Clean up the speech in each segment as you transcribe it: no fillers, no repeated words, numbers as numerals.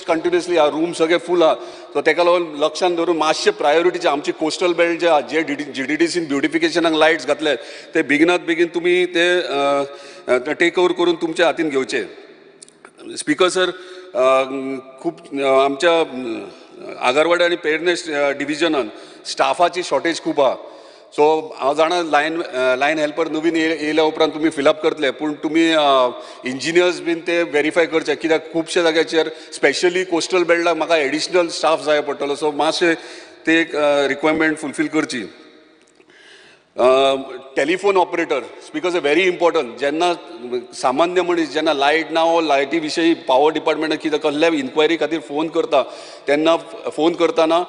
Continuously हा room सगळे फूल आहा. सो ताका लागून लक्षांत धरून मातशे प्रायोरिटीचे आमची कोस्टल बेल्ट जे आहा, जे GDDCन ब्युटिफिकेशनाक लायट्स घातले ते बेगिनात बेगीन तुमी ते टेक ओवर करून तुमच्या हातीन घेवचे. स्पीकर सर, खूप आमच्या आगारवाडी आणि पेडणें डिव्हिजनान स्टाफाची शॉर्टेज खूप आहा. सो हांव जाणा लायन हेल्पर नवीन येयल्या उपरांत तुमी फिलअप करतले, पूण तुमी इंजिनियर्स बीन ते व्हेरीफाय करचे, कित्याक खुबशे जाग्याचेर स्पेशली कोस्टल बेल्टाक म्हाका एडिशनल स्टाफ जाय पडटलो. सो मातशे ते एक रिक्वायरमेंट फुलफील करची. Telephone operator speakers are very important. जेन्ना सामान्य मनीस जेन्ना लायट ना हो लायटी विशयी पॉवर डिपार्टमेंटाक कितें कसल्या इन्क्वायरी खातीर फोन करता, तेन्ना फोन करतना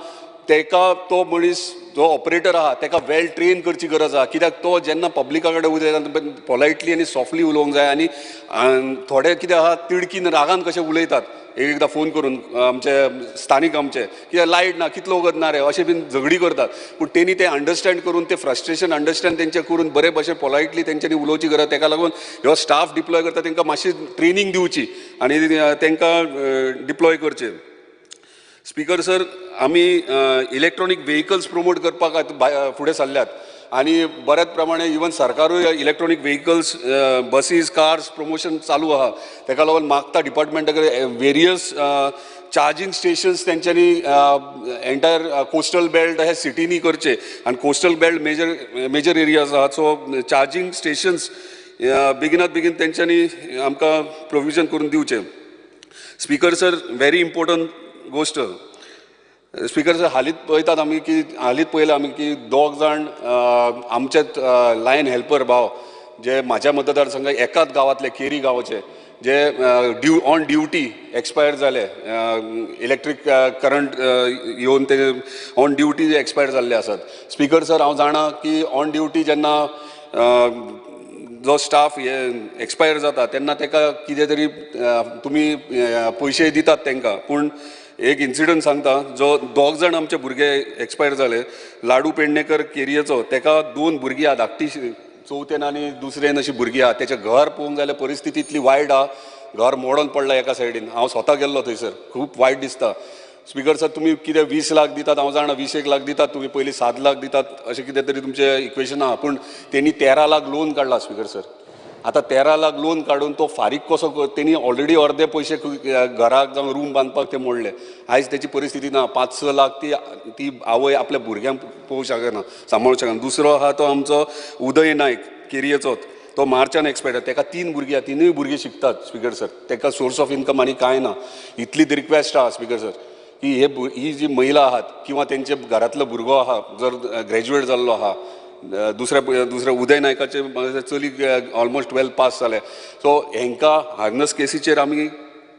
तेका तो मनीस जो ऑपरेटर आहा तेका वेल ट्रेन करची गरज आहा. कित्याक तो जेन्ना पब्लिका कडेन उलयता पोलायटली आनी सॉफ्टली उलोवंक जाय. आनी थोडे कितें आहा तिडकीन रागान कशें उलयतात एकदां फोन करून आमचे स्थानीक आमचे, कित्याक लायट ना कितलो वगत ना रे अशें बीन झगडी करतात. पूण तेणी ते अंडरस्टँड करून ते फ्रस्ट्रेशन अंडरस्टँड तेंचे करून बरे भशेन पोलायटली तेंच्यांनी उलोवची गरज. ताका लागून ह्यो स्टाफ डिप्लॉय करता तांकां मातशी ट्रेनिंग दिवची आनी तांकां डिप्लॉय करचे. स्पीकर सर, आमी इलेक्ट्रॉनीक व्हेकल्स प्रमोट करपाक फुडें सरल्यात आनी बऱ्याच प्रमाणे इवन सरकारूय electronic vehicles buses cars promotion चालू आहा. ताका लागून मागता डिपार्टमेंटा कडेन वेरियस चार्जिंग स्टेशन्स तेंच्यांनी एंटायर कोस्टल बेल्ट हे सिटीनी करचे आनी कोस्टल बेल्ट मेजर एरियाज आहात. सो चार्जिंग स्टेशन्स बेगिनात बेगीन तेंच्यांनी आमकां प्रोविजन करून दिवचे. स्पीकर सर, व्हेरी इम्पॉर्टंट गोष्ट. स्पीकर सर, हालींच पळयलां आमी की 2 जाण आमचेच लायन हेल्पर भाव जे म्हाज्या मतदारसंघात एकाच गांवांतले केरी गांवाचे जे ऑन ड्युटी एक्सपायर जाले. इलेक्ट्रीक करंट येवन ते ऑन ड्युटी एक्सपायर जाल्ले आसात. स्पीकर सर, हांव जाणा की ऑन ड्युटी जेन्ना जो स्टाफ एक्सपायर जाता तेन्ना ताका कितें तरी तुमी पयशे दितात तांकां. पूण एक इन्सिडंट सांगता. जो 2 जाण आमचे भुरगे एक्सपायर जाले, लाडू पेडणेकर केरयेचो, ताका 2 भुरगीं आहा, धाकटी चवथेन आनी दुसरेन अशी भुरगीं आहा. तेचें घर पळोवंक जाल्यार परिस्थिती इतली वायट आहा, घर मोडोन पडलां एका सायडीन. हांव स्वता गेल्लो थंयसर, खूब वायट दिसता. स्पीकर सर, तुमी कितें 20 लाख दितात, हांव जाणा 20 लाख दितात, तुमी पयलीं 7 लाख दितात अशें कितें तरी तुमचें इक्वेशन आहा. पूण तेणी 13 लाख लोन काडला. स्पीकर सर, आतां 13 लाख लोन काडून तो फारीक कसो तेणी ऑलरेडी अर्दे पयशे घराक जावं रूम बांदपाक ते मोडले. आयज त्याची परिस्थिती ना. 5-6 लाख ती आवय आपल्या भुरग्यांक पळोवंक शकना, सांबाळूंक शकना. दुसरो आहा तो आमचो उदय नायक केरयेचोच, तो मार्चान एक्सपायर. ताका 3 भुरगीं आहा, 3य भुरगीं शिकतात. स्पीकर सर, ताका सोर्स ऑफ इन्कम आनी कांय ना. इतलीच रिक्वेस्ट आहा स्पीकर सर की ही जी महिला आहात किंवा तेंचे घरांतलो भुरगो आहा जर ग्रॅज्युएट जाल्लो आहा, दुसऱ्या उदय नायकाचे चली ऑलमोस्ट 12 पास जाले. सो हांकां हार्नस केसीचेर आमी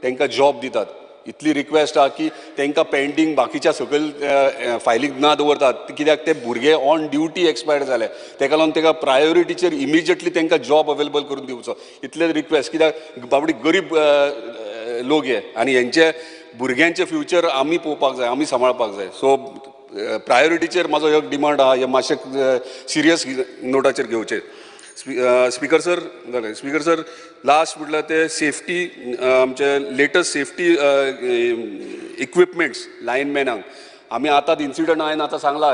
तांकां जॉब दितात. इतली रिक्वेस्ट आहा की तांकां पेंडींग बाकीच्या सकयल फायलींग ना दवरतात, कित्याक ते भुरगे ऑन ड्युटी एक्सपायर जाले. ताका लागून ताका प्रायोरिटीचेर इमिजिएटली तांकां जॉब अवेलेबल करून दिवचो, इतलेच रिक्वेस्ट. कित्याक बाबडी गरीब लोक हे आनी हेंचे भुरग्यांचे फ्युचर आमी पळोवपाक जाय, आमी सांबाळपाक जाय. सो प्रायोरिटीचेर म्हाजो एक डिमांड आहा, हे मातशे सिरियस नोटाचेर घेवचे. Speaker sir, speaker sir, last म्हटल्यार ते सेफ्टी, आमचे लेटस्ट सेफ्टी इक्विपमेंट्स लायनमॅनांक. आमी आतांच इन्सिडंट हांवें आतां सांगला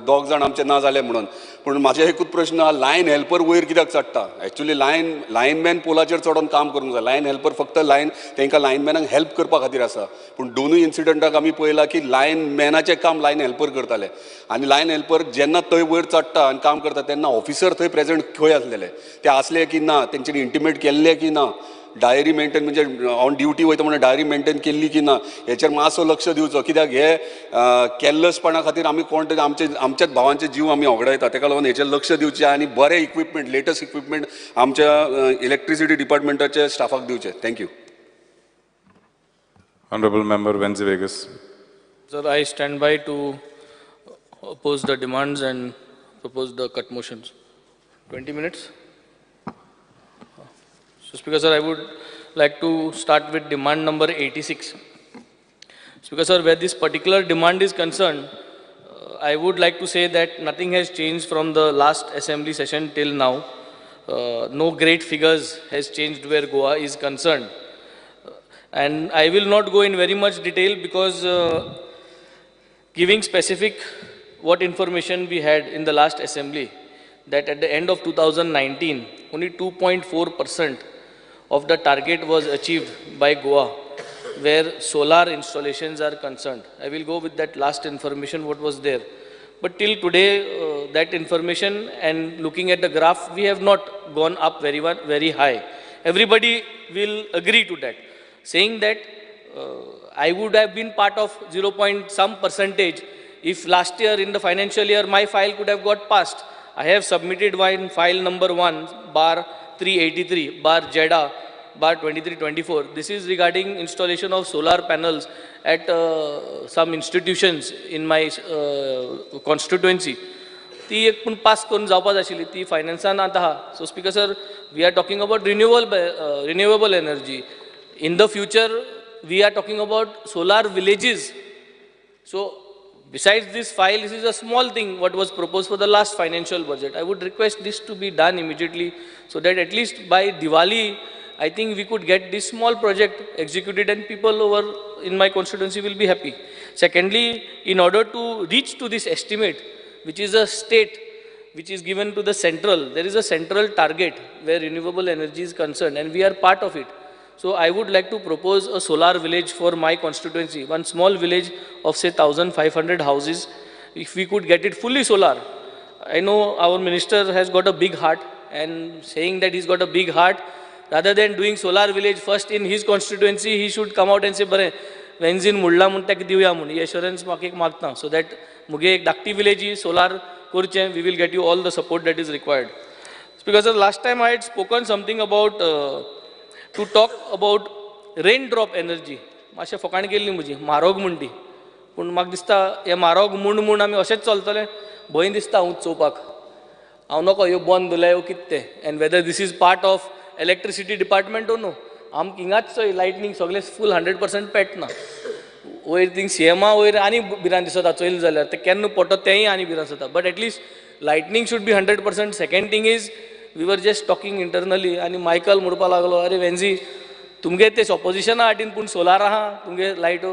2 जाण आमचे ना जाले म्हणून. पूण म्हाजे एकूच प्रश्न आहा, लायन हेल्पर वयर कित्याक चडटा? एक्चुली लायनमॅन पोलाचेर चडोन काम करूंक जाय. लायन हेल्पर फक्त तांकां लायनमॅनांक हेल्प करपा खातीर आसा. पूण दोनूय इन्सिडंटाक आमी पळयलां की लायनमॅनाचें काम लायन हेल्पर करताले. आनी लायन हेल्पर जेन्ना थंय वयर चडटा आनी काम करता तेन्ना ऑफिसर थंय प्रेझेंट खंय आसलेले, ते आसले की ना, तेंच्यांनी इंटिमेट केल्ले की ना, डायरी मेंटेन म्हणजे ऑन ड्युटी वयता म्हणून डायरी मेंटेन केल्ली की ना, हेचेर मातसो लक्ष दिवचो. कित्याक हे केर्लसपणा खातीर आमी कोण तरी आमच्याच भावांचे जीव आमी वगडायता. ताका लागून हेचेर लक्ष दिवचें आनी बरे इक्विपमेंट, लेटस्ट इक्विपमेंट आमच्या इलेक्ट्रिसिटी डिपार्टमेंटाच्या स्टाफाक दिवचे. Thank you. Honorable Member Wenzel Vegas. Sir, I stand by to oppose the demands and propose the cut motions. 20 minutes. So, Speaker Sir, I would like to start with demand number 86. Speaker Sir, where this particular demand is concerned, I would like to say that nothing has changed from the last assembly session till now. No great figures has changed where Goa is concerned. And I will not go in very much detail because giving specific what information we had in the last assembly, that at the end of 2019, only 2.4% of the target was achieved by Goa, where solar installations are concerned. I will go with that last information, what was there. But till today, that information and looking at the graph, we have not gone up very high. Everybody will agree to that, saying that I would have been part of 0 point some percentage if last year in the financial year my file could have got passed. I have submitted one file number 1 bar 383 bar JEDA bar 2324. This is regarding installation of solar panels at some institutions in my constituency. ती एक पण pass करून जावपाक आशिल्ली ती फायनान्सान आतां आहा. So Speaker Sir, we are talking about renewable energy. In the future, we are talking about solar villages. So besides this file, this is a small thing what was proposed for the last financial budget. I would request this to be done immediately so that at least by Diwali, I think we could get this small project executed and people over in my constituency will be happy. Secondly, in order to reach to this estimate, which is a state, which is given to the central, there is a central target where renewable energy is concerned and we are part of it. So I would like to propose a solar village for my constituency, one small village of say 1,500 houses. If we could get it fully solar, I know our minister has got a big heart and saying that he's got a big heart, rather than doing solar village first in his constituency, he should come out and say, "Bare, Wenzin मुडला म्हूण ताका दिवया म्हूण assurance म्हाका एक मागता so that मुगे एक धाकटी village solar करचें, we will get you all the support that is required." Because the last time I had spoken something about to talk about raindrop energy. मातशें फकाण केल्ली म्हजी म्हारग म्हूण ती, पूण म्हाका दिसता हे म्हारग म्हूण आमी अशेंच चलतले, भंय दिसता हांव चोवपाक. हांव नको ह्यो बंद दवरल्या कितें तें, and whether this is part of electricity department or no. आमकां हिंगाच चोय लायटनींग सगळें फूल 100% पेटना. वयर थिंग सीएमा वयर आनी भिरांत दिसता चोयलें जाल्यार, तें केन्ना पडटा तेंय आनी भिरांत जाता. But at least lightning should be 100%. Second thing is we were just talking internally आनी मायकल म्हणपाक लागलो, अरे वेंझी तुमगे तें ऑपोजिशना हाटीन पूण सोलार आहा तुमगे लायटो.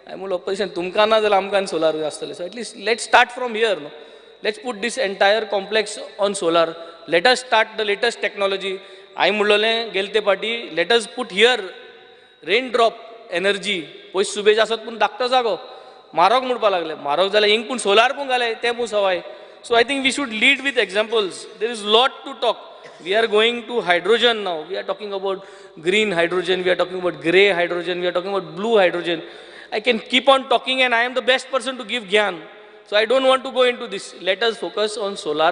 हांवें म्हणलो ऑपोजिशन तुमकां ना जाल्यार आमकां सोलार आसतलें. So at least let's start from here. No, let's put this entire complex on solar. Let us start the latest technology. हांवें म्हणलोलें गेले ते फाटी, let us put here rain drop energy. पयस सुबेज आसत पूण धाकटो जागो. म्हारग म्हणपाक लागले, म्हारग जाल्यार हिंग पूण सोलार पूण घाले तें पूण सवाय. So I think we should lead with examples. There is lot to talk. We are going to hydrogen now. We are talking about green hydrogen. We are talking about grey hydrogen. We are talking about blue hydrogen. I can keep on talking and I am the best person to give gyan. So I don't want to go into this. Let us focus on solar.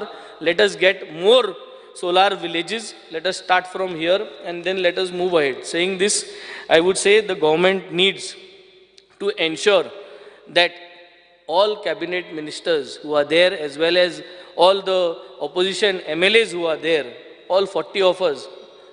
Let us get more solar villages. Let us start from here and then let us move ahead. Saying this, I would say the government needs to ensure that all cabinet ministers who are there as well as all the opposition MLAs who are there, all 40 of us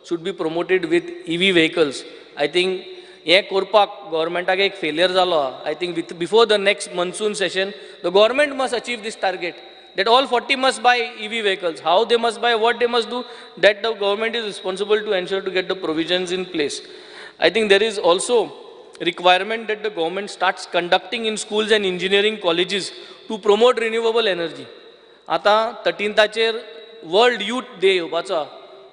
should be promoted with EV vehicles. I think हे करपाक गव्हर्मेंटाक एक failure जालो. I think before the next monsoon session, the government must achieve this target that all 40 must buy EV vehicles. How they must buy, what they must do, that the government is responsible to ensure to get the provisions in place. I think there is also requirement that the government starts conducting in schools and engineering colleges to promote renewable energy. आता 13th World Youth Day येवपाचो.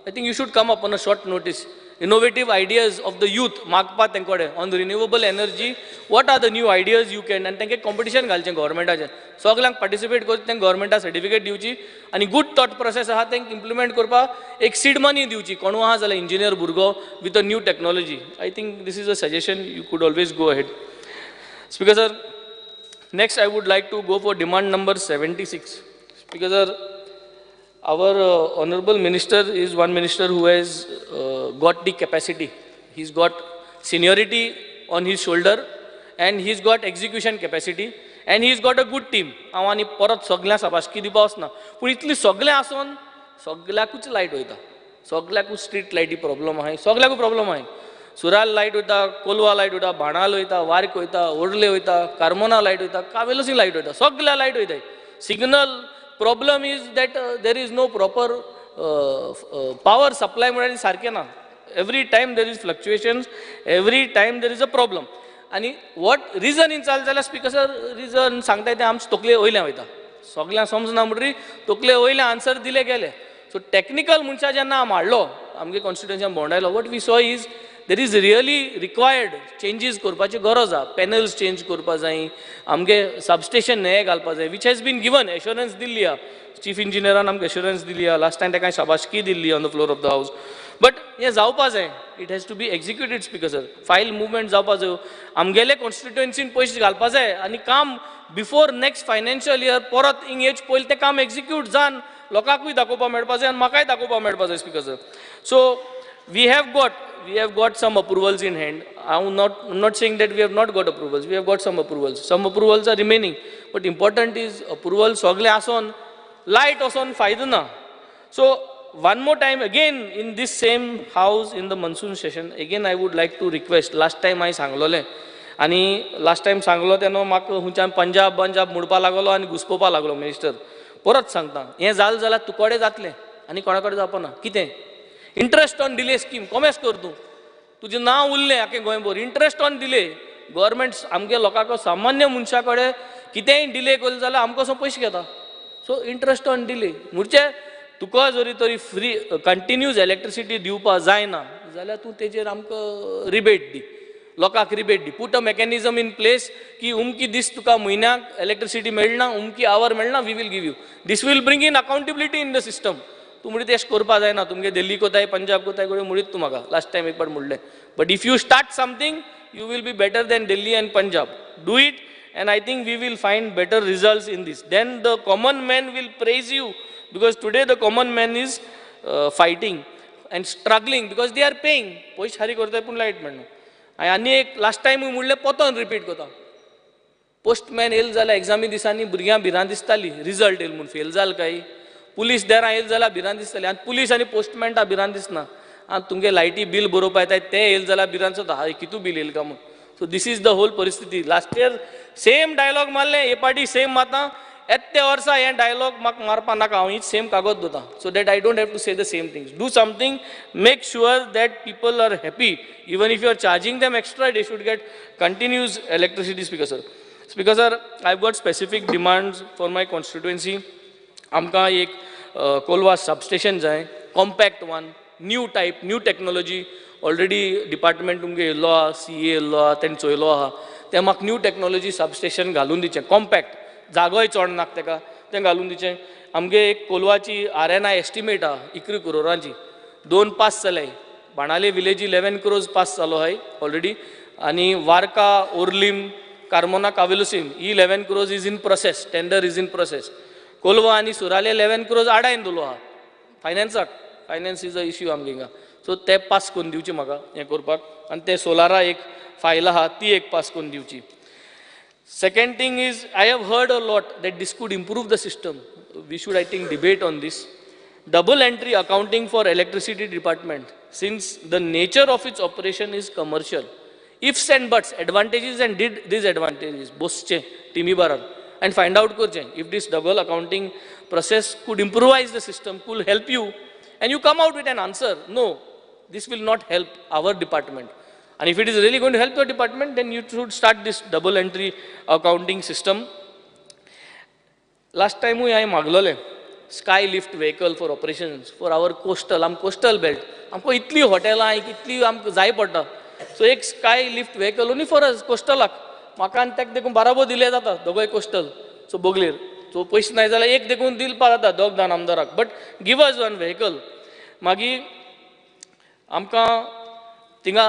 I think you should come up on a short notice. Innovative ideas of the youth मागपा तेंकोडे on the renewable energy. What are the new ideas you can, and तेंके competition घालचें गव्हर्मेंटाचें. सगळ्यांक participate करचें, तेंक गव्हर्मेंटा certificate दिवची आनी good thought process आहा तेंक implement करपाक एक seed मनी दिवची. कोणू आहा जाल्यार इंजिनियर भुरगो with a new technology. I think this is a suggestion, you could always go ahead. Speaker sir, next I would like to go for demand number 76. Speaker sir, our honorable minister is one minister who has got the capacity. He's got seniority on his shoulder and he's got execution capacity and he's got a good team. हांव आनी परत सगळ्यां शाबासकी दिवपा वचना, पूण इतली सगळें आसून सगळ्याकूच लायट वयता. सगळ्याकूच स्ट्रीट लायटी प्रॉब्लम आहाय, सगळ्याकूच प्रॉब्लम आहाय. सुराल लायट वयता, कोलवा लायट वयता, बाणाल वयता, वार्क वयता, ओडले वयता, कार्मोना लायट वयता, कावेलोसी लायट वयता, सगळ्या लायट वयताय. Signal problem is that there is no proper power supply म्हणून सारकें ना. Every time there is fluctuations, every time there is a problem. आणि वॉट रिजन इन चाल जाल्यार स्पिकर रिजन सांगताय ते आमचे तकले वयल्यान वयता. सगळ्यांक समजना म्हणटरी तकले वयल्यान आन्सर दिले गेले. सो टॅक्निकल मनशा जेन्ना हांव हाडलो आमगे कॉन्स्टिट्युएन्सीन भोंवडायलो, वॉट वी सॉ is there is really required changes करपाची गरज आहा. पॅनल्स चेंज करपा जाय, आमगे सबस्टेशन हे घालपा जाय, which has been given assurance दिल्ली आहा. चीफ इंजिनियरान आमकां एश्युरन्स दिल्ली आहा. लास्ट टायम ताका शाबासकी दिल्ली on the floor of the house. But हें जावपा जाय. It has to be executed speaker sir. File movement जावपा जाय. आमगेले कॉन्स्टिट्युएन्सीन पयशे घालपा जाय आनी काम बिफोर नेक्स्ट फायनान्शियल इयर परत इंगेज पयलीं तें काम एक्झिक्यूट जावन लोकांकूय दाखोवपा मेळपा जाय आनी म्हाकाय दाखोवपा मेळपा जाय speaker sir. So we have got some approvals in hand. I'm not saying that we have not got approvals. We have got some approvals. Some approvals are remaining. But important is approvals सगळे आसन light आसन फायदो ना. So one more time again in this same house in the monsoon session again I would like to request. Last time I सांगलोले आनी last time सांगलो तेन्ना म्हाका हुंयच्यान पंजाब म्हणपा लागलो आनी घुसपोवपा लागलो मिनिस्टर. परत सांगता हें जालें जाल्यार तुकोडे जातलें आनी कोणा कडेन जावपा ना. कितें इंट्रस्ट ऑन डिले स्कीम कॉमेस कर तूं. तुजें नांव उरलें आख्खें गोंयभर इंट्रस्ट ऑन डिले. गव्हर्मेंट आमगे लोकांक सामान्य मनशा कडेन कितेंय डिले केलें जाल्यार आमकां असो पयशे घेता. सो इंट्रस्ट ऑन डिले म्हणचे तुका जरी तरी फ्री कंटिन्यूज इलेक्ट्रिसिटी दिवपा जायना जाल्यार तूं तेजेर आमकां रिबेट दी. लोकांक रिबेट दी. Put a mechanism in place की उमकी दीस तुका म्हयन्याक इलेक्ट्रिसिटी मेळना, उमकी आवर मेळना, we will give you. This will bring in accountability in the system. तूं म्हणटा तेश करपा जायना. तुमगे दिल्ली कोताय पंजाब कोताय कडेन म्हणीत तूं म्हाका लास्ट टायम एक पाट म्हणलें. But if you start something you will be better than Delhi and Punjab. Do it and I think we will find better results in this. Then the common man will praise you because today the common man is fighting and struggling because they are paying. पयशे हारी करताय पूण light मेळना. आनी एक last time म्हणलें पोतोन repeat करता. Postman येयलो जाल्यार एग्जामी दिसांनी भुरग्यां भिरांत दिसताली रिजल्ट येयलो म्हूण फेल जाल काय. पुलीस देरां येयलो जाल्यार भिरांत दिसताली आनी पुलीस आनी पोस्टमॅन भिरांत दिसना. आनी तुमगे लायटी बील बरोवपा येताय ते येयलो जाल्यार भिरांत जाता हाय कितू बील येयल काय म्हूण. So this is the whole परिस्थिती. लास्ट इयर सेम डायलॉग मारले हे पाटी सेम माता येत्या वर्सा हे डायलॉग म्हाका मारपा नाका. हांव हीच सेम कागद दोता so that I don't have to say the same things. Do something make sure that people are happy even if you are charging them extra they should get continuous electricity. Speaker sir I have got specific demands for my constituency. आमकां एक Colva substation जाय compact one new type new technology. Already department तुमगे येयल्लो आहा CA येयल्लो आहा तेणें चोयलो आहा. तें म्हाका न्यू टॅक्नॉलॉजी सबस्टेशन घालून दिचें कॉम्पॅक्ट जागोय चोड नाका तेका तें घालून दिचें. आमगे एक कोलवाची RNI एस्टिमेट आहा 11 करोडांची. 2 पास जाल्याय. बाणाले विलेजी 11 crores पास जालो आहाय ऑलरेडी. आनी वार्का ओर्लीम कार्मोना कावेलुसीम ही 11 crores is in process. Tender is in process. Colva आनी सुराले 11 crores आडायन दवरलो आहा फायनान्साक. फायनान्स इज अ इश्यू आमगे हिंगा. सो ते पास करून दिवचे म्हाका हें करपाक. आनी ते सोलारा एक फायल आहा ती एक पास करून दिवची. Second thing is I have heard a lot that this could improve the system. We should I think debate on this. Double entry accounting for electricity department since the nature of its operation is commercial. Ifs and buts advantages and disadvantages बोसचे टिमी बारार and find out करचें if this double accounting process could improvise the system, could help you, and you come out with an answer, no, this will not help our department. And if it is really going to help your department, then you should start this double entry accounting system. Last time we मागलोले sky lift vehicle for operations for our coastal belt. आमको इतली हॉटेलां इतली आमकां जाय पडटा. So एक sky lift vehicle only for us coastalak. म्हाका आनी ताका देखून बाराबो दिले जाता दोगोय कोस्टल. सो बोगलेर सो पयशे नाय जाल्यार एक देखून दिवपा जाता दोग जाण आमदाराक. But give us one vehicle. मागीर आमकां थिंगा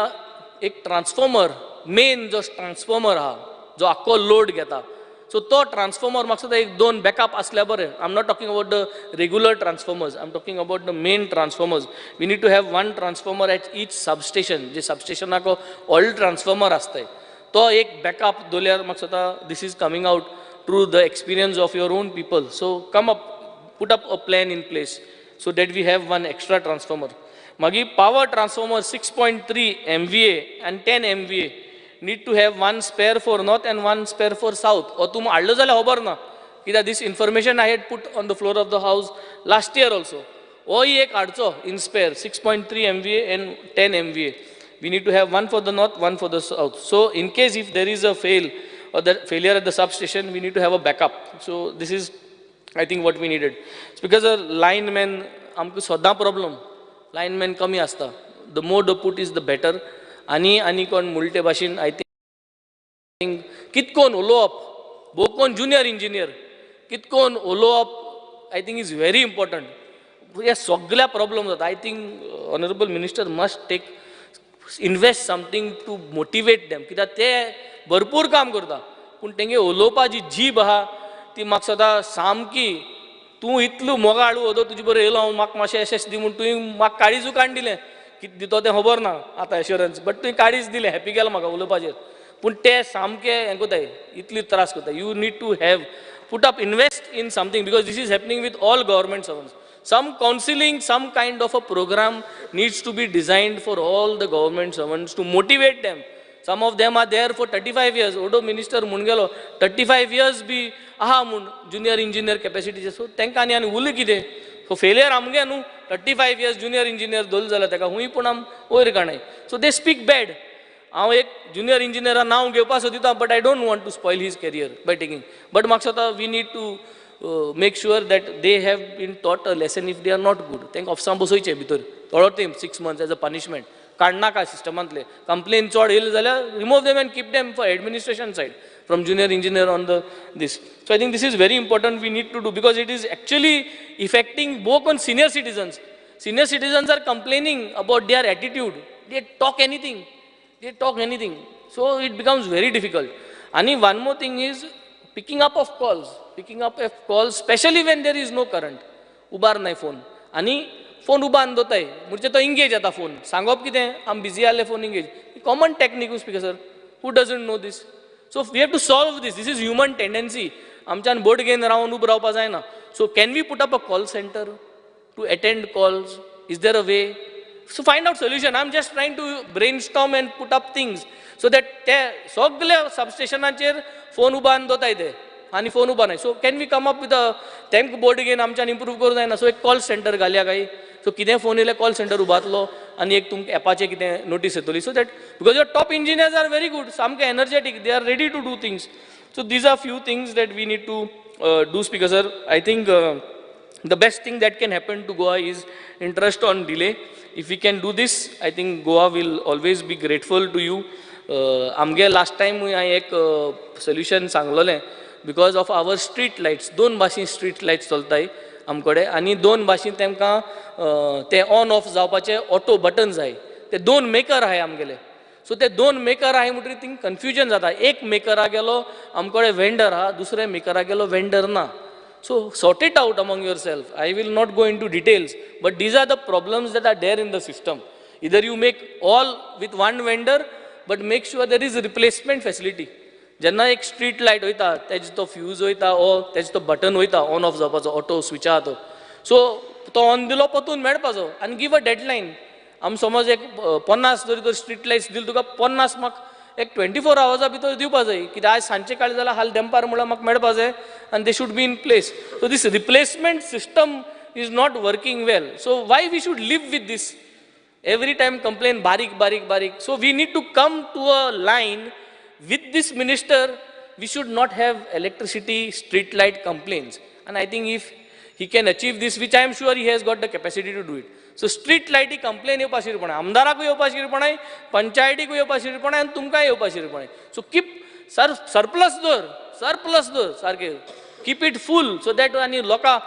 एक ट्रान्सफॉर्मर मेन जो ट्रान्सफॉर्मर आहा जो आख्खो लोड घेता. सो तो ट्रान्सफॉर्मर म्हाका सुद्दां एक 2 बॅकअप आसल्यार बरें. I am not talking about the regular transformers. I am talking about the main transformers. We need to have 1 transformer at each substation. जे सबस्टेशनाक ऑल ट्रान्सफॉर्मर आसताय तो एक बॅकअप दवरल्यार म्हाका सुद्दां this is coming out through the experience of your own people. So come up put up a plan in place so that we have 1 extra transformer. Magi power transformer 6.3 MVA and 10 MVA need to have 1 spare for north and 1 spare for south. Or tum adlo jala hobar na. This information I had put on the floor of the house last year also. होय एक हाडचो in spare 6.3 MVA and 10 MVA. We need to have one for the north, one for the south. So in case if there is a fail or the failure at the substation, we need to have a backup. So this is, I think, what we needed. It's because a lineman, आमकां सदां problem. Lineman कमी आसता. The more the put is the better. आनी कोण मुलटे भाशेन I think कितकोन उलोवप, बोकोन junior engineer, कितकोन उलोवप I think is very important. ह्या सगळ्या प्रॉब्लेम जाता. I think honorable minister must invest something to motivate them. कित्याक ते भरपूर काम करता पूण तेंगे उलोवपाची जीब आहा ती म्हाका सदां सामकी तूं इतलो मोगाळू ओदो तुजे बरोबर येयलो हांव म्हाका मातशें एशें दी म्हूण तुवें म्हाका काळीजूय काडून दिलें कितें दितो तें खबर ना आतां एश्योरन्स बट तुवें काळीज दिलें हॅपी केलो म्हाका उलोवपाचेर पूण ते सामकें हें कोताय इतली त्रास कोताय you need to have put up invest in something because this is happening with all government servants. Some counseling, some kind of a program needs to be designed for all the government servants to motivate them. Some of them are there for 35 years. Odo minister mungelo 35 years be aha mun junior engineer capacity so tenka ani ani ulu kide so failure amge nu 35 years junior engineer dol zala taka hui pun am oir ganai so they speak bad. हांव एक junior engineer नांव घेवपा सोदिता but I don't want to spoil his career by taking. But म्हाका दिसता we need to make sure that they have been taught a lesson if they are not good. तांकां ऑफिसांत बसोवचें भितर थोडो time 6 months as a punishment. काडनाका सिस्टमांतले complaint चड येयले जाल्यार remove them and keep them for administration side from junior engineer on the this. So I think this is very important we need to do because it is actually affecting both on senior citizens. Senior citizens are complaining about their attitude. They talk anything. So it becomes very difficult. And one more thing is picking up of calls, especially when there is no current. Ubar nahi phone. Ani phone uban dotay. Murche to engage ata phone. Sangop kite am busy alle phone engage. Common technique speaker sir. Who doesn't know this? So we have to solve this. This is human tendency. Amchan board gain round ubraw pa jayna. So can we put up a call center to attend calls? Is there a way? So find out solution. I'm just trying to brainstorm and put up things so that सगळ्या सबस्टेशनाचेर phone उबान दोताय ते आनी phone उबा नाय. So can we come up with a thank board again आमच्यान improve करूं जायना. So एक call center घालया काय. So कितें फोन येयले call center उबातलो आनी एक तुमकां एपाचे कितें notice येतली. So that because your top engineers are very good, सामके energetic, they are ready to do things. So these are few things that we need to do speaker sir. I think the best thing that can happen to Goa is interest on delay. If we can do this, I think Goa will always be grateful to you. आमगे last time I एक solution सांगलोलें because of our street lights. दोन भाशेन street lights चलताय आमकडे आनी दोन भाशेन तेमकां ते on off जावपाचे ऑटो बटन जाय. ते दोन मेकर आहाय आमगेले. सो ते दोन मेकर आहाय म्हणटकीर थिंग कन्फ्युजन जाता. एक मेकरा गेलो आमकडे वेंडर आहा दुसरे मेकरा गेलो वेंडर ना. So sort it out among yourself. I will not go into details, but these are the problems that are there in the system. Either you make all with one vendor, but make sure there is a replacement facility. जेन्ना एक street light वयता तेज तो fuse वयता ओ तेज तो button वयता on off जावपाचो ऑटो स्विच आहा तो. सो तो ऑन दिलो पतून मेळपाचो आनी गिव अ डेडलायन. आम समज एक 50 जरी तर स्ट्रीट लायट्स दिल तुका 50 म्हाका एक 24 hours भितर दिवपा जाय कित्याक आज सांजचे काळी जाल्यार हाल दंपार म्हळ्यार म्हाका मेळपा जाय आनी they should be in place. So this replacement system is not working well. So why we should live with this every time complain barik. So we need to come to a line with this minister. We should not have electricity street light complaints, and I think if he can achieve this, which I am sure he has got the capacity to do it. So street light he complain येवपा शिरपणाय आमदाराकूय येवपा शिरपणाय पंचायतीकूय येवपा शिरपणाय आनी तुमकांय येवपा शिरपणाय. So keep surplus दवर सारके keep it full so that आनी लोकां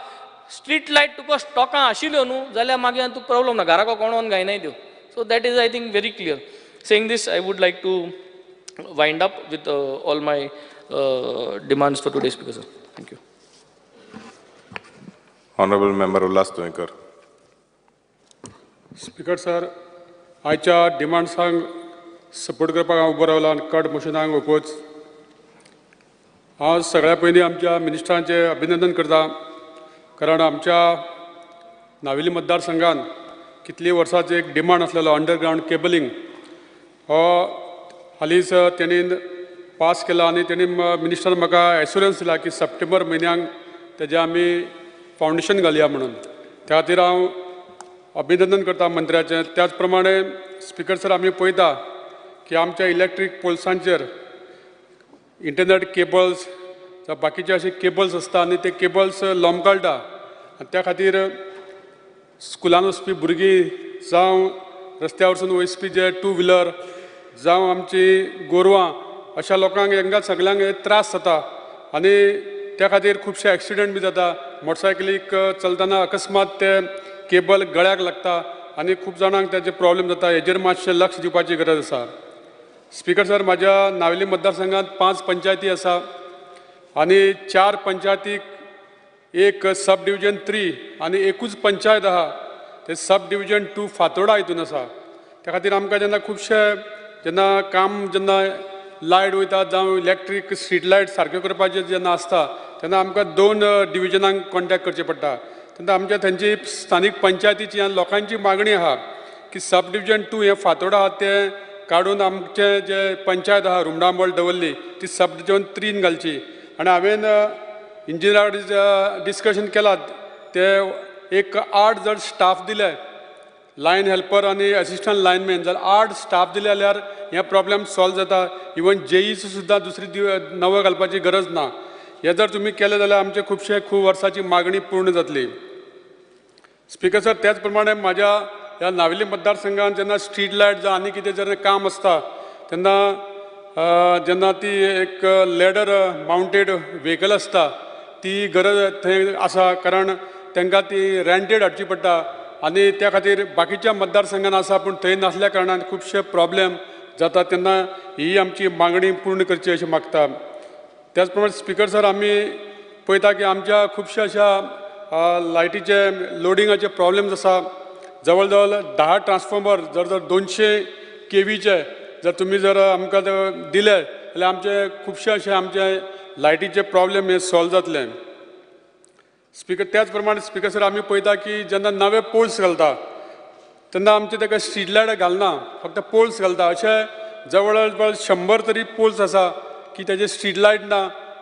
street light तुका स्टॉकां आशिल्ल्यो न्हू जाल्यार मागीर तुका प्रॉब्लम ना घराको कोणोन गायनाय त्यो. So that is I think very clear. Saying this I would like to wind up with all my demands for today speaker sir. Thank you. Honorable Member Ullas Toinkar. Speaker sir आयच्या डिमांड्सांक support करपाक हांव उबो रावला आनी cut मोशनाक oppose. हांव सगळ्या पयलीं आमच्या मिनिस्टरांचें अभिनंदन करता कारण आमच्या नावेली मतदारसंघान कितली वर्सांचो एक डिमांड आसलेलो अंडरग्रावंड केबलिंग हो हालींच तेणी पास केला आनी तेणी मिनिस्टरान म्हाका एश्युरन्स दिला की सप्टेंबर म्हयन्याक तेजें आमी फावंडेशन घालया म्हणून. त्या खातीर हांव अभिनंदन करता मंत्र्याचें. त्याच प्रमाणे स्पीकर सर आमी पळयता की आमच्या इलेक्ट्रीक पोल्सांचेर इंटरनेट केबल्स जावं बाकीचे अशे केबल्स आसता आनी ते केबल्स लोंबकळटा आनी त्या खातीर स्कुलान वचपी भुरगीं जावं रस्त्या वरसून वचपी जे टू व्हिलर जावं आमची गोरवां अशा लोकांक हांकां सगळ्यांक त्रास जाता आनी त्या खातीर खुबशे एक्सिडंट बी जाता. मोटरसायकलीक चलतना अकस्मात ते केबल गळ्याक लागता आनी खूब जाणांक तेजे प्रॉब्लेम जाता. हेजेर मातशें लक्ष दिवपाची गरज आसा. स्पीकर सर, म्हाज्या नावेली मतदारसंघात 5 पंचायती आसा आनी 4 पंचायतीक एक सब डिविजन 3 आनी एकूच पंचायत आहा ते सब डिविजन 2 फातोर्डा हितून आसा. त्या खातीर आमकां जेन्ना काम जेन्ना लायट वयता जावं इलेक्ट्रीक स्ट्रीट लायट सारक्यो करपाचें जेन्ना आसता तेन्ना आमकां 2 डिविजनांक कॉन्टॅक्ट करचें पडटा. तेन्ना आमच्या थंयची स्थानीक पंचायतीची आनी लोकांची मागणी आहा की सब डिविजन 2 हें फातोर्डा आहा तें काडून आमचे जे पंचायत आहा रुमडांबोळ दवरली ती सब डिविजन 3 घालची. आनी हांवें इंजिनियरा डिस्कशन केलां ते एक 8 जर स्टाफ दिले लायन हेल्पर आनी असिस्टंट लायनमॅन जाल्यार 8 स्टाफ दिले जाल्यार हे प्रॉब्लेम सॉल्व जाता. इवन जेईच सुद्दां दुसरी नवो घालपाची गरज ना. हे जर तुमी केले जाल्यार आमचे खूब वर्साची मागणी पूर्ण जातली. स्पीकर सर, त्याच प्रमाणे म्हाज्या ह्या नावेली मतदारसंघात जेन्ना स्ट्रीट लायट जावं आनी कितें जर काम आसता तेन्ना जेन्ना ती एक लॅडर माउंटेड व्हेकल आसता ती गरज थंय आसा कारण तांकां ती रेंटेड हाडची पडटा आनी त्या खातीर बाकीच्या मतदारसंघान आसा पूण थंय नासल्या कारणान खुबशे प्रॉब्लेम जाता. तेन्ना ही आमची मागणी पूर्ण करची अशी मागता. त्याच प्रमाणे स्पीकर सर, आमी पळयता की आमच्या खुबशा अशा लायटीचे लोडिंगाचे प्रॉब्लेम्स आसा. जवळ जवळ 10 ट्रान्सफॉर्मर जर 200 केवीचे जर तुमी जर आमकां दिले जाल्यार आमचे खुबशे अशे आमचे लायटीचे प्रॉब्लेम हे सॉल्व जातले. स्पीकर, त्याच प्रमाणे स्पीकर सर, आमी पळयता की जेन्ना नवे पोल्स घालता तेन्ना आमचे ताका स्ट्रीट लायट घालना, फक्त पोल्स घालता. अशे जवळ जवळ 100 तरी पोल्स आसा की तेजे स्ट्रीट लायट ना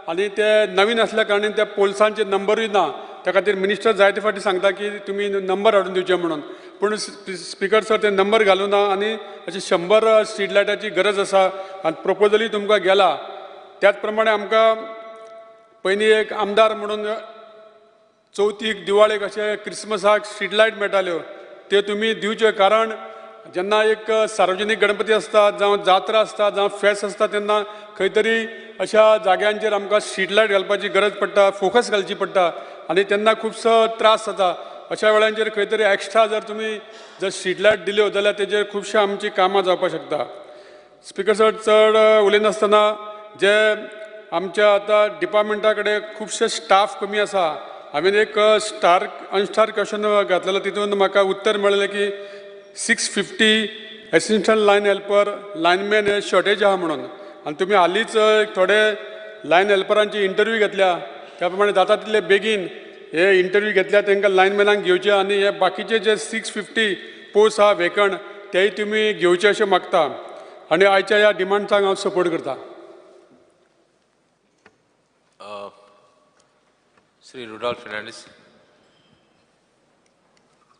आनी ते नवीन असल्या कारणान त्या पोल्सांचे नंबरूय ना. त्या खातीर मिनिस्टर जायते फाटी सांगता की तुमी नंबर हाडून दिवचे म्हणून, पूण स्पीकर सर ते नंबर घालूना आनी अशे 100 स्ट्रीट लायटाची गरज आसा आनी प्रपोजलूय तुमकां गेला. त्याच प्रमाणे आमकां पयलीं एक आमदार म्हणून चवथीक दिवाळेक अशे क्रिसमसाक स्ट्रीट लायट मेळटाल्यो ते तुमी दिवचे. कारण जेन्ना एक सार्वजनीक गणपती आसता जावं जात्रा आसता जावं फेस्त आसता तेन्ना खंय तरी अशा जाग्यांचेर आमकां स्ट्रीट लायट घालपाची गरज पडटा, फोकस घालची पडटा आनी तेन्ना खुबसो त्रास जाता. अशा वेळांचेर खंय तरी एक्स्ट्रा जर तुमी जर स्ट्रीट लायट दिल्यो जाल्यार तेजेर खुबशे आमची कामां जावपाक शकता. स्पीकर सर, चड उलयनासतना जे आमच्या आतां डिपार्टमेंटा कडेन खुबशे स्टाफ कमी आसा. हांवें एक अनस्टार क्वेश्चन घातलेलो, तितून म्हाका उत्तर मेळिल्लें की 650 एसिस्टंट लायन हेल्पर लायनमॅन हे शॉर्टेज आहा म्हणून. आनी तुमी हालींच थोडे लायन हेल्परांची इंटरव्यू घेतल्या, त्या प्रमाणे जाता तितले बेगीन हे इंटरव्यू घेतल्या तांकां लायनमॅनांक घेवचे आनी हे बाकीचे जे 650 पोस्ट आहा वेकंट तेय तुमी घेवचे अशें मागता आनी आयच्या ह्या डिमांड्सांक हांव सपोर्ट करता. Sri Rudolph Fernandez.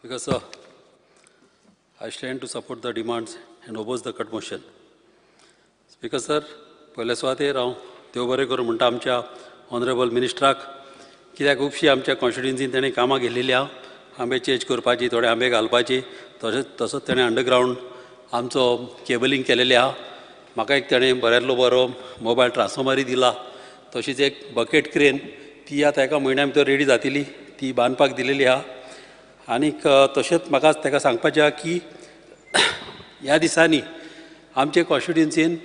Because I stand to support the demands and oppose the cut motion. Speaker sir, पयले सुवातेर हांव देव बरें करूं म्हणटा आमच्या ऑनरेबल मिनिस्टराक, कित्याक खुबशीं आमच्या कॉन्स्टिट्युन्सीन तेणें कामां घेतलेलीं आहा. आंबे चेंज करपाची, थोडे आंबे घालपाची, तसोच तेणें अंडरग्रावंड आमचो केबलिंग केलेलें आहा. म्हाका एक तेणें बरो मोबायल ट्रान्सफॉर्मरूय दिला. तशीच एक बकेट क्रेन ती आतां एका म्हयन्या भितर रेडी जातली, ती बांदपाक दिलेली आहा. आनीक तशेंच म्हाका ताका सांगपाचें आहा की ह्या दिसांनी आमचे कॉन्स्टिट्युन्सीन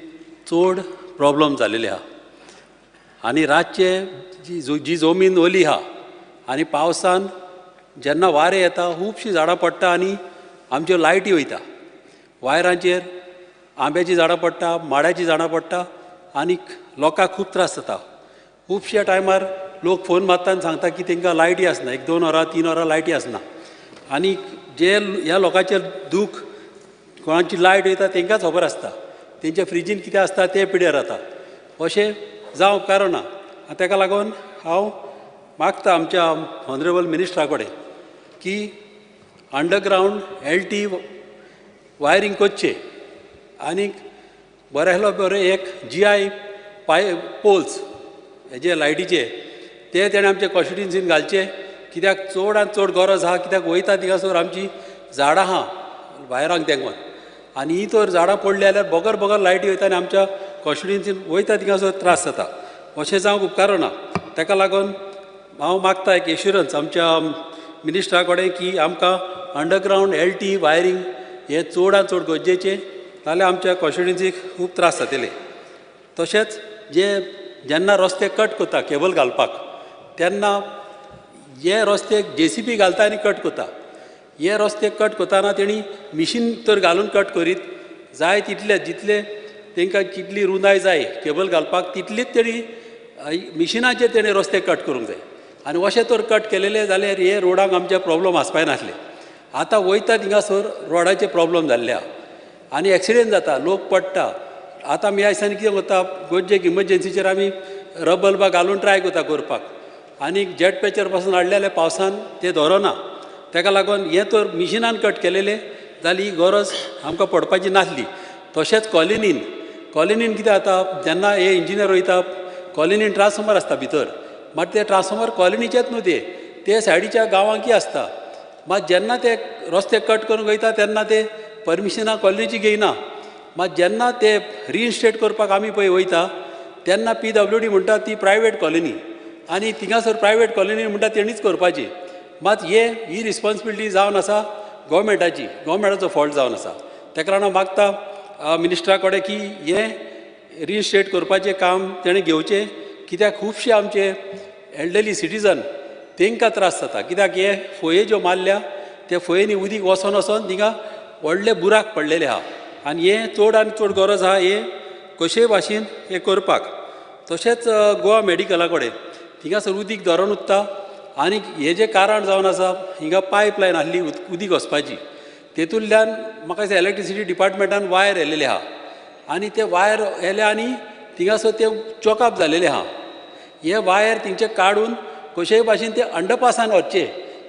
चड प्रॉब्लम जालेले आहा आनी रातचे जी जमीन ओली आहा आनी पावसान जेन्ना वारें येता खुबशीं झाडां पडटा आनी आमच्यो लायटी वयता. वायरांचेर आंब्याचीं झाडां पडटा, माडाचीं झाडां पडटा आनीक लोकांक खूब त्रास जाता. खुबश्या टायमार लोक फोन मारता आनी सांगता की तांकां लायटी आसना, 1-2 वरां 3 वरां लायटी आसना. आनी जे ह्या लोकांचें दूख, कोणाची लायट वयता तांकांच खबर आसता, तेंच्या फ्रिजीन कितें आसता तें पिड्यार जाता. अशें जावं उपकारना. ताका लागून हांव मागता आमच्या ऑनरेबल मिनिस्टरा कडेन की अंडरग्राउंड LT वायरींग करचे आनी बरें बरें एक GI पोल्स हेजे लायटीचे ते तेणें आमच्या कॉन्स्टिट्युन्सीन घालचे, कित्याक चड चड गरज आहा, कित्याक वयता थिंगासर आमची झाडां आहा वायरांक तेंकोन, आनी ही तर झाडां पडली जाल्यार बगर बगर लायटी वयता आनी आमच्या कॉन्स्टिट्युन्सीन वयता थिंगासर त्रास जाता. अशें जावंक उपकारना. ताका लागून हांव मागता एक एश्युरन्स आमच्या मिनिस्टरा कडेन की आमकां अंडरग्राउंड LT वायरींग हे चडांत चड गरजेचें, जाल्यार आमच्या कॉन्स्टिट्युन्सीक खूब त्रास जातले. तशेंच जेन्ना रस्ते कट करता केबल घालपाक तेन्ना हे रस्ते JCB घालता आनी कट करता. हे रस्ते कट करतना तेणी मिशीन तर घालून कट करीत, जाय तितले जितले तांकां कितली रुंदाय जाय केबल घालपाक तितलीच तेणी मिशिनाचेर तेणी रस्ते कट करूंक जाय. आनी अशें तर कट केलेले जाल्यार हे रोडाक आमचे प्रॉब्लम आसपाय नासले. आतां वयता थिंगासर रोडाचे प्रॉब्लम जाल्ले आहा आनी एक्सिडेंट जाता, लोक पडटा. आतां आमी आयज कितें करता, गोंयचे इमर्जन्सीचेर आमी रबल्बां घालून ट्राय करता करपाक, आनी जेट पॅचर पासून हाडले जाल्यार पावसान ते धरना. ताका लागून हें तर मिशिनान कट केलेले जाली ही गरज आमकां पडपाची नासली. तशेंच कॉलनीन कितें जाता, जेन्ना हे इंजिनियर वयता कॉलनीन ट्रान्सफॉर्मर आसता भितर, मात ते ट्रान्सफॉर्मर कॉलनीचेच न्हू ते सायडीच्या गांवांकी आसता. मात जेन्ना ते रस्ते कट करूंक वयता तेन्ना ते परमिशनां कॉलनीची घेयना. मात जेन्ना ते रिइन्स्टेट करपाक आमी पळय वयता तेन्ना PWD म्हणटा ती प्रायवेट कॉलनी आनी थिंगासर प्रायवेट कॉलनी म्हणटा तेणीच करपाची. मात ही रिस्पॉन्सिबिलिटी जावन आसा गव्हर्मेंटाचो फॉल्ट जावन आसा. ताका लागून हांव मागता मिनिस्टरा कडेन की हें रिइन्स्टेट करपाचें काम तेणें घेवचें, कित्याक खुबशे आमचे एल्डरली सिटीजन तांकां त्रास जाता. कित्याक हे फोये ज्यो मारल्या ते फोयेनी उदीक वचोन थिंगा व्हडले बुराक पडलेले आहा आनी हे चड आनी चड गरज आहा हे कशेय भाशेन हे करपाक. तशेंच गोवा मेडिकला कडेन थिंगासर उदीक धरून उत्ता आनी हेजें कारण जावन आसा हिंगा पायपलायन आहली उदीक वचपाची, तेतूंतल्यान म्हाका दिसता इलेक्ट्रिसिटी डिपार्टमेंटान वायर येयलेले आहा आनी ते वायर येयले आनी थिंगासर ते चॉकअप जालेले आहा. हे वायर थिंगचे काडून कशेय भाशेन ते अंडरपासान वचचे,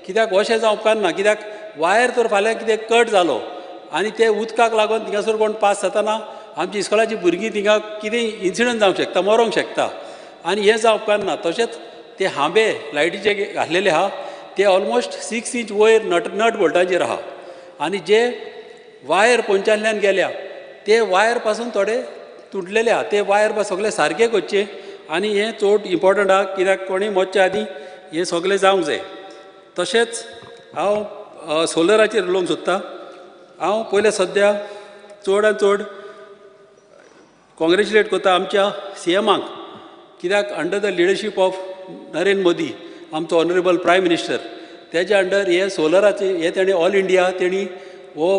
कित्याक अशें जावं उपकारना. कित्याक वायर तर फाल्यां कितें कट जालो आनी ते उदकाक लागून थिंगासर कोण पास जाताना आमची इस्कॉलाची भुरगीं थिंगा कितें इन्सिडंट जावंक शकता, मरोंक शकता आनी हें जावं उपकारना. तशेंच ते हांबे लायटीचे घातलेले आहा ते ऑलमोस्ट 6 इंच वयर नट बोल्टाचेर आहा आनी जे वायर पोंचांतल्यान गेल्या ते वायर पासून थोडे तुटलेले आहा. ते वायर सगळे सारके करचे आनी हें चड इम्पॉर्टंट आहा, कित्याक कोणीय मरच्या आदीं हें सगळें जावंक जाय. तशेंच हांव सोलराचेर उलोवंक सोदतां. हांव पयले सद्या चडांत चड कॉंग्रेच्युलेट करता आमच्या CMाक, कित्याक under the leadership of Narendra Modi आमचो ऑनरेबल प्रायम मिनिस्टर, तेज्या अंडर हे सोलराचे हे तेणें ऑल इंडिया तेणी हो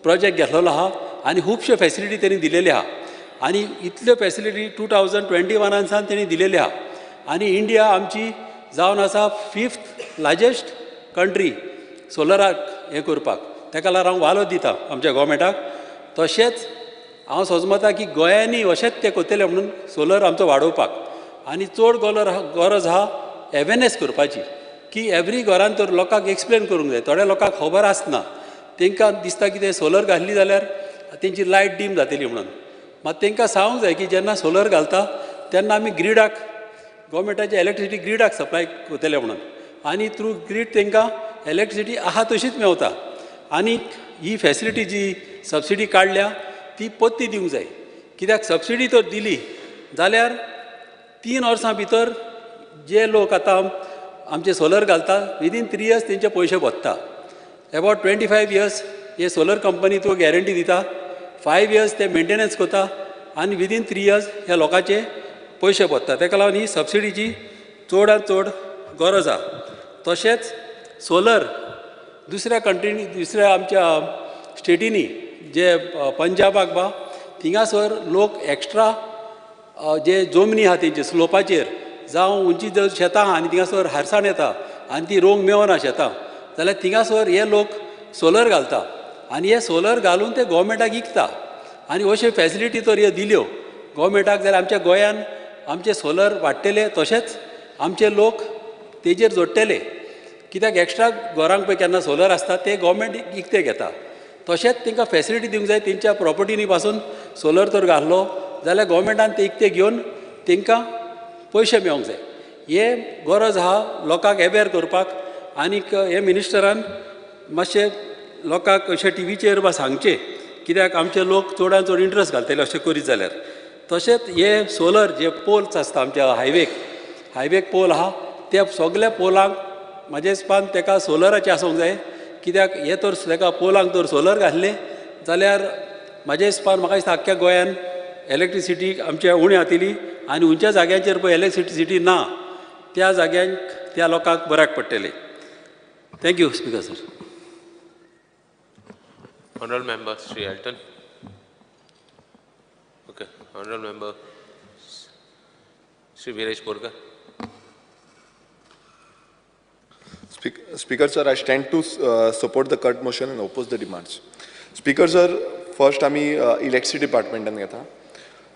प्रोजेक्ट घेतलेलो आहा आनी खुबश्यो फॅसिलिटी तेणी दिलेली आहा आनी इतल्यो फॅसिलिटी 2021 सावन तेणी दिलेली आहा आनी इंडिया आमची जावन आसा 5th लार्जस्ट कंट्री सोलराक हें करपाक. ताका लागून हांव वालो दिता आमच्या गोवोरमेंटाक. तशेंच हांव सोजमता की गोंयांनी अशेंच ते करतले म्हणून सोलर आमचो वाडोवपाक आनी चड गरज आहा अवेरनेस करपाची, की एवरी घरान तर लोकांक एक्सप्लेन करूंक जाय. थोड्या लोकांक खबर आसना, तांकां दिसता की ते सोलर घातली जाल्यार तेंची लायट डीम जातली म्हणून. मात तांकां सांगूंक जाय की जेन्ना सोलर घालता तेन्ना आमी ग्रिडाक गोवोरमेंटाच्या इलेक्ट्रिसिटी ग्रिडाक सप्लाय करतले म्हणून आनी थ्रू ग्रीड तांकां इलेक्ट्रिसिटी आहा तशीच मेवता. आनी ही फॅसिलिटी जी सबसिडी काडल्या ती पत्ती दिवंक जाय, कित्याक सबसिडी तर दिली जाल्यार 3 वर्सां भितर जे लोक आतां आमचे सोलर घालता विदीन 3 इयर्स तेंचे पयशे भरता. अबावट 25 इयर्स हे सोलर कंपनी तो गॅरंटी दिता, 5 इयर्स ते मेंटेनन्स करता आनी विदीन 3 इयर्स ह्या लोकांचे पयशे भरता. ताका लागून ही सबसिडीची चडांत चड गरज आहा. तशेंच सोलर दुसऱ्या कंट्रीनी दुसऱ्या आमच्या स्टेटीनी जे पंजाबाक बा थिंगासर लोक एक्स्ट्रा जे जमनी आहा तेंचे स्लोपाचेर जावं उंची जर शेतां आहा आनी थिंगासर हारसाण येता आनी ती रोंग मेवना शेतां, जाल्यार थिंगासर हे लोक सोलर घालता आनी हे सोलर घालून ते गोवोरमेंटाक विकता. आनी अश्यो फॅसिलिटी तर ह्यो दिल्यो गोवोरमेंटाक जाल्यार आमच्या गोंयान आमचे सोलर वाडटले, तशेंच आमचे लोक तेजेर जोडटले. कित्याक एक्स्ट्रा घरांक पळय केन्ना सोलर आसता ते गव्हर्मेंट विकते घेता तशेंच तांकां फॅसिलिटी दिवंक जाय तेंच्या प्रॉपर्टीनी पासून सोलर तर घातलो जाल्यार गव्हर्मेंटान ते इकते घेवन तांकां पयशे मेळोंक जाय हे गरज आहा लोकांक अवेअर करपाक आनीक हे मिनिस्टरान मातशें लोकांक अशें टीव्हीचेर बा सांगचें कित्याक आमचे लोक चडांत चड इंट्रस्ट घालतले अशें करीत जाल्यार तशेंच हे सोलर जे पोल्स आसता आमच्या हायवेक पोल आहा त्या सगळ्या पोलांक म्हाजे हिसपान ताका सोलराचे आसूंक जाय कित्याक हे तर ताका पोलांक तर सोलर घातले जाल्यार म्हाज्या हिसपान म्हाका दिसता आख्ख्या गोंयान इलेक्ट्रिसिटी आमच्या उणी जातली आनी उंच्या जाग्यांचेर पळय इलेक्ट्रिसिटी ना त्या जाग्यांक त्या लोकांक बऱ्याक पडटले thank you speaker sir Honorable Member Sri Elton. Okay, Honorable Member Sri Viresh Borkar. Speaker sir, I stand to support the cut motion and oppose the demands. Speaker sir, first आम्ही इलेक्ट्रिसिटी डिपार्टमेंटान घेता.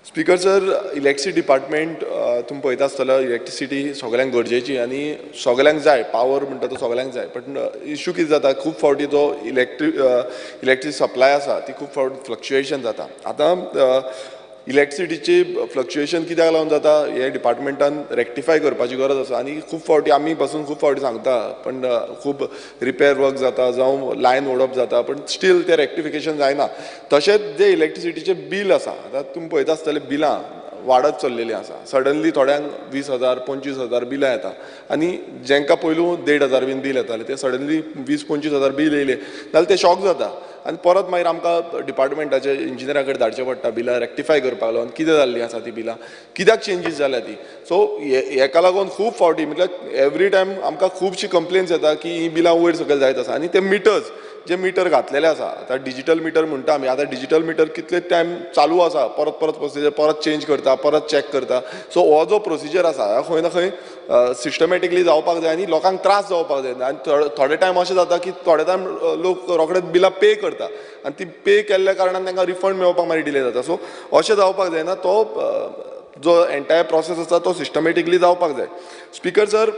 Speaker sir electricity department तुम्ही पळयता आसतलो electricity सगळ्यांक गरजेची आनी सगळ्यांक जाय पावर म्हणटा तो सगळ्यांक जाय बट इश्यू कितें जाता खूब फावटी जो इलेक्ट्रिसिटी सप्लाय आसा ती खूब फावटी फ्लक्च्युएशन जाता आतां इलेक्ट्रिसिटीची फ्लक्च्युएशन कित्याक लागून जाता हे डिपार्टमेंटान रेक्टिफाय करपाची गरज आसा आनी खूब फावटी आमी पासून खूब फावटी सांगता पण खूब रिपेर वर्क जाता जावं लायन ओडप जाता पण स्टील ते रेक्टिफिकेशन जायना तशेंच जे इलेक्ट्रिसिटीचे बील आसा आतां तुमी पळयता आसतले बिलां वाडत चल्लेली आसा सडनली थोड्यांक 20,000 25,000 बिलां येता आनी जेंकां पयलू 1,500 बीन बील येताले ते सडनली 20-25,000 बील येयले जाल्यार ते शॉक जाता आनी परत मागीर आमकां डिपार्टमेंटाचे इंजिनियरा कडेन धाडचें पडटा बिलां रेक्टिफाय करपाक लागून कितें जाल्ली आसा ती बिलां कित्याक चेंजीस जाल्या ती सो हेका लागून खूब फावटी म्हटल्यार एवरी टायम आमकां खुबशी कंप्लेन्स येता की ही बिलां वयर सकयल जायत आसा आनी ते मिटर्स जे मिटर घातलेले आसा आतां डिजिटल मिटर म्हणटा आमी आतां डिजिटल मिटर कितले टायम चालू आसा परत प्रोसिजर परत चेंज करता परत चॅक करता सो हो जो प्रोसिजर आसा खंय ना खंय सिस्टमॅटिकली जावपाक जाय आनी लोकांक त्रास जावपाक जाय आनी थोडे टायम अशें जाता की थोडे टायम लोक रोखडेच बिलां पे करता आनी ती पे केल्ल्या कारणान तांकां रिफंड मेळोवपाक मागीर डिले जाता सो अशें जावपाक जायना तो जो एंटायर प्रोसेस आसा तो सिस्टमॅटिकली जावपाक जाय स्पीकर सर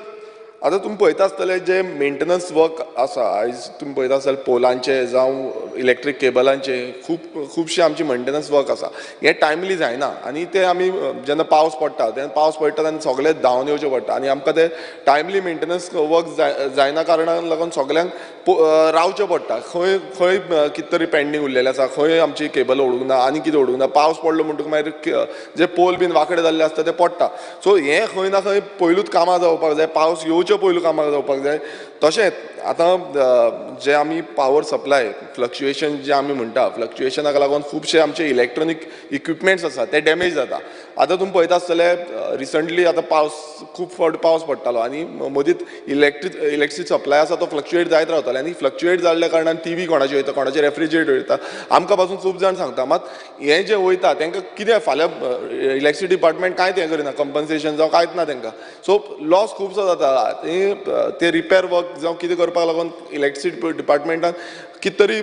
आतां तुमी पळयता आसतले जे मेंटेनन्स वर्क आसा आयज तुमी पळयता आसतले पोलांचे जावं इलेक्ट्रीक केबलांचे खुबशे आमचे मेंटेनन्स वर्क आसा हे टायमली जायना आनी ते आमी जेन्ना पावस पडटा तेन्ना पावस पडटा तेन्ना सगळे धांवन येवचें पडटा आनी आमकां ते टायमली मेंटेनन्स वर्क जायना कारणान लागून सगळ्यांक रावचें पडटा खंय खंय कितें तरी पेंडींग उरलेलें आसा खंय आमची केबल ओडूंक ना आनी कितें ओडूंक ना पावस पडलो म्हणटकच मागीर जे पोल बीन वांकडे जाल्ले आसता ते पडटा सो हें खंय ना खंय पयलूच कामां जावपाक जाय पावस येवचे पयलू कामाक जावपाक जाय तशेंच आतां जे आमी पावर सप्लाय फ्लक्च्युएशन जे आमी म्हणटा फ्लक्च्युएशनाक लागून खुबशे आमचे इलेक्ट्रॉनीक इक्विपमेंट्स आसा ते डॅमेज जाता आतां तुमी पळयता आसतले रिसंटली आतां पावस खूब फावटी पावस पडटालो आनी मदींच इलेक्ट्रिसिटी सप्लाय आसा तो फ्लक्च्युएट जायत रावतालो आनी फ्लक्च्युएट जाल्ल्या कारणान टीव्ही कोणाची वयता कोणाचे रेफ्रिजरेटर वयता आमकां पासून खूब जाण सांगता मात हें जें वयता तांकां कितें फाल्यां इलेक्ट्रिसिटी डिपार्टमेंट कांयच हें करिना कंपन्सेशन जावं कांयच ना तांकां सो लॉस खुबसो जाता ते रिपेर वर्क जावं कितें करपाक लागून इलेक्ट्रिसिटी डिपार्टमेंटान कितें तरी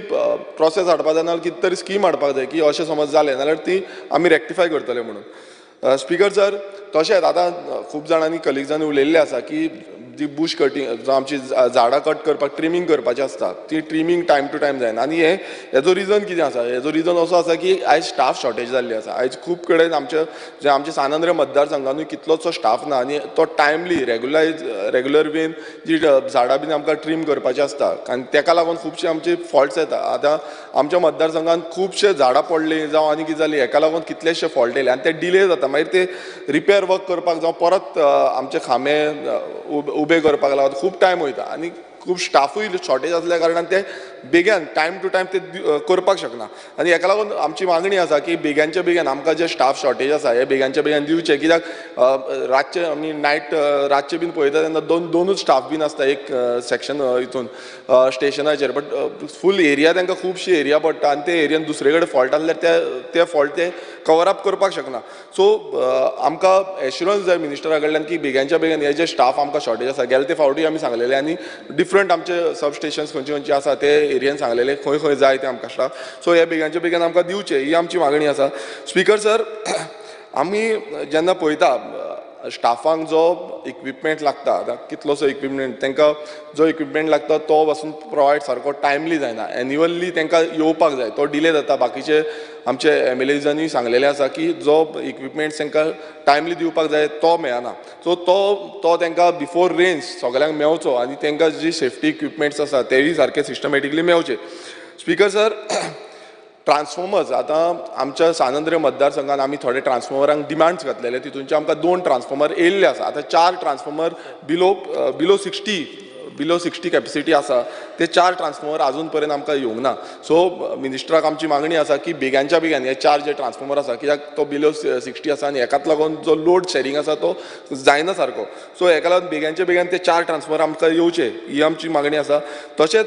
प्रोसेस हाडपाक जाय नाल्यार कितें तरी स्कीम हाडपाक जाय की अशें समज जालें जाल्यार ती आमी रेक्टिफाय करतले म्हणून स्पीकर सर तशेंच आतां खूब जाणांनी कलिग्जांनी उलयल्लें आसा की जी बुश कटींग जावं आमची झाडां कट करपाक ट्रिमींग करपाचें आसता ती ट्रिमींग टायम टू टायम जायना आनी हेजो रिजन कितें आसा हेजो रिजन असो आसा की आयज स्टाफ शॉर्टेज जाल्ली आसा आयज खूब कडेन आमचे सानंद्र मतदारसंघानूय कितलोसो स्टाफ ना आनी तो टायमली रेगुलर वेन जी झाडां बीन आमकां ट्रीम करपाचें आसता आनी ताका लागून खुबशे आमचे फॉल्ट्स येता आतां आमच्या मतदारसंघान खुबशे झाडां पडलीं जावं आनी कितें जाली हेका लागून कितलेशे फॉल्ट येयले आनी ते डिले जाता मागीर ते रिपेर वर्क करपाक जावं परत आमचे खांबे उबे करपाक लागून खूब टायम वयता आनी खूब स्टाफूय शॉर्टेज आसल्या कारणान ते बेगीन टायम टू टायम ते करपाक शकना आनी हेका लागून आमची मागणी आसा की बेग्यानच्या बेगीन आमकां जे स्टाफ शॉर्टेज आसा हे बेग्यानच्या बेगीन दिवचे कित्याक रातचे आमी नायट रातचे बीन पळयता तेन्ना दोनूच स्टाफ बीन आसता एक सेक्शन हितून स्टेशनाचेर बट फूल एरिया तांकां खुबशी एरिया पडटा आनी ते एरियान दुसरे कडेन फॉल्ट आसल्यार ते फॉल्ट ते कवर अप करपाक शकना सो आमकां एश्युरन्स जाय मिनिस्टरा कडल्यान की बेग्यानच्या बेगीन हे जे स्टाफ आमकां शॉर्टेज आसा गेले ते फावटी आमी सांगलेले आनी डिफरंट आमचे सब स्टेशन्स खंयचे खंयचे आसा ते एरियेन सांगलेले खंय खंय जाय ते आमकां स्टाफ सो हे बेग्यानच्या बेगीन आमकां दिवचे ही आमची मागणी आसा स्पीकर सर आमी जेन्ना पळयता स्टाफांक जो इक्विपमेंट लागता, आतां कितलोसो इक्विपमेंट तांकां जो इक्विपमेंट लागता तो पासून प्रोवायड सारको टायमली जायना. एन्युअली तांकां येवपाक जाय, तो डिले जाता. बाकीचे आमचे एमएलएजांनी सांगलेलें आसा की जो इक्विपमेंट्स तांकां टायमली दिवपाक जाय तो मेळना. सो तो तांकां बिफोर रेंज सगळ्यांक मेळचो आनी तांकां जी सेफ्टी इक्विपमेंट्स आसा तेवूय सारके सिस्टमॅटिकली मेळचे. स्पीकर सर, ट्रान्सफॉर्मर्स आतां आमच्या सांद्रे मतदारसंघात आमी थोडे ट्रान्सफॉर्मरांक डिमांड्स घातलेले, तितूंचे आमकां 2 ट्रान्सफॉर्मर येयल्ले आसा. आतां 4 ट्रान्सफॉर्मर बिलो 60 कॅपेसिटी आसा, ते 4 ट्रान्सफॉर्मर आजून पर्यंत आमकां येवंक ना. सो मिनिस्टराक आमची मागणी आसा की बेगांच्या बेगान हे 4 जे ट्रान्सफॉर्मर आसा, कित्याक तो बिलो 60 आसा आनी हेकाच लागून जो लोड शेअरिंग आसा तो जायना सारको. सो हेका लागून बेगांच्या बेगान ते 4 ट्रान्सफॉर्मर आमकां येवचे, ही आमची मागणी आसा. तशेंच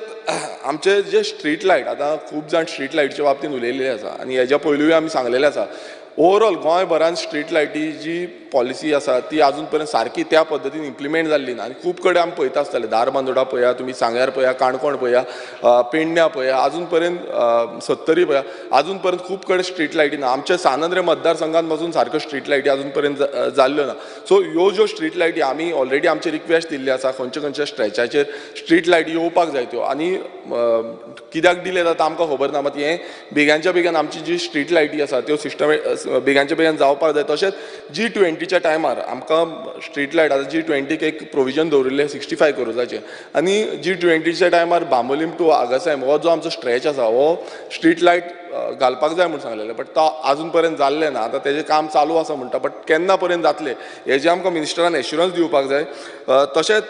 आमचे जे स्ट्रीट लायट, आतां खूब जाण स्ट्रीट लायटच्या बाबतींत उलयिल्ले आसा आनी हेज्या पयलूय आमी सांगलेलें आसा. ओवरऑल गोंयभरांत स्ट्रीट लायटी जी पॉलिसी आसा ती आजून पर्यंत सारकी त्या पद्दतीन इम्प्लिमेंट जाल्ली ना. आनी खूब कडेन आमी पळयता आसतले, धारबांदोडा पळया तुमी, सांग्यार पळया, काणकोण पळया, पेडण्यां पळया, आजून पर्यंत सत्तरी पळया, आजून पर्यंत खूब कडेन स्ट्रीट लायटी ना. आमच्या सांद्रे मतदारसंघांत पासून सारक्यो स्ट्रीट लायटी आजून पर्यंत जाल्ल्यो ना. सो ह्यो ज्यो स्ट्रीट लायटी आमी ऑलरेडी आमची रिक्वेस्ट दिल्ली आसा, खंयच्या स्ट्रेचाचेर स्ट्रीट लायटी येवपाक जाय त्यो, आनी कित्याक डिले जाता आमकां खबर ना. मात हें बेगांच्या बेगान आमची जी स्ट्रीट लायटी आसा त्यो सिस्टम बेगांच्या बेगान जावपाक जाय. तशेंच G20च्या टायमार आमकां स्ट्रीट लायट आतां G20क एक प्रोविजन दवरिल्लें 65 करोजाचें, आनी G20च्या टायमार बांबोलीम टू आगासायम हो जो आमचो स्ट्रेच आसा हो स्ट्रीट लायट घालपाक जाय म्हूण सांगलेलें, बट तो आजून पर्यंत जाल्लें ना. आतां तेजें काम चालू आसा म्हणटा, बट केन्ना पर्यंत जातलें हेजें आमकां मिनिस्टरान एश्युरन्स दिवपाक जाय. तशेंच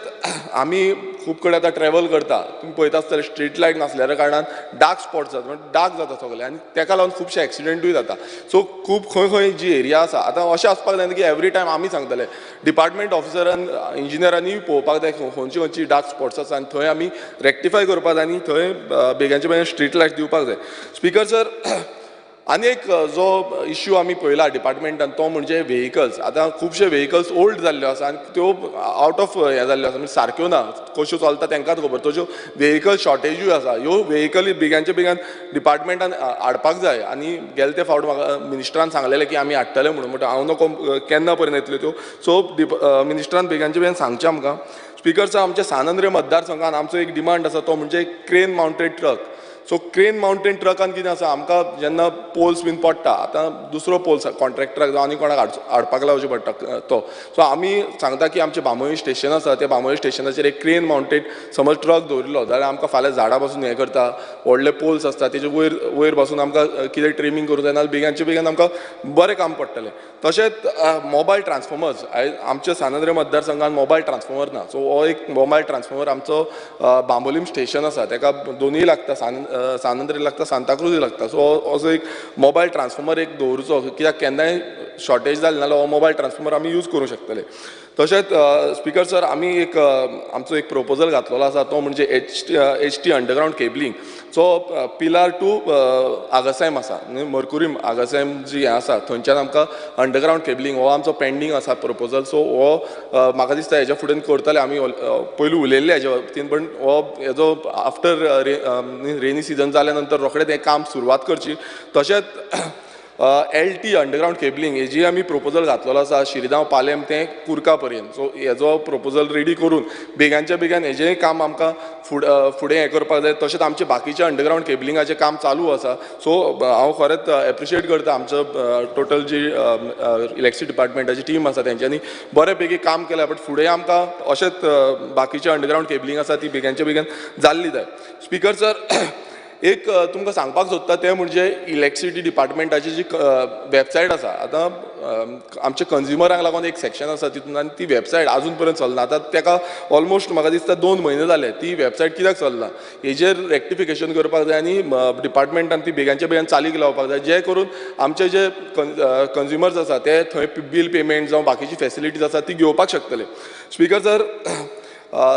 आमी खूब कडेन आतां ट्रॅव्हल करता, तुमी पळयता आसतले स्ट्रीट लायट नासल्या कारणान डार्क स्पॉट्स जाता, म्हणजे डार्क जाता सगळें, आनी तेका लागून खुबशे एक्सिडेंटूय जाता. सो खूब खंय जी एरिया आसा, आतां अशें आसपाक जायना की एवरी टायम आमी सांगतले, डिपार्टमेंट ऑफिसरान इंजिनियरांनी पळोवपाक जाय खंयची डार्क स्पॉट्स आसा आनी थंय आमी रेक्टिफाय करपाक जाय आनी थंय बेगांच्या बेगान स्ट्रीट लायट दिवपाक जाय. स्पीकर सर, आनी एक जो इश्यू आमी पळयला डिपार्टमेंटान तो म्हणजे व्हेकल्स. आतां खुबशे व्हेकल्स ओल्ड जाल्ल्यो आसा आनी त्यो आउट ऑफ हें जाल्ल्यो आसा, म्हणजे सारक्यो ना, कश्यो चलता तांकांच खबर. तश्यो व्हेकल शॉर्टेजूय आसा. ह्यो व्हेकली बेगांच्या बेगान डिपार्टमेंटान हाडपाक जाय. आनी गेले ते फावट म्हाका मिनिस्टरान सांगलेलें की आमी हाडटले म्हणून, बट हांव नको केन्ना पर्यंत येतल्यो त्यो. सो मिनिस्टरान बेगांच्या बेगान सांगचें आमकां. स्पीकर सर, आमच्या सांद्रे मतदारसंघान आमचो एक डिमांड आसा, तो म्हणजे crane mounted truck. So crane mounted ट्रकान कितें आसा, आमकां जेन्ना पोल्स बीन पडटा, आतां दुसरो पोल्स कॉन्ट्रॅक्टराक जावं आनी कोणाक हाडपाक लावचें पडटा तो. सो आमी सांगता की आमचें बांबोळी स्टेशन आसा, त्या बांबोळी स्टेशनाचेर एक क्रेन माउंटेड समज ट्रक दवरिल्लो जाल्यार आमकां फाल्यां झाडां पासून हें करता, व्हडले पोल्स आसता तेजे वयर पासून आमकां कितें ट्रेनिंग करूं जाय, नाल्यार बेगांच्या बेगान आमकां बरें काम पडटलें. तशेंच मोबायल ट्रान्सफॉर्मर्स, आमच्या सांद्रे मतदारसंघान मोबायल ट्रान्सफॉर्मर ना. सो हो एक मोबायल ट्रान्सफॉर्मर आमचो बांबोलीम स्टेशन आसा तेका दोनूय लागता, सांद्रे लागता, सांताक्रूज लागता. सो असो एक मोबायल ट्रान्सफॉर्मर एक दवरचो, कित्याक केन्नाय शॉर्टेज जालें नाल्यार हो मोबायल ट्रान्सफॉर्मर आमी यूज करूं शकतले. तशेंच स्पीकर सर, आमी आमचो एक प्रोपोजल घातलेलो आसा, तो म्हणजे HT underground cabling. So Pilar to Agassaim आसा, मर्कुरीम आगासायम जी हें आसा थंयच्यान आमकां अंडरग्रावंड केबलिंग हो आमचो पेंडींग आसा प्रोपोजल. सो हो म्हाका दिसता हेच्या फुडें करतले. आमी पयलीं उलयल्ले हेच्या बाबतींत, पण हो हेजो आफ्टर रेनी सिजन जाल्या नंतर रोखडेंच हें काम सुरवात करची. तशेंच LT अंडरग्रावंड केबलिंग हेजी आमी प्रोपोजल घातलेलो आसा, शिरगांव पालेम ते कुर्का पर्यंत. सो हेजो प्रोपोजल रेडी करून बेगांच्या बेगान हेजेंय काम आमकां फुडें हें करपाक जाय. तशेंच आमचे बाकीचे अंडरग्रावंड केबलिंगाचें काम चालू आसा. सो हांव खरेंच एप्रिशिएट करता आमचो टोटल जी इलेक्ट्रिसिटी डिपार्टमेंटाची टीम आसा तेंच्यांनी बरे पैकी काम केलां. बट फुडें आमकां अशेंच बाकीचे अंडरग्रावंड केबलिंग आसा ती बेगांच्या बेगान जाल्ली जाय. स्पीकर सर, एक तुमकां सांगपाक सोदता तें म्हणजे इलेक्ट्रिसिटी डिपार्टमेंटाची जी वेबसायट आसा, आतां आमच्या कंज्युमरांक लागून एक सेक्शन आसा तितून, आनी ती वेबसायट आजून पर्यंत चलना. आतां तेका ऑलमोस्ट म्हाका दिसता 2 म्हयने जाले ती वेबसायट कित्याक चलना हेजेर रेक्टिफिकेशन करपाक जाय आनी डिपार्टमेंटान ती बेगांच्या बेगान चालीक लावपाक जाय, जे करून आमचे जे कंज्युमर्स आसा ते थंय बिल पेमेंट जावं बाकीची फेसिलिटीज आसा ती घेवपाक शकतले. Speaker sir,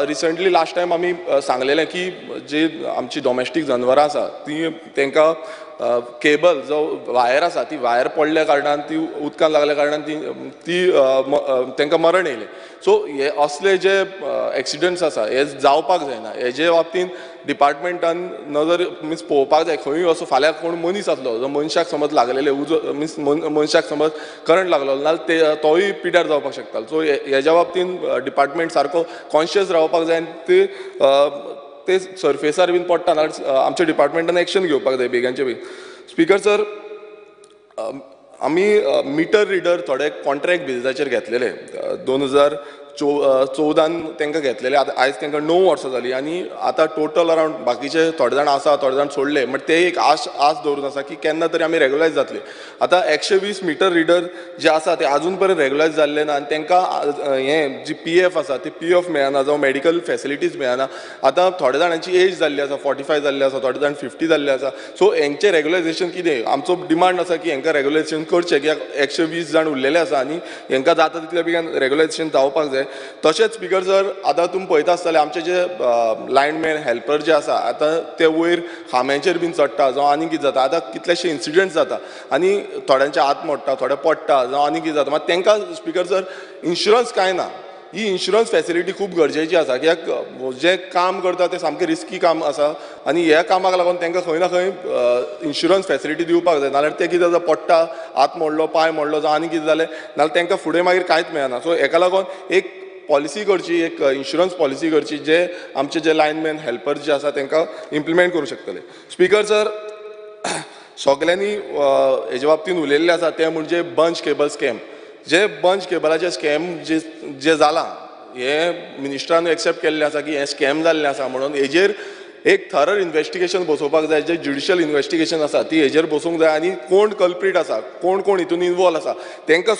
recently last time आमी सांगलेलें की जी आमची डॉमेस्टीक जनवरां आसा ती तांकां केबल जो वायर आसा ती वायर पडल्या कारणान ती उदकान लागल्या कारणान ती तांकां मरण येयलें. सो हे असले जे एक्सिडंट्स आसा हे जावपाक जायना. हेजे बाबतींत डिपार्टमेंटान नजर मिन्स पळोवपाक जाय. खंयूय असो फाल्यां कोण मनीस आसलो जो मनशाक समज लागलेले मिन्स मनशाक समज करंट लागलो नाल्यार तोय पिड्यार जावपाक शकता. सो हेज्या बाबतींत डिपार्टमेंट सारको कॉन्शियस रावपाक जाय आनी ते सरफेसार बीन पडटा नाल्यार आमच्या डिपार्टमेंटान एक्शन घेवपाक जाय बेगांचे बेगीन. स्पिकर सर, आमी मिटर रिडर थोडे कॉन्ट्रॅक्ट बेजाचेर घेतलेले 2014 तांकां घेतलेले. आयज तांकां 9 वर्सां जालीं आनी आतां टोटल अरावंड बाकीचे थोडे जाण आसा थोडे जाण सोडले. बट ते एक आस दवरून आसा की केन्ना तरी आमी रेगुलायज जातले. आतां 120 मिटर रिडर जे आसा ते आजून पर्यंत रेगुलायज जाल्ले ना आनी तांकां हें जी PF आसा ती PF मेळना जावं मेडिकल फॅसिलिटीज मेळना. आतां थोड्या जाणांची एज जाल्ली आसा 45 जाल्ली आसा, थोडे जाण 50 जाल्ले आसा. सो हेंचें रेगुलायझेशन कितें? आमचो डिमांड आसा की हेंकां रेगुलायझेशन करचें, कित्याक 120 जाण उरलेले आसा आनी हेंकां जाता तितल्या बेगीन रेगुलायझेशन जावपाक जाय. तशेंच स्पिकर सर, आतां तुमी पळयता आसतले आमचे जे लायनमॅन हेल्पर जे आसा आतां ते वयर खांब्यांचेर बीन चडटा जावं आनी कितें जाता. आतां कितलेशे इन्सिडंट्स जाता आनी थोड्यांचे हात मोडटा, थोडे पडटा जावं आनी कितें जाता. मात तांकां स्पिकर सर इन्शुरन्स कांय ना. ही इन्शुरन्स फॅसिलिटी खूब गरजेची आसा, कित्याक जे काम करता ते सामकें रिस्की काम आसा आनी ह्या कामाक लागून तांकां खंय ना खंय इन्शुरन्स फॅसिलिटी दिवपाक जाय. नाल्यार ते कितें जाता, पडटा, हात मोडलो, पांय मोडलो जावं आनी कितें जालें नाल्यार तांकां फुडें मागीर कांयच मेळना. सो हेका लागून एक पॉलिसी करची, एक इन्शुरन्स पॉलिसी करची जे आमचे जे लायनमॅन हेल्पर जे आसा तांकां इम्प्लिमेंट करूंक शकतले. स्पिकर सर, सगल्यांनी हेजे बाबतींत उलयल्लें आसा तें म्हणजे बंच केबल स्कॅम. जे बंच केबलाचे स्कॅम जे जाला हे मिनिस्टरान एक्सेप्ट केल्लें आसा की हे स्कॅम जाल्लें आसा म्हणून. हेजेर एक थरर इन्व्हेस्टिगेशन बसोवपाक जाय. जे ज्युडिशियल इन्व्हेस्टिगेशन आसा ती हेजेर बसूंक जाय आनी कोण कल्प्रीट आसा, कोण हितून इन्वॉल्व आसा तांकां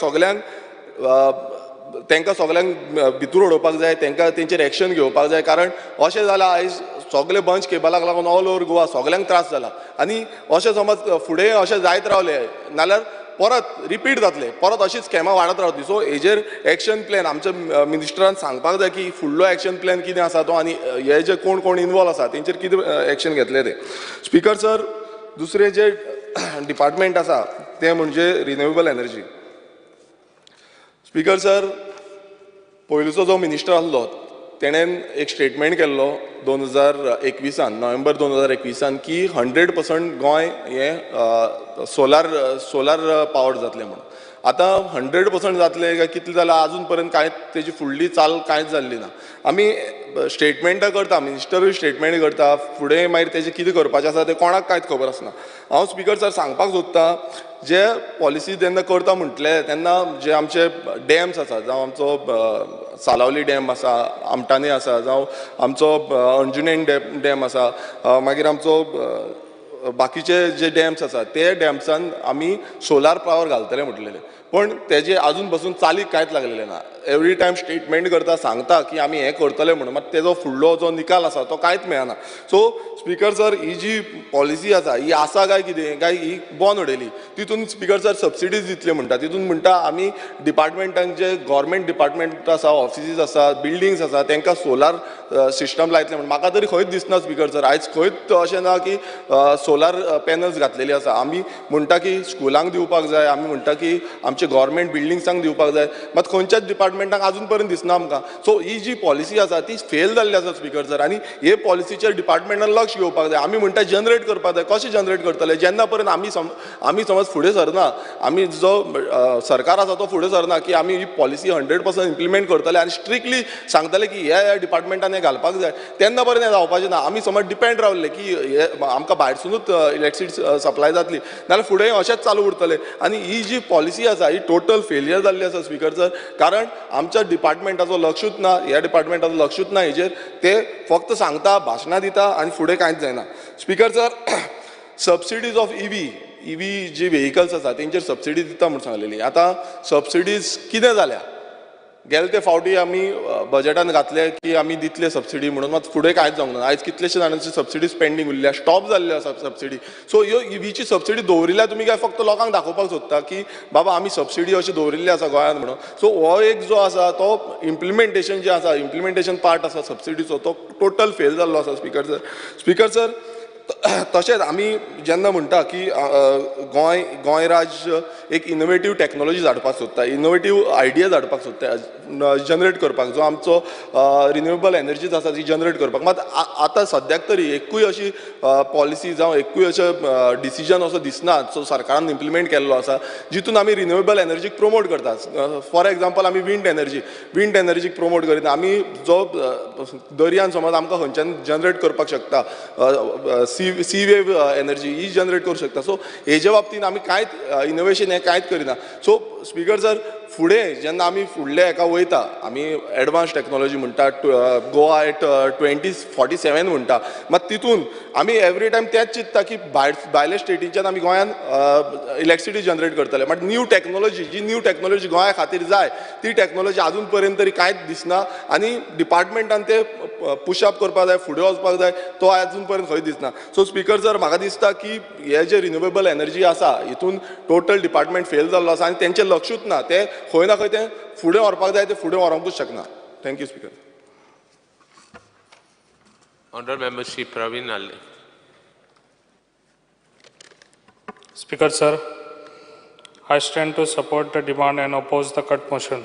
सगल्यांक भितर उडोवपाक जाय, तांकां तेंचेर एक्शन घेवपाक जाय. कारण अशें जालां आयज सगळे बंच केबलाक लागून ऑल ओवर गोवा सगल्यांक त्रास जाला आनी अशें समज फुडें अशें जायत रावलें नाल्यार परत रिपीट जातले, परत अशीच स्कॅमां वाडत रावतली. सो हेजेर एक्शन प्लॅन आमच्या मिनिस्टरान सांगपाक जाय की फुडलो एक्शन प्लॅन कितें आसा तो आनी हे जे कोण इन्वॉल्व आसा तेंचेर कितें एक्शन घेतले ते. स्पिकर सर, दुसरे जे डिपार्टमेंट आसा ते म्हणजे रिन्युएबल एनर्जी. स्पिकर सर, पयलींचो जो मिनिस्टर आसलो तेणेन एक स्टेटमेंट केल्लो 2021 नोव्हेंबर 2021 की 100% गोंय हें सोलार पावर्ड जातलें म्हणून. आतां 100% जातलें काय कितलें जालां अजून पर्यंत कांयच तेजी फुडली चाल कांयच जाल्ली ना. आमी स्टेटमेंटां करता, मिनिस्टरूय स्टेटमेंट करता, फुडें मागीर तेजें कितें करपाचें आसा तें कोणाक कांयच खबर आसना. हांव स्पिकर सर सांगपाक सोदतां, जे पॉलिसी जेन्ना करता म्हटलें तेन्ना जे आमचे डॅम्स आसा, जावं आमचो सालावली डॅम आसा, आमटाणे आसा, जावं आमचो अंजुनेम डॅम आसा, मागीर आमचो बाकीचे जे डॅम्स आसा ते डॅम्सान आमी सोलार पावर घालतले म्हटलेले. पण तेजे आजून पासून चालीक कांयच लागलेलें ना. एवरी टायम स्टेटमेंट करता, सांगता की आमी हें करतले म्हणून, मात तेजो फुडलो जो निकाल आसा तो कांयच मेळना. सो स्पिकर सर, ही जी पॉलिसी आसा ही आसा काय कितें, काय ही बोन उडयली. तितून स्पिकर सर सबसिडीज दितले म्हणटा, तितून म्हणटा आमी डिपार्टमेंटान जे गव्हर्मेंट डिपार्टमेंट आसा, ऑफिसीस आसा, बिल्डिंग्स आसा तांकां सोलार सिस्टम लायतले म्हणून. म्हाका तरी खंयच दिसना स्पिकर सर, आयज खंयच अशें ना की सोलार पॅनल्स घातलेली आसा. आमी म्हणटा की स्कुलांक दिवपाक जाय, आमी म्हणटा की आमचे गव्हर्मेंट बिल्डिंग्सांक दिवपाक जाय, मात खंयच्याच डिपार्टमेंटाक आजून पर्यंत दिसना आमकां. सो ही जी पॉलिसी आसा ती फेल जाल्ली आसा स्पिकर सर आनी हे पॉलिसीचेर डिपार्टमेंटान लक्ष घेवपाक जाय. आमी म्हणटा जनरेट करपाक जाय. कशें जनरेट करतले जेन्ना पर्यंत आमी समज फुडें सरना, आमी जो सरकार आसा तो फुडें सरना की आमी ही पॉलिसी 100% इम्प्लिमेंट करतले आनी स्ट्रिक्टली सांगतले की ह्या डिपार्टमेंटान हें घालपाक जाय, तेन्ना पर्यंत हें जावपाचें ना. आमी समज डिपेंड रावल्ले की आमकां भायरसुनूच इलेक्ट्रिसिटी सप्लाय जातली नाल्यार फुडें अशेंच चालू उरतलें. आनी ही जी पॉलिसी आसा ही टोटल फेलियर जाल्ली आसा स्पिकर सर. कारण आमच्या डिपार्टमेंटाचो लक्षूच ना, ह्या डिपार्टमेंटाचो लक्षूच ना हेजेर. ते फक्त सांगता, भाशणां दिता आनी फुडें कांयच जायना. स्पिकर सर, सबसिडीज ऑफ इवी जी व्हेहिकल्स आसा तेंचेर सबसिडी दिता म्हणून सांगलेली. आतां सबसिडीज कितें जाल्या, गेले ते फावटी आमी बजेटान घातले की आमी दितले सबसिडी म्हणून, मात फुडें कांयच जावंक ना. आयज कितलेशे जाणांची सबसिडीज पेंडींग उरल्या, स्टॉप जाल्ले आसा सबसिडी. सो ह्यो इवीची सबसिडी दवरिल्ल्या तुमी काय फक्त लोकांक दाखोवपाक सोदता की बाबा आमी सबसिडी अशी दवरिल्ली आसा गोंयांत म्हणून. सो हो एक जो आसा तो इम्प्लिमेंटेशन जे आसा, इम्प्लिमेंटेशन पार्ट आसा सबसिडीचो तो टोटल फेल जाल्लो आसा स्पिकर सर. स्पिकर सर, तशेंच आमी जेन्ना म्हणटा की गोंय राज्य एक इनोवेटीव टॅक्नोलॉजी हाडपाक सोदता, इनोवेटीव आयडियाज हाडपाक सोदता, जनरेट करपाक, जो आमचो रिन्युएबल एनर्जीज आसा ती जनरेट करपाक. मात आतां सद्याक तरी एकूय अशी पॉलिसी जावं एकूय अशें डिसिजन असो दिसना जो सरकारान इम्प्लिमेंट केल्लो आसा जितून आमी रिन्युएबल एनर्जीक प्रमोट करतात. फॉर एग्जाम्पल आमी विंड एनर्जीक प्रमोट करीना. आमी जो दर्यान समज आमकां खंयच्यान जनरेट करपाक शकता, सी वेव एनर्जी ही जनरेट करूं शकता. सो हेजे बाबतींत आमी कांयच इनोवेशन हें कांयच करिना. सो स्पीकर सर, फुडें जेन्ना आमी फुडल्या हेका वयता, आमी एडवान्स टॅक्नोलॉजी म्हणटा, गोवा एट 2047 म्हणटा, मात तितून आमी एवरी टायम तेंच चिंतता की भायल्या स्टेटीच्यान आमी गोंयान इलेक्ट्रिसिटी जनरेट करतले. बट न्यू टॅक्नोलॉजी गोंया खातीर जाय ती टॅक्नोलॉजी आजून पर्यंत तरी कांयच दिसना. आनी डिपार्टमेंटान ते पुशअप करपाक जाय, फुडें वचपाक जाय, तो आजून पर्यंत खंय दिसना. सो स्पीकर सर, म्हाका दिसता की हे जे रिन्युएबल एनर्जी आसा हितून टोटल डिपार्टमेंट फेल जाल्लो आसा आनी तेंचें लक्षूच ना. ते खंय ना खंय ते फुडें व्हरपाक जाय, ते फुडें व्हरोंकूच शकना. Thank you speaker. Honorable Member Shri Praveen Nalle. Speaker sir, I stand to support the demand and oppose the cut motion.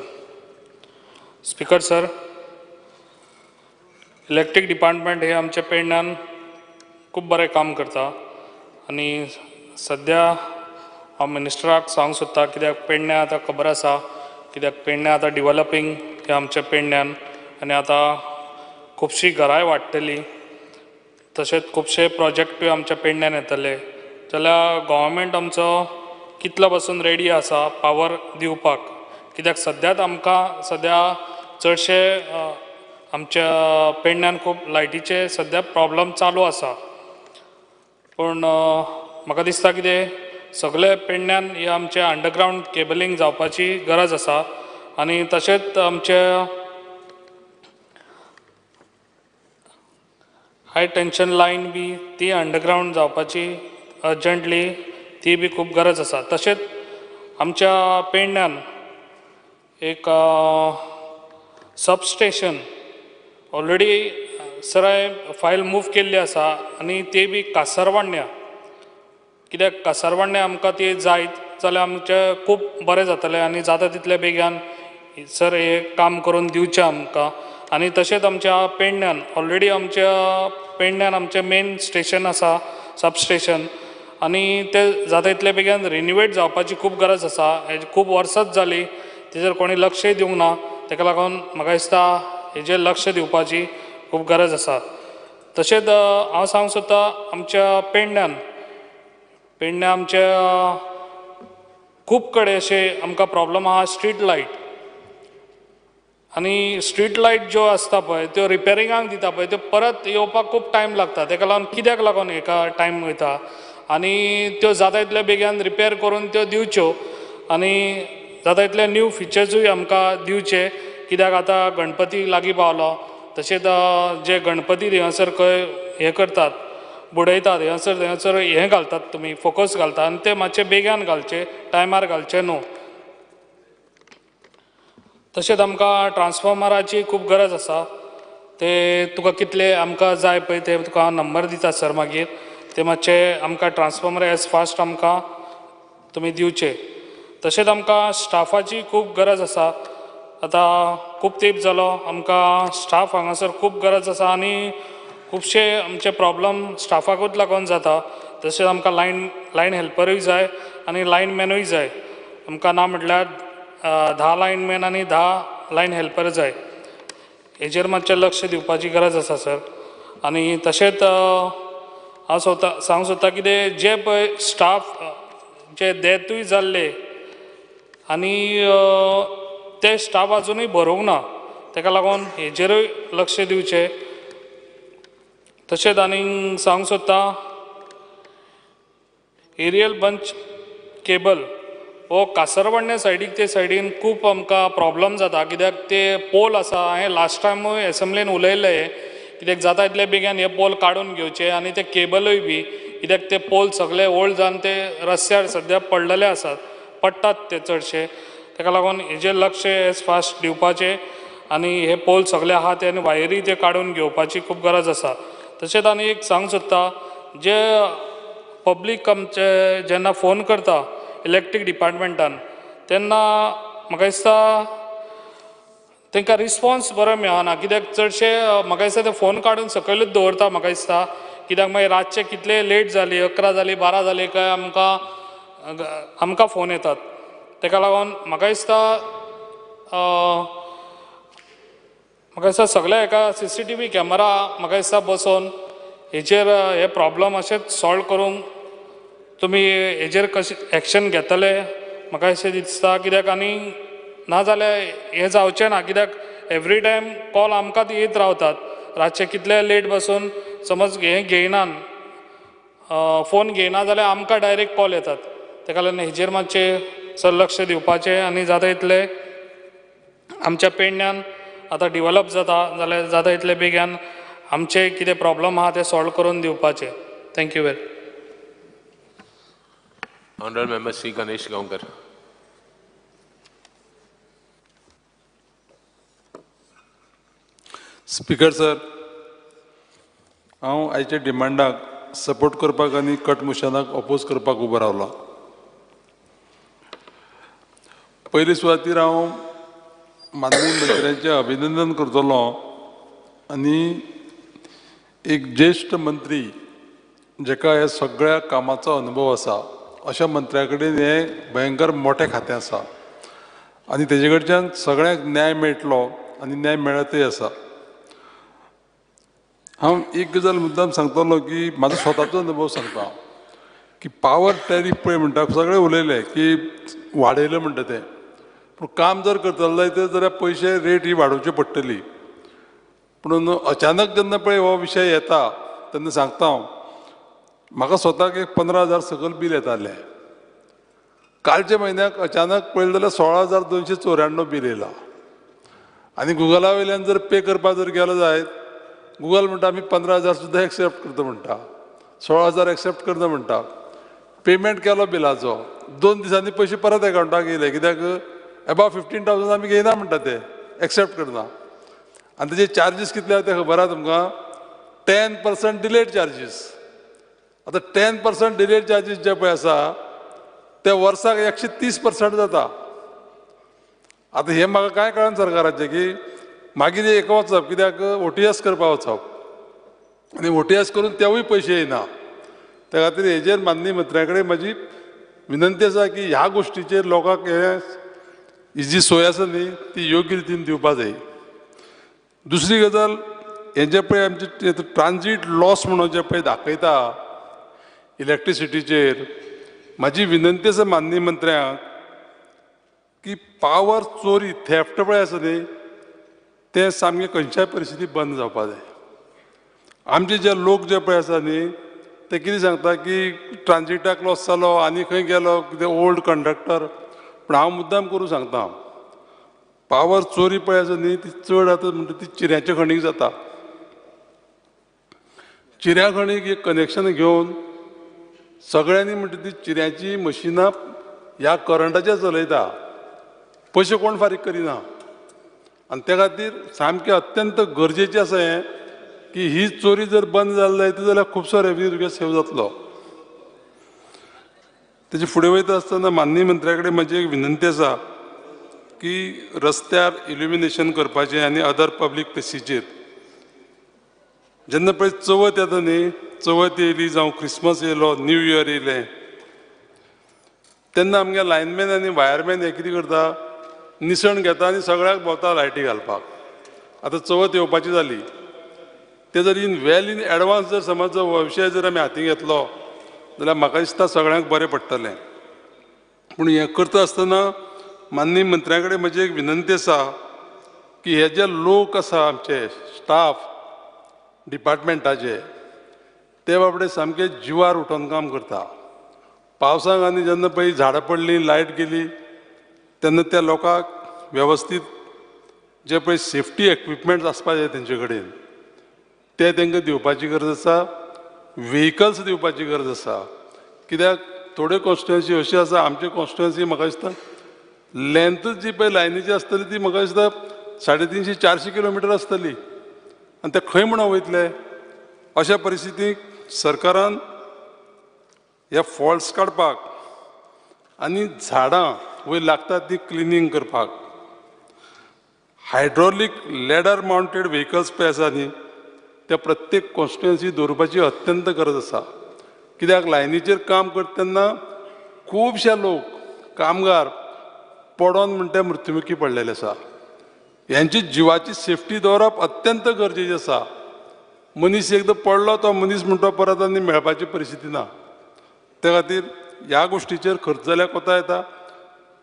Speaker sir, electric department हे आमच्या पेडण्यान खूब बरें काम करता आनी सद्या हांव मिनिस्टराक सांगूंक सोदता, कित्याक पेडण्यां आतां खबर आसा, कित्याक पेडण्यां आतां डिवेलपिंग हे आमच्या पेडण्यान आनी आतां खुबशीं घरांय वाडटलीं, तशेंच खुबशे प्रोजेक्टूय आमच्या पेडण्यान येतले. जाल्यार गव्हर्मेंट आमचो कितलो पासून रेडी आसा पावर दिवपाक, कित्याक सद्याच आमकां सद्या चडशे आमच्या पेडण्यान खूब लायटीचे सद्या प्रॉब्लम चालू आसा. पूण म्हाका दिसता कितें सगळे पेडण्यान हे आमचे अंडरग्रावंड केबलींग जावपाची गरज आसा आनी तशेंच आमचे हाय टेन्शन लायन बी ती अंडरग्रावंड जावपाची अर्जंटली ती बी खूब गरज आसा. तशेंच आमच्या पेडण्यान एक सबस्टेशन ऑलरेडी सराय फायल मूव केल्ली आसा आनी ती बी कासरवाड्या, कित्याक कासरवाड्या आमकां ती जायत जाल्यार आमचें खूब बरें जातलें आनी जाता तितले बेगीन सर हे काम करून दिवचें आमकां. आनी तशेंच आमच्या पेडण्यान ऑलरेडी आमच्या पेडण्यान आमचें मेन स्टेशन आसा, सबस्टेशन, आनी ते जाता तितले बेगीन रिन्युवेट जावपाची खूब गरज आसा. हेजी खूब वर्सांच जाली, तेजेर कोणी लक्षय दिवंक ना. तेका लागून म्हाका दिसता हेजेर लक्ष दिवपाची खूब गरज आसा. तशेंच हांव सांगूंक सोदता, आमच्या पेडण्यान आमच्या खूब कडेन अशे आमकां प्रॉब्लम आहा स्ट्रीट लायट, आनी स्ट्रीट लायट ज्यो आसता पळय त्यो रिपेरिंगाक दिता पळय त्यो परत येवपाक खूब टायम लागता. तेका लागून कित्याक लागून हेका टायम वयता आनी त्यो जाता तितले बेगीन रिपेर करून त्यो दिवच्यो आनी जाता तितले न्यू फिचर्सूय आमकां दिवचे. कित्याक आतां गणपती लागीं पावलो, तशेंच जे गणपती थंयसर खंय हे करतात, बुडयतात, थंयसर हें घालतात तुमी फोकस घालतात आनी ते मातशे बेगीन घालचे, टायमार घालचे न्हू. तशेंच आमकां ट्रान्सफॉर्मराची खूब गरज आसा. ते तुका कितले आमकां जाय पळय ते तुका हांव नंबर दिता सर मागीर, ते मातशे आमकां ट्रान्सफॉर्मर एज फास्ट आमकां तुमी दिवचे. तशेंच आमकां स्टाफाची खूब गरज आसा. आतां खूब तेंप जालो आमकां स्टाफ हांगासर खूब गरज आसा आनी खुबशे आमचे प्रॉब्लम स्टाफाकूच लागून जाता. तशेंच आमकां लायन हेल्परूय जाय आनी लायनमॅनूय जाय. आमकां ना म्हटल्यार 10 लायनमॅन आनी 10 लायन हेल्पर जाय. हेजेर मातशें लक्ष दिवपाची गरज आसा सर. आनी तशेंच हांव सांगूंक सोदता कितें जे पळय स्टाफ जे डेथूय जाल्ले आनी ते स्टाफ आजुनूय भरूंक ना, तेका लागून हेजेरूय लक्ष दिवचें. तशेंच आनीक सांगूंक सोदता एरियल बंच केबल हो कासरवाड्या सायडीक ते सायडीन खूब आमकां प्रॉब्लम जाता. कित्याक ते पोल आसा, हांवें लास्ट टायमूय एसेंब्लीन उलयलें, कित्याक जाता तितले बेगीन हे पोल काडून घेवचे आनी ते केबलूय बी, कित्याक ते पोल सगळे ओल्ड जावन ते रस्त्यार सद्या पडलेले आसात, पडटात ते चडशे. तेका लागून हेजेर लक्ष एज फास्ट दिवपाचें आनी हे पोल सगळे आहा ते आनी वायरी ते काडून घेवपाची खूब गरज आसा. तशेंच आनी एक सांगूंक सोदता, जे पब्लीक आमचे जेन्ना फोन करता इलेक्ट्रीक डिपार्टमेंटान तेन्ना म्हाका दिसता तांकां रिस्पॉन्स बरो मेळना कित्याक चडशे म्हाका दिसता ते फोन काडून सकयलूच दवरता म्हाका दिसता कित्याक मागीर रातचे कितले लेट जाली 11 जाली 12 जाली काय आमकां फोन येतात ताका लागून म्हाका दिसता सगळे एका CCTV कॅमेरा म्हाका दिसता बसोवन हेचेर हे प्रॉब्लम अशेंच सॉल्व करूंक तुमी हेचेर कशें एक्शन घेतले म्हाका अशें दिसता कित्याक आनी नाजाल्यार हें जावचें ना कित्याक एवरी टायम कॉल आमकां येत रावतात रातचे कितले लेट बसून समज हें घेयनान फोन घेयना जाल्यार आमकां डायरेक्ट कॉल येतात ताका लागून हेचेर मातशें चड लक्ष दिवपाचें आनी जाता तितले आमच्या पेडण्यान आतां डिवेलप जाता जाल्यार जाता तितले बेगीन आमचे कितें प्रॉब्लम आहा ते सॉल्व करून दिवपाचे thank you very Honorable Member Sri Ganesh Gaonkar. Speaker sir, हांव आयच्या डिमांडाक सपोर्ट करपाक आनी कट मोशनाक अपोज करपाक उबो रावला. पयले सुवातेर हांव माननीय मंत्र्यांचें अभिनंदन करतलो आनी एक ज्येश्ठ मंत्री जेका ह्या सगळ्या कामाचो अनुभव आसा अशा मंत्र्या कडेन हें भयंकर मोठें खातें आसा आनी तेजे कडच्यान सगळ्यांक न्याय मेळटलो आनी न्याय मेळतय आसा. हांव एक गजाल मुद्दाम सांगतलो की म्हाजो स्वताचो अनुभव सांगता की पावर टॅरीफ पळय म्हणटा सगळे उलयले की वाडयले म्हणटा तें पूण काम जर करतलो जाल्यार पयशे रेट ही वाडोवची पडटली. पूण अचानक जेन्ना पळय हो विशय येता तेन्ना सांगता हांव म्हाका स्वताक एक 15,000 सकयल बील येतालें. कालच्या म्हयन्याक अचानक पळयलें जाल्यार 16,294 बील येयलां आनी गुगला वयल्यान जर पे करपाक जर गेलो जायत गुगल म्हणटा आमी 15,000 सुद्दां एक्सेप्ट करता म्हणटा 16,000 एक्सेप्ट करता म्हणटा. पेमेंट केलो बिलाचो 2 दिसांनी पयशे परत एकावंटाक येयले कित्याक अबाव 15,000 आमी घेयना म्हणटा ते एक्सेप्ट करना. आनी तेजे चार्जीस कितले आहा ते खबर आहा तुमकां 10% डिलेड चार्जीस. आतां 10% डिलेड चार्जीस जे पळय आसा ते वर्साक 130% जाता. आतां हें म्हाका कांय कळना सरकाराचें की मागीर एक वचप कित्याक OTS करपाक वचप आनी OTS करून तेवूय पयशे येयना. त्या खातीर हेजेर माननीय मंत्र्या कडेन म्हाजी विनंती आसा की ह्या गोश्टीचेर लोकांक ही जी सोय आसा न्ही ती योग्य रितीन दिवपाक जाय. दुसरी गजाल हें जें पळय आमचें ट्रान्झीट लॉस म्हणून जें पळय दाखयता इलेक्ट्रिसिटीचेर म्हाजी विनंती आसा माननीय मंत्र्यांक की पावर चोरी थेफ्ट पळय आसा न्ही तें सामकें खंयच्याय परिस्थितीत बंद जावपाक जाय. आमचे जे लोक जे पळय आसा न्ही ते कितें सांगता की ट्रान्झिटाक लॉस जालो आनी खंय गेलो कितें ओल्ड कंडक्टर. पूण हांव मुद्दाम करून सांगता पावर चोरी पळय आसा न्ही ती चड आतां म्हणटा ती चिऱ्याच्या खणीक जाता. चिऱ्या खणीक एक कनेक्शन घेवन सगळ्यांनी म्हणटा ती चिऱ्याची मशिनां ह्या करंटाचेर चलयता पयशे कोण फारीक करिना. आनी त्या खातीर सामकें अत्यंत गरजेचें आसा हें की ही चोरी जर बंद जाली जाल्यार खुबसो रेव्हेन्यू तुगे सेव जातलो. तेजे फुडें वयता आसतना माननीय मंत्र्या कडेन म्हाजी एक विनंती आसा की रस्त्यार इल्युमिनेशन करपाचें आनी अदर पब्लीक प्लेसीचेर जेन्ना पळय चवथ येता न्ही चवथ येयली जावं क्रिसमस येयलो न्यू इयर येयलें तेन्ना आमगे लायनमॅन आनी वायरमॅन हे कितें करता निसण घेता आनी सगळ्याक भोंवता लायटी घालपाक. आतां चवथ येवपाची जाली ते जर वेल इन एडवान्स जर समज जो विशय जर आमी हातीन घेतलो जाल्यार म्हाका दिसता सगळ्यांक बरें पडटलें. पूण हें करता आसतना माननीय मंत्र्या कडेन म्हजी एक विनंती आसा की हे जे लोक आसा आमचे स्टाफ डिपार्टमेंटाचे ते बाबडे सामके जिवार उठोवन काम करता. पावसाक आनी जेन्ना पळय झाडां पडलीं लायट गेली तेन्ना त्या लोकांक वेवस्थीत जे पळय सेफ्टी इक्विपमेंट्स आसपाक जाय तेंचे कडेन ते तांकां दिवपाची गरज आसा. व्हेकल्स दिवपाची गरज आसा कित्याक थोड्यो कॉन्स्टिट्युएन्सी अशी आसा आमची कॉन्स्टिट्युएन्सी म्हाका दिसता लेंथूच जी पळय लायनीची आसतली ती म्हाका दिसता 350-400 किलोमिटर आसतली आनी ते खंय म्हणून वयतले. अशा परिस्थितीक सरकारान हे फॉल्ट्स काडपाक आनी झाडां वयर लागतात ती क्लिनींग करपाक हायड्रॉलीक लॅडर माउंटेड व्हेकल्स पळय आसा न्ही ते प्रत्येक कॉन्स्टिट्युएन्सी दवरपाची अत्यंत गरज आसा. कित्याक लायनीचेर काम करता तेन्ना खुबशे लोक कामगार पडोन म्हणटा मृत्युमुखी पडलेले आसा. यांची जिवाची सेफ्टी दवरप अत्यंत गरजेचें आसा. मनीस एकदां पडलो तो मनीस म्हणटा परत आनी मेळपाची परिस्थिती ना. त्या खातीर ह्या गोश्टीचेर खर्च जाल्यार कोता येता.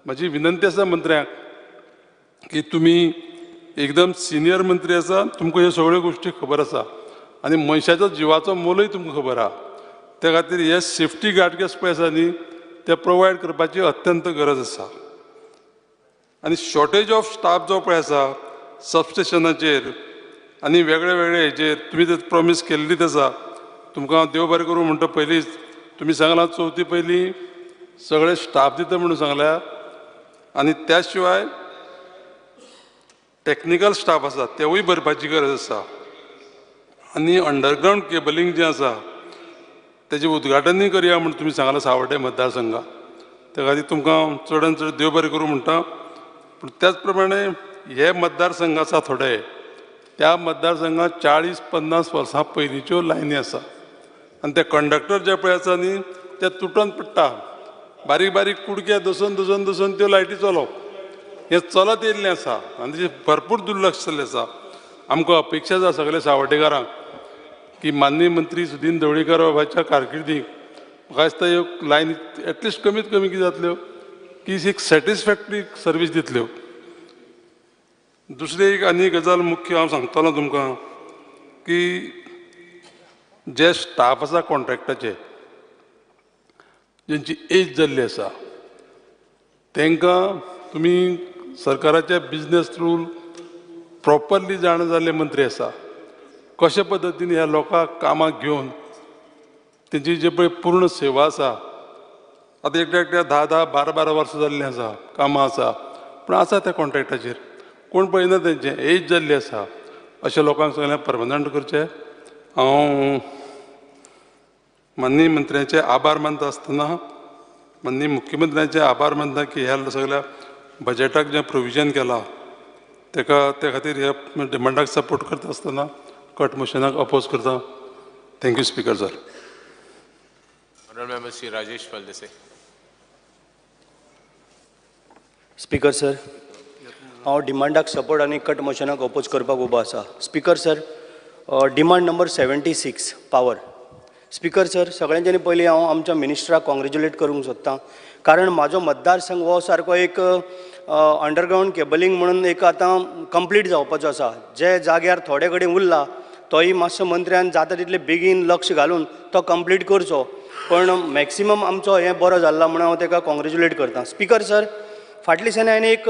म्हाजी विनंती आसा मंत्र्यांक की तुमी एकदम सिनियर मंत्री आसा, तुमकां ह्यो सगळ्यो गोश्टी खबर आसा आनी मनशाच्या जिवाचो मोलूय तुमकां खबर आहा. त्या खातीर हे सेफ्टी गार्डगेस पळय आसा न्ही ते प्रोवायड करपाची अत्यंत गरज आसा. आनी शॉर्टेज ऑफ स्टाफ जो पळय आसा सबस्टेशनाचेर आनी वेगळे वेगळे हेचेर तुमी ते प्रॉमीस केल्लीच आसा. तुमकां हांव देव बरें करूं म्हणटा पयलींच तुमी सांगलां चवथी पयलीं सगळे स्टाफ दिता म्हणून सांगल्या आनी त्या शिवाय टॅक्निकल स्टाफ आसा तेवूय भरपाची गरज आसा. आनी अंडरग्रावंड केबलींग जें आसा तेजें उद्घाटनूय करया म्हण तुमी सांगलां सावड्डे मतदारसंघात. त्या खातीर तुमकां हांव चडांत चड देव बरें करूं म्हणटा. पूण त्याच प्रमाणे हे मतदारसंघ आसा थोडे त्या मतदारसंघात 40-50 वर्सां पयलींच्यो लायनी आसा आनी ते कंडक्टर जे पळय आसा न्ही ते तुटून पडटा. बारीक बारीक कुडके दसून त्यो लायटी चलोवप हें चलत येयल्लें आसा आनी तेजें भरपूर दुर्लक्ष जाल्लें आसा. आमकां अपेक्षा आसा सगळ्या सावड्डेकारांक की माननीय मंत्री सुदीन ढवळीकर बाबाच्या कारकिर्दीक म्हाका दिसता ह्यो लायनी एटलिस्ट कमीत कमी कितें जातल्यो की एक सॅटिस्फॅक्टरी सर्वीस दितल्यो. दुसरी एक आनी गजाल मुख्य हांव सांगतलों तुमकां की जे स्टाफ आसा कॉन्ट्रॅक्टाचे जेंची एज जाल्ली आसा तांकां तुमी सरकाराचे बिजनेस रूल प्रॉपरली जाण जाल्ले मंत्री आसा. कशे पद्दतीन ह्या लोकांक कामाक घेवन तेंची जे पळय पूर्ण सेवा आसा आतां एकट्या 10-12 वर्सां जाल्लीं आसा कामां आसा पूण आसा त्या कॉन्ट्रॅक्टाचेर कोण पळयना तेंचें एज जाल्ली आसा. अशा लोकांक सगळ्यांक परमनंट करचें. हांव माननीय मंत्र्याचे आभार मानता आसतना माननीय मुख्यमंत्र्याचे आभार मानता की ह्या सगळ्या बजेटाक जें प्रोविजन केलां तेका त्या खातीर ह्या डिमांडाक सपोर्ट करता आसतना कट मोशनाक अपोज करता. Thank you speaker sir. Honorable Member Sri Rajesh Valdese. Speaker sir, हांव डिमांडाक सपोर्ट आनी कट मोशनाक अपोज करपाक उबो आसा. Speaker sir, demand number 76 power. Speaker sir, सगळ्यांच्यानी पयलीं हांव आमच्या मिनिस्टराक कॉंग्रेच्युलेट करूंक सोदतां कारण म्हाजो मतदारसंघ हो सारको एक अंडरग्रावंड केबलींग म्हणून एक आतां कंप्लीट जावपाचो आसा. जे जाग्यार थोडे कडेन उरला तोय मातसो मंत्र्यान जाता तितले बेगीन लक्ष घालून तो कंप्लीट करचो. पण मॅक्सिमम आमचो हें बरो जाल्ला म्हणून हांव ताका कॉंग्रेच्युलेट करतां. स्पीकर सर, फाटल्या दिसांनी हांवें एक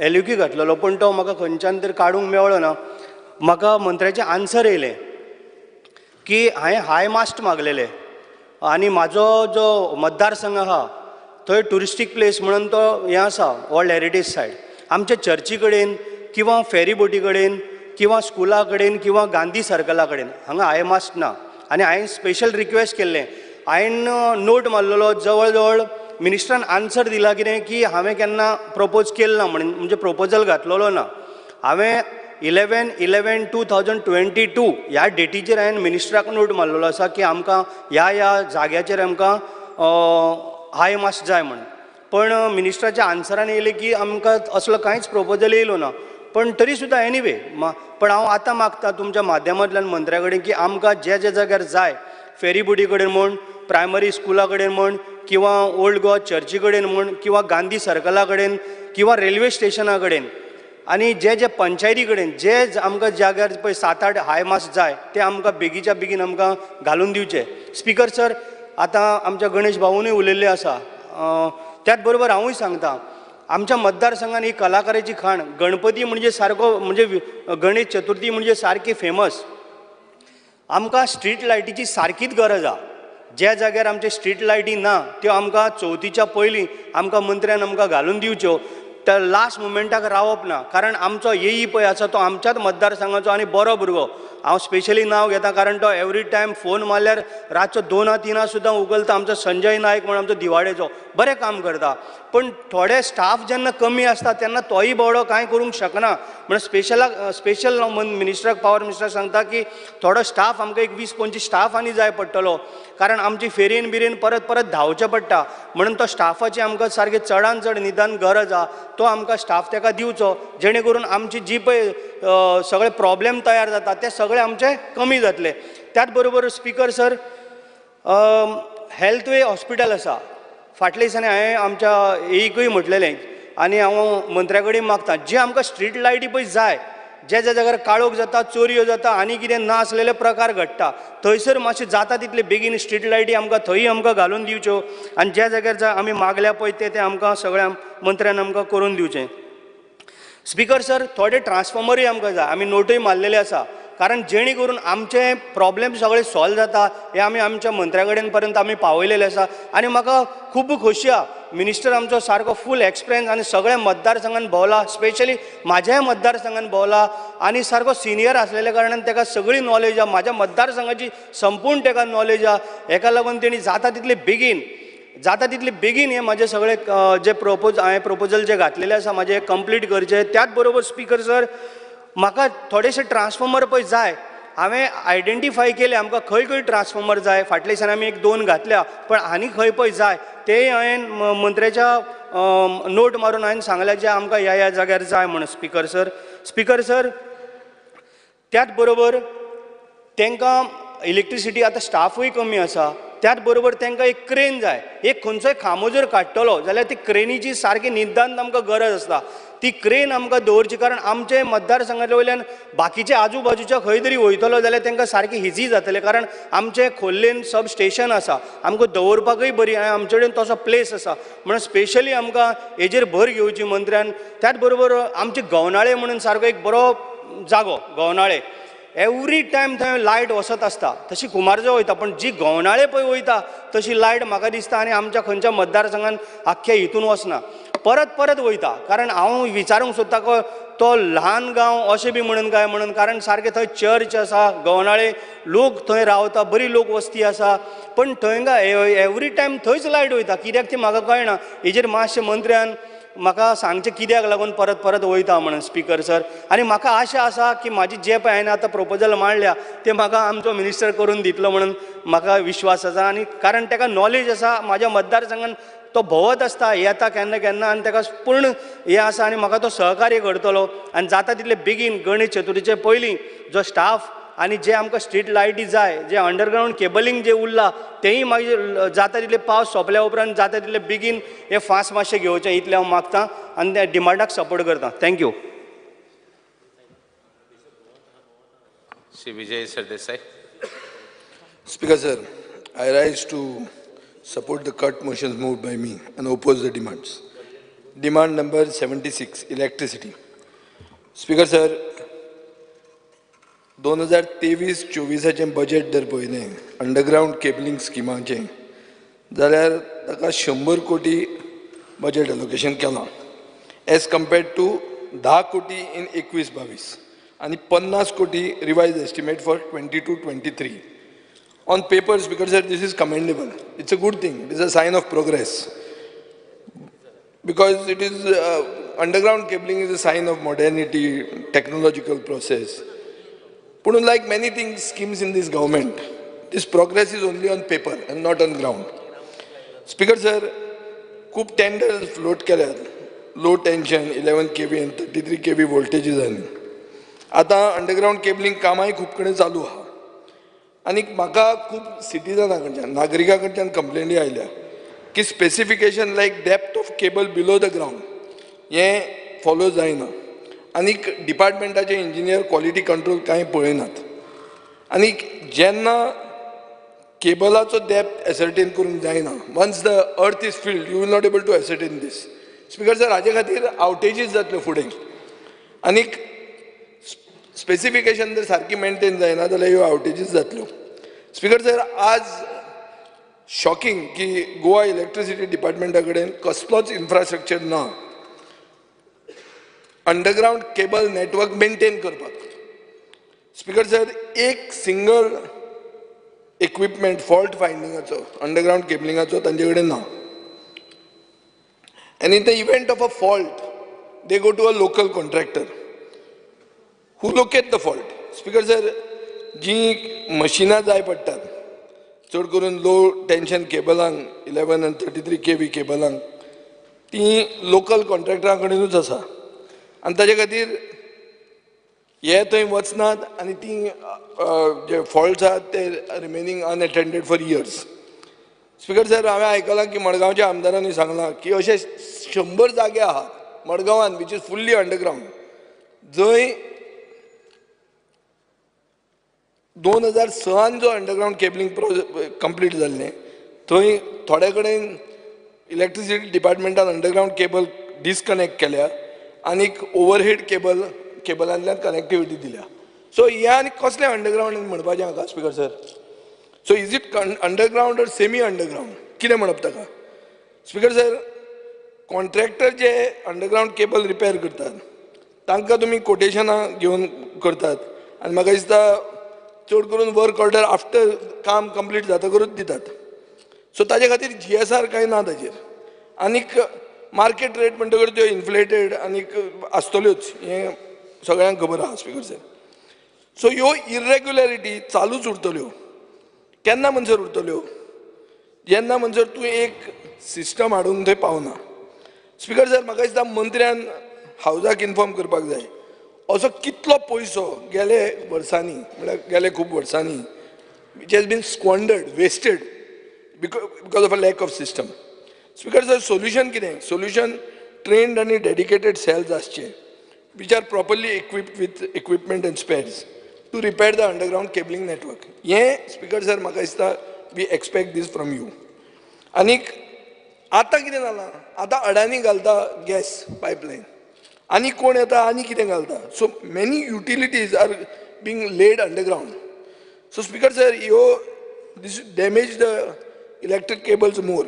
एलयुकी घातलेलो पण तो म्हाका खंयच्यान तरी काडूंक मेळ्ळो ना. म्हाका मंत्र्याचें आन्सर येयलें की हांवें हाय मास्ट मागलेले आनी म्हाजो जो मतदारसंघ आहा थंय टुरिस्टीक प्लेस म्हणून तो हें आसा वर्ल्ड हेरिटेज सायट. आमच्या चर्ची कडेन किंवा फेरी बोटी कडेन किंवा स्कुला कडेन किंवा गांधी सर्कला कडेन हांगा हाय मास्ट ना. आनी हांवें स्पेशल रिक्वेस्ट केल्लें. हांवें नोट मारलेलो जवळ जवळ मिनिस्टरान आन्सर दिला कितें की हांवें केन्ना प्रपोज केल्लो ना म्हणून म्हणजे प्रपोजल घातलेलो ना. हांवें 11/11/2022 ह्या डेटीचेर हांवें मिनिस्टराक नोट मारलेलो आसा की आमकां ह्या जाग्याचेर आमकां हाय मास्ट जाय म्हणून. पण मिनिस्टराच्या आन्सरान येयलें की आमकां असलो कांयच प्रपोजल येयलो ना. पण तरी सुद्दां एनीवे पण हांव आतां मागतां तुमच्या माध्यमांतल्यान मंत्र्या कडेन की आमकां जे जाग्यार जाय फेरी बोटी कडेन म्हण प्रायमरी स्कुला कडेन म्हण किंवा ओल्ड गोवा चर्ची कडेन म्हण किंवा गांधी सर्कला कडेन किंवा रेल्वे स्टेशना कडेन आनी जे पंचायती कडेन जे आमकां जाग्यार पळय 7-8 हाय मास्ट जाय ते आमकां बेगीच्या बेगीन आमकां घालून दिवचे. स्पीकर सर, आतां आमच्या गणेश भाऊनय उलयल्ले आसा. त्याच बरोबर हांवूय सांगतां आमच्या मतदारसंघान ही कलाकाराची खाण गणपती म्हणजे सारको म्हणजे गणेश चतुर्थी म्हणजे सारकी फेमस. आमकां स्ट्रीट लायटीची सारकीच गरज आहा. ज्या जाग्यार आमचे स्ट्रीट लायटी ना त्यो आमकां चवथीच्या पयलीं आमकां मंत्र्यान आमकां घालून दिवच्यो. लास्ट मुमेंटाक रावप ना, कारण आमचो येई पळय आसा तो आमच्याच मतदारसंघाचो आनी बरो भुरगो. हांव स्पेशली नांव घेता कारण तो एवरी टायम फोन मारल्यार रातचो 2-3 सुद्दां उगलता. आमचो संजय नायक म्हणून आमचो दिवाडेचो बरें काम करता. पण थोडे स्टाफ जेन्ना कमी आसता तेन्ना तोय बावडो कांय करूंक शकना. म्हणून स्पेशल मिनिस्टराक पावर मिनिस्टराक सांगता की थोडो स्टाफ आमकां एक 20-25 स्टाफ आनी जाय पडटलो, कारण आमची फेरेन बिरेन परत परत धांवचें पडटा. म्हणून तो स्टाफाची आमकां सारकी चडान चड निदान गरज आहा. तो आमकां स्टाफ ताका दिवचो, जेणे करून आमची जी पळय सगळे प्रॉब्लेम तयार जाता ते सगळे आमचे कमी जातले. त्याच बरोबर स्पीकर सर, हेल्थ वे हॉस्पिटल आसा. फाटल्या दिसांनी हांवें आमच्या एकूय म्हटलेलें आनी हांव मंत्र्या कडेन मागतां, जे आमकां स्ट्रीट लायटी पळय जाय, ज्या ज्या जाग्यार काळोख जाता, चोरयो जाता आनी कितें ना आसलेले प्रकार घडटा, थंयसर मातशें जाता तितले बेगीन स्ट्रीट लायटी आमकां थंय आमकां घालून दिवच्यो. आनी ज्या जाग्यार आमी मागल्या पळय ते आमकां सगळ्या मंत्र्यान आमकां करून दिवचें. स्पीकर सर, थोडे ट्रान्सफॉर्मरूय आमकां जाय. आमी नोटूय मारलेले आसा, कारण जेणे करून आमचे प्रॉब्लेम सगळे सॉल्व जाता हे आमी आमच्या मंत्र्या कडेन पर्यंत आमी पावयलेले आसा. आनी म्हाका खूब खोशी आहा, मिनिस्टर आमचो सारको फूल एक्सपिरियन्स आनी सगळ्या मतदारसंघान भोंवला, स्पेशली म्हाज्याय मतदारसंघान भोंवला आनी सारको सिनियर आसलेल्या कारणान ताका सगळी नॉलेज आहा. म्हाज्या मतदारसंघाची संपूर्ण ताका नॉलेज आहा. हेका लागून तेणी जाता तितले बेगीन हे म्हाजे सगळे जे हांवें प्रपोजल जे घातलेले आसा म्हाजे कंप्लीट करचे. त्याच बरोबर स्पीकर सर, म्हाका थोडेशे ट्रान्सफॉर्मर पळय जाय. हांवें आयडेंटिफाय केले आमकां खंय खंय ट्रान्सफॉर्मर जाय. फाटल्या दिसांनी आमी 1-2 घातल्या, पण आनी खंय पळय जाय तेय हांवें मंत्र्याच्या नोट मारून हांवें सांगल्या जे आमकां ह्या जाग्यार जाय म्हणून. स्पीकर सर, त्याच बरोबर तांकां इलेक्ट्रिसिटी आतां स्टाफूय कमी आसा. त्याच बरोबर तांकां एक क्रेन जाय. एक खंयचोय खांबो जर काडटलो जाल्यार ती क्रेनीची सारकी निदान आमकां गरज आसता. ती क्रेन आमकां दवरची, कारण आमचे मतदारसंघाच्या वयल्यान बाकीचे आजूबाजूच्या खंय तरी वयतलो जाल्यार तांकां सारकी इजी जातलें, कारण आमचे खोल्लेन सब स्टेशन आसा, आमकां दवरपाकूय बरी आनी आमचे कडेन तसो प्लेस आसा. म्हणून स्पेशली आमकां हेजेर भर घेवची मंत्र्यान. त्याच बरोबर आमचे गवनाळे म्हणून सारको एक बरो जागो, गवनाळे एवरी टायम थंय लायट वसत आसता. तशी कुमारजो वयता, पण जी गवनाळे पळय वयता तशी लायट म्हाका दिसता आनी आमच्या खंयच्या मतदारसंघान आख्ख्या हितून वचना, परत वयता. कारण हांव विचारूंक सोदता तो ल्हान गांव अशें बी म्हणून काय म्हणून, कारण सारकें थंय चर्च आसा, गवनाळे लोक थंय रावता, बरी लोक वस्ती आसा, पण थंय एवरी टायम थंयच लायट वयता. कित्याक ती म्हाका कळना. हेजेर मातशें मंत्र्यान म्हाका सांगचें कित्याक लागून परत वयता म्हणून. स्पीकर सर, आनी म्हाका आशा आसा की म्हाजी जे पळय हांवें आतां प्रपोजल मांडल्या ते म्हाका आमचो मिनिस्टर करून दितलो म्हणून म्हाका विश्वास आसा. आनी कारण ताका नॉलेज आसा, म्हाज्या मतदारसंघान तो भोंवत आसता, येता केन्ना आनी ताका पूर्ण हें आसा आनी म्हाका तो सहकार्य करतलो. आनी जाता तितले बेगीन गणेश चतुर्थीचे पयलीं जो स्टाफ आनी जे आमकां स्ट्रीट लायटी जाय, जे अंडरग्रावंड केबलिंग जे उरलां तेंय मागीर जाता तितले पावस सोंपल्या उपरांत जाता तितले बेगीन हे फास्ट मातशें घेवचें, इतलें हांव मागतां आनी त्या डिमांडाक सपोर्ट करतां. Thank you. Shri Vijay Sardesai. Speaker sir, I rise to support the cut motions moved by me and oppose the demands. Demand number 76, electricity. Speaker sir, 2023-24 budget जर पळयलें अंडरग्रावंड केबलिंग स्किमाचें जाल्यार ताका 100 कोटी बजेट एलोकेशन केलां एज कम्पेर्ड टू 10 कोटी in 21-22 आनी 50 कोटी revise estimate for 22-23. On paper, Speaker sir, this is commendable. It's a good thing. It is a sign of progress. Because it is, underground cabling is a sign of modernity, technological process. But like many things, schemes in this government, this progress is only on paper and not on ground. Speaker sir, खूप tenders float केल्यात, low tension, 11 kV and 33 kV voltages आनी. आता underground cabling कामाय खूप कडेन चालू आहा. आनी म्हाका खूब सिटीजनां कडच्यान नागरिकां कडच्यान कंप्लेनी आयल्या की specification like depth of cable below the ground हें फॉलो जायना आनी डिपार्टमेंटाचे इंजिनियर क्वॉलिटी कंट्रोल कांय पळयनात आनी जेन्ना केबलाचो डेप्थ एसर्टेन करूंक जायना once the earth is filled you will not able to ascertain this. Speaker sir, हाजे खातीर आउटेजीस जातल्यो फुडें आनीक स्पेसिफिकेशन जर सारकी मेंटेन जायना जाल्यार ह्यो आउटेजीस जातल्यो. स्पीकर सर, आज शॉकिंग की गोवा इलेक्ट्रिसिटी डिपार्टमेंटा कडेन कसलोच इन्फ्रास्ट्रक्चर ना. अंडरग्राउंड केबल नेटवर्क मेंटेन करपाक. स्पीकर सर, एक सिंगल इक्विपमेंट फॉल्ट फायंडिंगाचो अंडरग्राउंड केबलिंगाचो तांचे कडेन ना. And in the event of a fault, they go to a local contractor who locate the fault. Speaker sir, जी मशिनां जाय पडटात चड करून लो टेन्शन केबलांक 11 and 33 kV केबलांक ती लोकल कॉन्ट्रॅक्टरा कडेनूच आसा आनी ताचे खातीर हे थंय वचनात आनी ती जे फॉल्ट्स आहात ते remaining unattended for years. Speaker sir, हांवें आयकलां की मडगांवच्या आमदारांनी सांगलां की अशे 100 जागे आहात मडगांवान विच इज फुल्ली अंडरग्राउंड जंय 2006 जो अंडरग्राउंड केबलिंग कंप्लीट जाल्लें थंय थोडे कडेन इलेक्ट्रिसिटी डिपार्टमेंटान अंडरग्राउंड केबल डिस्कनेक्ट केल्या आनीक ओवरहेड केबलांतल्यान कनेक्टिविटी दिल्या. सो हे आनी कसलें अंडरग्राउंड म्हणपाचें हाका speaker sir? So is it underground और सेमी अंडरग्राउंड कितें म्हणप ताका? स्पीकर सर, कॉन्ट्रॅक्टर जे अंडरग्राउंड केबल रिपेर करतात तांकां तुमी कोटेशनां घेवन करतात आनी म्हाका दिसता चड करून वर्क ऑर्डर आफ्टर काम कंप्लीट जातकरूच दितात. सो ताजे खातीर GSR कांय ना ताजेर आनीक मार्केट रेट म्हणटकर त्यो इन्फ्लेटेड आनीक आसतल्योच हें सगळ्यांक खबर आहा स्पीकर सर. सो ह्यो इरेग्युलरिटी चालूच उरतल्यो. केन्ना म्हणसर उरतल्यो? जेन्ना म्हणसर तूं एक सिस्टम हाडून थंय पावना. स्पीकर सर, म्हाका दिसता मंत्र्यान हावजाक इन्फॉर्म करपाक जाय असो कितलो पयसो गेले वर्सांनी म्हळ्यार गेले खूब वर्सांनी which has been squandered wasted because of a lack of system. Speaker sir, solution कितें? सोल्युशन ट्रेन्ड आनी डेडिकेटेड सेल्स आसचे which are properly equipped with equipment and spares to repair the underground cabling network. हें speaker sir म्हाका दिसता we expect this from you. आनीक आतां कितें जालां? आतां अडानी घालता गॅस पायपलायन आनी कोण येता आनी कितें घालता. So many utilities are being laid underground. So speaker sir, this damage the electric cables more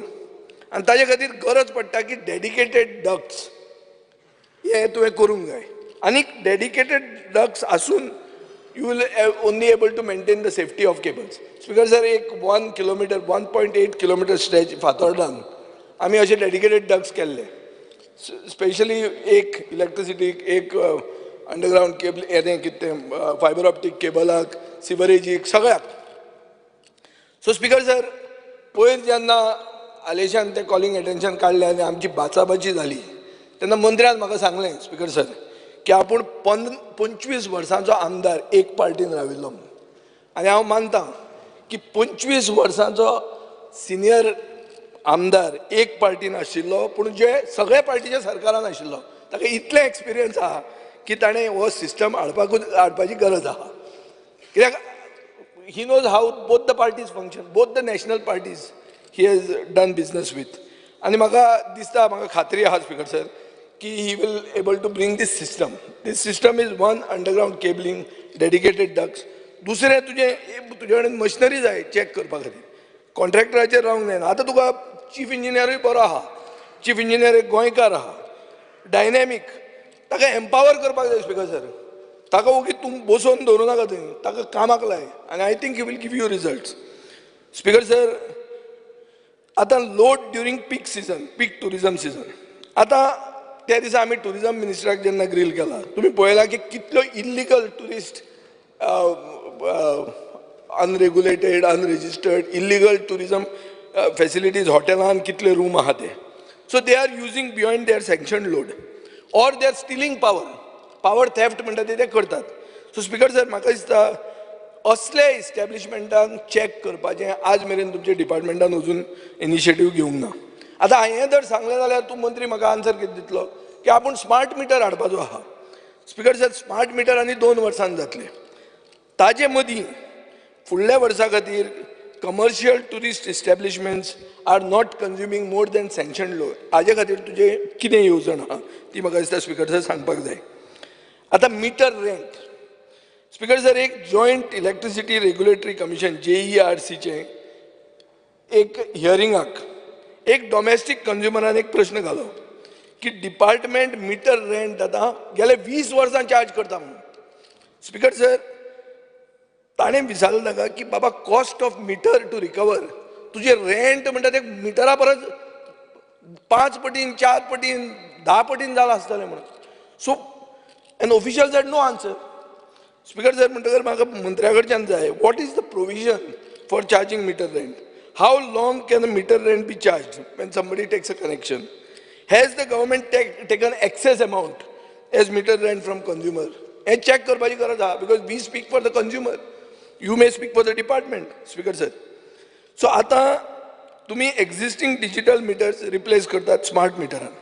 आनी ताजे खातीर गरज पडटा की डेडिकेटेड डक्ट्स हे तुवें करूंक जाय. आनीक डेडिकेटेड डक्ट्स आसून you will only able to maintain the safety of cables. Speaker sir, एक 1 kilometer 1.8 kilometer stretch फातोर्डान आमी अशे डेडिकेटेड डक्ट्स केल्ले स्पेशली एक इलेक्ट्रिसिटी एक अंडरग्राउंड केबल यें कितें फायबर ऑप्टीक केबलाक सिवरेजीक सगळ्याक. सो स्पीकर सर, पयर जेन्ना आलेशान तें कॉलिंग एटेन्शन काडलें आनी आमची बाचाबाची जाली तेन्ना मंत्र्यान म्हाका सांगलें स्पीकर सर की आपूण 25 वर्सांचो आमदार एक पार्टीन राविल्लो म्हणून. आनी हांव मानतां की 25 वर्सांचो सिनियर आमदार एक पार्टीन आशिल्लो पूण जे सगळ्या पार्टीच्या सरकारान आशिल्लो ताका इतलें एक्सपिरियन्स आहा की ताणें हो सिस्टम हाडपाची गरज आहा. कित्याक he knows how both the parties function, both the national parties he has done business with. आनी म्हाका दिसता, म्हाका खात्री आहा स्पीकर सर की he will able to bring this system. This system is one underground cabling, dedicated ducts. दुसरें तुजे कडेन मशिनरी जाय चॅक करपा खातीर कॉन्ट्रॅक्टराचेर रावंक जायना. आतां तुका चीफ इंजिनियरूय बरो आहा, चीफ इंजिनियर एक गोंयकार आहा, डायनॅमीक. ताका एम्पावर करपाक जाय स्पीकर सर. ताका ओगी तूं बसोवन दवरूं नाका थंय, ताका कामाक लाय आनी I think he will give you results. Speaker sir, आतां load during peak season, peak tourism season. आतां त्या दिसा आमी टुरिजम मिनिस्टराक जेन्ना ग्रील केला तुमी पळयला की कितलो illegal tourist unregulated unregistered illegal tourism facilities हॉटेलान कितले रूम आहा ते. So they are using beyond their sanction load or they are stealing power theft म्हणटा ते करतात. सो स्पीकर सर, म्हाका दिसता असले इस्टॅब्लिशमेंटान चॅक करपाचें आज मेरेन तुमच्या डिपार्टमेंटान अजून इनिशिएटीव घेवंक ना. आतां हांवें जर सांगलें जाल्यार तूं मंत्री म्हाका आन्सर कितें दितलो की आपूण स्मार्ट मिटर हाडपाचो आहा. स्पीकर सर, स्मार्ट मिटर आनी 2 वर्सांत जातले. ताजे मदीं फुडल्या वर्सा खातीर commercial tourist establishments are not consuming more than sanction load. हाजे खातीर तुजें कितें येवजण आहा ती म्हाका दिसता स्पीकर सर सांगपाक जाय. आतां मिटर रेंट. स्पीकर सर, एक जॉयंट इलेक्ट्रिसिटी रेग्युलेटरी कमिशन JERCचें एक हियरिंगाक एक डॉमेस्टीक कंज्युमरान एक प्रश्न घालो की डिपार्टमेंट मिटर रेंट आतां गेले 20 वर्सां चार्ज करता म्हणून. स्पीकर सर, ताणें विचारलें ताका की बाबा cost of meter to recover, तुजें रेंट म्हणटा तें मिटरा परस 5 पटीन 4 पटीन 10 पटीन जालां आसतलें म्हणून. So an official said no answer. Speaker sir म्हणटकर म्हाका मंत्र्या कडच्यान जाय, what is the provision for charging meter rent? How long can a meter rent be charged when somebody takes a connection? Has the government taken excess amount as meter rent from consumer? हें check करपाची गरज आहा, because we speak for the consumer, you may speak for the department. Speaker sir, so आतां तुम्ही existing digital meters replace करतात smart मिटरान.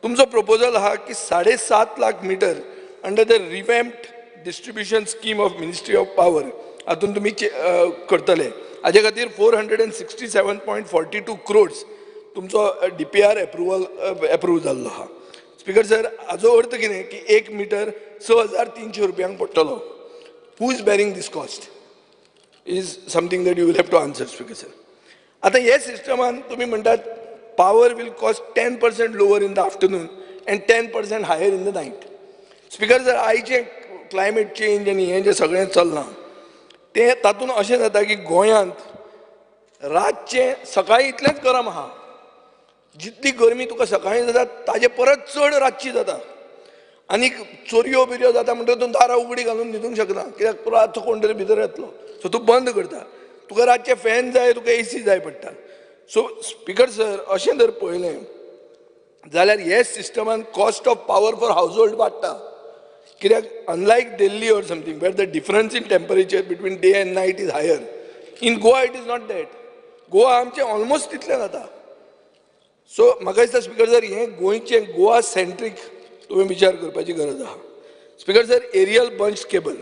तुमचो proposal आहा की 7.5 lakh meter under the revamped distribution scheme of ministry of power हातून तुम्ही करतले. हाजे खातीर 467.42 crores तुमचो DPR एप्रूव जाल्लो आहा. स्पीकर सर, हाजो अर्थ कितें की 1 मिटर 6,300 रुपयांक पडटलो. Who is bearing this cost is something that you will have to answer. Speaker sir, आता हे सिस्टमान तुम्ही म्हणटात power will cost 10% lower in the afternoon and 10% higher in the night. Speaker sir, आयचे क्लायमेट चेंज आनी हें जें सगळें चल्लां तें तातूंत अशें जाता की गोंयांत रातचें सकाळीं इतलेंच गरम आहा. जितली गरमी तुका सकाळीं जाता ताजे परत चड रातची जाता. आनीक चोरयो बिरयो जाता म्हणटकीर तूं दारां उगडीं घालून न्हिदूंक शकना, कित्याक रातचो कोण तरी भितर येतलो. सो तूं बंद करता. तुका रातचे फॅन जाय, तुका AC जाय पडटा. सो स्पीकर सर, अशें जर पळयलें जाल्यार हे सिस्टमान cost of power for household वाडटा. कित्याक unlike Delhi or something where the difference in temperature between day and night is higher, in Goa it is not that. Goa आमचें ऑलमोस्ट तितलें जाता. सो म्हाका दिसता स्पीकर सर, हें गोंयचें गोवा सेंट्रीक तुवें विचार करपाची गरज आहा. Speaker sir, aerial bunch cable.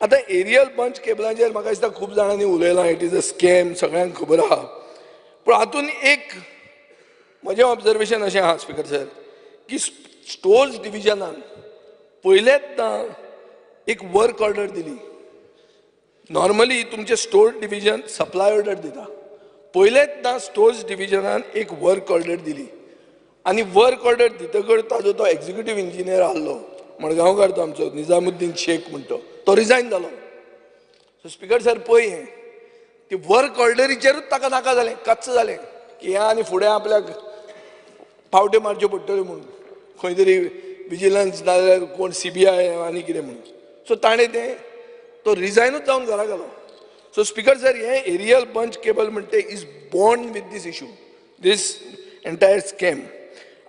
आतां एरियल बंच केबलांचेर म्हाका दिसता खूब जाणांनी उलयलां, इट इज अ स्कॅम, सगळ्यांक खबर आहा. पूण हातूंत एक म्हजें ऑब्जर्वेशन अशें आहा स्पीकर सर, की स्टोर्स डिविजनान पयलेंच एक वर्क ऑर्डर दिली. नॉर्मली तुमचे स्टोर डिविजन सप्लाय ऑर्डर दिता. पयलेंच स्टोर्स डिविजनान एक वर्क ऑर्डर दिली आनी वर्क ऑर्डर दितकच ताजो तो एक्झिक्युटीव इंजिनियर आसलो मडगांवकार, तो आमचो निजामुद्दीन शेख म्हणतो, तो रिजायन जालो. सो स्पीकर सर, पळय हें ती वर्क ऑर्डरीचेरूच ताका नाका जालें, कच्च जालें की हें आनी फुडें आपल्याक फावट्यो मारच्यो पडटल्यो म्हणून, खंय तरी विजिलन्स नाजाल्यार कोण CBI आनी कितें म्हणून. सो ताणें तें तो रिजायनूच जावन घरा गेलो. सो स्पीकर सर, हें एरियल बंच केबल म्हणटा तें is born with this issue, this entire scam.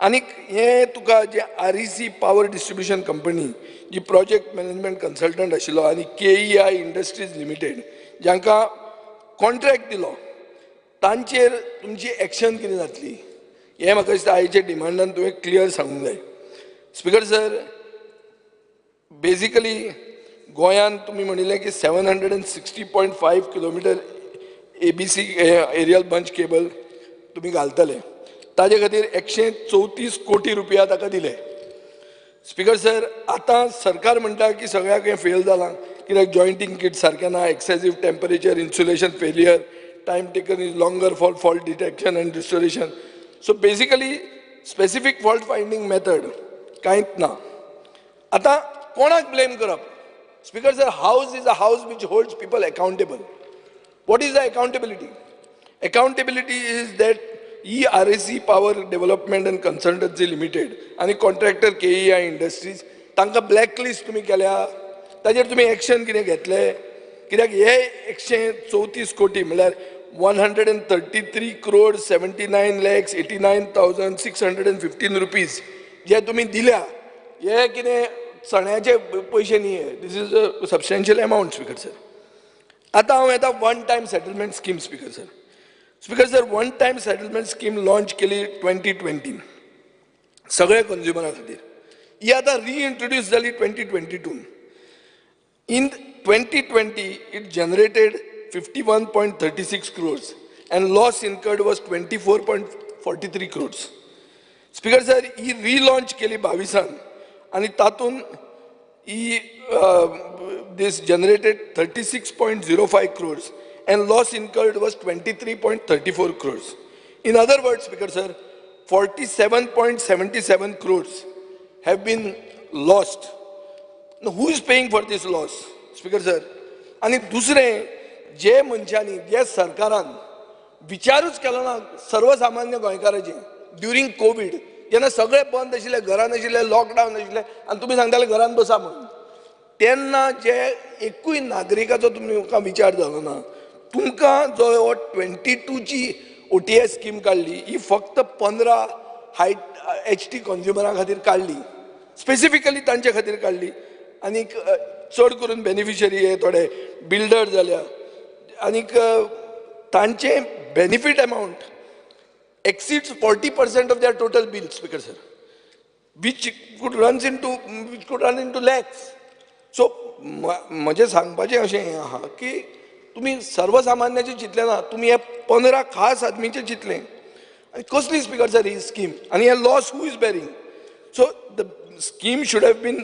आनीक हें तुका जे REC पॉवर डिस्ट्रिब्युशन कंपनी जी प्रोजेक्ट मॅनेजमेंट कन्सल्टंट आशिल्लो आनी KEI इंडस्ट्रीज लिमिटेड जांकां कॉन्ट्रॅक्ट दिलो, तांचेर तुमची एक्शन कितें जातली हें म्हाका दिसता आयच्या डिमांडान तुवें क्लियर सांगूंक जाय. स्पीकर सर, बेजिकली गोंयांत तुमी म्हणिल्लें की 760.5 kilometre ABC aerial bunch cable तुमी घालतले. ताजे खातीर 134 कोटी रुपया ताका दिले. स्पीकर सर, आतां सरकार म्हणटा की सगळ्याक हें फेल जालां, कित्याक जॉयंटींग किट सारकें ना, excessive temperature, insulation failure, time taken is longer for fault detection and restoration. So basically specific fault finding method कांयच ना. आतां कोणाक ब्लेम करप? Speaker sir, house is a house which holds people accountable. What is the accountability? Accountability is that REC power development and consultancy limited आनी contractor KEI industries तांकां blacklist तुमी केल्या, ताजेर तुमी एक्शन कितें घेतले? कित्याक हे 134 कोटी म्हळ्यार 133 crores 79 lakhs 89,615 rupees जे तुमी दिल्या, हे कितें चण्याचे पयशे न्ही. This is a substantial amount. Speaker sir, आतां हांव येता one time settlement scheme. Speaker sir, sir, one time settlement scheme launch केली 2020 सगळ्या कंज्युमरा खातीर. ही आतां रिइंट्रोड्यूस जाली 2022. In 2020 it generated 51.36 crores and loss incurred was 24.43 crores. Speaker sir, he relaunch केली 22 आनी तातूंत ही this generated 36.05 crores and loss incurred was 23.34 crores. In other words, Speaker sir, 47.77 crores have been lost. Now, who is paying for this loss? Speaker sir. आणि दुसरें जे मनशांनी जे सरकारान विचारूच केलो ना सर्वसामान्य गोंयकारांचे ड्युरींग कोविड जेन्ना सगळे बंद आशिल्ले घरान आशिल्ले लॉकडावन आशिल्ले आनी तुमी सांगताले घरान बसा म्हणून तेन्ना जे एकूय नागरिकाचो तुमकां विचार जालो ना तुमकां जो 22ची OTS स्कीम काडली ही फक्त 15 HT कंज्युमरां खातीर काडली स्पेसिफिकली तांचे खातीर काडली आनी चड करून बेनिफिशरी हे थोडे बिल्डर जाल्या आनीक तांचे benefit amount exceeds 40% of their total bill, Speaker sir, which could run into lakhs. So, म्हजें सांगपाचें अशें हें आहा की तुमी सर्वसामान्याचें चिंतलें ना तुमी हे 15 खास आदमीचें चिंतलें आनी कसली स्पीकर सर ही स्कीम आनी हे loss who is bearing so the scheme should have been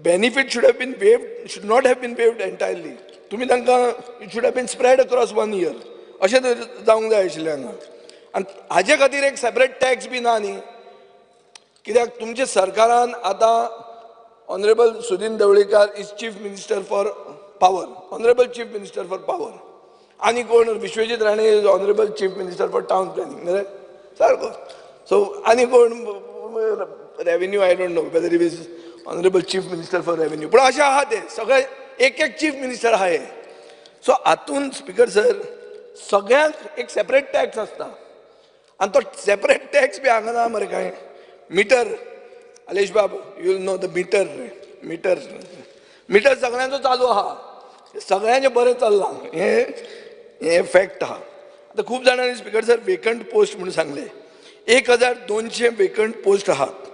benefit should have been waived should not have been waived entirely तुमी तांकां it should have been spread across 1 year अशें तर जावंक जाय आशिल्लें हांगा आनी हाजे खातीर एक सेपरेट टॅक्स बी ना न्ही कित्याक तुमच्या सरकारान आतां honourable Sudin Dhavalikar is chief minister for power honourable chief minister for power आनी कोण Vishwajit Rane is honourable chief minister for town planning न्ही सारको सो आनी कोण revenue I don't know whether he is honourable chief minister for revenue पूण अशें आहा ते सगळे एक चीफ मिनिस्टर आहा हे सो हातून स्पीकर सर सगळ्यांक एक सेपरेट टॅक्स आसता आनी तो सेपरेट टॅक्स बी हांगा ना मरे कांय मिटर अलेश बाब यू नो द मिटर सगळ्यांचो चालू आहा सगळ्यांचें बरें चल्लां हे फॅक्ट आहा आतां खूब जाणांनी स्पीकर सर वेकंट पोस्ट म्हणून सांगले 1200 वेकंट पोस्ट आहात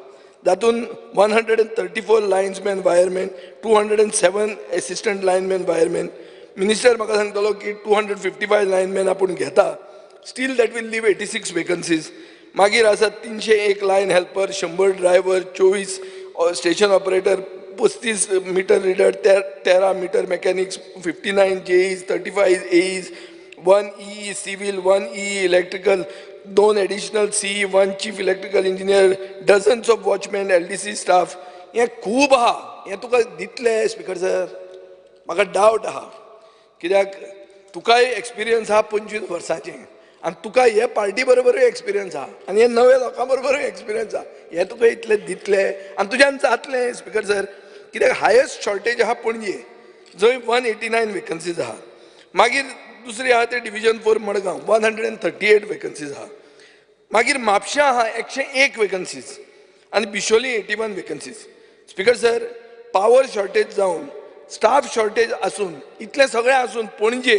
जातून 134 linesman wireman 207 assistant lineman wireman minister म्हाका सांगतलो की 255 लायनमॅन आपूण घेता still that will leave 86 vacancies मागीर आसात 301 line helper 100 driver 24 station operator 35 meter reader 13 meter mechanics 59 JEs 35 AEs 1 EE civil 1 EE electrical 2 additional CE 1 chief electrical engineer dozens of watchman LDC staff हें खूब आहा हें तुका दितले speaker sir म्हाका doubt आहा कित्याक तुकाय एक्सपिरियन्स आहा 25 वर्सांचें आनी तुका हे पार्टी बरोबरूय एक्सपिरियन्स आहा आनी हे नव्या लोकां बरोबरूय एक्सपिरियन्स आहा हे तुका इतले दितले आनी तुज्यान जातलें स्पीकर सर कित्याक हायेस्ट शॉर्टेज आहा पणजे जंय 189 वेकन्सीज आहा मागीर दुसरी आहा ते डिव्हिजन 4 मडगांव 138 वेकन्सीज आहा मागीर म्हापशां आहा 101 वेकन्सीज आनी बिशोली 81 vacancies speaker sir power shortage जावन स्टाफ शॉर्टेज आसून इतलें सगळें आसून पणजे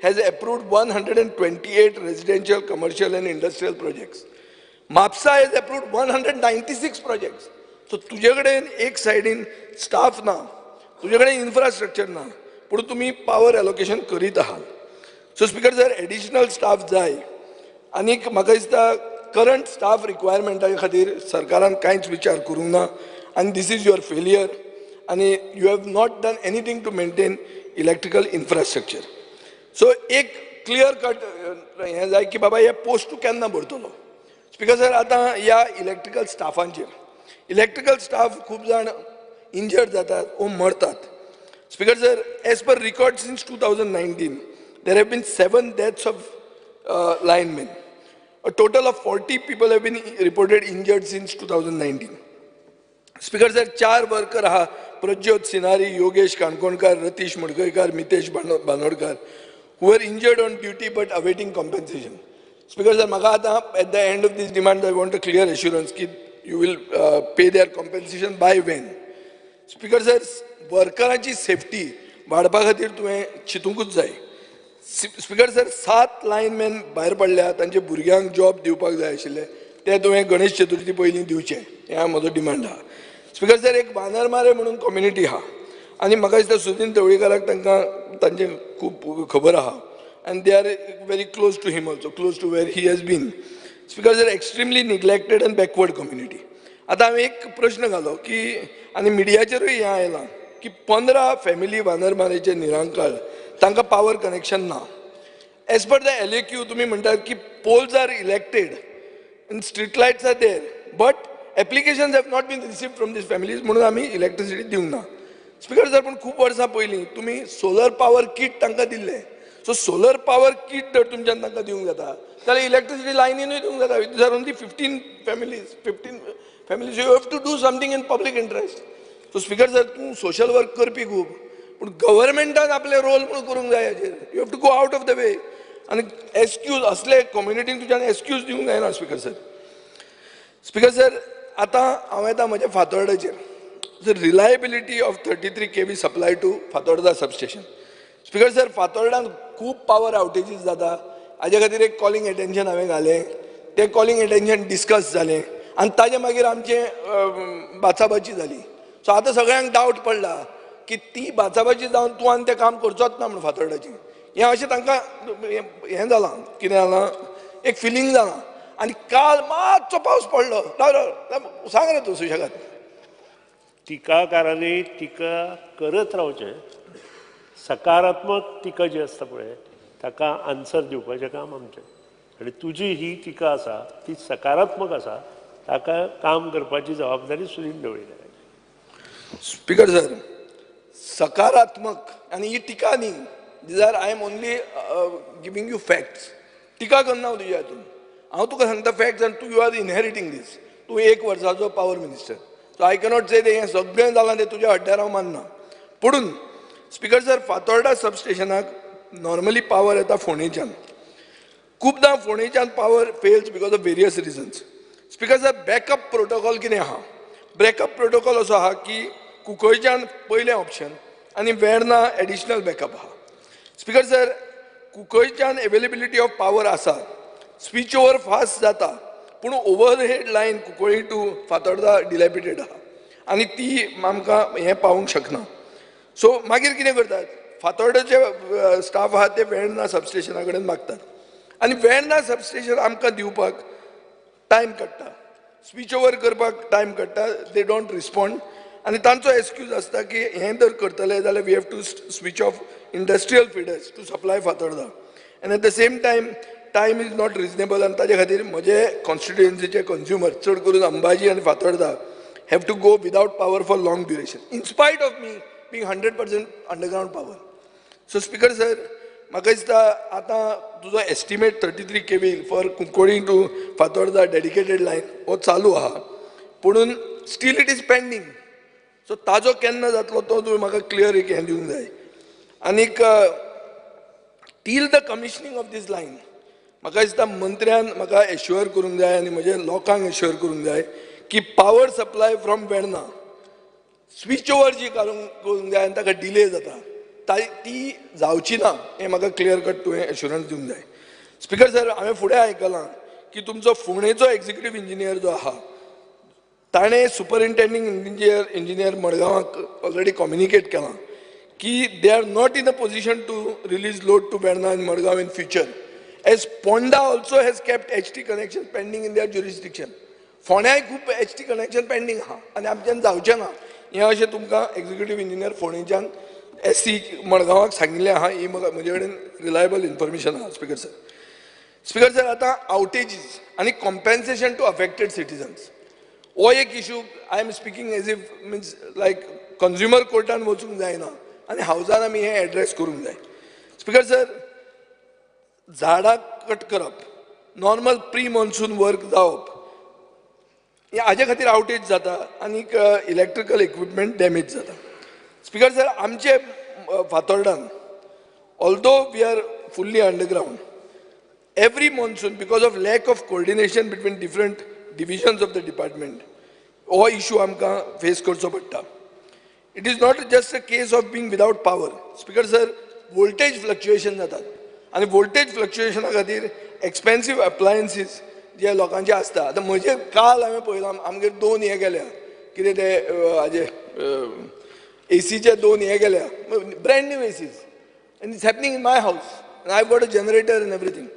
has approved 128 residential, commercial and industrial projects. MAPSA has approved 196 projects. So तुझे कडेन एक साइडीन स्टाफ ना तुझे कडेन इन्फ्रास्ट्रक्चर ना पूण तुमी पावर एलोकेशन करीत आहात so speaker sir additional staff जाय आनीक म्हाका दिसता करंट स्टाफ रिक्वायरमेंटा खातीर सरकारान कांयच विचार करूंक ना आनी दीस इज युअर फेलियर आनी you have not done anything to maintain electrical infrastructure so एक क्लियर कट हें जाय की बाबा हे पोस्ट तूं केन्ना भरतलो स्पीकर सर आतां ह्या इलेक्ट्रिकल स्टाफांचेर इलेक्ट्रिकल स्टाफ खूब जाण इंजर्ड जातात वो मरतात speaker sir as per record since 2019 there have been 7 deaths of linemen a total of 40 people have been reported injured since 2019 speaker sir 4 worker आहा Prajyot Sinari Yogesh Kankonkar Ratish Madkaikar Mitesh Banodkar who were injured on duty but awaiting compensation. Speaker sir, म्हाका आतां at the end of this demand I want a clear assurance कि you will pay their compensation by when. Speaker sir, वर्करांची safety वाडपा खातीर तुवें चिंतूंकूच जाय. Speaker sir 7 lineman भायर पडल्या तांचे भुरग्यांक जॉब दिवपाक जाय आशिल्ले ते तुवें गणेश चतुर्थी पयलीं दिवचें हें म्हजो डिमांड आहा स्पीकर सर एक बांदरमारे म्हणून कम्युनिटी आहा आनी म्हाका दिसता सुदीन ढवळीकाराक तांचे खूब खबर आहा and they are very close to him also, close to where he has been. Because they are extremely neglected and backward community. आता हांवें एक प्रश्न घालो की आनी मिडियाचेरूय हें आयलां की 15 फॅमिली वानरमारेचे निरांकाळ तांकां पावर कनेक्शन ना एज पर द LAQ तुमी म्हणटात की poles are elected and street lights are there, but applications have not been received from these families म्हणून आम्ही इलेक्ट्रिसिटी दिवंक ना. स्पीकर सर पण खूप वर्सां पयलीं तुम्ही सोलर पावर किट तांकां दिल्ले. सो सोलर पावर किट जर तुमच्यान तांकां दिवंक जाता जाल्यार इलेक्ट्रिसिटी लायनीनूय दिवंक जाता. These are only 15 families you have to do something in public interest. So speaker sir तूं सोशल वर्क करपी खूब पूण गव्हर्मेंटान आपले रोल म्हणून करूंक जाय हाजेर. You have to go out of the way आनी एक्सक्यूज असले कम्युनिटीक तुज्यान एक्सक्यूज दिवंक जायना स्पीकर सर. स्पीकर सर आतां हांव येता म्हज्या फातोर्डाचेर. The reliability of 33 kV supply to Fatorda substation. Speaker sir फातोर्डान खूब पावर आउटेजीस जाता. हाजे खातीर एक कॉलिंग एटेन्शन हांवें घालें. तें कॉलिंग एटेन्शन डिस्कस जालें आनी ताजे मागीर आमचें बाचाबाची जाली. सो आतां सगळ्यांक डावट पडला की ती बाचाबाची जावन तूं आनी तें काम करचोच ना म्हणून फातोर्डाची. हें अशें तांकां हें जालां, कितें जालां, एक फिलींग जालां. आनी काल मातसो पावस पडलो. सांग रे तूं सुशेगाद. टिकाकारांनी टिका करत रावचें. सकारात्मक टिका जी आसता पळय ताका आन्सर दिवपाचें काम आमचें. आनी तुजी ही टिका आसा ती सकारात्मक आसा, ताका काम करपाची जबाबदारी सुनील ढवळीकर. स्पीकर सर सकारात्मक आनी ही टिका न्ही. These are I am only giving you facts. टिका करना हांव तुज्या हातून. हांव तुका सांगता फॅक्ट्स आनी तूं यू आर इनहेरिटींग दीस. तूं 1 वर्साचो power minister. So I cannot say हें सगळें जालां तें तुज्या हड्ड्यार हांव मानना. पुणून स्पीकर सर फातोर्डा सबस्टेशनाक नॉर्मली पावर येता फोंडेच्यान. खूबदां फोंडेच्यान power fails because of various reasons. Speaker sir backup protocol कितें आहा? बॅकअप प्रोटोकॉल असो आहा की कुंकळच्यान पयलें ऑप्शन आनी वेर्ना एडिशनल बॅकअप आहा. स्पीकर सर कुंकळच्यान अवेलेबिलिटी ऑफ पावर आसा. स्विच ओवर फास्ट जाता पूण overhead line Cuncolim to Fatorda dilapidated आहा आनी ती आमकां हें पावोवंक शकना. सो मागीर कितें करतात, फातोर्डाचे स्टाफ आहा ते वेर्ना सबस्टेशना कडेन मागतात आनी वेर्ना सबस्टेशन आमकां दिवपाक टायम काडटा, स्विच ओवर करपाक टायम काडटा. दे डोंट रिस्पॉन्ड आनी तांचो एक्सक्यूज आसता की हें जर करतले जाल्यार we have to switch off industrial feeders to supply Fatorda. And at the same time is not reasonable. आनी ताजे खातीर म्हजे कॉन्स्टिट्युएन्सीचे कंज्युमर चड करून अंबाजी आनी Fatorda have to go without power for long duration in spite of me being 100% underground power. So speaker sir म्हाका दिसता आतां तुजो estimate 33 kV for Cuncolim to Fatorda dedicated line हो चालू आहा पुणून still it is pending. So ताजो केन्ना जातलो तो तुवें म्हाका क्लियर एक हें दिवंक जाय. आनीक till the commissioning of this line म्हाका दिसता मंत्र्यान म्हाका एश्युअर करूंक जाय आनी म्हज्या लोकांक एश्युअर करूंक जाय की power supply from Verna switch over जी करूंक जाय आनी ताका डिले जाता ती जावची ना हें म्हाका क्लियर कट तुवें एश्युरन्स दिवंक जाय. स्पीकर सर हांवें फुडें आयकलां की तुमचो फोंडेचो एक्झिक्युटीव इंजिनियर जो आहा ताणें सुपरिंटेंडिंग इंजिनियर मडगांवाक ऑलरेडी कम्युनिकेट केलां की they are not in a position to release load to Verna in Madgaon in future as Ponda also has kept HT connection pending in their jurisdiction. फोंड्याय खूब HT कनेक्शन पेंडींग आहा आनी आमच्यान जावचें ना हें अशें तुमकां एक्झिक्युटीव इंजिनियर फोंडेच्यान SC मडगांवाक सांगिल्लें आहा. ही म्हाका म्हजे कडेन रिलायबल इन्फॉर्मेशन आहा. स्पीकर सर आतां आउटेजीस आनी कॉम्पेन्सेशन टू अफेक्टेड सिटिजन्स हो एक issue I am speaking as if means like consumer कोर्टान वचूंक जायना आनी हावजान आमी हें एड्रेस करूंक जाय. स्पीकर सर झाडां कट करप, नॉर्मल प्री मॉन्सून वर्क जावप हाजे खातीर आउटेज जाता आनीक इलेक्ट्रिकल इक्विपमेंट डॅमेज जाता. स्पीकर सर आमचे फातोर्डान although we are fully underground every monsoon because of lack of coordination between different divisions of the department हो इशू आमकां फेस करचो पडटा. It is not just a case of being without power. Speaker sir voltage fluctuation जातात आनी voltage फ्लक्च्युएशना खातीर expensive appliances जे लोकांचे आसता. आतां म्हजे काल हांवें पळयलां आमगेर 2 हे गेल्या कितें ते हाजे ACचे 2 हे गेल्या brand new ACs and it's happening in my house I got a generator and everything.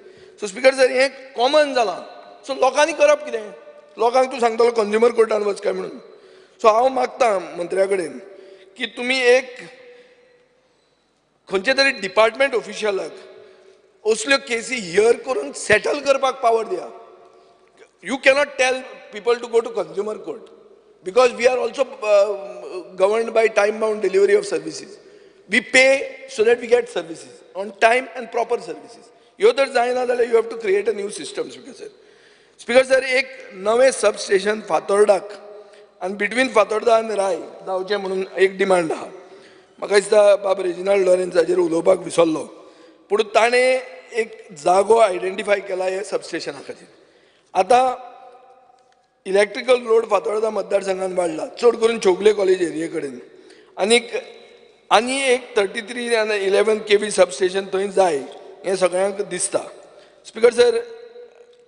So speaker sir हें कॉमन जालां. सो लोकांनी करप कितें? लोकांक तूं सांगतलो कंज्युमर कोर्टान वच काय म्हणून. सो हांव मागतां मंत्र्या कडेन की तुमी एक खंयचे तरी डिपार्टमेंट ऑफिशियलाक असल्यो केसी हियर करून सेटल करपाक पावर दिया. you cannot tell people to go to consumer court because we are also governed by time-bound delivery of services. We pay so that we get services on time and proper services. You have to create a new system, Speaker sir. Speaker sir, एक नवे substation फातोर्डाक and between Fatorda and Raia जावचें म्हणून एक demand आहा. म्हाका दिसता बाब रेजिनाल्ड लॉरेन्साचेर उलोवपाक विसरलो, पूण ताणें एक जागो आयडेंटिफाय केला हे सबस्टेशना खातीर. आतां इलेक्ट्रिकल लोड फातोर्डा मतदारसंघान वाडला, चड करून चौगले कॉलेज एरिये कडेन. आनी एक 33 and 11 kV सबस्टेशन थंय जाय हें सगळ्यांक दिसता. स्पीकर सर,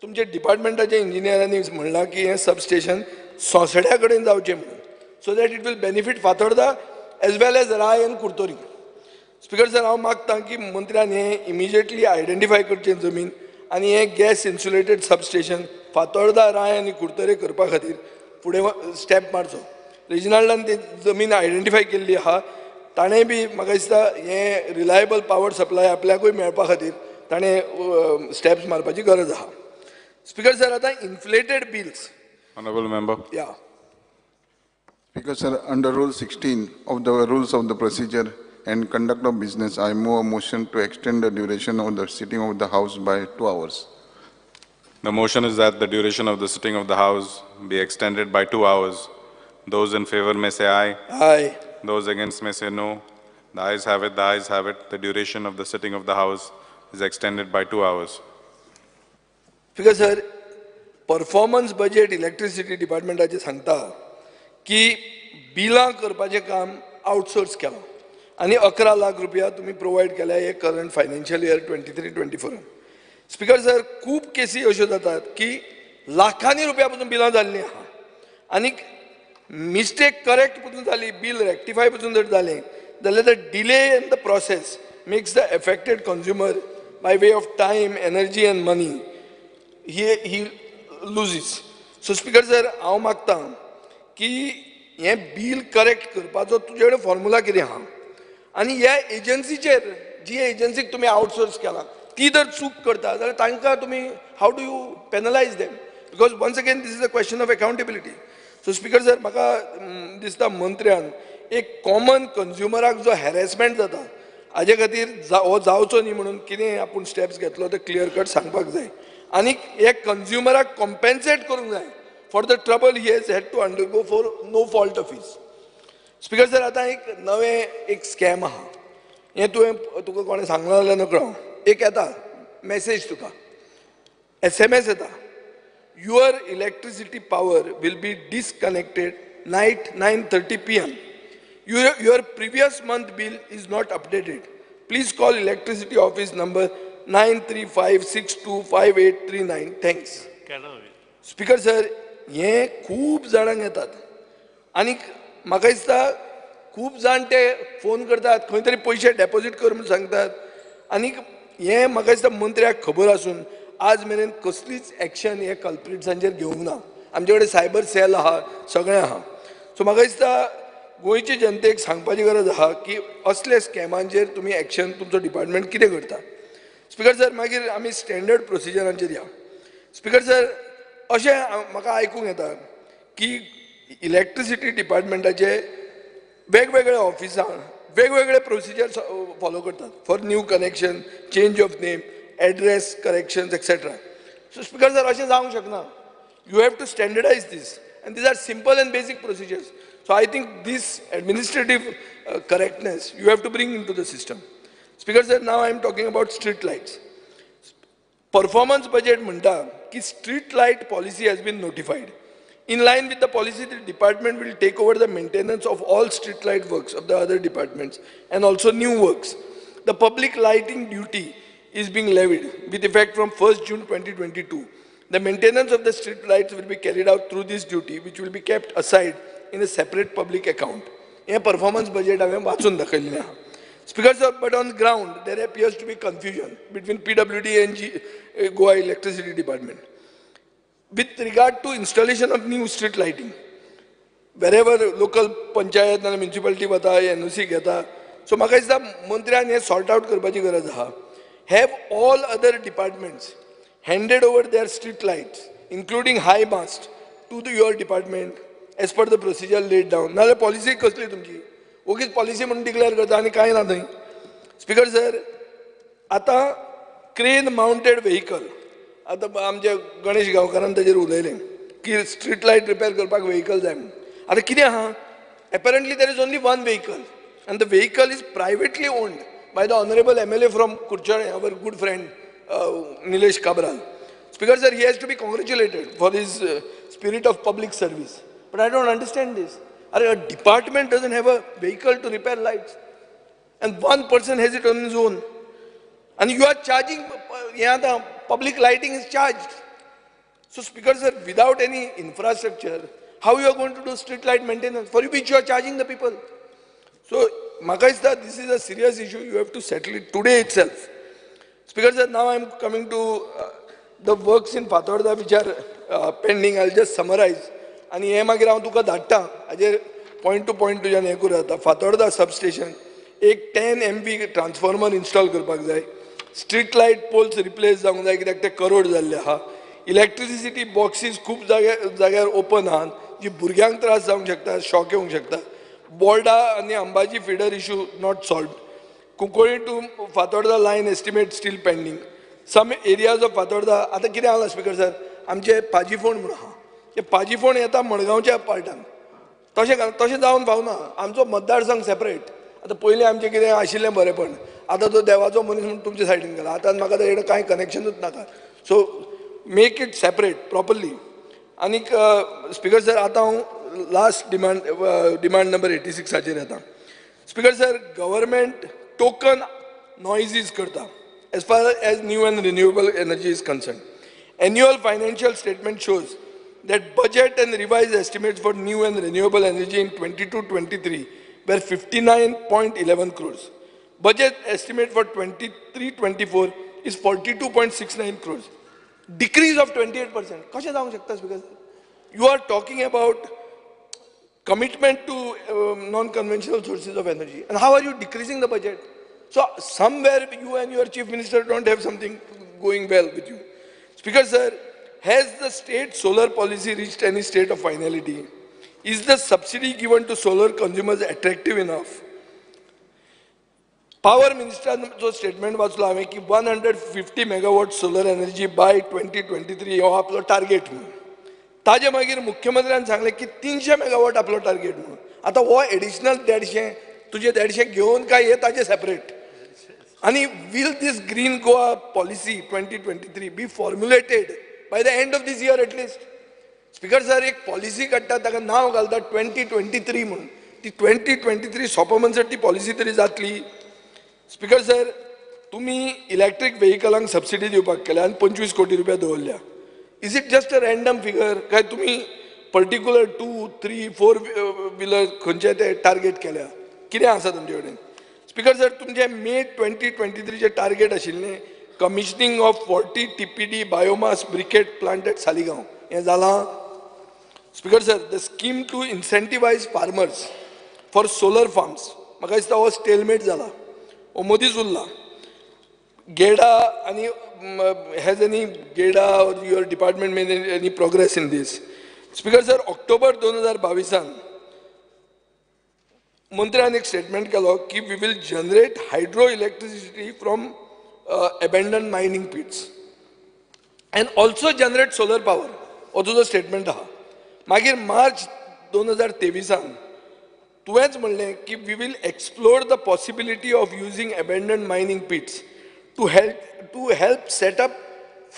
तुमच्या डिपार्टमेंटाच्या इंजिनियरांनी म्हणलां की हें सबस्टेशन सोंसड्या कडेन जावचें म्हणून, so that it will benefit Fatorda as well as Raia and Curtorim. Speaker sir, हांव मागतां की मंत्र्यान हें इमिजिएटली आयडेंटिफाय करचें जमीन आनी हें gas insulated substation Fatorda, Raia आनी कुर्तोरे करपा खातीर फुडें स्टेप मारचो. रेजिनाल्डान ती जमीन आयडेंटिफाय केल्ली आहा. ताणें बी म्हाका दिसता हें रिलायबल पावर सप्लाय आपल्याकूय मेळपा खातीर ताणें स्टेप्स मारपाची गरज आहा. स्पीकर सर, आतां इन्फ्लेटेड बिल्स. Honorable member. या Speaker sir, under Rule 16 of the Rules of the Procedure and Conduct of Business, I move a motion to extend the duration of the sitting of the House by 2 hours. The motion is that the duration of the sitting of the House be extended by 2 hours. Those in favor may say aye. Aye. Those against may say no. The ayes have it, the ayes have it. The duration of the sitting of the House is extended by 2 hours. Speaker sir, performance budget electricity डिपार्टमेंटाचें सांगता की बिलां करपाचें काम outsource केलां आनी 11 लाख रुपया तुमी प्रोवायड केल्या हे current financial year 23-24. Speaker sir, खूब केसी अश्यो जातात की लाखांनी रुपया पसून बिलां जाल्लीं आहा आनी मिस्टेक करेक्ट पसून जाली, बिल रेक्टिफाय पसून जर जालें जाल्यार the delay in the process makes the affected consumer by way of time, energy end money he loses. So speaker sir, हांव मागतां की हें बिल करेक्ट करपाचो तुजे कडेन फॉर्मुला कितें आहा आनी ह्या एजन्सीचेर, जी एजन्सीक तुमी आउटसोर्स केला ती जर चूक करता जाल्यार तांकां तुमी how do you penalise them, because once again this is a question of accountability. So speaker sir, म्हाका दिसता मंत्र्यान एक कॉमन कंज्युमराक जो हॅरेसमेंट जाता हाजे खातीर हो जावचो न्ही म्हणून कितें आपूण स्टेप्स घेतलो ते क्लियर कट सांगपाक जाय आनी एक कंज्युमराक कॉम्पेन्सेट करूंक जाय for the trouble he has had to undergo for no fault of his. Speaker sir, आतां एक स्कॅम आहा, हें तुका कोणें सांगना जाल्यार नकळो. एक येता मॅसेज, तुका SMS येता, your electricity power will be disconnected night 9:30 PM. Your previous month bill is not updated. Please call electricity office number 935625839. Thanks. Speaker sir, हें खूब जाणांक येतात आनी म्हाका दिसता खूब जाण ते फोन करतात, खंय तरी पयशे डेपॉझिट कर म्हणून सांगतात आनी हें म्हाका दिसता मंत्र्याक खबर आसून आज मेरेन कसलीच एक्शन हे कल्प्रिट्सांचेर घेवंक ना. आमचे कडेन सायबर सेल आहा, सगळें आहा. सो म्हाका दिसता गोंयचे जनतेक सांगपाची गरज आहा की असले स्कॅमांचेर तुमी एक्शन तुमचो डिपार्टमेंट कितें करता. स्पीकर सर, मागीर आमी स्टँडर्ड प्रोसिजरांचेर या. स्पीकर सर, अशें म्हाका आयकूंक येता की इलेक्ट्रिसिटी डिपार्टमेंटाचे वेगवेगळे ऑफिसां वेगवेगळे प्रोसिजर फॉलो करतात for new connection, change of name, address corrections etcetera. So speaker sir, अशें जावंक शकना. You have to standardise this and these are simple and basic procedures. So I think this administrative correctness you have to bring into the system. Speaker sir, now I am talking about street lights. Performance budget म्हणटा की street light policy has been notified. In line with the policy, the department will take over the maintenance of all street light works of the other departments and also new works. The public lighting duty is being levied with effect from 1st June 2022. The maintenance of the street lights will be carried out through this duty, which will be kept aside in a separate public account. हे performance budget हांवें वाचून दाखयल्लें आहा. Speaker sir, but on ground there appears to be confusion between PWD and Goa Electricity Department. With regard to installation of new street lighting, wherever local panchayat and municipality वता, NOC घेता, so म्हाका दिसता मंत्र्यान हें sort out करपाची गरज आहा. Have all other departments handed over their street lights including high mast, to your department as per the procedure laid down. Now the policy कसली तुमची? ओगीच पॉलिसी म्हणून डिक्लेअर करता आणि काय ना थंय. स्पीकर सर, आता क्रेन माउंटेड व्हेकल, आता आमचे गणेश गांवकारान ताजेर उलयलें की स्ट्रीट लायट रिपेअर करपाक व्हेकल जाय म्हणून. आता कितें आहा? Apparently there is only one vehicle and the vehicle is privately owned by the honorable MLA from Kurchane, our good friend Nilesh Kabral. Speaker sir, he has to be congratulated for his spirit of public service. But I don't understand this. A department doesn't have a vehicle to repair lights and one person has it on his own. And you are charging, the public lighting is charged. So Speaker sir, without any infrastructure, how you are going to do street light maintenance for which you are charging the people? So, Makaista, this is a serious issue. You have to settle it today itself. Speaker sir, now I am coming to the works in Fatorda which are pending. I'll just summarize. And I am going to dhatta. Point to point to jane kurata. Fatorda substation. एक 10 MV transformer install करपाक जाय. Street light poles replace जावंक जाय कित्याक ते करोड जाल्ले आहा. Electricity boxes खूप जाग्यार ओपन आहात जी भुरग्यांक त्रास जावंक शकता, शॉक येवंक शकता. बोर्डा आनी Ambaji feeder issue not solved. Cuncolim to Fatorda line estimate still pending. Some areas of Fatorda आतां कितें आला स्पीकर सर, आमचे पाजीफोंड म्हणून आहा. ते पाजीफोंड येता मडगांवच्या पार्टान. तशें जावन पावना. आमचो मतदारसंघ सेपरेट. आतां पयलीं आमचें कितें आशिल्लें बरेंपण. आतां तो देवाचो मनीस म्हणून तुमचे सायडीन गेला. आतां म्हाका ताजेर कांय कनेक्शनूच नाका. So make it separate properly. आनी स्पीकर सर, आतां हांव लास्ट डिमांड नंबर 86 येता. स्पीकर सर, गव्हर्मेंट टोकन नॉयजीस करता as far as new and renewable energy is concern. Annual financial statement shows that budget and revised estimates for new and renewable energy in 22-23 were 59.11 crores. Budget estimate for 23-24 is 42.69 crores. Decrease of 28%. कशें जावंक शकता speaker? You are talking about commitment to non-conventional sources of energy. And how are you decreasing the budget? So somewhere you and your chief minister don't have something going well with you. Speaker sir, has the state solar policy reached any state of finality? Is the subsidy given to solar consumers attractive enough? Power Ministerचो statement वाचलो हांवें की 150 megawatt solar energy by 2023 हो आपलो target म्हणून. ताजे मागीर मुख्यमंत्र्यान सांगलें की 300 मेगावॉट आपलो टार्गेट म्हणून. आतां हो एडिशनल 150 तुजे 150 घेवन काय हे ताजे सेपरेट. आणि will this green Goa policy 2023 be formulated by the end of this year at least? Speaker sir, एक पॉलिसी काडटा ताका नांव घालता 2023 म्हणून. ती 2023 सोंपो म्हणसर ती पॉलिसी तरी जातली. स्पीकर सर, तुम्ही इलेक्ट्रीक व्हेकलांक सबसिडी दिवपाक केल्या आनी 25 कोटी रुपया दवरल्या. Is it just a random figure काय तुम्ही पर्टिक्युलर 2, 3, 4 व्हिलर खंयचे ते टार्गेट केल्या? कितें आसा तुमचे कडेन? स्पीकर सर, तुमचे मे 2023 टार्गेट आशिल्लें commissioning of 40 TPD biomass briquette plant at Saligao. हें जालां? Speaker sir, the scheme to incentivise farmers for solar farms, म्हाका दिसता हो स्टेलमेट जाला, हो मदींच उरला. गेडा आनी has any GEDA or your department made any progress in this? Speaker sir, October 2022 मंत्र्यान एक स्टेटमेंट केलो की we will generate hydro electricity from abandoned mining pits and also generate solar power. हो तुजो स्टेटमेंट आहा. मागीर मार्च 2023 तुवेंच म्हणलें की we will explore the possibility of using abandoned mining pits to help set up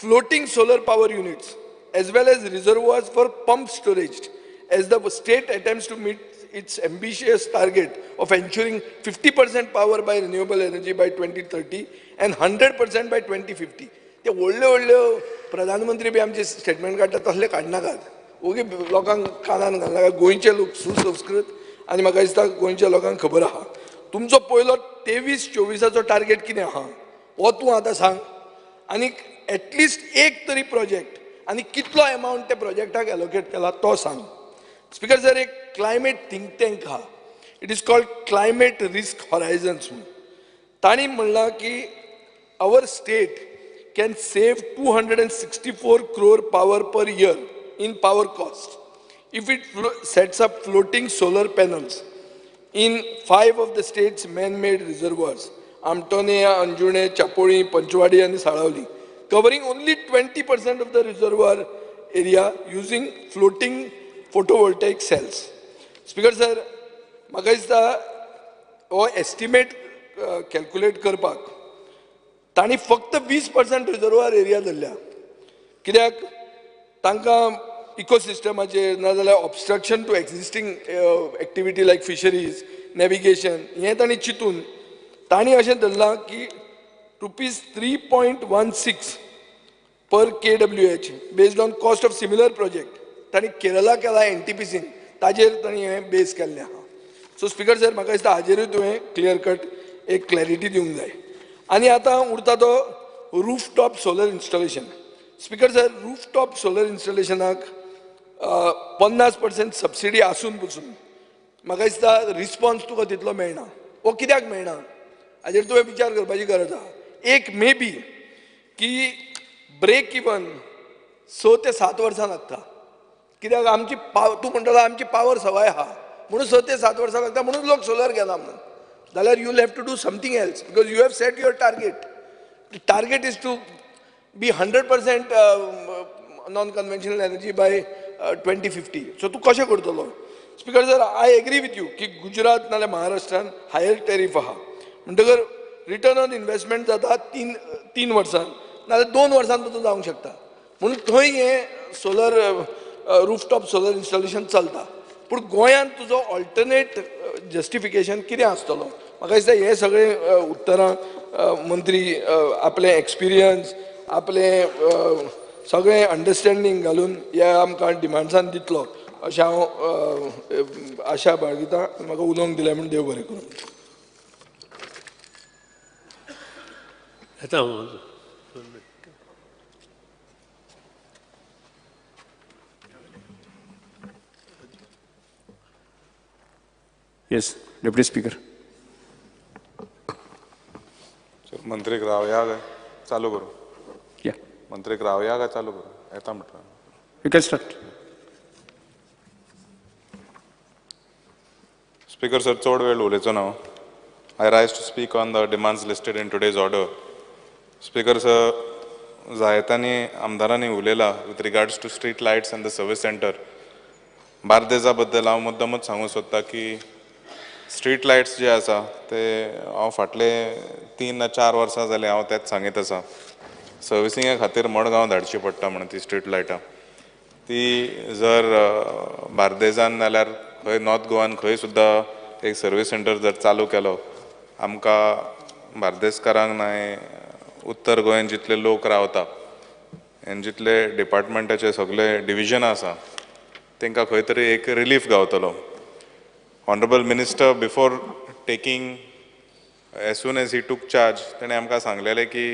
floating solar power units as well as reservoirs for pump storage as the state attempts to meet its ambitious target of ensuring 50% power by renewable energy by 2030 and 100% by 2050. ते व्हडले प्रधानमंत्री बी आमचे statement काडटा तसले काडनाकात. ओगी लोकांक कानान घालनाका. गोंयचे लोक सुसंस्कृत आनी म्हाका दिसता गोंयच्या लोकांक खबर आहा. तुमचो पयलो 23-24 टार्गेट कितें आहा हो तूं आतां सांग. आनी एटलिस्ट एक तरी प्रोजेक्ट आनी कितलो अमावंट त्या प्रोजेक्टाक एलोकेट केला तो सांग. स्पीकर सर, एक क्लायमेट थिंक टँक आहा. It is called climate risk horizons म्हणून. तांणी म्हणलां की our state can save 264 crore power per year in power cost if it sets up floating solar panels in 5 of the state's man-made reservoirs, Amtonia, Anjune, Chapoli, Panchwadi and Saravali, covering only 20% of the reservoir area using floating photovoltaic cells. Speaker sir, म्हाका दिसता हो estimate calculate करपाक तांणी फक्त 20% reservoir area धरल्या. कित्याक तांकां इकोसिस्टमाचेर नाजाल्यार obstruction to existing activity like fisheries navigation हें तांणी चिंतून तांणी अशें धरलां की ₹3.16 per KWH based on cost of similar project तांणी केरला केला NTPCन ताजेर तांणी हें बेस केल्लें आहा. सो स्पिकर सर म्हाका दिसता हाजेरूय तुवें क्लियर कट एक क्लॅरिटी दिवंक जाय. आनी आतां उरता तो roof top solar installation. Speaker sir roof top solar इन्स्टॉलेशनाक 50% सबसिडी आसून पसून म्हाका दिसता रिस्पॉन्स तुका तितलो मेळना. वो कित्याक मेळना हाजेर तुवें विचार करपाची गरज आहा. एक मे बी की ब्रेक इवन 6 ते 7 वर्सां लागता. कित्याक आमची तूं म्हणटलो आमची पावर सवाय आहा म्हणून 6 ते 7 वर्सां लागता म्हणून लोक सोलर घेना म्हणून. जाल्यार you have to do something else because you have set your target. The target is to be 100% non conventional energy by 2050. So तूं कशें करतलो. Speaker sir I agree with you की गुजरात नाजाल्यार महाराष्ट्रान हायर टॅरीफ आहा म्हणटकर रिटर्न ऑन इन्वेस्टमेंट जाता 3 वर्सां नाजाल्यार 2 वर्सांत तो जावंक शकता. म्हणून थंय हें सोलर रूफटॉप सोलर इन्स्टॉलेशन चलता. पूण गोंयांत तुजो ऑल्टरनेट जस्टिफिकेशन कितें आसतलो. म्हाका दिसता हे सगळे उत्तरां मंत्री आपले एक्सपिरियन्स आपले सगळें अंडरस्टँडींग घालून ह्या आमकां डिमांड्सान दितलो अशें हांव आशा बाळगितां. म्हाका उलोवंक दिलें म्हणून देव बरें करूं. Yes, Deputy Speaker. मंत्रीक रावया काय चालू करू. Yeah. मंत्रीक रावया काय चालू करू. येता म्हटलं. You can start. Speaker sir, चड वेळ उलयचो ना. I rise to speak on the demands listed in today's order. Speaker sir, जायत्यांनी आमदारांनी उलयला with regards to street lights and the service center. बार्देजा बद्दल हांव मुद्दमूच सांगूंक सोदता की स्ट्रीट लायट्स जे आसा ते हांव फाटले 3-4 वर्सां जाली हांव तेच सांगीत आसा. सर्विसिंगे खातीर मडगांव धाडची पडटा म्हणून ती स्ट्रीट लायटां. ती जर बार्देजान नाल्यार खंय नॉर्थ गोवान खंय सुद्दां एक सर्वीस सेंटर जर चालू केलो आमकां बार्देसकारांक नाय उत्तर गोंयान जितले लोक रावता आनी जितले डिपार्टमेंटाचे सगळे डिविजनां आसा तांकां खंय तरी एक रिलीफ गावतलो. Honorable Minister, before taking, as soon as he took charge, तेणे आमकां सांगलेलें की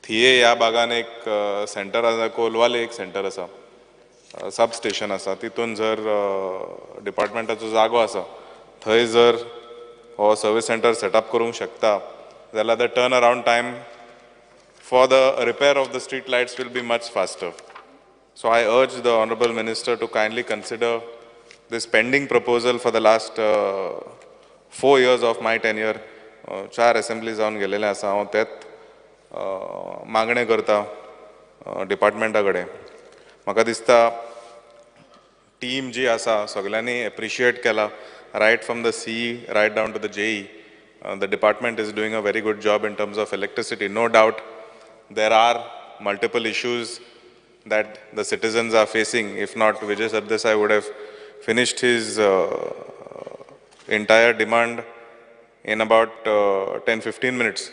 थिये ह्या भागान एक सेंटर आसा कोलवाले एक सेंटर आसा सब स्टेशन आसा तितून जर डिपार्टमेंटाचो जागो आसा थंय जर हो सर्वीस सेंटर सेटअप करूंक शकता जाल्यार the turn around time for the repair of the street lights will be much faster. So I urge the Honorable Minister to kindly consider this pending proposal for the last 4 years of my tenure. 4 assemblies जावन गेलेले आसा हांव तेत मागणे करता डिपार्टमेंटा कडेन. म्हाका दिसता टीम जी आसा सगळ्यांनी एप्रिशिएट केला right from the CE right down to the JE. The department is doing a very good job in terms of electricity. No doubt there are multiple issues that the citizens are facing. If not, Vijay Sardesai would have finished his entire demand in about 10-15 minutes.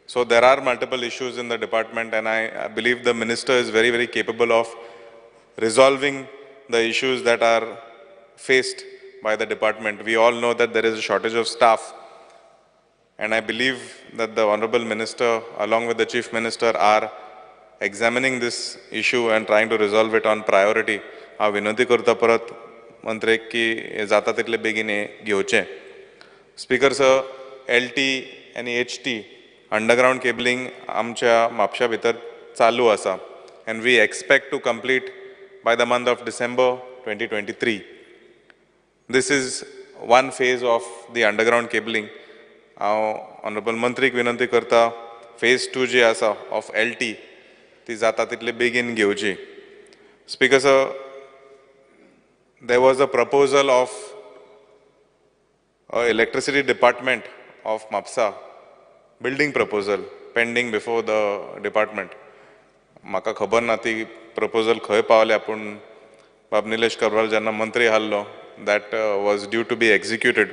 So there are multiple issues in the department and I believe the minister is very, very capable of resolving the issues that are faced by the department. We all know that there is a shortage of staff and I believe that the Honorable Minister along with the Chief Minister are examining this issue and trying to resolve it on priority. हांव विनंती करता परत मंत्रेक की जाता तितले बेगीन घेवचें. Speaker sir, LT आनी HT underground cabling आमच्या म्हापशा भितर चालू आसा and we expect to complete by the month of December 2023. This is one phase of the underground cabling. Honorable Mantrik विनंती करता phase 2 जी आसा of LT ती जाता तितले बेगीन घेवची. Speaker sir, there was a proposal of electricity department of MAPSA, building proposal pending before the department. म्हाका खबर ना ती प्रपोजल खंय पावल्या पूण बाब निलेश करवाल जेन्ना मंत्री आहलो that was due to be executed.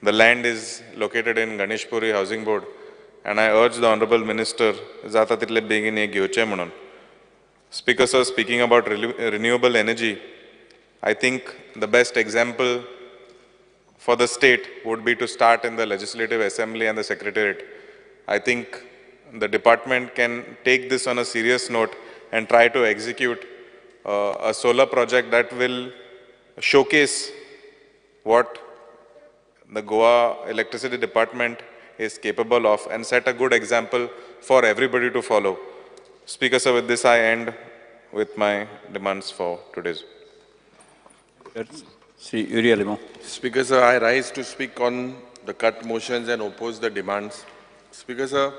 The land is located in Ganeshpuri Housing Board and I urge the Honorable Minister जाता तितले बेगीन हे घेवचें म्हणून. Speaker sir, speaking about renewable energy, I think the best example for the state would be to start in the Legislative Assembly and the Secretariat. I think the department can take this on a serious note and try to execute a solar project that will showcase what the Goa Electricity Department is capable of and set a good example for everybody to follow. Speaker sir, with this I end with my demands for today's. Speaker sir, I rise to speak on the cut motions and oppose the demands. Speaker sir,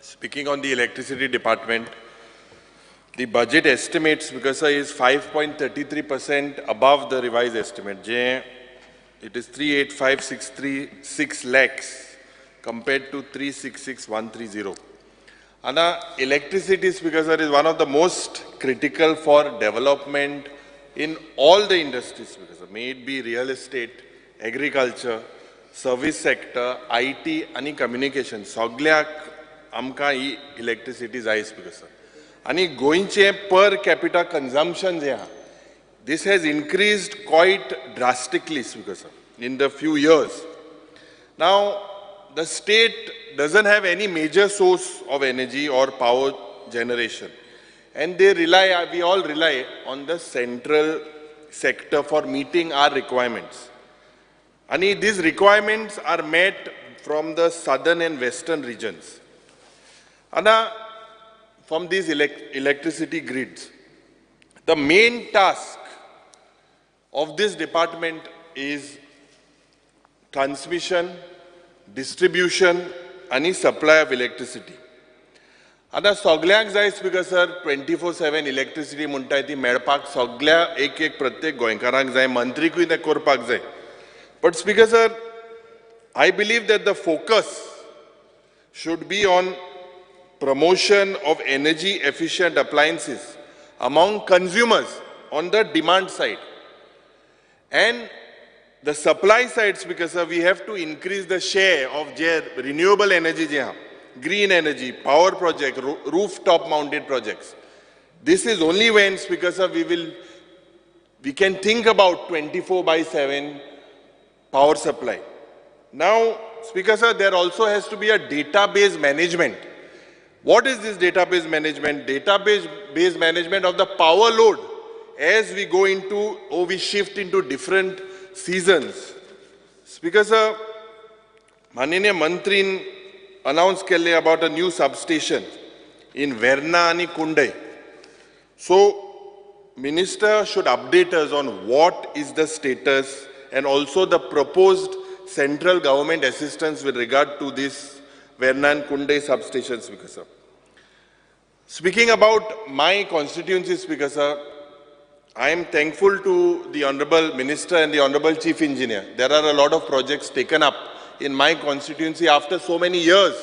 speaking on the electricity department, the budget estimates, Speaker sir, is 5.33% above the revised estimate. It is 385,636 lakhs compared to 366,130. And electricity, Speaker sir, is one of the most critical for development in all the industries, Speaker sir. May it be real estate, agriculture, service sector, IT and communication. Soglyak amka electricity जाय, Speaker sir. And goinche per capita consumption this has increased quite drastically, Speaker sir, in the few years. Now, the state doesn't have any major source of energy or power generation. And they rely, we all rely on the central sector for meeting our requirements. And these requirements are met from the southern and western regions. And from these electricity grids, the main task of this department is transmission, distribution and supply of electricity. आता सगळ्यांक जाय, Speaker sir, 24/7 electricity म्हणटाय ती मेळपाक सगळ्या एक प्रत्येक गोंयकारांक जाय, मंत्रीकूय ते करपाक जाय. But Speaker sir, I believe that the focus should be on promotion of energy efficient appliances among consumers on the demand side. And the supply side, Speaker sir, we have to increase the share of renewable energy, green energy, power project, rooftop mounted projects. This is only when, Speaker sir, we can think about 24/7 power supply. Now, Speaker sir, there also has to be a database management. What is this database management? Database management of the power load as we go into, or we shift into different seasons. Speaker sir, Maniniya Mantrin announced about a new substation in Verna and Kundai. So, Minister should update us on what is the status and also the proposed central government assistance with regard to this Verna and Kundai substations, Speaker sir. Speaking about my constituency, Speaker sir, I am thankful to the Honorable Minister and the Honorable Chief Engineer. There are a lot of projects taken up in my constituency after so many years.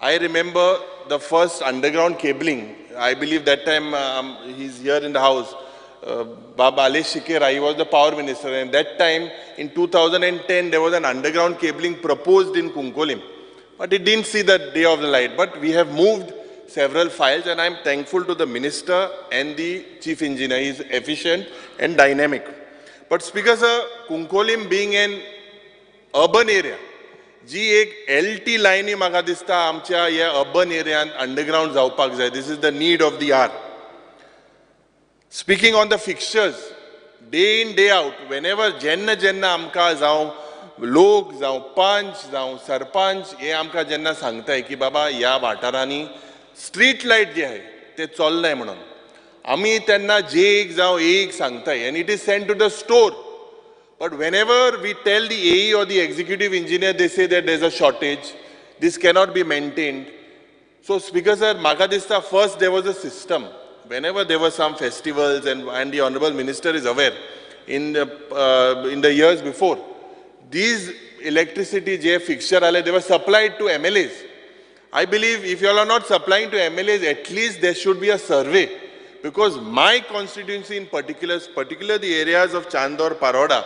I remember the first underground cabling. I believe that time he's here in the house. Baba Alesh Shikera, he was the power minister. And that time in 2010, there was an underground cabling proposed in Kunkolim. But it didn't see the day of the light. But we have moved several files and I'm thankful to the minister and the chief engineer. He is efficient and dynamic. But Speaker sir, Kunkolim being an urban area, जी एक LT line म्हाका दिसता आमच्या ह्या urban एरियान underground जावपाक जाय. This is the need of the hour. Speaking on the fixtures, day in, day out, whenever jenna आमकां जावं लोक जावं पंच जावं सरपंच हे आमकां जेन्ना सांगताय की बाबा ह्या वाठारांनी स्ट्रीट लायट जे आहे ते चलनाय म्हणून आमी तेन्ना जेक जावं एक सांगताय and it is sent to the store. But whenever we tell the AE or the executive engineer, they say that there's a shortage, this cannot be maintained. So Speaker sir, म्हाका दिसता first there was a system. Whenever there were some festivals and the Honorable Minister is aware, in the years before, these electricity J fixture they were supplied to MLAs. I believe if you all are not supplying to MLAs, at least there should be a survey. Because my constituency in particular the areas of Chandor, Paroda,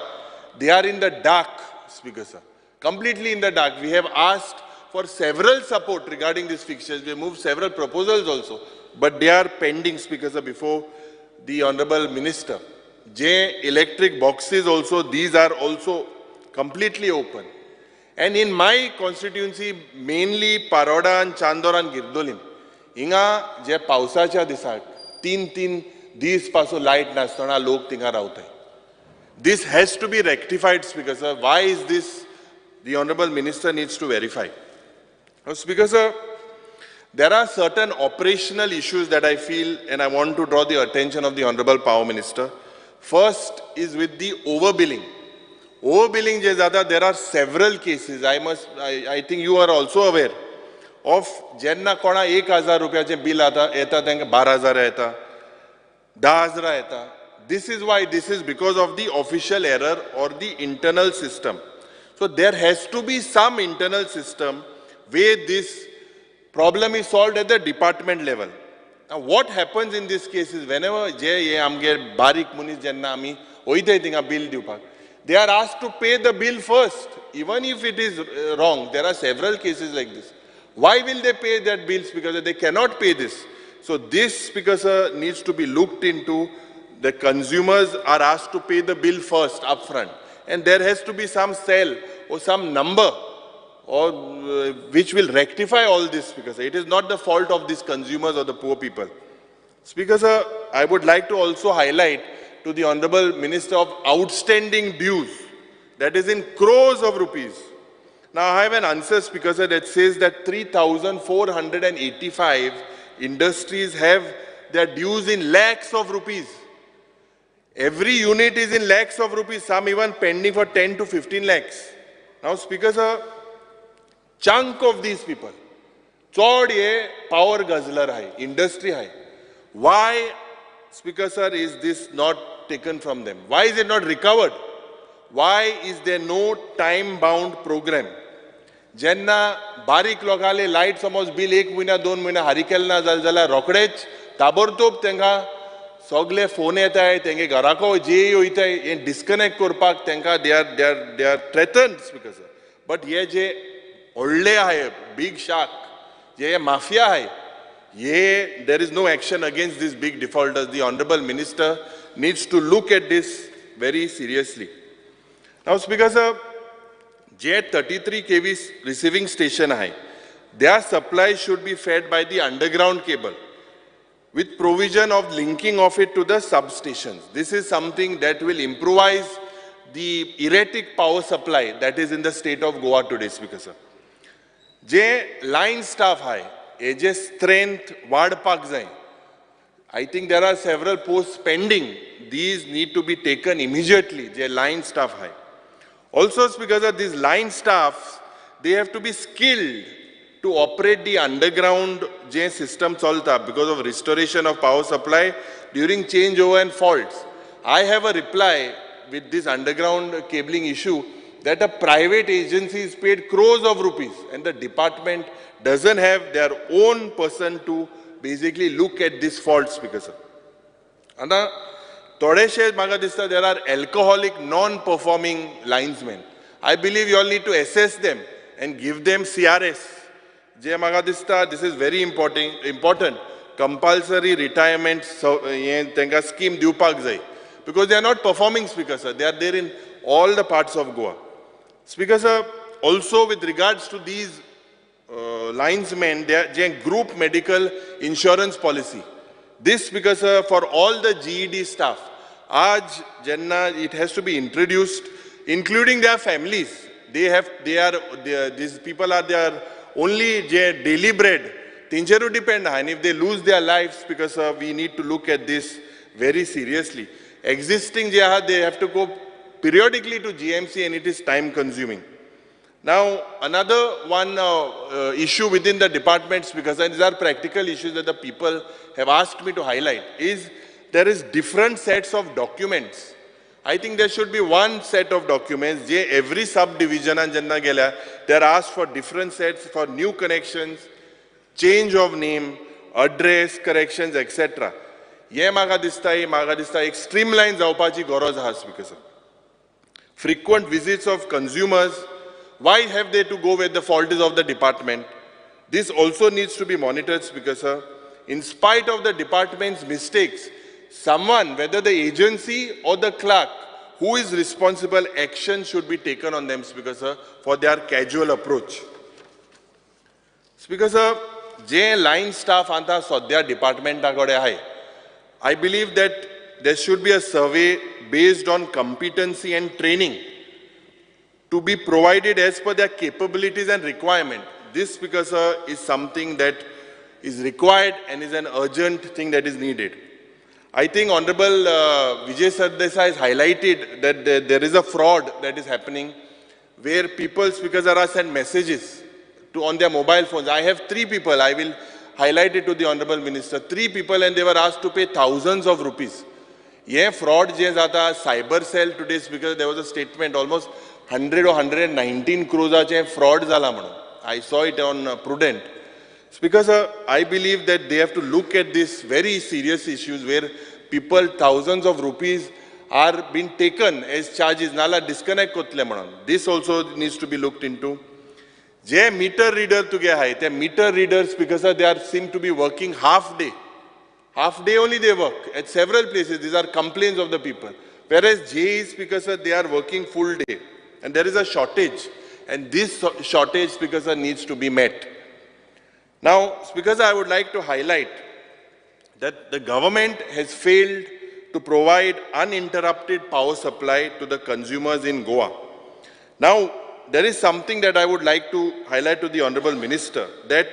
they are in the dark, Speaker sir. Completely in the dark. We have asked for several support regarding these fixtures. We moved several proposals also. But they are pending, Speaker sir, before the Honorable Minister. J electric boxes also, these are also completely open. And in my constituency, mainly Paroda and Chandor and Girdolim, हिंगा जे पावसाच्या दिसाक तीन दीस पासून light नासतना लोक थिंगा रावताय. This has to be rectified, Speaker sir. Why is this? The Honorable Minister needs to verify. Now, Speaker sir, there are certain operational issues that I feel and I want to draw the attention of the Honorable Power Minister. First is with the overbilling. Overbilling je zada, there are several cases. I think you are also aware of jenna kona 1,000 रुपयाचे bill येता त्यांका 12,000 येता 10,000 येता. This is why, this is because of the official error or the internal system. So there has to be some internal system where this problem is solved at the department level. Now what happens in this case is whenever je amge barik munis jenna ami oite tinga bill diupak, they are asked to pay the bill first, even if it is wrong. There are several cases like this. Why will they pay that bills? Because they cannot pay this. So this, Speaker sir, needs to be looked into. The consumers are asked to pay the bill first, upfront. And there has to be some cell or some number or which will rectify all this, Speaker sir. It is not the fault of these consumers or the poor people. Speaker sir, I would like to also highlight to the Honorable Minister of outstanding dues, that is in crores of rupees. Now I have an answer, Speaker sir, that says that 3,485 industries have their dues in lakhs of rupees. Every unit is in lakhs of rupees, some even pending for 10 to 15 lakhs. Now, Speaker sir, chunk of these people, chod ye power guzzler hai, industry hai. Why, Speaker sir, is this not taken from them? Why is it not recovered? Why is there no time-bound program? Jenna barik lokale light समज bill 1 महिना 2 महिना हारिकेल ना जाल्यार रोखडेच ताबडतोब तेंका सगळे phone येताय तेंगे घराको जे वयताय हे डिस्कनेक्ट करपाक तेंका they are threatened, Speaker sir. But हे जे व्हडले आहाय big shark जे mafia आहाय there is no action against these big defaulters. The Honorable Minister needs to look at this very seriously. Now, Speaker sir, जे 33 kV receiving station hai, their supply should be fed by the underground cable with provision of linking of it to the substations. This is something that will improvise the erratic power supply that is in the state of Goa today, Speaker sir. जे line staff hai, जे strength वाडपाक जाय. I think there are several posts pending. These need to be taken immediately. जे line staff hai. Also, Speaker sir, these line staffs, they have to be skilled to operate the underground system chalta because of restoration of power supply during changeover and faults. I have a reply with this underground cabling issue that a private agency is paid crores of rupees and the department doesn't have their own person to basically look at this fault, Speaker sir. And Todeshe म्हाका दिसता there are alcoholic non-performing linesmen. I believe you all need to assess them and give them CRS. जे म्हाका दिसता this is very important. Compulsory retirement तेंका scheme दिवपाक जाय. Because they are not performing, Speaker sir. They are there in all the parts of Goa. Speaker sir, also with regards to these linesmen, they group medical insurance policy. This, Speaker sir, for all the GED staff, it has to be introduced, including their families. these people are their only daily bread. Tincheru depend, and if they lose their lives, because we need to look at this very seriously. Existing they have to go periodically to GMC, and it is time consuming. Now, another one issue within the departments, because these are practical issues that the people have asked me to highlight, is there is different sets of documents. I think there should be one set of documents. Every subdivision and Janna Gela, they are asked for different sets for new connections, change of name, address corrections, etc. Ye maga dista ek streamline जावपाची गरज आहा because frequent visits of consumers. Why have they to go where the fault is of the department? This also needs to be monitored because in spite of the department's mistakes, someone, whether the agency or the clerk, who is responsible, action should be taken on them because for their casual approach. Because जे line staff anta सध्या department कडे आहे, I believe that there should be a survey based on competency and training to be provided as per their capabilities and requirement. This, because is something that is required and is an urgent thing that is needed. I think Honorable Vijay Sardesai has highlighted that there is a fraud that is happening where people, speakers are sent messages on their mobile phones. I have 3 people, I will highlight it to the Honorable Minister. 3 people, and they were asked to pay thousands of rupees. Yeah, fraud je zata cyber cell today, because there was a statement almost 100 or 119 crores fraud zala manu. I saw it on Prudent. Because I believe that they have to look at these very serious issues where people, thousands of rupees are being taken as charges. Nala disconnect kotle manan. This also needs to be looked into. Je meter reader to ge hai, the meter readers, because they are seem to be working half day. Half day only they work at several places. These are complaints of the people. Whereas J is because they are working full day. And there is a shortage. And this shortage, because needs to be met. Now, because I would like to highlight that the government has failed to provide uninterrupted power supply to the consumers in Goa. Now, there is something that I would like to highlight to the Honorable Minister, that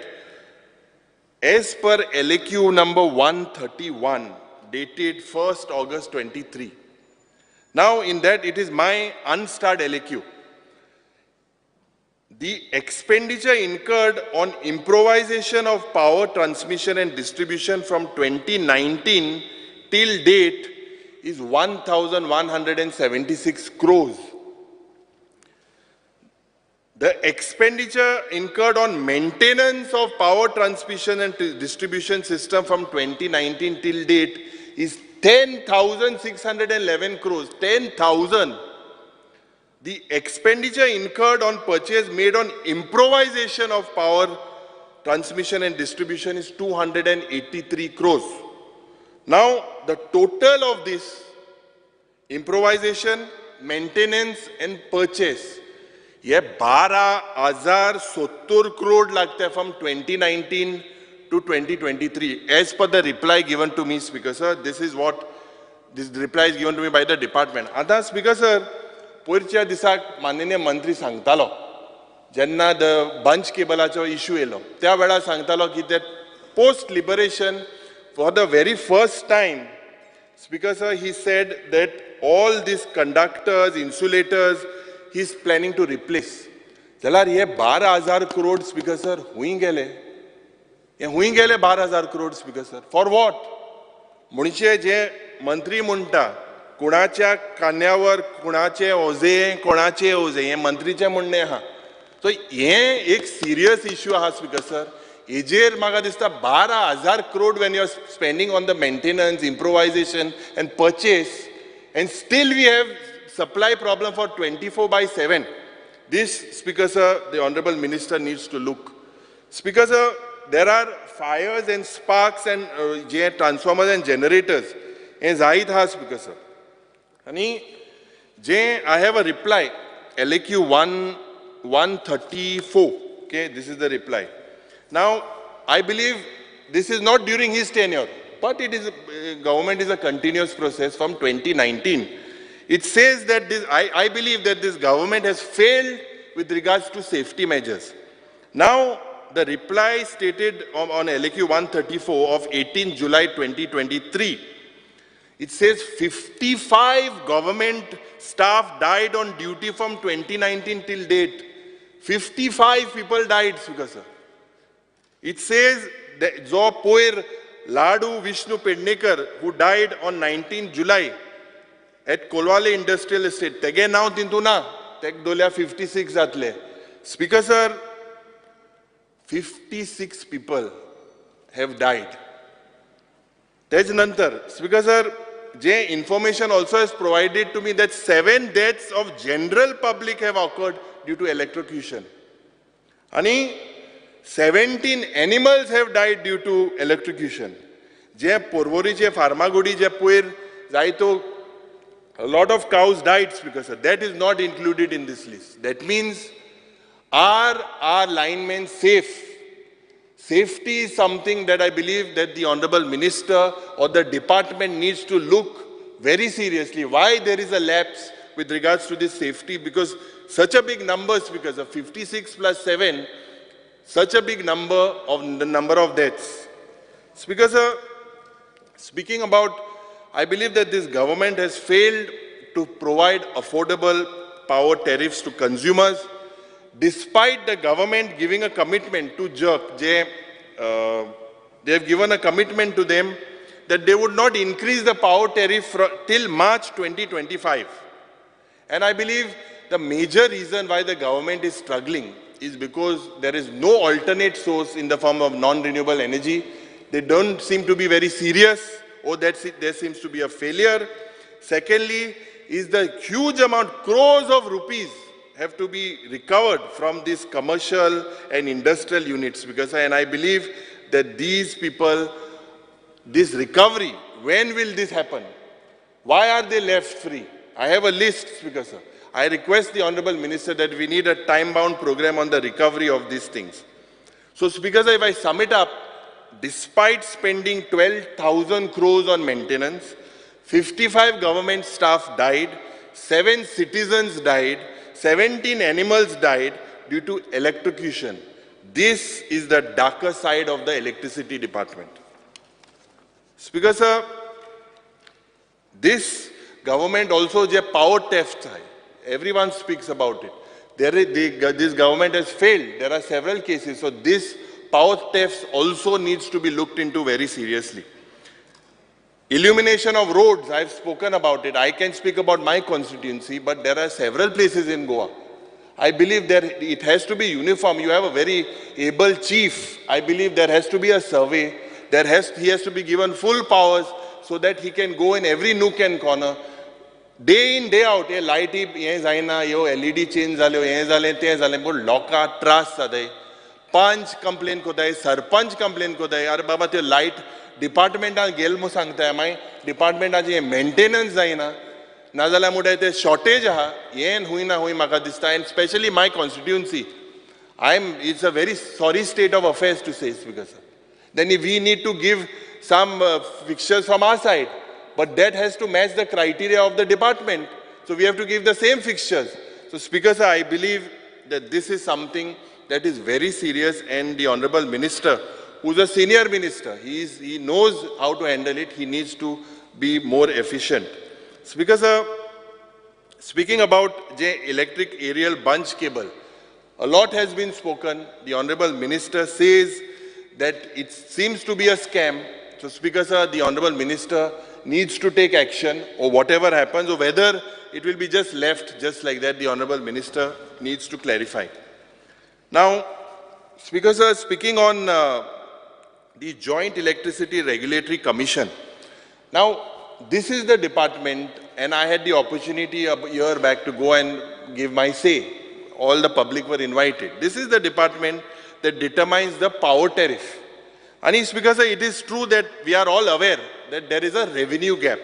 as per LAQ number 131, dated 1st August 23. Now, in that, it is my unstarred LAQ. The expenditure incurred on improvisation of power transmission and distribution from 2019 till date is 1,176 crores. The expenditure incurred on maintenance of power transmission and distribution system from 2019 till date is 10,611 crores. 10,000. The expenditure incurred on purchase made on improvisation of power transmission and distribution is 283 crores. Now, the total of this improvisation, maintenance and purchase, ये 12,070 crore लगता है from 2019 to 2023 as per the reply given to me, Speaker sir. This is what this reply is given to me by the department. आता Speaker sir, पोरच्या दिसाक माननीय मंत्री सांगतालो जेन्ना the bunch केबलाचो issue yellow त्या वेळार सांगतालो की that post liberation for the very first time, Speaker sir, he said that all these conductors, insulators, he is planning to replace. जाल्यार हे 12,000 crore, Speaker sir, हुई गेले. हे हुई गेले 12,000 crore, Speaker sir. For what? म्हणजे जे मंत्री म्हणटा कुणाच्या कान्यावर कुणाचे ओझे कोणाचे ओझे हे मंत्रीचे म्हणणे आहा. सो हे एक सिरियस इश्यू आहा, Speaker sir. हेजेर म्हाका दिसता 12,000 crore when you are spending on the maintenance, improvisation and purchase, and still we have supply problem for 24/7. This, Speaker sir, the Honorable Minister needs to look. Speaker sir, there are fires and sparks and transformers and generators. And Zahid has, Speaker sir. And I have a reply, LAQ 134. Okay, this is the reply. Now, I believe this is not during his tenure, but it is government is a continuous process from 2019. It says that this, I believe that this government has failed with regards to safety measures. Now, the reply stated on LAQ 134 of 18 July 2023, it says 55 government staff died on duty from 2019 till date. 55 people died, Speaker sir. It says that Jo Poir Ladu Vishnu Pednekar, who died on 19 July at Kolwale Industrial Estate. Tege now tintuna, tek dolia 56 atle. Speaker sir, 56 people have died. Nantar, Speaker sir, J information also has provided to me that 7 deaths of general public have occurred due to electrocution. Ani 17 animals have died due to electrocution. Je Porvori je Farmagudi je Puir Zaito, a lot of cows died, Speaker sir. That is not included in this list. That means are our linemen safe? Safety is something that I believe that the Honorable Minister or the department needs to look very seriously. Why there is a lapse with regards to this safety? Because such a big number, because of 56 plus 7, such a big number of the number of deaths. Speaker sir, speaking about, I believe that this government has failed to provide affordable power tariffs to consumers. Despite the government giving a commitment to JERC, they have given a commitment to them that they would not increase the power tariff till March 2025. And I believe the major reason why the government is struggling is because there is no alternate source in the form of non-renewable energy. They don't seem to be very serious, or that there seems to be a failure. Secondly, is the huge amount, crores of rupees have to be recovered from these commercial and industrial units, because I believe that these people, this recovery, when will this happen? Why are they left free? I have a list, Speaker sir. I request the Honorable Minister that we need a time-bound program on the recovery of these things. So, Speaker sir, if I sum it up, despite spending 12,000 crores on maintenance, 55 government staff died, 7 citizens died, 17 animals died due to electrocution. This is the darker side of the electricity department. Speaker sir, this government also has power theft. Everyone speaks about it. This government has failed. There are several cases. So this power theft also needs to be looked into very seriously. Illumination of roads, I have spoken about it. I can speak about my constituency, but there are several places in Goa. I believe that it has to be uniform. You have a very able chief. I believe there has to be a survey. He has to be given full powers so that he can go in every nook and corner. Day in, day out, light LED change, loka, trust, पंच complain कोताय sarpanch complain कोताय अरे बाबा ते light डिपार्टमेंटान गेल मो सांगताय माय डिपार्टमेंटाचे maintenance जायना नाजाल्यार मुडे ते शॉर्टेज आहा येन हुयना हुय म्हाका दिसता and specially my constituency it's a very sorry state of affairs to say speaker sir then we need to give some fixtures from our side, but that has to match the criteria of the department, so we have to give the same fixtures. So Speaker sir, I believe that this is something that is very serious, and the Honorable Minister, who's a senior minister, he knows how to handle it. He needs to be more efficient. Speaker sir, speaking about the electric aerial bunch cable, a lot has been spoken. The Honorable Minister says that it seems to be a scam. So Speaker sir, the Honorable Minister needs to take action, or whatever happens, or whether it will be just left just like that, the Honorable Minister needs to clarify. Now, Speaker sir, speaking on the Joint Electricity Regulatory Commission. Now, this is the department, and I had the opportunity a year back to go and give my say. All the public were invited. This is the department that determines the power tariff. And Speaker sir, it is true that we are all aware that there is a revenue gap.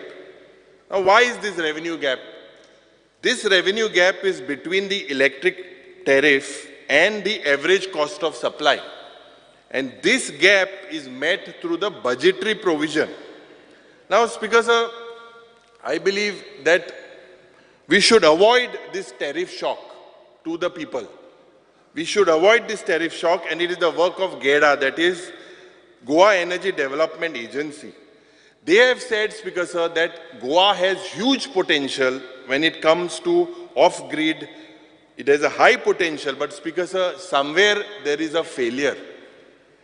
Now, why is this revenue gap? This revenue gap is between the electric tariff and the average cost of supply. And this gap is met through the budgetary provision. Now, Speaker sir, I believe that we should avoid this tariff shock to the people. We should avoid this tariff shock, and it is the work of GEDA, that is Goa Energy Development Agency. They have said, Speaker Sir, that Goa has huge potential when it comes to off-grid. It has a high potential, but Speaker Sir, somewhere there is a failure.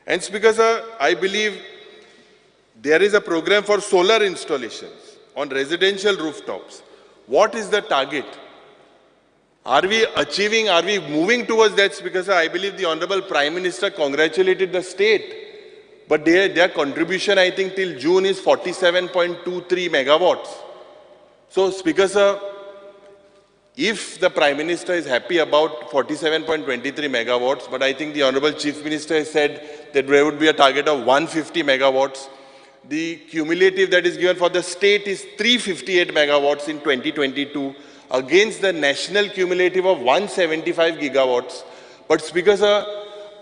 And Speaker Sir, I believe there is a program for solar installations on residential rooftops. What is the target? Are we achieving, are we moving towards that? Speaker Sir, I believe the Honorable Prime Minister congratulated the state, but their contribution, I think, till June is 47.23 megawatts. So, Speaker Sir, if the Prime Minister is happy about 47.23 megawatts, but I think the Honorable Chief Minister has said that there would be a target of 150 megawatts. The cumulative that is given for the state is 358 megawatts in 2022 against the national cumulative of 175 gigawatts. But Speaker Sir,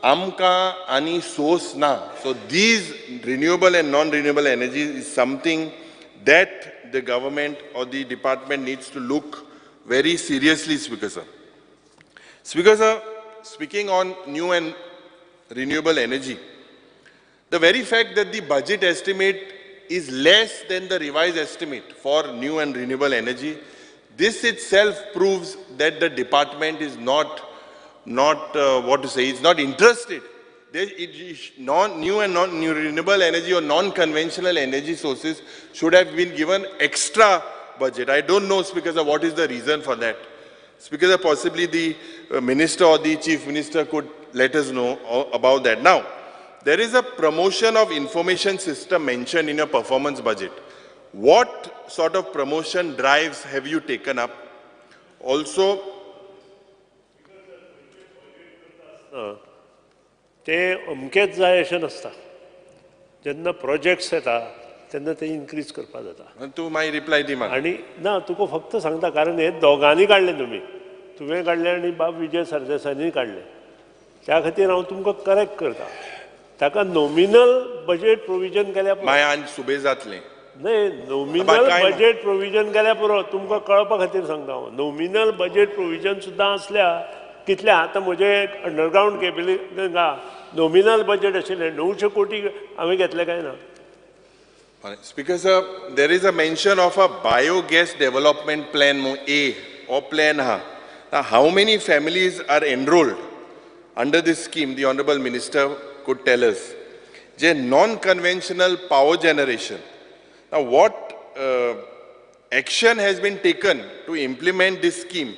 amka ani source na. So these renewable and non-renewable energy is something that the government or the department needs to look very seriously, Speaker Sir. Speaker Sir, speaking on new and renewable energy, the very fact that the budget estimate is less than the revised estimate for new and renewable energy, this itself proves that the department is not interested. New and non-new renewable energy or non-conventional energy sources should have been given extra budget. I don't know, Speaker Sir, what is the reason for that. Speaker Sir, possibly the Minister or the Chief Minister could let us know about that. Now, there is a promotion of information system mentioned in your performance budget. What sort of promotion drives have you taken up? Also, ते अमकेच जाय अशें नसता. जेन्ना projects येता तेन्ना ते increase करपा जाता. तू माय रिप्लाय दी म्हाका. आनी ना तुका फक्त सांगता, कारण हे दोगांनी काडले तुवें काडले आनी बाब विजय सरदेसायनी काडले. त्या खातीर हांव तुमकां करेक्ट करता. ताका नॉमिनल बजेट प्रोविजन केल्या माय आनी सुबे जातलें. नाही, नॉमिनल बजेट प्रोविजन केल्या पुरो. तुमकां कळपा खातीर सांगता हांव. नॉमिनल बजेट प्रोविजन सुद्दां असल्या कितल्या आतां म्हजे अंडरग्रावंड केबलिंग नॉमिनल बजेट आशिल्लें 900 कोटी हांवें घेतलें काय ना. Speaker Sir, there is a mention of a biogas development plan A or plan Ha. Now, how many families are enrolled under this scheme? The Honorable Minister could tell us. Non-conventional power generation. Now, what action has been taken to implement this scheme?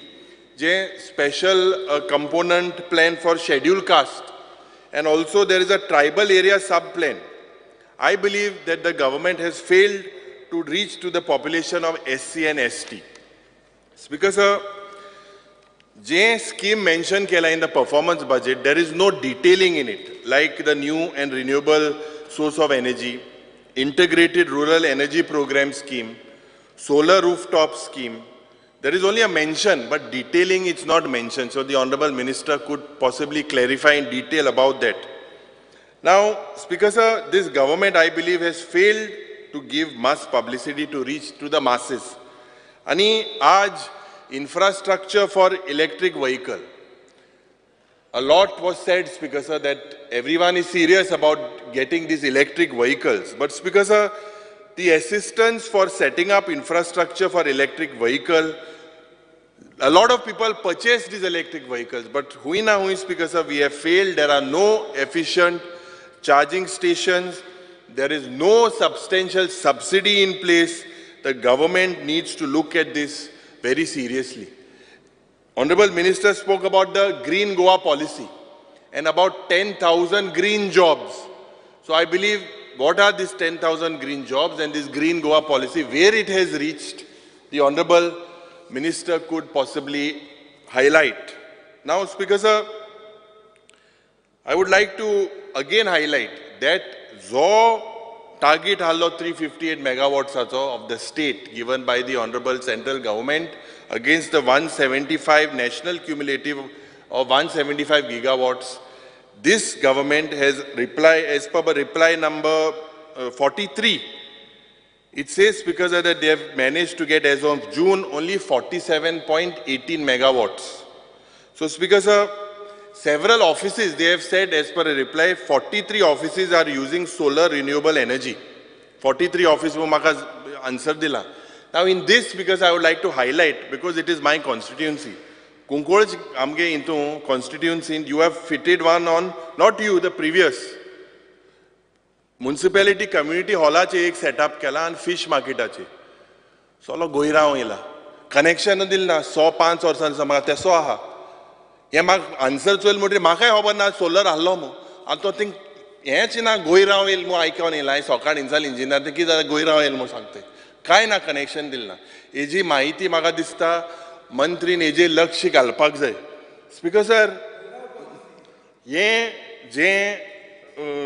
Special component plan for scheduled caste, and also there is a tribal area sub-plan. I believe that the government has failed to reach to the population of SC and ST. Because scheme mentioned in the performance budget, there is no detailing in it, like the new and renewable source of energy, integrated rural energy program scheme, solar rooftop scheme. There is only a mention, but detailing it's not mentioned. So the Honorable Minister could possibly clarify in detail about that. Now, Speaker Sir, this government, I believe, has failed to give mass publicity to reach to the masses. Ani aaj infrastructure for electric vehicle. A lot was said, Speaker Sir, that everyone is serious about getting these electric vehicles. But Speaker Sir, the assistance for setting up infrastructure for electric vehicle, a lot of people purchase these electric vehicles, but Speaker Sir, we have failed. There are no efficient charging stations. There is no substantial subsidy in place. The government needs to look at this very seriously. Honorable Minister spoke about the Green Goa policy and about 10,000 green jobs. So I believe, what are these 10,000 green jobs and this Green Goa policy, where it has reached, the Honorable Minister could possibly highlight. Now, Speaker Sir, I would like to again highlight that target 358 megawatts of the state given by the Honorable Central Government against the 175 national cumulative of 175 gigawatts. This government has as per reply number 43, it says, Speaker Sir, that they have managed to get as of June only 47.18 megawatts. So, Speaker Sir, several offices, they have said, as per a reply, 43 offices are using solar renewable energy. 43 offices, maka answer dila. Now in this, because I would like to highlight, because it is my constituency, Kunkolj amge into constituency, you have fitted one on, not you, the previous. Municipality community holaचे एक setup केला आणि fish मार्केटाचे solo गोयराव येला connection दिल ना 105 वर्सांचो म्हाका तेसो आहा हे म्हाका आन्सर चोयल म्हणटरी म्हाकाय खबर ना सोलर आहलो मो आनी तो थिंग हेच ना गोयराव येल मो आयकोन येयला हांवें सकाळ इंचाल इंजिनियर ते कितें जालें गोयराव येल मो सांगते कांय ना कनेक्शन दिल ना हेजी म्हायती म्हाका दिसता मंत्रीन हेजेर लक्ष घालपाक जाय स्पीकर सर हे जे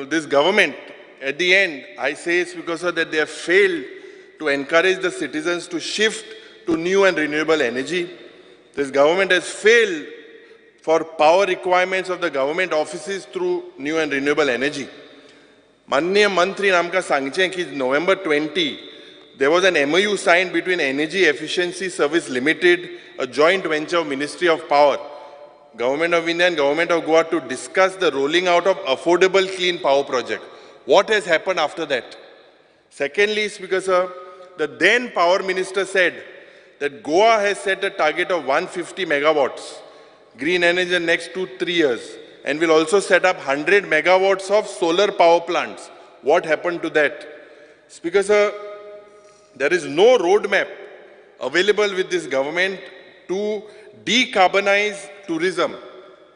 this government at the end, I say, Speaker Sir, that they have failed to encourage the citizens to shift to new and renewable energy. This government has failed for power requirements of the government offices through new and renewable energy. Manya Mantri Namka Sangchen ki November 20, there was an MOU signed between Energy Efficiency Service Limited, a joint venture of Ministry of Power, Government of India and Government of Goa to discuss the rolling out of affordable clean power project. What has happened after that? Secondly, Speaker Sir, the then Power Minister said that Goa has set a target of 150 megawatts green energy in the next 2-3 years and will also set up 100 megawatts of solar power plants. What happened to that? Speaker Sir, there is no roadmap available with this government to decarbonize tourism,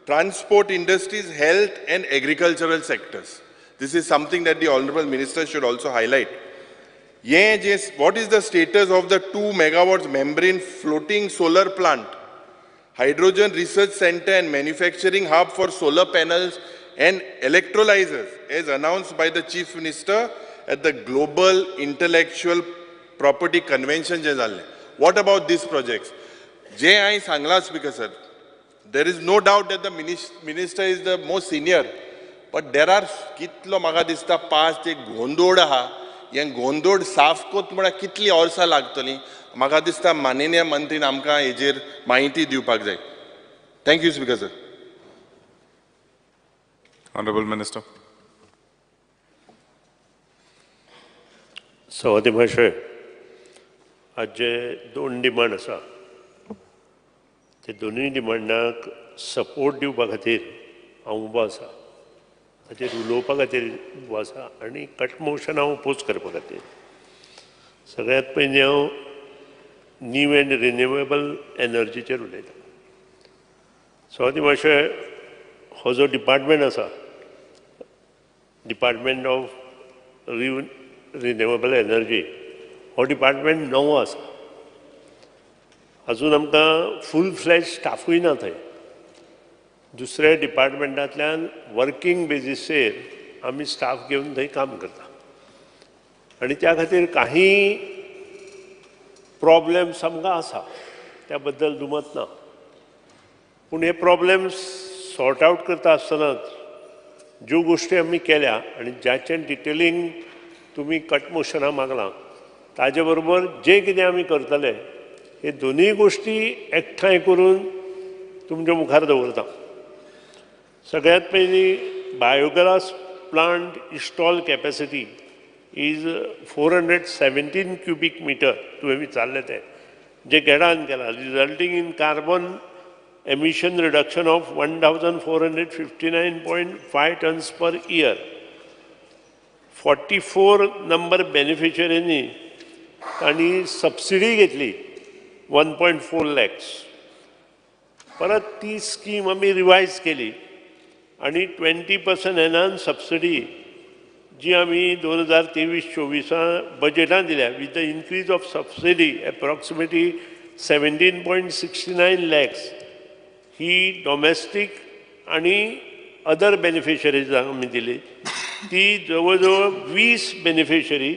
transport industries, health and agricultural sectors. This is something that the Honorable Minister should also highlight. What is the status of the 2 megawatts membrane floating solar plant, hydrogen research center and manufacturing hub for solar panels and electrolyzers as announced by the Chief Minister at the Global Intellectual Property Convention? What about these projects? I Sangla, Speaker Sir, there is no doubt that the Minister is the most senior. But there are kitlo म्हाका दिसता 5 ते गोंदोड आहा हे गोंदोड साफ कोत म्हळ्यार कितली वर्सां लागतली म्हाका दिसता माननीय मंत्रीन आमकां हेजेर माहिती दिवपाक जाय thank you speaker sir Honorable Minister. सभापती महाशय आज जे 2 डिमांड आसा ते दोनूय डिमांडाक सपोर्ट दिवपा खातीर हांव उबो आसा ताचेर उलोवपा खातीर उबो आसा आनी कट मोशन हांव ओपोज करपा खातीर सगळ्यांत पयलीं हांव न्यू एंड रिन्युएबल एनर्जीचेर उलयतां सभापती महाशय हो जो डिपार्टमेंट आसा डिपार्टमेंट ऑफ रिन्युएबल एनर्जी हो डिपार्टमेंट नवो आसा अजून आमकां फूल फ्लॅज स्टाफूय ना थंय दुसऱ्या डिपार्टमेंटांतल्यान वर्किंग बेजिसेर आमी स्टाफ घेवन थंय काम करता आनी त्या खातीर काही प्रॉब्लेम्स आमकां आसा त्या बद्दल दुमत ना पूण हे प्रॉब्लेम्स सॉर्ट आवट करता आसतनाच ज्यो गोश्टी आमी केल्या आनी ज्याचें डिटेलिंग तुमी कट मोशनां मागलां ताजे बरोबर जें कितें आमी करतले हे दोनूय गोश्टी एकठांय करून तुमच्या मुखार दवरता सगळ्यांत पयलीं biogas plant install capacity is 417 cubic metre तुवें विचारलें तें जें गेडान केलां resulting in carbon emission reduction of 1459.5 tonnes per year 44 number बेनिफिशरींनी तांणी सबसिडी घेतली 1.4 lakhs परत ती स्कीम आमी रिवायज केली आनी 20% एनहान्स सबसिडी जी आमी 2023-24 बजेटान दिल्या with the increase of subsidy approximately 17.69 lakhs he domestic आनी अदर बेनिफिशरीजांक आमी दिली ती जवळ जवळ 20 बेनिफिशरी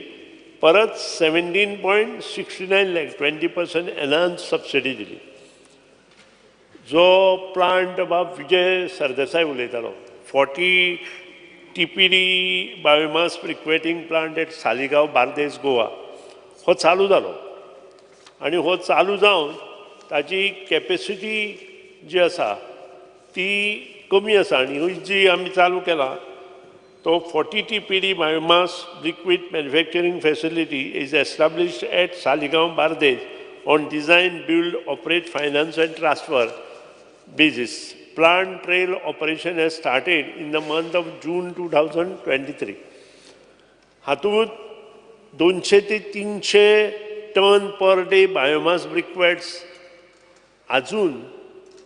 परत 17.69 lakhs 20% एनहान्स सबसिडी दिली जो प्लांट बाब विजय सरदेसाय उलयतालो 40 TPD biomass briquetting plant at Saligao Bardez Goa हो चालू जालो आनी हो चालू जावन ताची कॅपेसिटी जी आसा ती कमी आसा आनी ही जी आमी चालू केला तो 40 TPD biomass liquid manufacturing facility is established at Saligaon, Bardez on design, build, operate, finance and transfer basis. Plant trial operation has started in the month of June 2023. हातूंत 200 ते 300 टन पर डे बायोमास ब्रिक्वेट्स आजून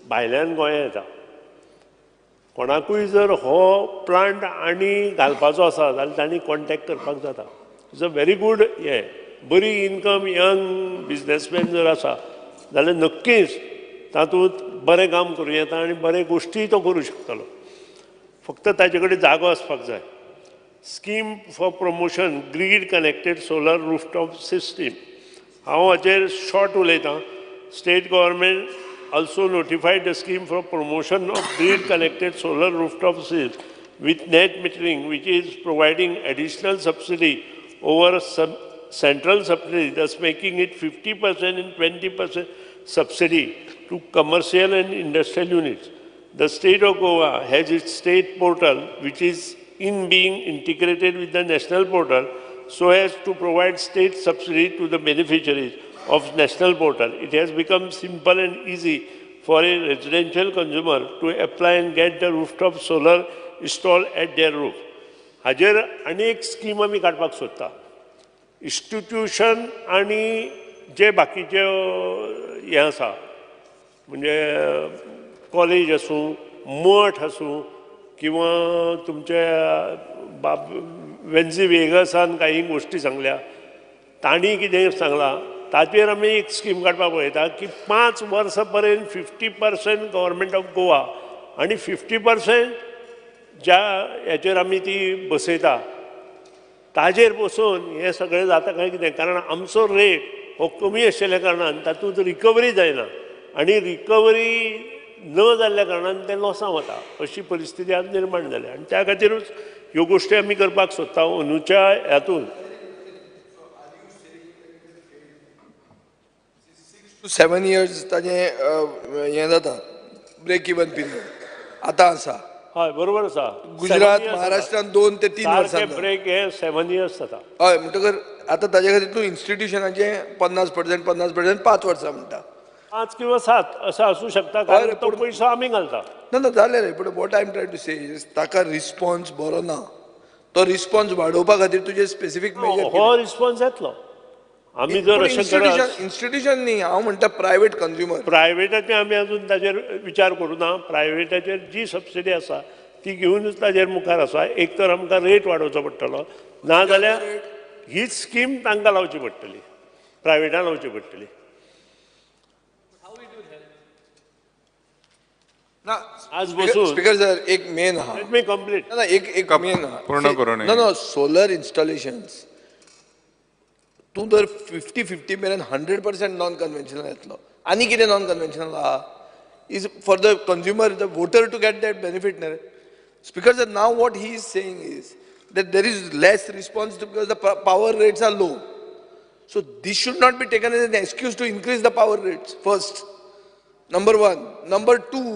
भायल्यान गोंया येता. कोणाकूय जर हो plant आनी घालपाचो आसा जाल्यार तांणी कॉन्टॅक्ट करपाक जाता. इट्स अ व्हेरी गूड हे बरी इनकम यंग बिजनेसमॅन जर आसा जाल्यार नक्कीच तातूंत बरें काम करूं येता आनी बरे गोश्टी तो करूं शकतलो. फक्त ताचे कडेन जागो आसपाक जाय. Scheme for promotion grid connected solar rooftop system हांव हाचेर शॉर्ट उलयतां. State government also notified the scheme for promotion of grid-connected solar rooftop systems with net metering, which is providing additional subsidy over central subsidy, thus making it 50% and 20% subsidy to commercial and industrial units. The state of Goa has its state portal, which is being integrated with the national portal, so as to provide state subsidy to the beneficiaries of national portal. It has become simple and easy for a residential consumer to apply and get the rooftop solar installed at their roof. हाजेर अनेक scheme आमी काडपाक सोदता. Institution आनी जे बाकीचे हे आसा म्हणजे कॉलेज आसूं मठ आसूं किंवा तुमचे वेन्झी वेगसान काही गोश्टी सांगल्या तांणी कितें सांगलां ताचेर आमी एक स्कीम काडपाक पळयता की 5 वर्सां पर्यंत 50% गव्हर्मेंट ऑफ गोवा आनी 50% ज्या हेचेर आमी ती बसयता ताजेर बसून हें सगळें जाता काय कितें. कारण आमचो रेट हो कमी आशिल्ल्या कारणान तातूंत रिकवरी जायना आनी रिकवरी न जाल्ल्या कारणान तें लॉसान वता अशी परिस्थिती आज निर्माण जाल्या. आनी त्या खातीरूच ह्यो गोश्टी आमी करपाक सोदता अंदूच्या हातून. 7 years ताजें हें जाता ब्रेक इवन पिरियड आतां आसा. हय बरोबर आसा. गुजरात महाराष्ट्रान 2 ते 3 वर्सां ब्रेक हे 7 years जाता. हय म्हणटकर आतां ताजे खातीर तूं इन्स्टिट्यूशनाचें 50% 5 वर्सां म्हणटा. 5 किंवा 7 असं असू शकता कारण तो पयसो आमी घालता. ना जालें रे. पूण what I am try to say ताका रिस्पॉन्स बरो ना. तो रिस्पॉन्स वाडोवपा खातीर तुजे स्पेसिफीक मेजर हो रिस्पॉन्स येतलो. आमी जर अशें करत इन्स्टिट्यूशन न्ही हांव म्हणटा प्रायवेट कंज्युमर. प्रायवेटाचे आमी अजून ताजेर विचार करूं ना. प्रायवेटाचेर जी सबसिडी आसा ती घेवनूच ताजेर मुखार आसा. एक तर आमकां रेट वाडोवचो पडटलो नाजाल्यार हीच स्कीम तांकां लावची पडटली प्रायवेटान लावची पडटली. आज बसून स्पीकर सर एक मेन आहा. Let me complete. ना एक मेन आहा पूर्ण करून ना सोलर इन्स्टॉलेशन्स तूं जर 50-50 मेरेन 100% नॉन कन्व्हेन्शनल येतलो. आनी कितें नॉन कन्व्हेन्शनल आहा is for the consumer the voter to get that benefit न्ही. Speaker sir now what he is saying is that there is less response because the power rates are low. So this should not be taken as an excuse to increase the power rates first. Number one. Number two,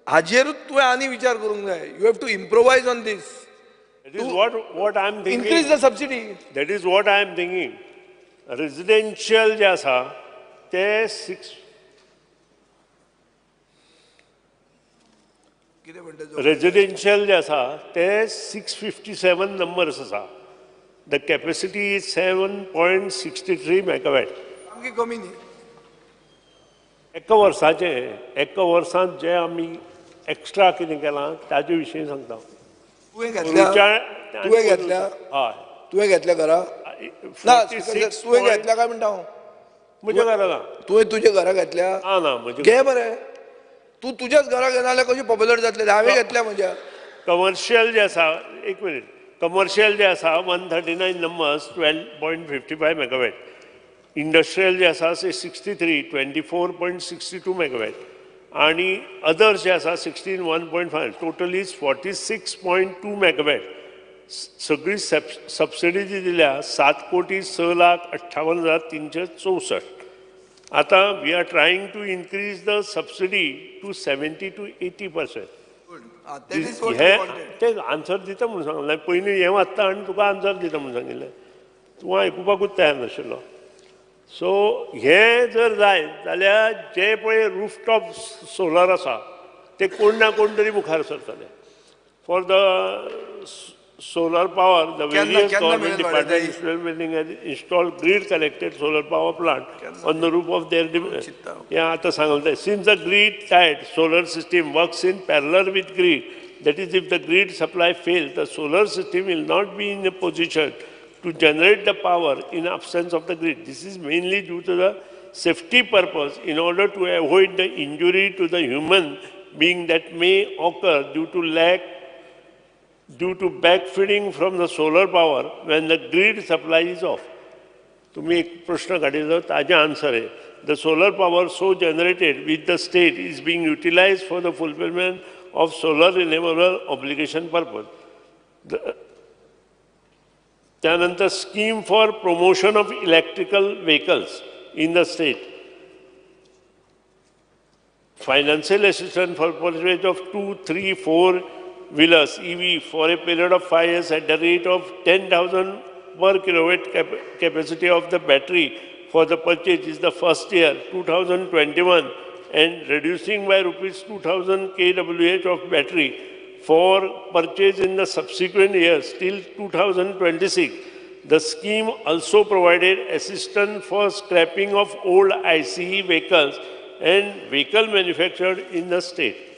हाजेरूच तुवें आनी विचार करूंक जाय. You have to improvise on this. That is what I am thinking. Increase the subsidy. That is what I am thinking. Residential जे आसा ते 6 residential जे आसा ते 657 नंबर्स आसा. The capacity is 7.63 megawatt. सामकी कमी न्ही. एका वर्सांत जे आमी एक्स्ट्रा कितें केलां ताजे विशीं सांगता. तुवें घेतल्या हय तुवें घेतल्या घरा ना तुवें घेतल्या काय म्हणटा हांव. म्हज्या घरा ना. तुवें तुज्या घरा घेतल्या ना म्हजे घे मरे. तूं तुज्याच घरा घेना जाल्यार कशी पॉप्युलर जातले. हांवें घेतल्या म्हज्या. कमर्शियल जे आसा एक मिनीट कमर्शियल जे आसा 139 नंबर्स 12.55 मेगावॅट. इंडस्ट्रियल जे आसा 63 24.62 मेगावॅट आणि अदर्स जे आसा 16 1.5 टोटल इज 46.2 मेगावॅट. सगळी सबसिडी जी दिल्या 7,06,58,364. आता we are trying to increase the subsidy to 70 to 80%. That is what we हे wanted. ते आन्सर दिता म्हणून सांगलें पयलीं हें वाचता आनी तुका आन्सर दिता म्हणून सांगिल्लें तूं आयकुपाकूच तयार नाशिल्लो सो हे जर जायत जाल्यार जे पळय रूफटॉप सोलर आसा ते कोण ना कोण तरी मुखार सरतले for the solar power, the various government departments building has installed grid-connected solar power plant on the roof of their since the grid-tied solar system works in parallel with grid, that is, if the grid supply fails, the solar system will not be in a position to generate the power in absence of the grid. This is mainly due to the safety purpose in order to avoid the injury to the human being that may occur due to backfeeding from the solar power when the grid supply is off. तुम्ही एक प्रश्न काढिल्लो ताजे answer आहे the solar power so generated with the state is being utilized for the fulfillment of solar renewable obligation purpose. त्यानंतर scheme for promotion of electrical vehicles in the state. Financial assistance for purchase of 2, 3, 4 wheelers EV for a period of 5 years at the rate of 10,000 per kilowatt capacity of the battery for the purchase is the first year 2021 and reducing by rupees 2,000 kWh of battery for purchase in the subsequent years till 2026. The scheme also provided assistance for scrapping of old ICE vehicles and vehicle manufactured in the state.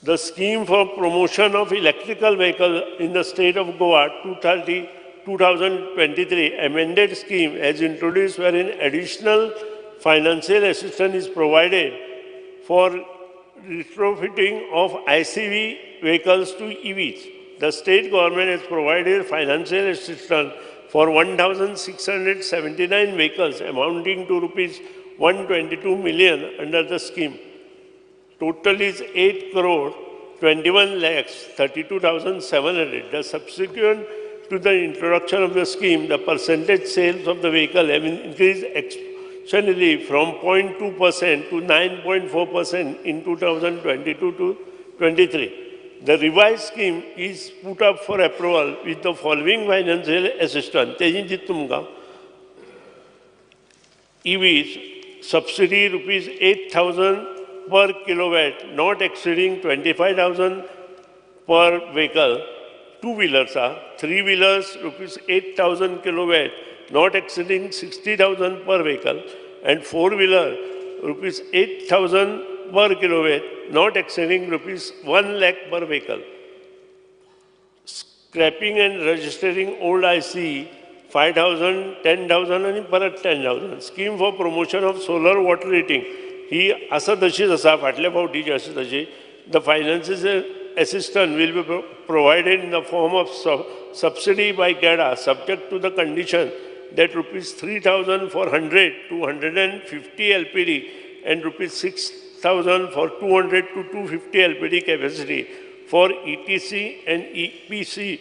The scheme for promotion of electrical vehicles in the state of Goa 2023 amended scheme as introduced wherein additional financial assistance is provided for retrofitting of ICV vehicles to EVs. The state government has provided financial assistance for 1,679 vehicles amounting to rupees 122 million under the scheme. Total is 8 crore 21 lakhs 32,700. The subsequent to the introduction of the scheme, the percentage sales of the vehicle have increased exponentially from 0.2% to 9.4% in 2022 to 23. The revised scheme is put up for approval with the following financial assistance. EVs subsidy rupees 8,000 per kilowatt, not exceeding 25,000 per vehicle. Two-wheelers are, three-wheelers rupees 8,000 kilowatt, not exceeding 60,000 per vehicle, and four-wheeler rupees 8,000 per kilowatt, not exceeding rupees 1 lakh per vehicle. Scrapping and registering old IC 5,000, 10,000 and परत 10,000. Scheme for promotion of solar water heating. ही असं तशीच आसा फाटल्या फावटी जी आसा तशी the financial assistance will be provided in the form of subsidy by GADA subject to the condition that rupees 3,000 for 100 to 150 LPD and rupees 6,000 for 200 to 250 LPD capacity for ETC and EPC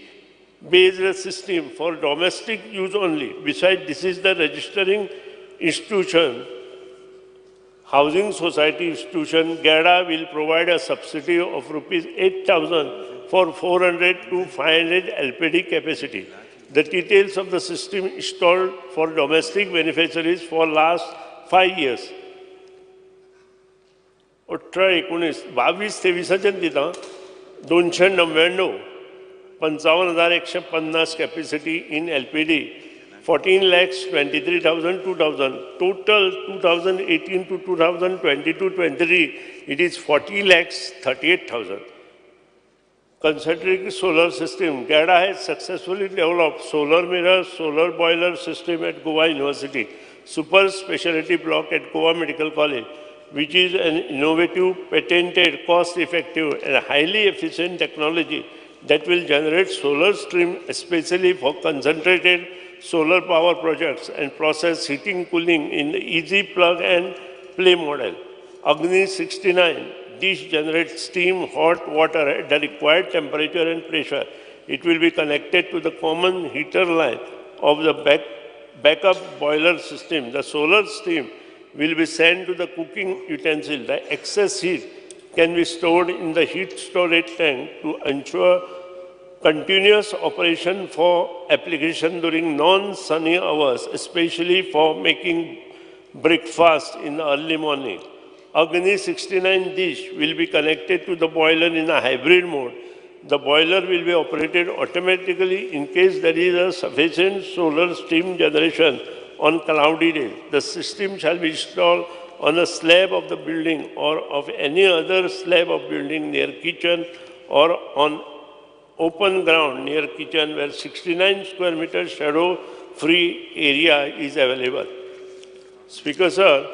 based system for domestic use only. Besides, this is the registering institution. Housing Society Institution, GADA will provide a subsidy of rupees 8,000 for 400 to 500 LPD capacity. The details of the system installed for domestic beneficiaries for last 5 years. 18-19-22 दिता 299 55,150 capacity in LPD 14 lakhs 23,000 2000 total 2018 to 2022-23 it is 40 lakhs 38,000. Concentric solar system, GADA has successfully developed solar mirror, solar boiler system at Goa University, super specialty block at Goa Medical College, which is an innovative, patented, cost-effective and highly efficient technology that will generate solar stream especially for concentrated solar power projects and process heating cooling in the easy plug and play model. Agni 69 dish generates steam, hot water at the required temperature and pressure. It will be connected to the common heater line of the backup boiler system. The solar steam will be sent to the cooking utensil. The excess heat can be stored in the heat storage tank to ensure continuous operation for application during non-sunny hours, especially for making breakfast in the early morning. Agni 69 dish will be connected to the boiler in a hybrid mode. The boiler will be operated automatically in case there is a sufficient solar steam generation on cloudy days. The system shall be installed on a slab of the building or of any other slab of building near kitchen or on open ground near kitchen where 69 square meter shadow free area is available. Speaker sir,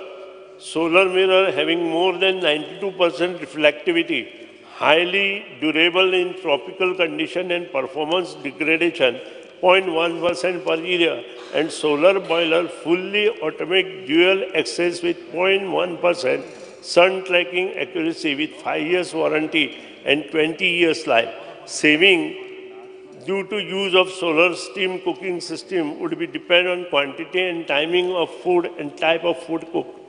solar mirror having more than 92% reflectivity, highly durable in tropical condition and performance degradation, 0.1% per area, and solar boiler fully automatic dual access with 0.1% sun tracking accuracy with 5 years warranty and 20 years life. Saving due to use of solar steam cooking system would be depend on quantity and timing of food and type of food cooked.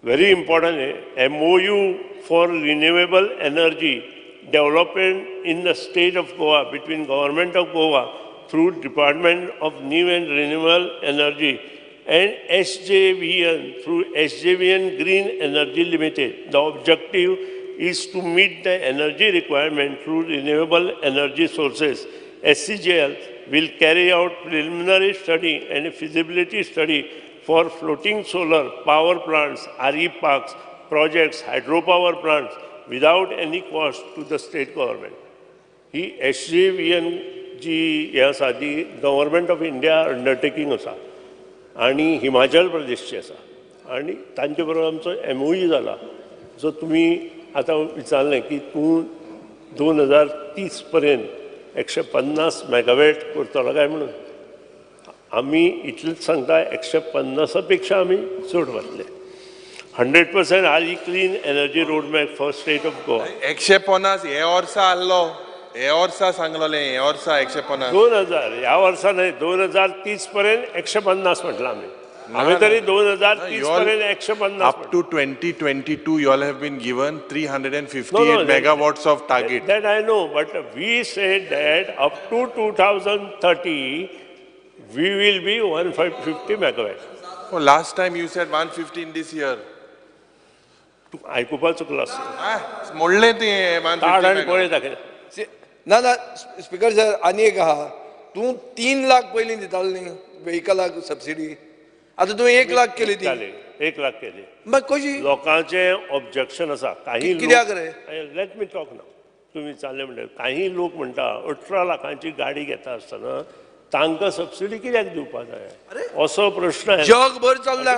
Very important, MOU for renewable energy development in the state of Goa between Government of Goa through Department of New and Renewable Energy and SJVN through SJVN Green Energy Limited. The objective is to meet the energy requirement through renewable energy sources. SCJL will carry out preliminary study and feasibility study for floating solar power plants, RE parks, projects, hydropower plants without any cost to the state government. He SJVN जी हे आसा ती government of India undertaking आसा आनी हिमाचल प्रदेशची आसा आनी तांचे बरोबर आमचो MOU जाला. जो तुम्ही आतां विचारलें की तूं 2030 पर्यंत 150 मेगावॅट करतलो काय म्हणून. आमी इतलेंच सांगता 150 पेक्षा आमी चड वतले. 100% RE clean energy roadmap for state of Goa. 150 हे वर्सा आहलो, हे वर्सा सांगलोले, हे वर्सा 150. 2000 ह्या वर्सा न्हय, 2030 पर्यंत 150 म्हटलं आमी. आमी तरी 2030 पर्यंत 150. Up to 2022 you all have been given 358 megawatts of target. That I know, but we said that up to 2030 we will be 150 megawatts. Oh, last time you said 150 in this year. आयकुपाक चुकलो मोडले ते 150 पळय दाखय. ना ना speaker sir, आनी एक आहा, तूं 3 लाख पयलीं दितालो न्ही व्हेकलाक सबसिडी, आतां तूं 1 लाख केली ती. 1 लाख केली. मग कशी? लोकांचे ऑब्जेक्शन आसा. काही कित्याक रे? लेट मी टॉक नाव. तुम्ही चालले म्हणटा काही लोक म्हणटा 18 लाखांची गाडी घेता आसतना तांकां सबसिडी कित्याक दिवपाक जाय असो प्रश्न आहे. जगभर चल्ला,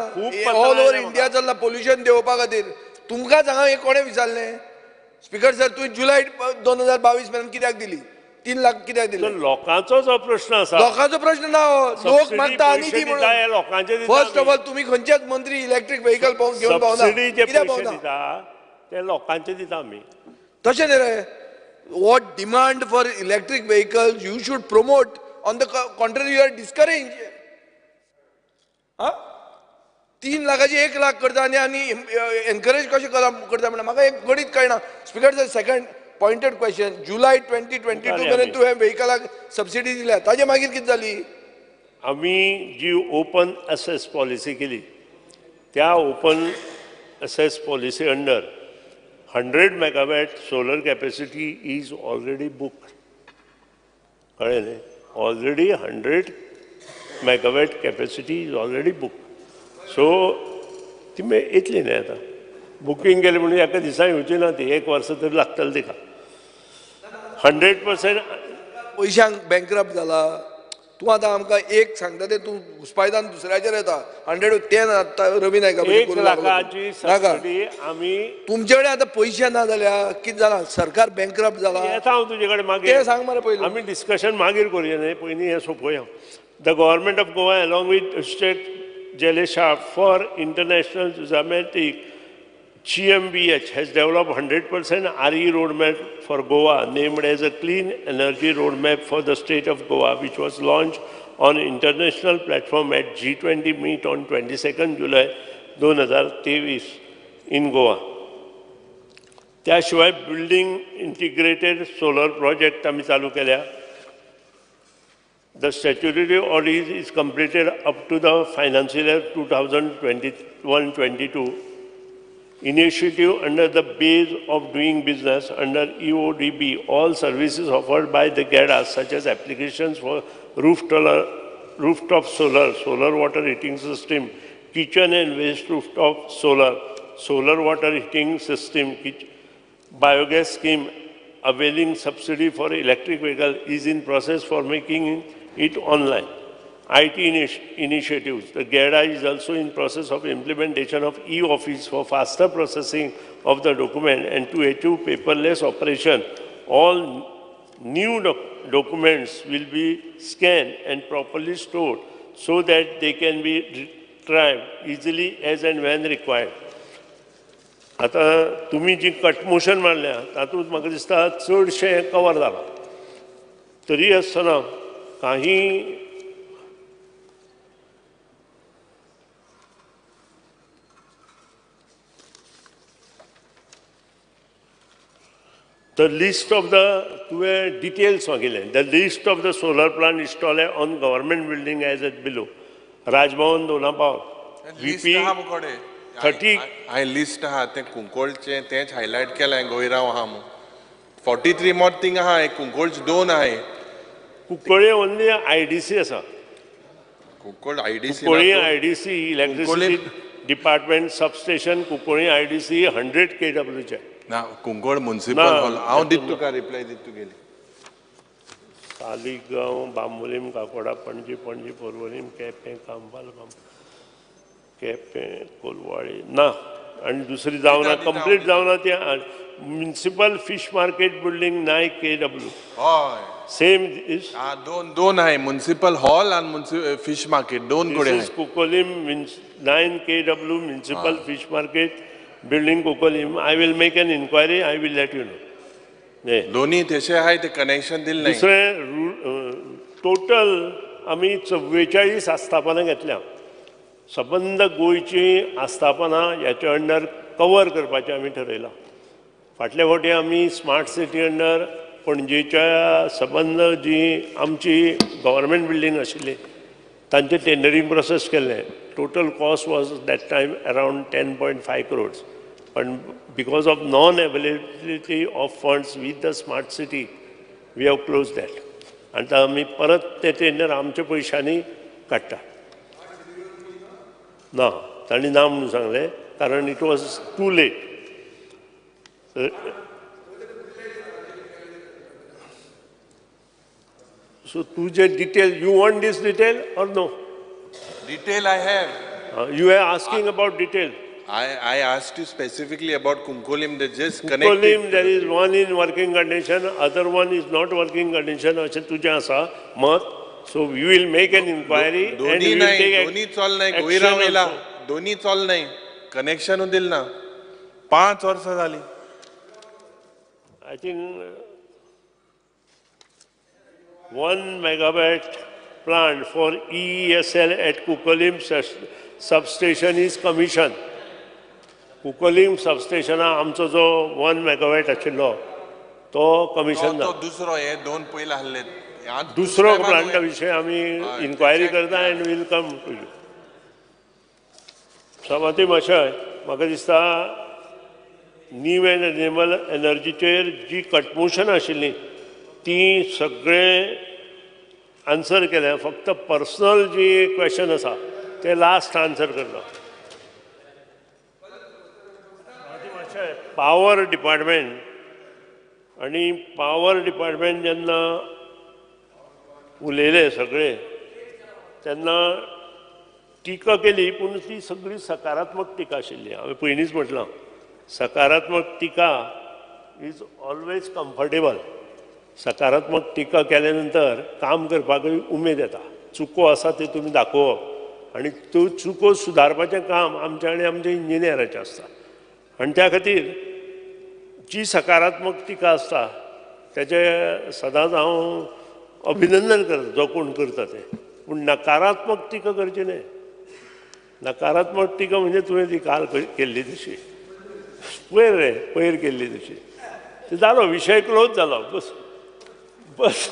ऑल ओव्हर इंडिया चल्ला पोल्युशन देंवोवपा खातीर. तुमकां सांगा हे कोणे विचारलें? स्पीकर सर, तुवें जुलय 2022 पर्यंत कित्याक दिली? 3 लाख कित्याक दिले? लोकांचो जो प्रश्न आसा. लोकांचो प्रश्न ना, लोक मागता आनी दी म्हणून. लोकांचे फर्स्ट ऑफ ऑल तुमी खंयचेच मंत्री इलेक्ट्रीक व्हेकल घेवन पावना. कित्याक पावना? ते लोकांचे दिता आमी. तशें न्ही रे. What demand for electric vehicles you should promote. On the contrary you are discourage. 3 लाखाची 1 लाख करता आनी एनकरेज कशें करता म्हणून म्हाका एक गणित कळना. Speaker sir, second pointed question. July 2022 पर्यंत तुवें व्हेकलाक सबसिडी दिल्या, ताजे मागीर कितें जाली? आमी जी ओपन ॲसेस पॉलिसी केली त्या open assess policy under 100 megawatt solar capacity is already booked. कळ्ळें न्ही? Already 100 megawatt capacity is already booked. So ती येतली न्ही आतां. बुकींग केलें म्हणून एका दिसा येवची ना ती, 1 वर्स तरी लागतलें तिका. 100% पयशांक बँकरप्ट जाला. तूं आतां आमकां एक सांगता ते तूं घुस्पायतान दुसऱ्याचेर येता. 100 10 आतां रवी नायका 1 लाखाची सबसिडी आमी. तुमचे कडेन आतां पयशे ना जाल्यार कितें जालां? सरकार बँकरप्ट जाला. येता हांव तुजे कडेन मागीर. ते सांग मरे पयलीं. आमी डिस्कशन मागीर करुया न्ही, पयलीं हें सोंपोवया. The government of Goa along with state Jalesha for international systematic GmbH has developed 100% RE roadmap for Goa named as a Clean Energy Roadmap for the state of Goa, which was launched on international platform at G20 meet on 22nd July 2023 in Goa. त्याशिवाय building integrated solar project आम्ही चालू केल्या. The statutory audit is completed up to the financial year 2021-22. Initiative under the base of doing business under EODB, all services offered by the GADAs such as applications for rooftop solar, solar water heating system, kitchen and waste rooftop solar, solar water heating system, biogas scheme availing subsidy for electric vehicle is in process for making it online. IT initiatives. The GADA is also in process of implementation of e-office for faster processing of the document and to achieve paperless operation. All new documents will be scanned and properly stored so that they can be retrieved easily as and when required. आता तुम्ही जी cut motion मारल्या तातूंत म्हाका दिसता चडशें cover जालां. तरी आसतना काही the list of the details मागिल्ले. The list of the solar plant installed on government building as at below. Rajbhavan, Donapaur. List आहा मुकोडे 30. हाय लिस्ट आहा ते कुंकोळचे तेच हायलाइट केलाय गोयराव आहा मु 43 मोर थिंग आहा एक कुंकोळचे 2 आहे. कुंकोळे ओनली IDC आसा. Cuncolim IDC Cuncolim IDC electricity department substation Cuncolim IDC 100 kW चे. ना कुंकोळ म्युनिसिपल हॉल हांव दित तुका रिप्लाय दित तुगेली. सालिगांव, बांबोलीम, काकोडा, पणजी, पर्वरीम, केपें, कांबाल, केपें, कोलवाळी ना आणि दुसरी जावना कंप्लीट जावना ती municipal fish market building 9 kW. हय सेम इज दोन आहे म्युनिसिपल हॉल आणि फिश मार्केट दोन कडे आहे. Cuncolim 9 kW municipal fish market building Cuncolim. I will make an inquiry. I will let you know. दोन्ही तसे आहे ते कनेक्शन दिले नाही. दुसरे टोटल आम्ही 44 आस्थापनां घेतल्या. सबंद गोंयची आस्थापनां ह्याच्या अंडर कवर करपाचें आमी ठरयलां. फाटल्या फावटी आमी स्मार्ट सिटी अंडर पणजेच्या सबंद जी आमची गव्हर्मेंट बिल्डींग आशिल्ली तांचे टेंडरींग प्रोसेस केल्लें. Total cost was that time around 10.5 crores. पण because of non availability of funds with the smart city we have close that. आनी आमी परत ते टेंडर आमच्या पयशांनी काडटा. ना तांणी ना म्हणून सांगलें कारण it was too late. So तुजे detail you want this detail or no? Detail I have. You are asking about detail. I asked you specifically about Kunkolim. They just Kunkolim, there is one in working condition, other one is not working condition. अशें तुजें आसा मत. So we will make an inquiry and we will take दोन्ही चल नाही गोयरा मेला दोन्ही चल नाही कनेक्शन दिल ना 5 वर्ष झाली. I think 1 megawatt plant for EESL at Kukolim substation is commissioned. Kukolim substation आमचो जो 1 megawatt आशिल्लो तो कमिशन तो दुसरो हे दोन पयला हल्ले. दुसरो प्लांटा विशयी आमी इन्क्वायरी करता and will come to you. समती मातशें म्हाका दिसता न्यू एंड रिन्युएबल एनर्जीचेर जी कटमोशन आशिल्ली ती सगळे आन्सर केल्या. फक्त पर्सनल जी क्वेश्चन आसा ते लास्ट आन्सर करता. पावर डिपार्टमेंट आणि पावर डिपार्टमेंट जेन्ना उलयले सगळे तेन्ना टिका केली पूण ती सगळी सकारात्मक टिका आशिल्ली. हांवें पयलींच म्हटलां सकारात्मक टिका इज ऑलवेज कम्फर्टेबल. सकारात्मक टिका केल्या नंतर काम करपाकूय उमेद येता. चुको आसा ते तुमी दाखोवप आनी त्यो चुको सुदारपाचें काम आमच्या आनी आमच्या इंजिनियराचें आसता. आनी त्या खातीर जी सकारात्मक टिका आसता तेजें सदांच हांव अभिनंदन करता जो कोण करता ते. पूण नकारात्मक टिका करची न्हय. नकारात्मक टिका म्हणजे तुवें ती काल केल्ली तशी पयर केल्ली तशी ते जालो विशय क्लोज जालो बस बस.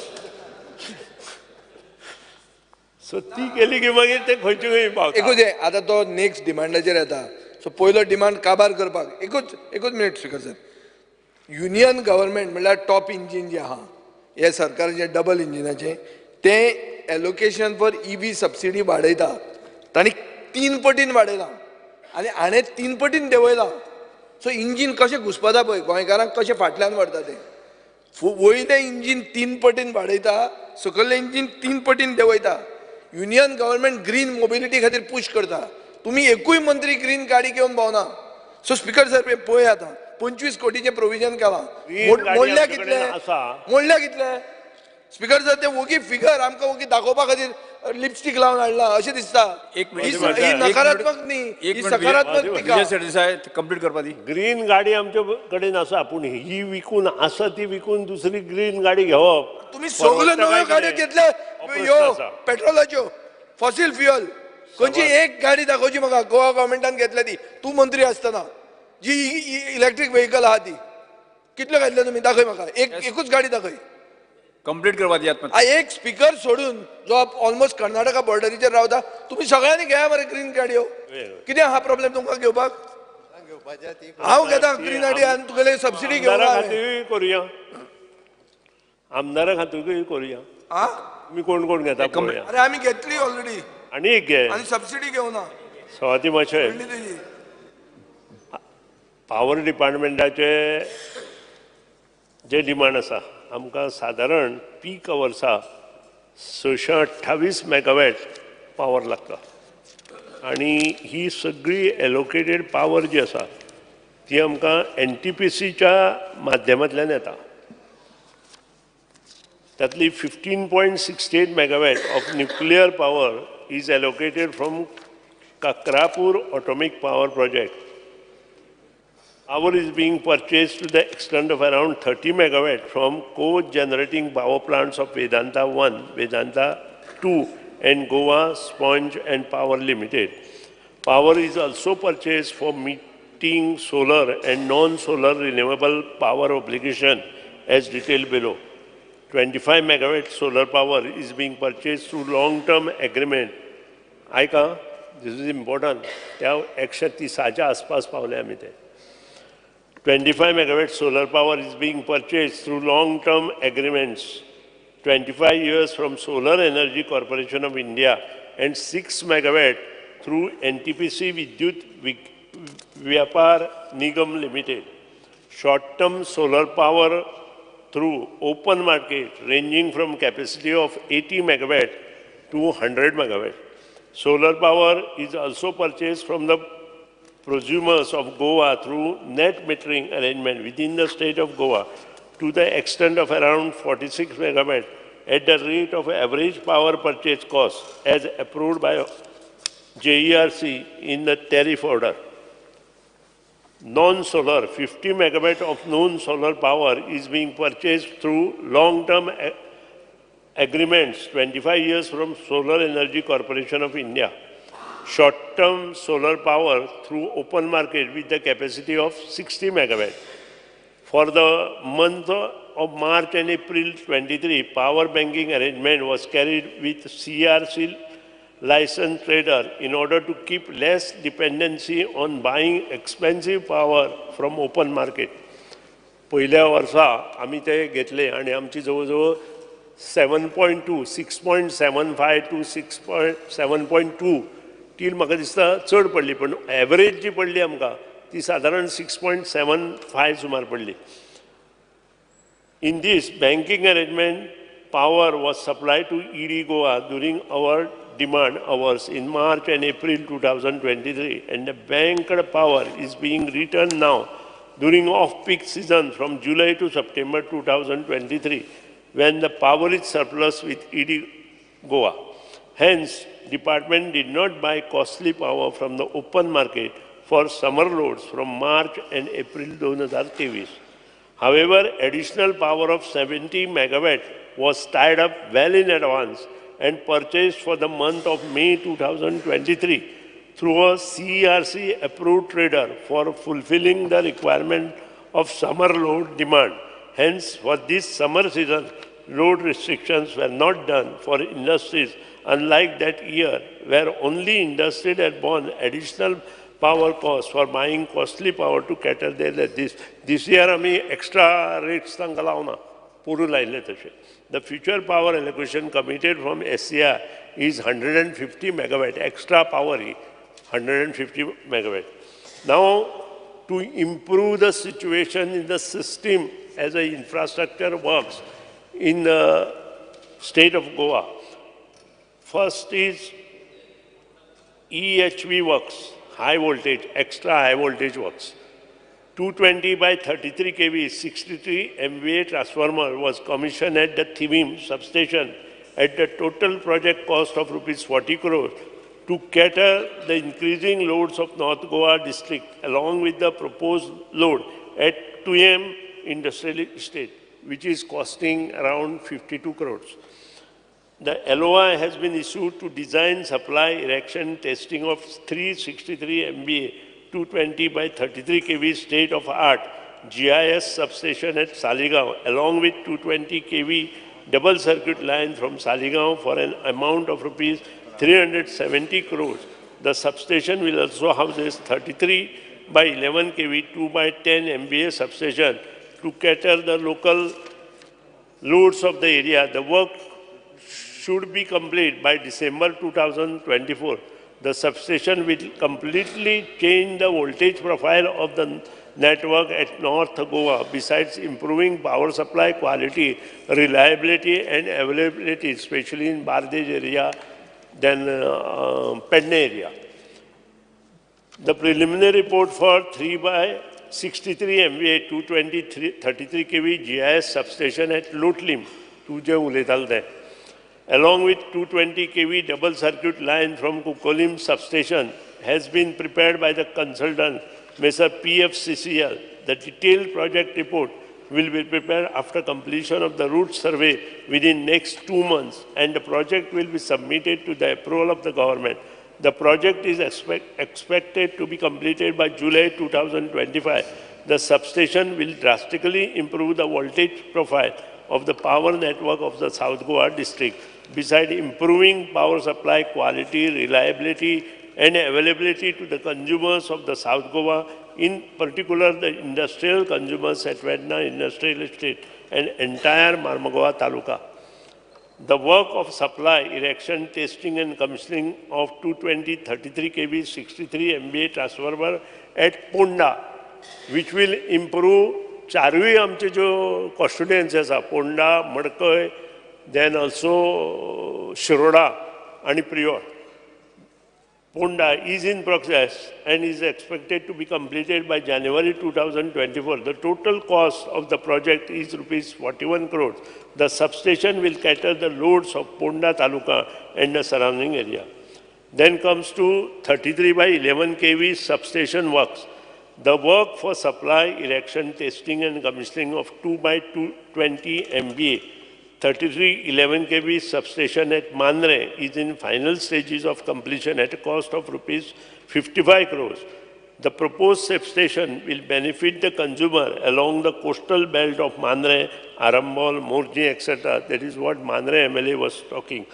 सो ती केली की मागीर ते खंयचे खंय पावता. एकूच हे आतां तो नेक्स्ट डिमांडाचेर येता. सो पयलो डिमांड काबार करपाक एकूच minute speaker sir. Union government म्हणल्यार टॉप इंजीन जे आहा हे सरकाराचे डबल इंजिनाचे ते एलोकेशन फॉर EV सबसिडी वाडयता. तांणी 3 पटीन वाडयला आनी हाणें 3 पटीन देंवयला. सो इंजीन कशें घुसपता पळय गोंयकारांक कशें फाटल्यान व्हरता ते. वयलें इंजीन 3 पटीन वाडयता सकयलें इंजीन 3 पटीन देंवयता. युनियन गव्हर्मेंट ग्रीन मोबिलिटी खातीर पुश करता. तुम्ही एकूय मंत्री ग्रीन गाडी घेवन भोंवना. सो स्पीकर सर पळय आतां 25 कोटीचें प्रोविजन केलां. मोडल्या कितले स्पीकर सर ते वोगी फिगर आमकां वोगी दाखोवपा खातीर लिपस्टीक लावन हाडला अशें दिसता. ही नकारात्मक न्ही ही सकारात्मक टिका. कंप्लीट करपा दी. ग्रीन गाडी आमचे कडेन आसा पूण ही विकून आसा ती विकून दुसरी ग्रीन गाडी घेवप. तुम्ही सगळ्यो नव्यो गाडयो घेतल्या ह्यो पेट्रोलाच्यो फॉसील फ्युअल. खंयची एक गाडी दाखोवची म्हाका गोवा गव्हर्मेंटान घेतल्या ती तूं मंत्री आसतना जी इलेक्ट्रीक व्हेकल आहा ती कितल्यो घातल्या तुमी दाखय म्हाका. एकूच गाडी दाखय. कंप्लीट करपा दी. एक स्पीकर सोडून जो ऑलमोस्ट कर्नाटका बॉर्डरीचेर रावता तुम्ही सगळ्यांनी घेया मरे ग्रीन गाडयो. कितें हा प्रॉब्लेम तुमकां घेवपाक. हांव घेता ग्रीन गाडी आनी तुगेले सबसिडी घेवंक करुया. आमदारा खातीर करुया. मी कोण कोण घेता अरे आमी घेतली ऑलरेडी आनी एक घे आनी सबसिडी घेवना. स्वाती मातशें पावर डिपार्टमेंटाचे जे डिमांड आसा आमकां सादारण पीक अवर्सा 628 मेगावॅट पावर लागता. आनी ही सगळी एलोकेटेड पावर जी आसा ती आमकां NTPCच्या माध्यमांतल्यान येता. तातली 15.68 megawatt of nuclear power is allocated from Kakrapur Atomic Power Project. Power is being purchased to the extent of around 30 megawatt from co-generating power plants of Vedanta 1, Vedanta 2 and Goa Sponge and Power Limited. Power is also purchased for meeting solar and non-solar renewable power obligation as detailed below. 25 megawatt solar power is being purchased through long-term agreement. ऐका, this is important. त्या 130च्या आसपास पावले आमी ते. 25 megawatt solar power is being purchased through long-term agreements. 25 years from Solar Energy Corporation of India and 6 megawatt through NTPC Vidyut Vyapar Nigam Limited. Short-term solar power through open market ranging from capacity of 80 megawatt to 100 megawatt. Solar power is also purchased from the prosumers of Goa through net metering arrangement within the state of Goa to the extent of around 46 megawatt at the rate of average power purchase cost as approved by JERC in the tariff order. Non-solar, 50 megawatt of non-solar power is being purchased through long-term agreements, 25 years from Solar Energy Corporation of India. Short-term solar power through open market with the capacity of 60 megawatt. For the month of March and April 23, power banking arrangement was carried with CRC licensed trader in order to keep less dependency on buying expensive power from open market. पहिल्या वर्सा आमी ते घेतले आणि आमची जवळजवळ 7.2, 6.75 to 7.2 till म्हाका दिसता चड पडली पण एवरेज जी पडली आमकां ती सादारण 6.75 सुमार पडली. In this banking arrangement, power was supplied to ED Goa during our demand hours in March and April 2023, and the banked power is being returned now during off-peak season from July to September 2023, when the power is surplus with ED Goa. Hence, department did not buy costly power from the open market for summer loads from March and April 2023. However, additional power of 70 megawatt was tied up well in advance and purchased for the month of May 2023 through a CERC approved trader for fulfilling the requirement of summer load demand. Hence, for this summer season, load restrictions were not done for industries, unlike that year where only industry had borne additional power costs for buying costly power to cater their this year आम्ही extra rates तांकां लावना पुरू लायले तशे. The future power allocation committed from SCR is 150 megawatt extra power 150 megawatt. Now, to improve the situation in the system as the infrastructure works in the state of Goa, first is EHV works, high voltage, extra high voltage works. 220 by 33 kV 63 MVA transformer was commissioned at the Thivim substation at the total project cost of rupees 40 crores to cater the increasing loads of North Goa district along with the proposed load at 2M industrial estate, which is costing around 52 crores. The LOI has been issued to design, supply, erection, testing of 363 MVA 220 by 33 kV state-of-art GIS substation at Saligaon, along with 220 kV double circuit line from Saligaon for an amount of rupees 370 crores. The substation will also house this 33 by 11 kV 2 by 10 MVA substation to cater the local loads of the area. The work should be complete by December 2024. The substation will completely change the voltage profile of the network at North Goa, besides improving power supply quality, reliability and availability, especially in Bardej area, then Pedne area. The preliminary report for 3 by 63 MVA 220 33 kV GIS substation at Lutlim, Tuje Uletal, along with 220 kV double circuit line from Kukolim substation has been prepared by the consultant, Mr. PFCCL. The detailed project report will be prepared after completion of the route survey within next 2 months, and the project will be submitted to the approval of the government. The project is expected to be completed by July 2025. The substation will drastically improve the voltage profile of the power network of the South Goa district, besides improving power supply quality, reliability and availability to the consumers of the South Goa, in particular the industrial consumers at Vedna Industrial Estate and entire Marmagoa Taluka. The work of supply, erection, testing and commissioning of 220 33 kV 63 MVA transformer at Ponda, which will improve चारूय आमचे ज्यो constituency आसा पोंडा मडकय then also Shiroda आणि prior. Ponda is in process and is expected to be completed by January 2024. The total cost of the project is rupees 41 crores. The substation will cater the loads of Ponda Taluka and the surrounding area. Then comes to 33 by 11 kV substation works. The work for supply, erection, testing and commissioning of 2 by 220 MVA 3311 kV substation at Mandre is in final stages of completion at a cost of rupees 55 crores. The proposed substation will benefit the consumer along the coastal belt of Mandre, Arambol, Morji, etc. That is what Mandre MLA was talking.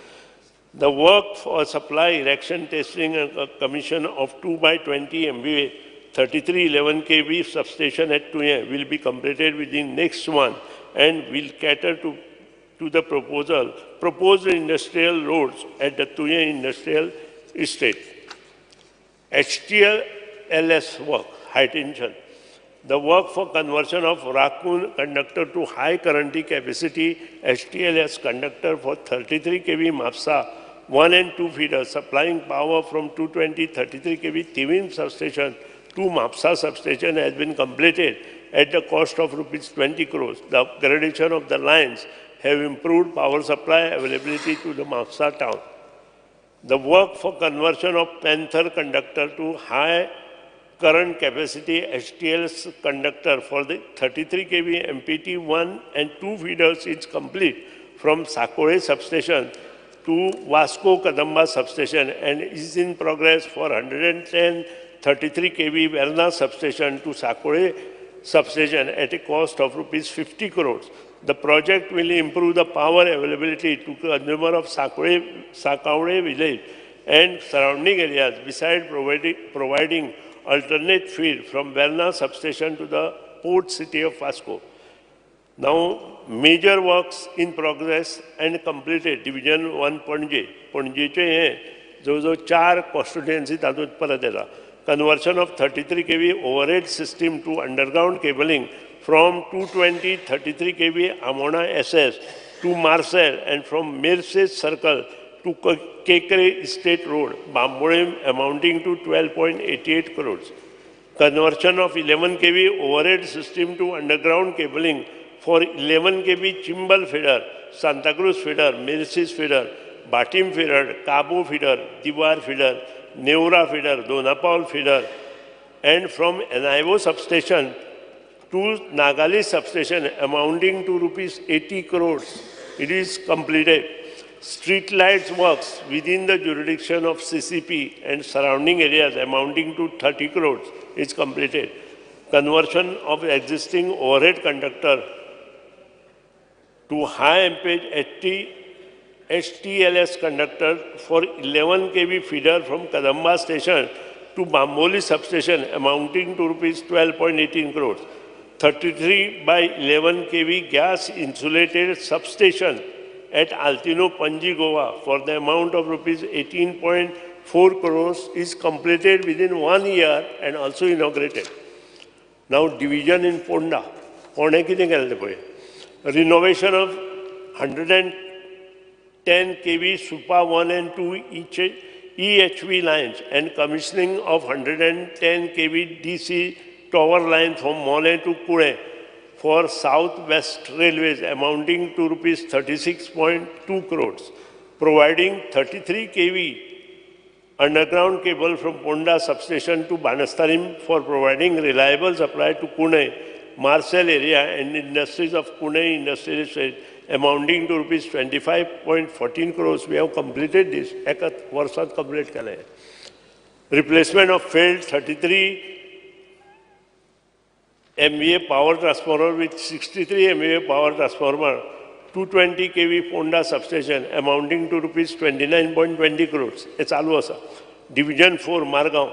The work for supply, erection, testing and commission of 2 by 20 MVA 3311 kV substation at Tuye will be completed within next month and will cater to the proposed industrial loads at the Tuye Industrial Estate. HTLS work, high tension. The work for conversion of Raccoon conductor to high current capacity HTLS conductor for 33 kV MAPSA 1 and 2 feeders supplying power from 220 33 kV Thivim substation to MAPSA substation has been completed at the cost of rupees 20 crores. The upgradation of the lines have improved power supply availability to the MAPSA town. The work for conversion of Panther conductor to high current capacity HTLS conductor for the 33 kV MPT 1 and 2 feeders is complete from Sakore substation to Vasco Kadamba substation and is in progress for 110 33 kV Verna substation to Sakore substation at a cost of rupees 50 crores. The project will improve the power availability to consumer of Sakaure village and surrounding areas, besides providing alternate feed from Verna substation to the port city of Vasco. Now, major works in progress and completed. Division 1 Panje. पणजेचे हे जवळजवळ 4 constituency तातूंत परत येता. Conversion of 33 kV overhead system to underground cabling from 220 33 kV Amona SS to Marcel and from Mercedes Circle to Kekre Estate Road, Bambolim, amounting to 12.88 crores. Conversion of 11 kV overhead system to underground cabling for 11 kV Chimbal feeder, Santa Cruz feeder, Mercedes feeder, Batim feeder, Cabo feeder, Diwar feeder, Neura feeder, Donapaul feeder, and from Enaivo substation to Nagali substation amounting to rupees 80 crores. It is completed. Street lights works within the jurisdiction of CCP and surrounding areas amounting to 30 crores is completed. Conversion of existing overhead conductor to high ampage HTLS conductor for 11 kV feeder from Kadamba station to Bamboli substation amounting to rupees 12.18 crores. 33 by 11 kV gas insulated substation at Altino, Panji, Goa for the amount of rupees 18.4 crores is completed within 1 year and also inaugurated. Now division in Ponda. Pone कितें केलें पळय. Renovation of 110 kV Supa 1 and 2 EHV lines and commissioning of 110 kV DC tower line from Mole to Pune for South West Railways amounting to rupees 36.2 crores, providing 33 kV underground cable from Ponda substation to Banastarim for providing reliable supply to Pune, Marcel area and industries of Pune Industrial Estate amounting to rupees 25.14 crores. We have completed this. Ekat varsat complete kale. Replacement of failed 33 MVA power transformer with 63 MVA power transformer, 220 kV Ponda substation amounting to rupees 29.20 crores. It's always Division 4 Margaon,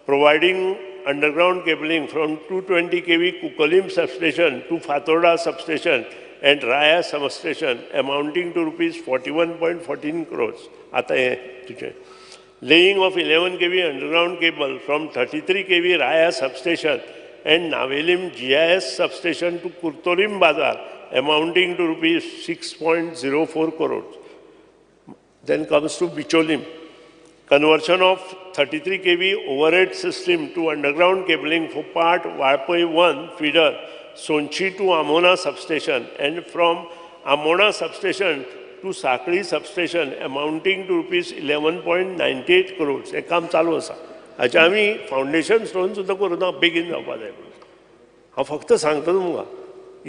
providing underground cabling from 220 kV Kukolim substation to Fatoda substation and Raya substation amounting to rupees 41.14 crores. Laying of 11 kV underground cable from 33 kV Raya substation and Navelim GIS substation to Kurtorim Bazar amounting to rupees 6.04 crores. Then comes to Bicholim. Conversion of 33 kV overhead system to underground cabling for part Varpai 1 feeder, Sonchi to Amona substation and from Amona substation to Sakri substation amounting to rupees 11.98 crores. हे काम चालू आसा. हाचे आमी foundation stone सुद्दां करूना बेगीन जावपा जाय. हांव फक्त सांगता तुमकां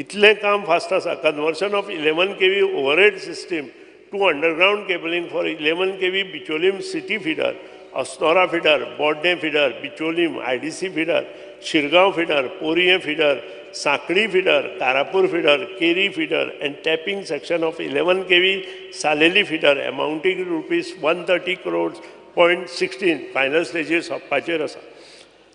इतलें काम फास्ट आसा. Conversion of 11 kV overhead system to underground cabling for 11 kV Bicholim city feeder, Asnora feeder, Bodne feeder, Bicholim, IDC feeder, Shirgaon feeder, Poriye feeder, Sakri feeder, Tarapur feeder, Keri feeder and tapping section of 11 kV Saleli feeder amounting to rupees 130 crores .16 final stages of Pacherasa.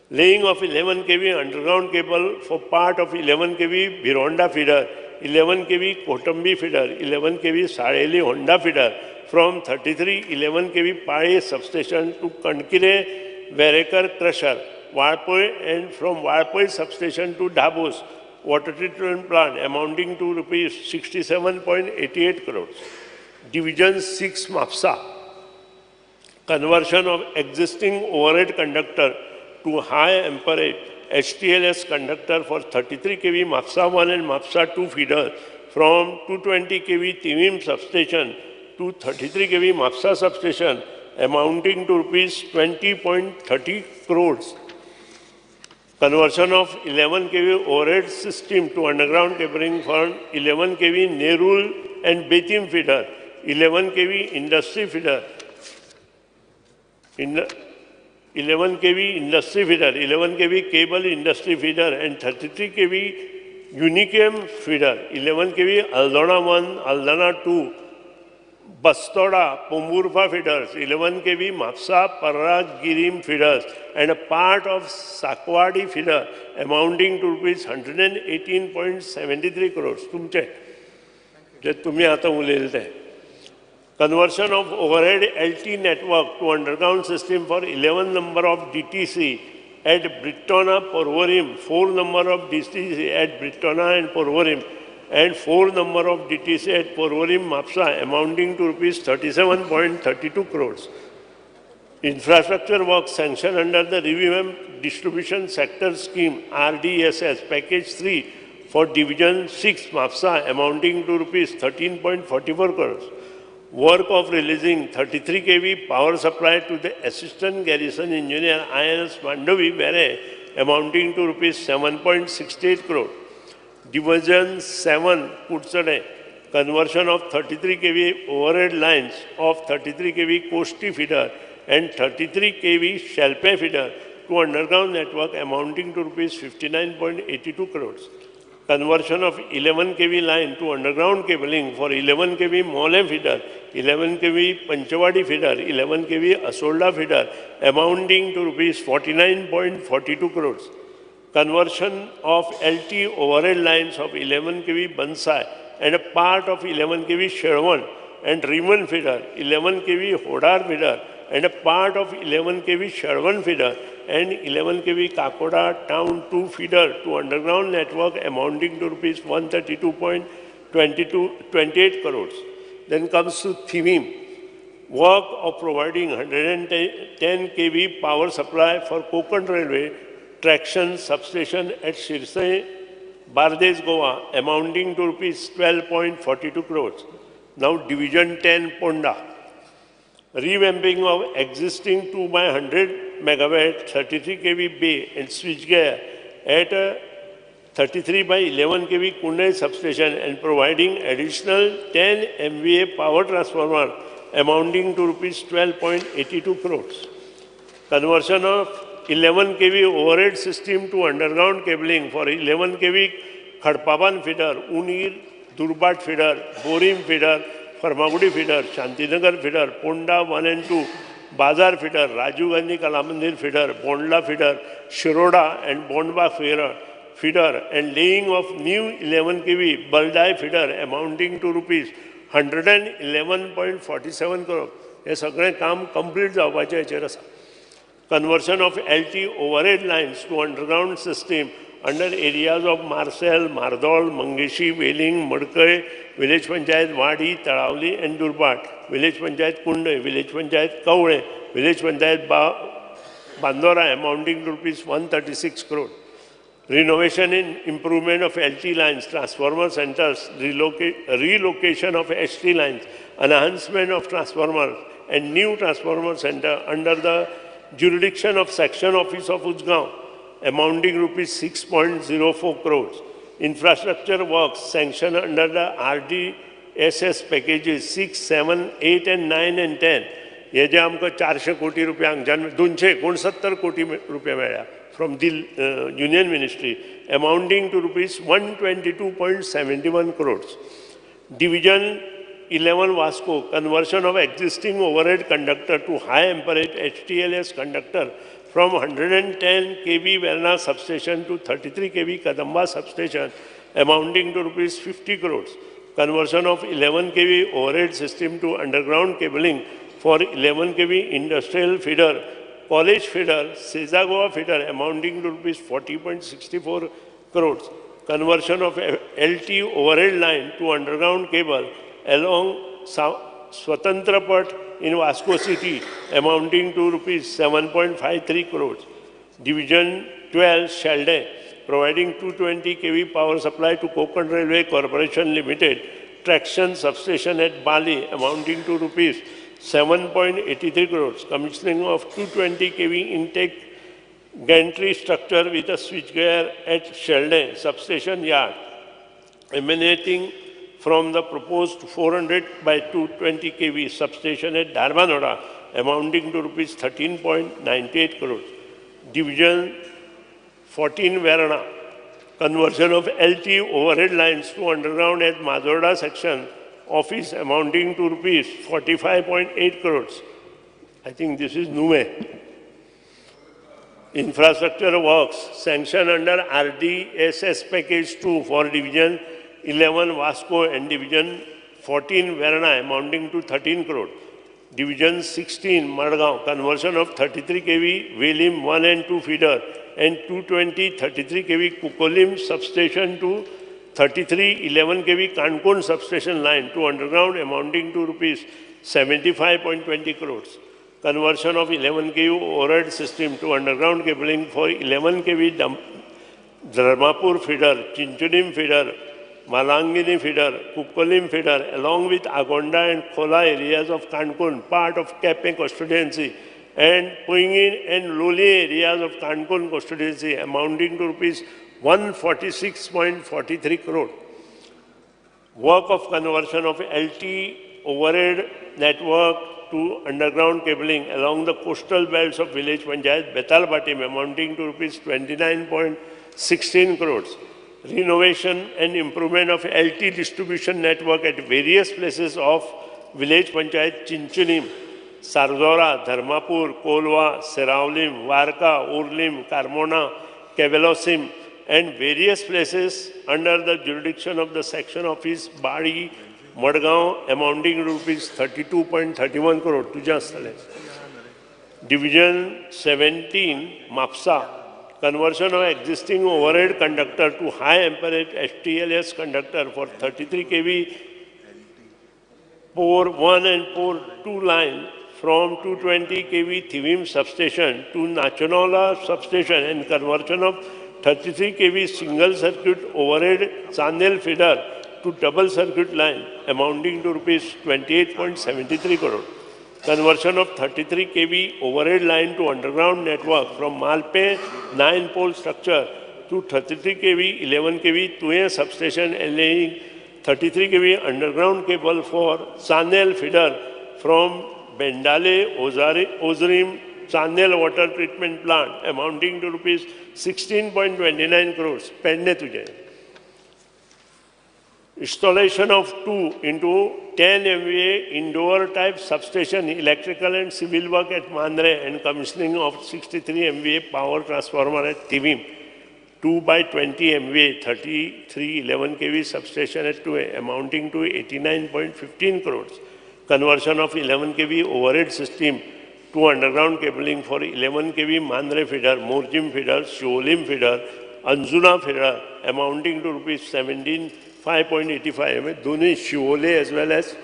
Laying of 11 kV underground cable for part of 11 kV Bironda feeder, 11 kV Kotambi feeder, 11 kV Sareli Honda feeder from 33 11 kV Pare substation to Kankire Verekar crusher, Varpoi and from Varpoi substation to Dabos water treatment plant amounting to rupees 67.88 crores. Division 6 Mapsa. Conversion of existing overhead conductor to high amperage HTLS conductor for 33 kV Mapsa 1 and Mapsa 2 feeder from 220 kV Timim substation to 33 kV Mapsa substation amounting to rupees 20.30 crores. Conversion of 11 kV overhead system to underground cabling for 11 kV Nerul and Betim feeder 11 kV industry feeder, 11 kV industry feeder, 11 kV cable industry feeder, and 33 kV Unicam feeder, 11 kV Aldana 1, Aldana 2, Bastoda, Pomurfa feeders, 11 kV Mapsa, Parra, Girim feeders, and a part of Sakwadi feeder amounting to rupees 118.73 crores. तुमचे जे तुम्ही आता उलयले ते. Conversion of overhead LT network to underground system for 11 number of DTC at Brittona, Porvorim, 4 number of DTC at Brittona and Porvorim, and 4 number of DTC at Porvorim, Mapsa, amounting to rupees 37.32 crores. Infrastructure work sanctioned under the Revamped Distribution Sector Scheme RDSS Package 3 for Division 6 Mapsa, amounting to rupees 13.44 crores. Work of releasing 33 kV power supply to the Assistant Garrison Engineer INS Mandovi Bere, amounting to rupees 7.68 crore. Division 7 Putsade, conversion of 33 kV overhead lines of 33 kV Kosti feeder and 33 kV Shalpe feeder to underground network, amounting to rupees 59.82 crores. Conversion of 11 kV line to underground cabling for 11 kV Mole feeder, 11 kV Panchavadi feeder, 11 kV Asolda feeder, amounting to rupees 49.42 crores. Conversion of LT overhead lines of 11 kV Bansai and a part of 11 kV Sherwan and Riemann feeder, 11 kV Hodar feeder and a part of 11 kV Sherwan feeder and 11 kV Kakoda Town 2 feeder to underground network, amounting to rupees 132.28 crores. Then comes to Thivim, work of providing 110 kV power supply for Konkan Railway traction substation at Shirsai, Bardes, Goa, amounting to rupees 12.42 crores. Now Division 10 Ponda, revamping of existing 2 by 100 megawatt 33 kV bay and switchgear at a 33 by 11 kV Kunai substation and providing additional 10 MVA power transformer, amounting to rupees 12.82 crores. Conversion of 11 kV overhead system to underground cabling for 11 kV Khadpaban feeder, Unir, Durbat feeder, Borim feeder, Farmagudi feeder, Shantinagar feeder, Ponda 1 and 2, Bazar feeder, Rajiv Gandhi Kalamandir feeder, Bondla feeder, Shiroda and Bondba feeder, and laying of new 11 kV Baldai feeder, amounting to rupees 111.47 crore. हे सगळें काम complete जावपाचें हेचेर आसा. Conversion of LT overhead lines to underground system under areas of Marcel, Mardol, Mangeshi, Veling, Madkai, Village Panchayat Wadi, Taravli and Durbat, Village Panchayat Kunde, Village Panchayat Kaure, Village Panchayat Bandora, amounting to rupees 136 crore. Renovation and improvement of LT lines, transformer centers, relocation of ST lines, enhancement of transformers and new transformer center under the jurisdiction of Section Office of Uzgaon, amounting rupees 6.04 crores. Infrastructure works sanctioned under the RDSS packages 6, 7, 8 and 9 and 10. हे जे आमकां 400 कोटी रुपयांक 269 कोटी रुपया मेळ्ळ्या from the Union Ministry, amounting to rupees 122.71 crores. Division 11 Vasco, conversion of existing overhead conductor to high amperage HTLS conductor from 110 kV Verna substation to 33 kV Kadamba substation, amounting to rupees 50 crores. Conversion of 11 kV overhead system to underground cabling for 11 kV industrial feeder, college feeder, Sezagoa feeder, amounting to rupees 40.64 crores. Conversion of LT overhead line to underground cable along Swatantrapat in Vasco City, amounting to rupees 7.53 crores. Division 12 Shalde, providing 220 kV power supply to Konkan Railway Corporation Limited, traction substation at Bali, amounting to rupees 7.83 crores. Commissioning of 220 kV intake gantry structure with a switchgear at Shalde substation yard, emanating from the proposed 400 by 220 kV substation at Darbanoda, amounting to rupees 13.98 crores. Division 14 Varana, conversion of LT overhead lines to underground at Mazorda section office, amounting to rupees 45.8 crores. I think this is Nume. Infrastructure works sanctioned under RDSS package 2 for division 11 Vasco and division 14 Varana, amounting to 13 crore. Division 16 Madgaon, conversion of 33 kV Velim 1 and 2 feeder and 220 33 kV Kukolim substation to 33 11 kV Kankon substation line to underground, amounting to rupees 75.20 crores. Conversion of 11 kV overhead system to underground cabling for 11 kV Dharmapur feeder, Chinchunim feeder, Malangini feeder, Kukolim feeder, along with Agonda and Khola areas of Kankun, part of Kape constituency, and Puingin and Luli areas of Kankun constituency, amounting to rupees 146.43 crore. Work of conversion of LT overhead network to underground cabling along the coastal belts of village Panchayat Betalbatim, amounting to rupees 29.16 crores. Renovation and improvement of LT distribution network at various places of village Panchayat Chinchunim, Sarzora, Dharmapur, Kolwa, Seravlim, Varka, Urlim, Carmona, Kevelosim, and various places under the jurisdiction of the section office Badi, Madgaon, amounting to rupees 32.31 crore. Division 17 Mapsa, conversion of existing overhead conductor to high amperage HTLS conductor for 33 kV Pore 1 and Pore 2 line from 220 kV Thivim substation to Nachanola substation, and conversion of 33 kV single circuit overhead Chandel feeder to double circuit line, amounting to rupees 28.73 crore. Conversion of 33 kV overhead line to underground network from Malpe 9-pole structure to 33 kV 11 kV Tuye substation, and laying 33 kV underground cable for Chandel feeder from Bendale Ozrim Chandel water treatment plant, amounting to rupees 16.29 crores. Pendne tuje. Installation of 2 into 10 MVA indoor type substation, electrical and civil work at Mandre, and commissioning of 63 MVA power transformer at Tivim, 2 by 20 MVA 33 11 kV substation at 2, amounting to 89.15 crores. Conversion of 11 kV overhead system to underground cabling for 11 kV Mandre feeder, Morjim feeder, Sholim feeder, Anjuna feeder, amounting to rupees 5.85, Duni Shiole as well as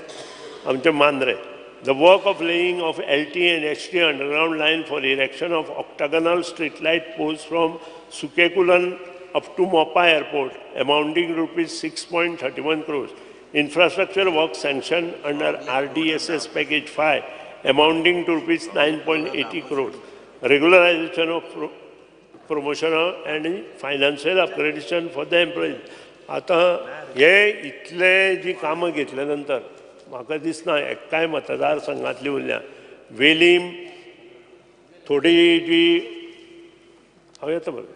Amcha Mandre. The work of laying of LT and HT underground line for erection of octagonal street light poles from Sukekulan up to Mopa Airport, amounting to rupees 6.31 crores. Infrastructure work sanctioned under RDSS package 5, amounting to rupees 9.80 crores. Regularization of promotional and financial accreditation for the employees. आता हे इतले जी कामां घेतल्यानंतर म्हाका दिसना एक्काय मतदारसंघातली उरल्या. वेलीम थोडी जी हांव येता बरें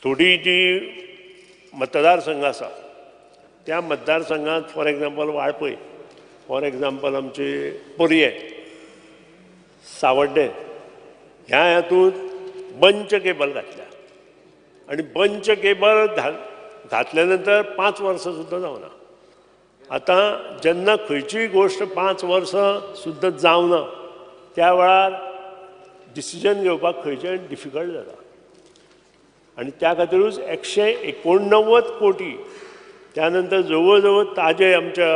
थोडी जी मतदारसंघ आसा त्या मतदारसंघात for example Valpoi, for example आमचे पर्ये, सावड्डे, ह्या हातूंत बंच केबल घातल्या आनी बंच केबल घातल्यानंतर 5 वर्सां सुद्दां जावना. आतां जेन्ना खंयचीय गोश्ट 5 वर्सां सुद्दां जावना त्या वेळार डिसिजन घेवपाक खंयचें डिफिकल्ट जाता. आनी त्या खातीरूच 189 कोटी, त्यानंतर जवळ जवळ ताजे आमच्या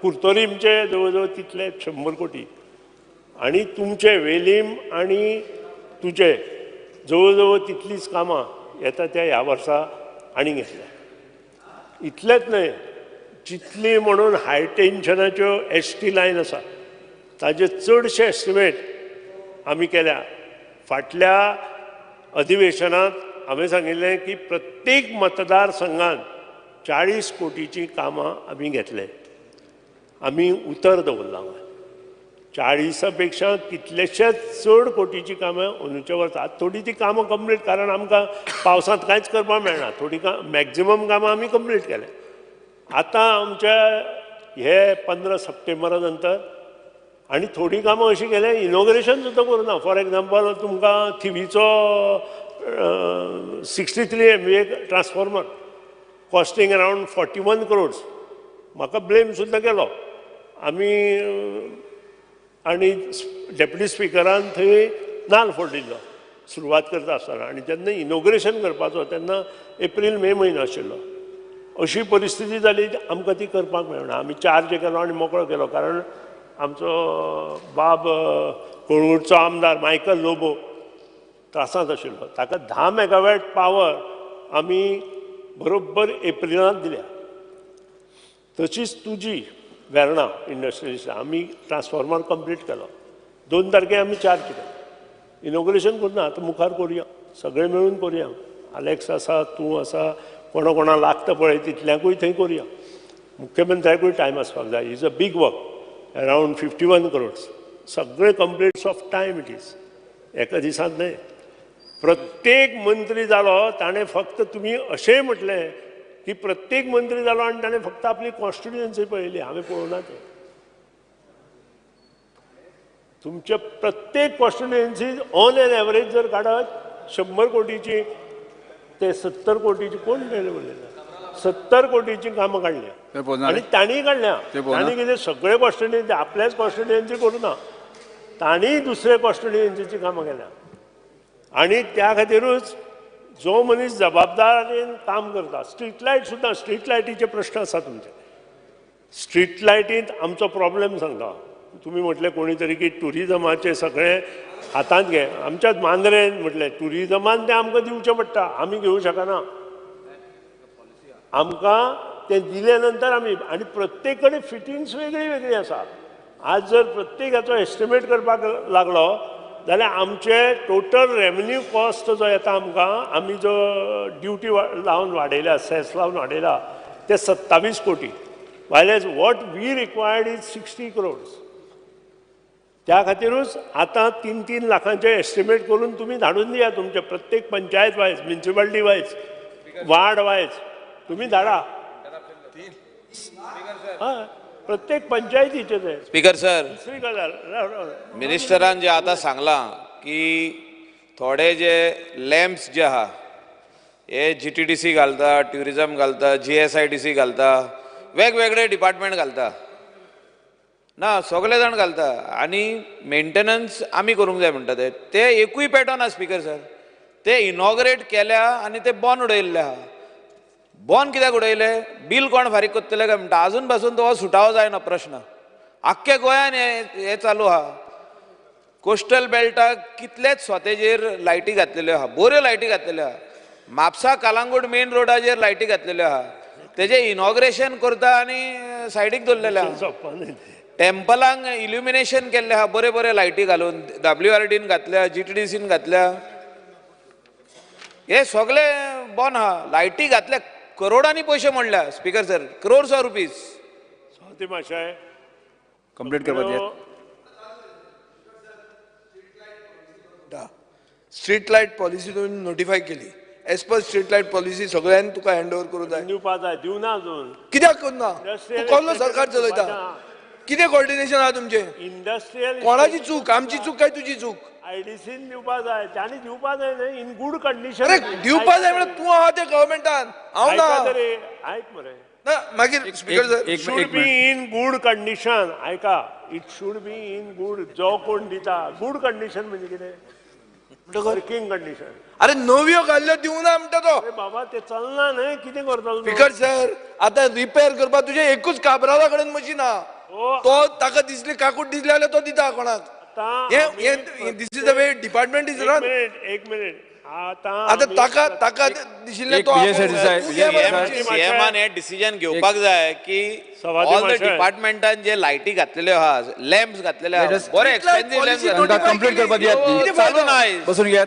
कुर्तोरीमचे जवळ जवळ तितले 100 कोटी, आनी तुमचे वेलीम आनी तुजे जवळ जवळ तितलीच कामां येता त्या ह्या वर्सा आनी घेतल्या. इतलेंच न्हय, जितली म्हणून हाय टेन्शनाच्यो ST लायन आसा ताजे चडशे एस्टिमेट आमी केल्या. फाटल्या अधिवेशनात हांवें सांगिल्लें की प्रत्येक मतदारसंघात 40 कोटीची कामां आमी घेतले, आमी उतर दवरला 40 पेक्षा कितलेशेच चड कोटीची कामां अंदूच्या वर्सां थोडी ती कामां कंप्लीट, कारण आमकां पावसांत कांयच करपाक मेळना, थोडी मॅक्झिमम कामां आमी कंप्लीट केले. आतां आमच्या हे 15 सप्टेंबरा नंतर आनी थोडी कामां अशी केल्या इनॉग्रेशन सुद्दां करूना. फॉर एग्जाम्पल तुमकां थिवीचो 63 MVA transformer costing around 41 crores म्हाका ब्लेम सुद्दां केलो आमी, आनी डेप्युटी स्पिकरान थंय नाल्ल फोडिल्लो सुरवात करता आसतना. आनी जेन्ना इनॉग्रेशन करपाचो तेन्ना एप्रील मे म्हयनो आशिल्लो. अशी परिस्थिती जाली आमकां ती करपाक मेळना. आमी चार्ज केलो आनी मोकळो केलो, कारण आमचो बाब कोळगूटचो आमदार मायकल लोबो त्रासांत आशिल्लो. ताका 10 मेगावॅट पावर आमी बरोबर एप्रिलांत दिल्या. तशीच तुजी वेर्णा इंडस्ट्रियलिस्ट आमी ट्रान्सफॉर्मर कंप्लीट केलो. 2 तारखेक आमी चार्ज केलो. इनॉग्रेशन करना, आतां मुखार करुया, सगळे मेळून करुया. अलेक्स आसा, तूं आसा, कोणा कोणा लागता पळय तितल्यांकूय थंय करुया. मुख्यमंत्र्याकूय टायम आसपाक जाय. Is a big work, around 51 crores. सगळे complete of time it is, एका दिसांत न्हय. प्रत्येक मंत्री जालो ताणें फक्त, तुमी अशेंय म्हटलें की प्रत्येक मंत्री जालो आनी ताणें फक्त आपली कॉन्स्टिट्युएन्सी पळयली. हांवें पळोवना तें. तुमचे प्रत्येक कॉन्स्टिट्युएन्सी ऑन एन एवरेज जर काडत 100 कोटीची ते 70 कोटीची कोण केले उलयला, 70 कोटीची कामां काडल्या आनी तांणी काडल्या. तांणी कितें सगळे कॉन्स्टिट्युएन्सी आपल्याच कॉन्स्टिट्युएन्सी करुना, तांणी दुसरे कॉन्स्टिट्युएन्सीची कामां केल्या. आनी त्या खातीरूच जो मनीस जबाबदारीन काम करता, स्ट्रीट लायट सुद्दां, स्ट्रीट लायटीचे प्रश्न आसा तुमचे. स्ट्रीट लायटींत आमचो प्रॉब्लेम सांगता. तुमी म्हटलें कोणी तरी की टुरिजमाचे सगळे हातांत घे. आमच्याच मांद्रेन म्हटलें टुरिजमान तें आमकां दिवचें पडटा, आमी घेवंक शकना. आमकां तें दिले नंतर आमी, आनी प्रत्येक कडेन फिटिंग्स वेगळी वेगळी आसा. आज जर प्रत्येकाचो एस्टिमेट करपाक लागलो जाल्यार आमचे टोटल रेवन्यू कॉस्ट जो येता आमकां, आमी जो ड्युटी लावन वाडयल्या, सेस लावन वाडयला, ते 27 कोटी. While as what we required is 60 crores. त्या खातीरूच आतां 3-3 लाखांचे एस्टिमेट करून तुमी धाडून दिया तुमचे प्रत्येक panchayat wise, municipality wise, ward wise तुमी धाडा. हय, प्रत्येक पंचायतीचे ते. स्पीकर सर, दुसरी गजाल, मिनिस्टरान जे आतां सांगलां की थोडे जे लॅम्प्स जे आहा हे GTDC घालता, ट्युरिजम घालता, GSIDC घालता, वेगवेगळे डिपार्टमेंट घालता ना, सगळे जाण घालता. आनी मेंटेनन्स आमी करूंक जाय म्हणटा ते एकूय पेटोना स्पीकर सर. ते इनॉग्रेट केल्या आनी ते बॉन उडयल्ले आहा. बॉन कित्याक उडयले, बील कोण फारीक करतले काय म्हणटा. अजून पासून तो सुटावो जायना प्रश्न. आख्ख्या गोंयान हे चालू आहा. कोस्टल बेल्टाक कितलेच स्वतेचेर लायटी घातलेल्यो आहा, बऱ्यो लायटी घातलेल्यो आहा. म्हापसा कालांगूट मेन रोडाचेर लायटी घातलेल्यो आहा. तेजे इनॉग्रेशन करता आनी सायडीक दवरलेले आहा. टेम्पलांक इल्युमिनेशन केल्ले आहा बरे बरे लायटी घालून, WRDन घातल्या, GTDCन घातल्या. हे सगळे बॉन आहा. लायटी घातल्या, करोडांनी पयशे मोडल्या speaker sir, crores of rupees. स्वाती माशाय कंप्लीट करपाक दियात. स्ट्रीट लायट पॉलिसी तुवें नोटिफाय केली. As per street light policy सगळ्यांनी तुका हँड ओवर करूंक जाय. दिवपाक जाय, दिवना अजून. कित्याक करना? तूं कसलो सरकार चलयता? कितें कोऑर्डिनेशन आहा तुमचें? इंडस्ट्रियल कोणाची चूक? आमची चूक काय तुजी चूक? IDCन दिवपाक जाय, तांणी दिवपाक जाय न्हय, इन गूड कंडिशन. अरे दिवपाक जाय म्हळ्यार तूं आहा त्या गव्हर्मेंटान, हांव ना. आयक मरे, मागीर speaker sir, should be in good condition. आयका, it should be in good, जो कोण दिता गूड कंडिशन म्हणजे कितें, वर्किंग कंडिशन. अरे नव्यो घाल्ल्यो दिवना म्हणटा तो. अरे बाबा ते चलना न्हय, कितें करता स्पीकर सर, आतां रिपेअर करपाक तुजें एकूच काबराला कडेन मशीन आहा. तो ताका दिसली काकूट दिसली जाल्यार तो दिता कोणाक. This is the way department is run. एक मिनिट आतां ताका दिशिल्लें तो सीएमान हे डिसिजन घेवपाक जाय की ऑल द डिपार्टमेंटान जे लायटी घातलेल्यो आहा, लॅम्प्स घातलेले आहा, बरे एक्सपेन्सिव्ह लॅम्प्स कंप्लीट करपाक दियात. चालू नाय, बसून घेयात,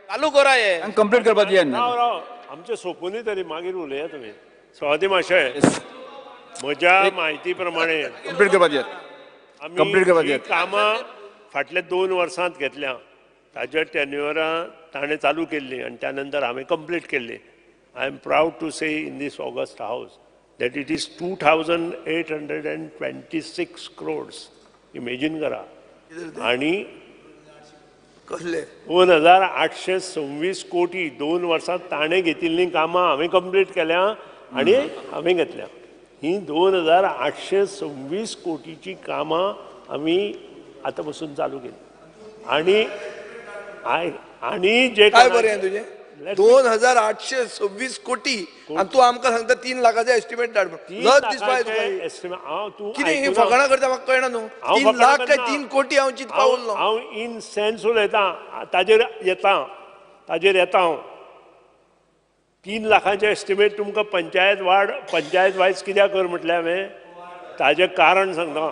चालू करा हे कंप्लीट करपाक दियात. राव, आमचे सोंपूनी तरी मागीर उलया तुमी. स्वाती माशय म्हज्या म्हायती प्रमाणे कंप्लीट करपाक दियात. कंप्लीट करपाक आमी दियात. कामां फाटल्या 2 वर्सांत घेतल्या ताज्या टेन्युअरा ताणें चालू केल्ली आनी त्या नंतर हांवें कंप्लीट केल्ली. I am proud to say in this august house that it is 2,826 crores. Imagine करा. आणि कसले 2,826 कोटी 2 वर्सांत ताणें घेतिल्लीं कामां हांवें कंप्लीट केल्या आनी हांवें घेतल्या. ही 2,826 कोटीची कामां आमी आतां पासून चालू केली. आणि जे काय बरें तुजें 2,826 कोटी आणि तू आमकां सांगता 3 लाखाचे एस्टिमेट धाड लज दिसपाक कितें ही फकाणां करता म्हाका कळना न्हू. 3 लाख काय 3 कोटी हांव चिंतपा उरलो. हांव इन सेन्स उलयतां ताजेर येता हांव. 3 लाखांचे एस्टिमेट तुमकां पंचायत वायज कित्याक कर म्हटलें हांवें ताजें कारण सांगता.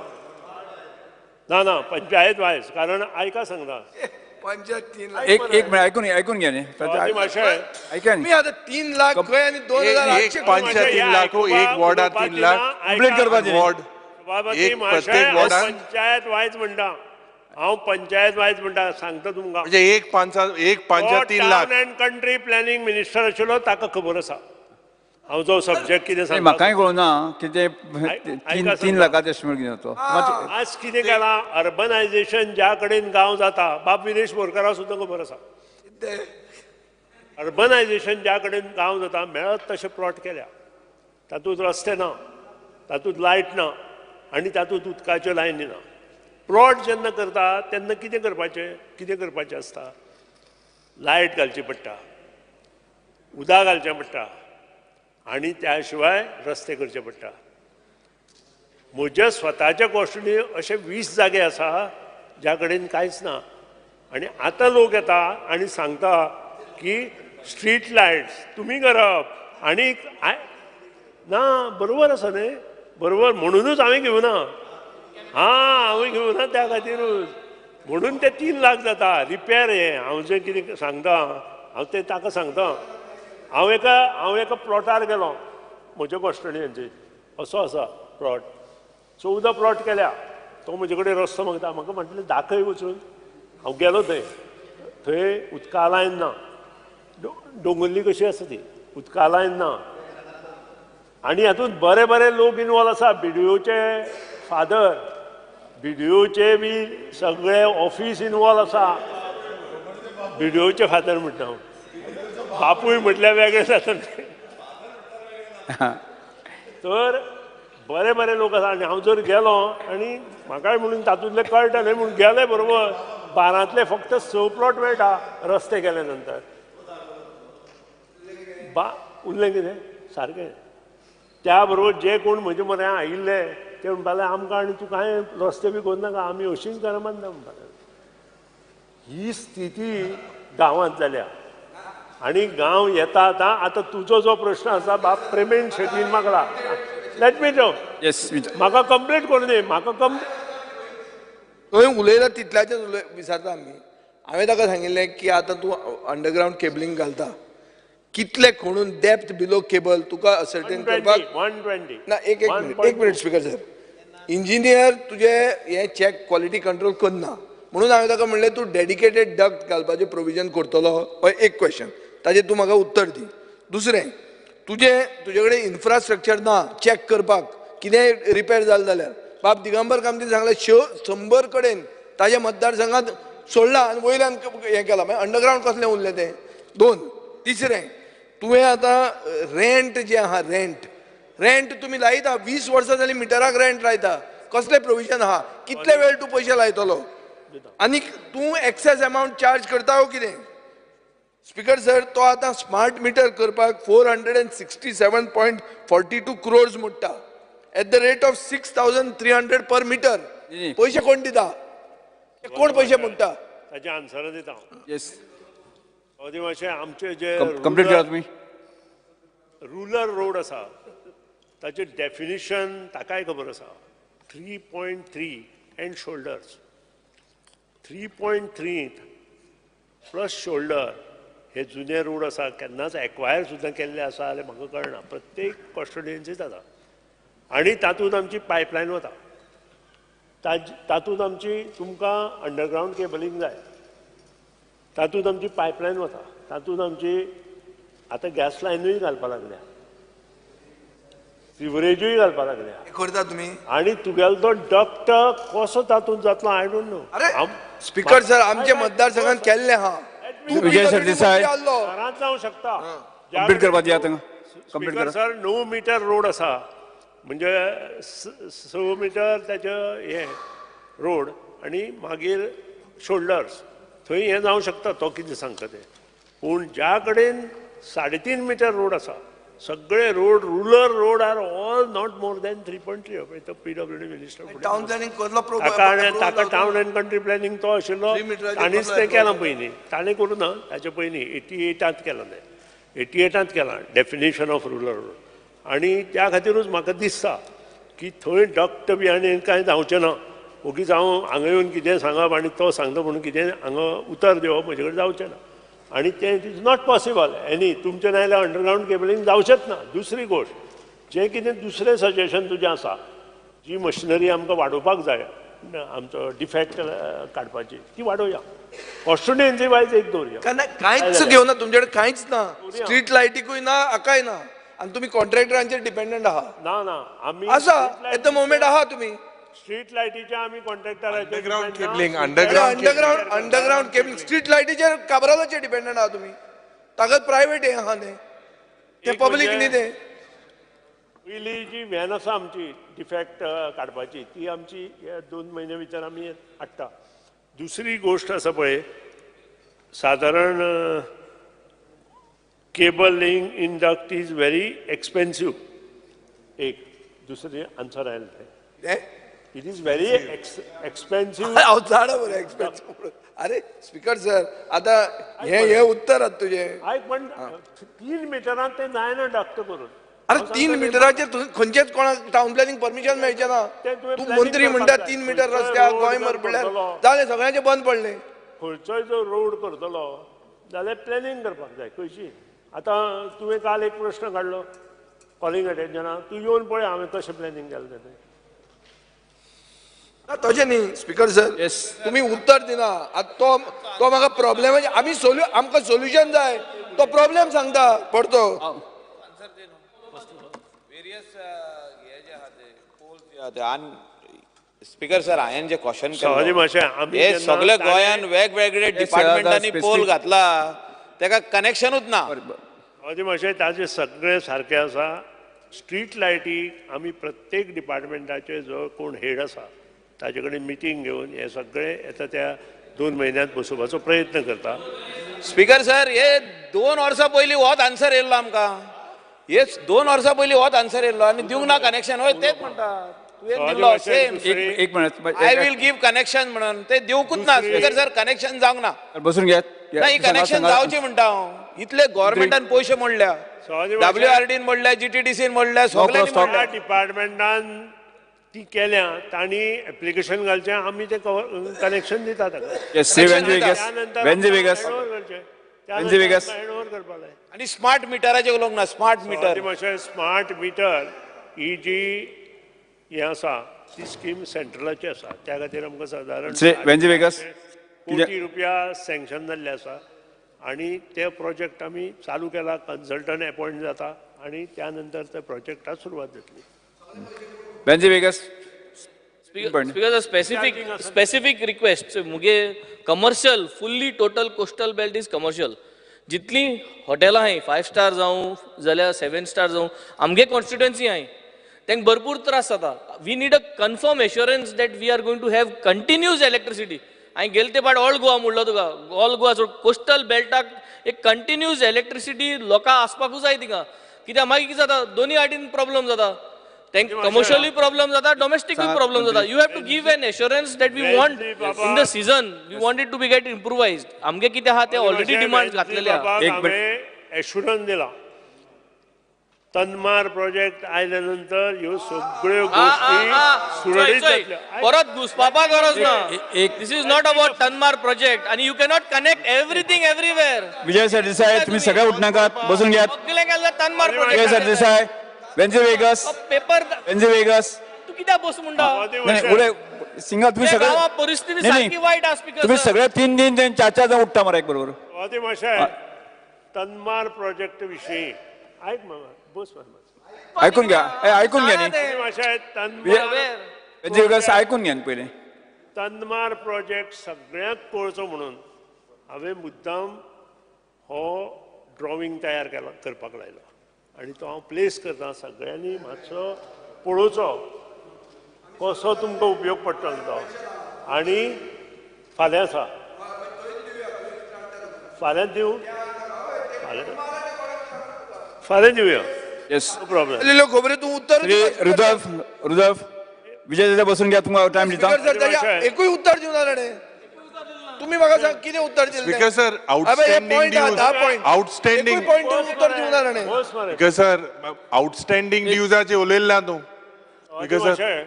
ना पंचायत वायज कारण आयका सांगता. पंचायत 3 लाख एक मिनिट ऐकून घ्या न्ही. ऐका मी आता 3 लाख खंय आनी 2,800 पंचायत 3 लाख एक वॉर्डार 3 लाख कंप्लीट करपाक वॉर्ड बाबाजी प्रत्येक वॉर्डार पंचायत वायज म्हणटा हांव पंचायत वायज म्हणटा सांगता तुमकां. म्हणजे एक panchayat 3 lakh. Town and country planning minister आशिल्लो ताका खबर आसा हांव जो सब्जेक्ट कितें सांगता. म्हाकाय कळना की ते 3 लाखाचे एस्टिमेट कितें तो. आज कितें केलां अर्बनायझेशन ज्या कडेन गांव जाता बाब विनेश बोरकारा सुद्दां खबर आसा. अर्बनायझेशन ज्या कडेन गांव जाता मेळत तशे प्लॉट केल्या. तातूंत रस्ते ना, तातूंत लायट ना आनी तातूंत उदकाच्यो लायनी ना. प्लॉट जेन्ना करता तेन्ना कितें करपाचें आसता. लायट घालची पडटा, उदक घालचें पडटा आनी त्या शिवाय रस्ते करचे पडटा. म्हज्या स्वताच्या कॉस्टनी अशे 20 जागे आसा ज्या कडेन कांयच ना. आनी आतां लोक येता आनी सांगता की स्ट्रीट लायट्स तुमी करप आनी ना बरोबर आसा न्ही. बरोबर म्हणूनच हांवें घेवना. हांवें घेवना त्या खातीरूच म्हणून ते 3 लाख जाता. रिपेर हें हांव जें कितें सांगता हांव तें ताका सांगता. हांव एका प्लॉटार गेलो म्हज्या कॉस्टडियनचे असो आसा प्लॉट 14 प्लॉट केल्या. तो म्हजे कडेन रस्तो मागता. म्हाका म्हटलें दाखय वचून. हांव गेलो थंय उदका लायन ना. दोंगुल्ली कशी आसा ती उदका लायन ना आनी हातूंत बरे लोक इनवॉल्व आसा. BDOचे फादर BDOचे बी सगळे ऑफिस इनवॉल्व आसा. BDOचे फादर म्हणटा हांव. बापूय म्हटल्यार वेगळें जाता. तर बरे लोक आसा आनी हांव जर गेलो आनी म्हाकाय म्हणून तातूंतले कळटलें म्हणून गेले बरोबर 12तले फक्त 6 प्लॉट मेळटा रस्ते केले नंतर. उरलें कितें सारकें. त्या बरोबर जे कोण म्हजे म्हऱ्या आयिल्ले ते म्हणटाले आमकां आनी तूं कांय रस्ते बी करनाका आमी अशींच घरां बांदता म्हणटाले. ही स्थिती गांवांत जाल्या आनी गांव येता आतां तुजो जो प्रश्न आसा बाब प्रेमेंट शेतीन मागला. लेट मी नो म्हाका कंप्लीट करून दी. थंय उलयता तितल्याचेच विचारता आमी. हांवें ताका सांगिल्लें की आतां तूं अंडरग्रावंड केबलिंग घालता कितले खणून डेप्थ बिलो केबल तुका असर्टेन करपाक 120 ना. एक मिनिट स्पीकर सर. इंजिनियर तुजे हे चॅक क्वॉलिटी कंट्रोल करना म्हणून हांवें ताका म्हणलें तूं डेडिकेटेड डक्ट घालपाचें प्रोविजन करतलो. हय एक क्वेश्चन ताजेर तूं म्हाका उत्तर दी. दुसरें तुजे कडेन इन्फ्रास्ट्रक्चर ना चॅक करपाक कितें रिपेर जालें जाल्यार. बाब दिगंबर कामतीन सांगलें 100 कडेन ताज्या मतदारसंघात सोडला आनी वयल्यान हें केलां. मागीर अंडरग्रावंड कसलें उरलें तें. 2. तिसरें तुवें आतां रेंट जें आहा रेंट तुमी लायता 20 वर्सां जालीं मिटराक रेंट लायता. कसलें प्रोविजन आहा. कितले वेळ तूं पयशे लायतलो आनी तूं एक्सेस अमावंट चार्ज करता हो कितें. स्पीकर सर तो आतां स्मार्ट मिटर करपाक 467.42 crores मोडटा at the rate of 6,300 per metre. पयशे कोण दिता. कोण पयशे मोडटा. ताचे आन्सर दिता हांव. आमचे जे कंप्लीट करा तुमी. रुरल रोड आसा ताचे डेफिनिशन ताकाय खबर आसा. 3.3 एंड शोल्डर्स 3.3 प्लस शोल्डर हे जुने रोड आसा केन्नाच एक्वायर सुद्दां केल्ले आसा जाल्यार म्हाका कळना प्रत्येक कॉन्स्टिट्युएन्सी जाता आनी तातूंत आमची पायपलायन वता तातूंत आमची तुमकां अंडरग्रावंड केबलींग जाय तातूंत आमची पायपलायन वता तातूंत आमची आतां गॅस लायनूय घालपाक लागल्या सिवरेजूय घालपाक लागल्या करता तुमी आनी तुगेलो तो डक्ट कसो तातूंत जातलो I don't no speaker sir आमच्या मतदारसंघात केल्ले आहा विजय सरदेसाय घरांत जावंक शकता कंप्लीट करपाक दिया कंप्लीट स्पीकर करा सर 9 मीटर रोड आसा म्हणजे 6 मीटर त्याचे हे रोड आनी मागीर शोल्डर्स थंय हें जावंक शकता तो कितें सांगता तें पूण ज्या कडेन 3.5 मीटर रोड आसा सगळे road rural road are all not more than 3.3 पळय तो PWD मिनिस्टर टाउन प्लॅनिंग करलो ताका टाउन एंड कंट्री प्लॅनिंग तो आशिल्लो ताणीच तें केलां पयलीं ताणें करूं ना ताचे पयलीं 88 केलां तें 88 केलां डेफिनेशन ऑफ रुरल रोड आनी त्या खातीरूच म्हाका दिसता की थंय डक्ट बी आनी कांय जावचें ना ओगीच हांव हांगा येवन कितें सांगप आनी तो सांगता म्हणून कितें हांगा उतर दिवप म्हजे कडेन जावचें ना आनी तें it is not possible any तुमचें नायल्यार अंडरग्रावंड केबलींग जावचेंच ना दुसरी गोश्ट जें कितें दुसरें सजेशन तुजें आसा जी मशिनरी आमकां वाडोवपाक जाय आमचो डिफॅक्ट काडपाची ती वाडोवया कॉन्स्टिट्युएन्सी वायज एक दवरया कांयच घेवना तुमचे कडेन कांयच ना स्ट्रीट लायटीकूय ना हाकाय ना आनी तुमी कॉन्ट्रॅक्टरांचेर डिपेंडंट आहात ना आमी आसा एट द मोमेंट आहा तुमी स्ट्रीट लायटीचे आमी कॉन्ट्रॅक्टराचे underground cabling underground cabling street लायटीचेर काबरालाचेर डिपेंडंट आहा तुमी ताका प्रायवेट हे आहा न्ही ते पब्लीक न्ही ते पयली जी व्हॅन आसा आमची डिफॅक्ट काडपाची ती आमची 2 म्हयने भितर आमी हाडटा दुसरी गोश्ट आसा पळय सादारण cable link in duct is very expensive एक दुसरी आन्सर आयलें तें इट इज व्हेरी एक्सपेन्सिव्ह हांव जाणा बरें एक्सपेन्सिव्ह अरे स्पीकर सर आतां हे उत्तर आतां तुजें आयक पण 3 मिटरांत तें जायना डक्ट करून अरे 3 मिटराचेर खंयचेच कोणाक टाउन प्लॅनिंग परमिशन मेळचें ना तूं मंत्री म्हणटा 3 मिटर रस्त्याक गोंयभर म्हणल्यार जालें सगळ्यांचें बंद पडलें खंयचोय जो रोड करतलो जाल्यार प्लॅनिंग करपाक जाय कशी आतां तुवें काल एक प्रश्न काडलो कॉलिंग अटेन्शनाक तूं येवन पळय हांवें कशें प्लॅनिंग केलें तें तशें न्ही स्पीकर सर तुमी उत्तर दिना आतां तो म्हाका प्रॉब्लेमाचें आमी आमकां सोल्युशन जाय तो प्रॉब्लेम सांगता पडतो स्पीकर सर हांवें जे क्वेश्चन सवाली मातशें हे सगळे गोंयान वेगवेगळे डिपार्टमेंटांनी पोल घातला तेका कनेक्शनूच ना सवाली मातशें ताजें सगळें सारकें आसा स्ट्रीट लायटीक आमी प्रत्येक डिपार्टमेंटाचे जो कोण हेड आसा ताजे कडेन मिटींग घेवन हे सगळे येता त्या 2 म्हयन्यांत बसोवपाचो प्रयत्न करता स्पीकर सर हे 2 वर्सां पयलीं होच आन्सर येयल्लो आमकां हे 2 वर्सां पयलीं होच आन्सर येयल्लो आनी दिवंक ना कनेक्शन होय तेच म्हणटा तुवें दिल्लो सेम एक minute I will give connection म्हणून ते दिवंकूच ना स्पीकर सर कनेक्शन जावंक ना बसून घेयात नाही कनेक्शन जावचें म्हणटा हांव इतले गव्हर्मेंटान पयशे मोडल्या WRDन मोडल्या GTDCन मोडल्या सगळ्यांनी मोडल्या डिपार्टमेंटान ती केल्या तांणी एप्लिकेशन घालचें आमी ते कनेक्शन दिता ताका आनी स्मार्ट मिटराचेर उलोवंक ना स्मार्ट मिटर मातशें स्मार्ट मिटर ही जी हें आसा ती स्कीम सेंट्रलाची आसा त्या खातीर आमकां सादारण कोटी रुपया सँक्शन जाल्ले आसा आनी ते प्रोजेक्ट आमी चालू केला कन्सल्टंट अपॉयंट जाता आनी त्या नंतर त्या प्रोजेक्टाक सुरवात जातली स्पीकर स्पेसिफीक रिक्वेस्ट मुगे commercial fully total coastal belt is commercial जितली हॉटेलां आहाय 5 स्टार जावं जाल्यार 7 स्टार जावं आमगे कॉन्स्टिट्युएन्सी आहाय तांकां भरपूर त्रास जाता we need a confirm assurance that we are going to have continuous electricity हांवें गेले ते पाट ऑल गोवा म्हणलो तुका ऑल गोवा कोस्टल बेल्टाक एक कंटिन्यूअस इलेक्ट्रिसिटी लोकां आसपाकूच जाय तिका कित्याक मागीर कितें जाता दोनी वाटेन प्रॉब्लम जाता तांकां कमर्शियली प्रॉब्लम जाता डोमेस्टिकूय प्रॉब्लम जाता you have to give an assurance that we want in the season we want it to be get improvised आमगे कितें आहा ते ऑलरेडी डिमांड घातलेले आहा हांवें एश्युरन्स दिला तन्मार प्रोजेक्ट आयल्या नंतर ह्यो सगळ्यो गोष्टी सुरळीत जातल्यो. परत घुसपापा गरज ना. This is not about Tamnar project आणि you cannot connect everything everywhere. Vijay Sardesai तुम्ही सगळे उठनाकात बसून घ्या. तन्मार विजय प्रोजेक्ट सरदेसाई वेंजे वेगस पेपर वेंजे वेगस तू कित्याक बस म्हणटा. नाही उडे सिंगल तुम्ही सगळे परिस्थिती नाही, सारखी वाईट आसा स्पीकर. तुम्ही सगळे 3 4 जण उठता मरे एक बरोबर. स्वाती माशाय तन्मार प्रोजेक्ट विशीं ऐक मामा बस मामा ऐकून घ्या ऐकून घ्या न्ही. स्वाती माशाय तन्मार वेंजे वेगस ऐकून घ्या न्ही पहिले. तन्मार प्रोजेक्ट सगळ्यांक कळचो म्हणून हांवें मुद्दाम हो ड्रॉइंग तयार करपाक लायलो आनी तो हांव प्लेस करता. सगळ्यांनी मातसो पळोवचो कसो तुमकां उपयोग पडटलो तो. आनी फाल्यां आसा फाल्यां दिवं फाल्यां दिवया. Yes no problem. खबरे तूं उत्तर रुदफ विजय दादा बसून घ्या तुम्हाला टाइम दिता. एकूय उत्तर दिवना ताणें. तुम्ही म्हाका सांग कितें उत्तर दिलें. Speaker sir outstanding dues outstanding उत्तर दिवना ताणें. स्पीकर सर आउटस्टँडिंग ड्यूजाचे उलयला तूं. Speaker sir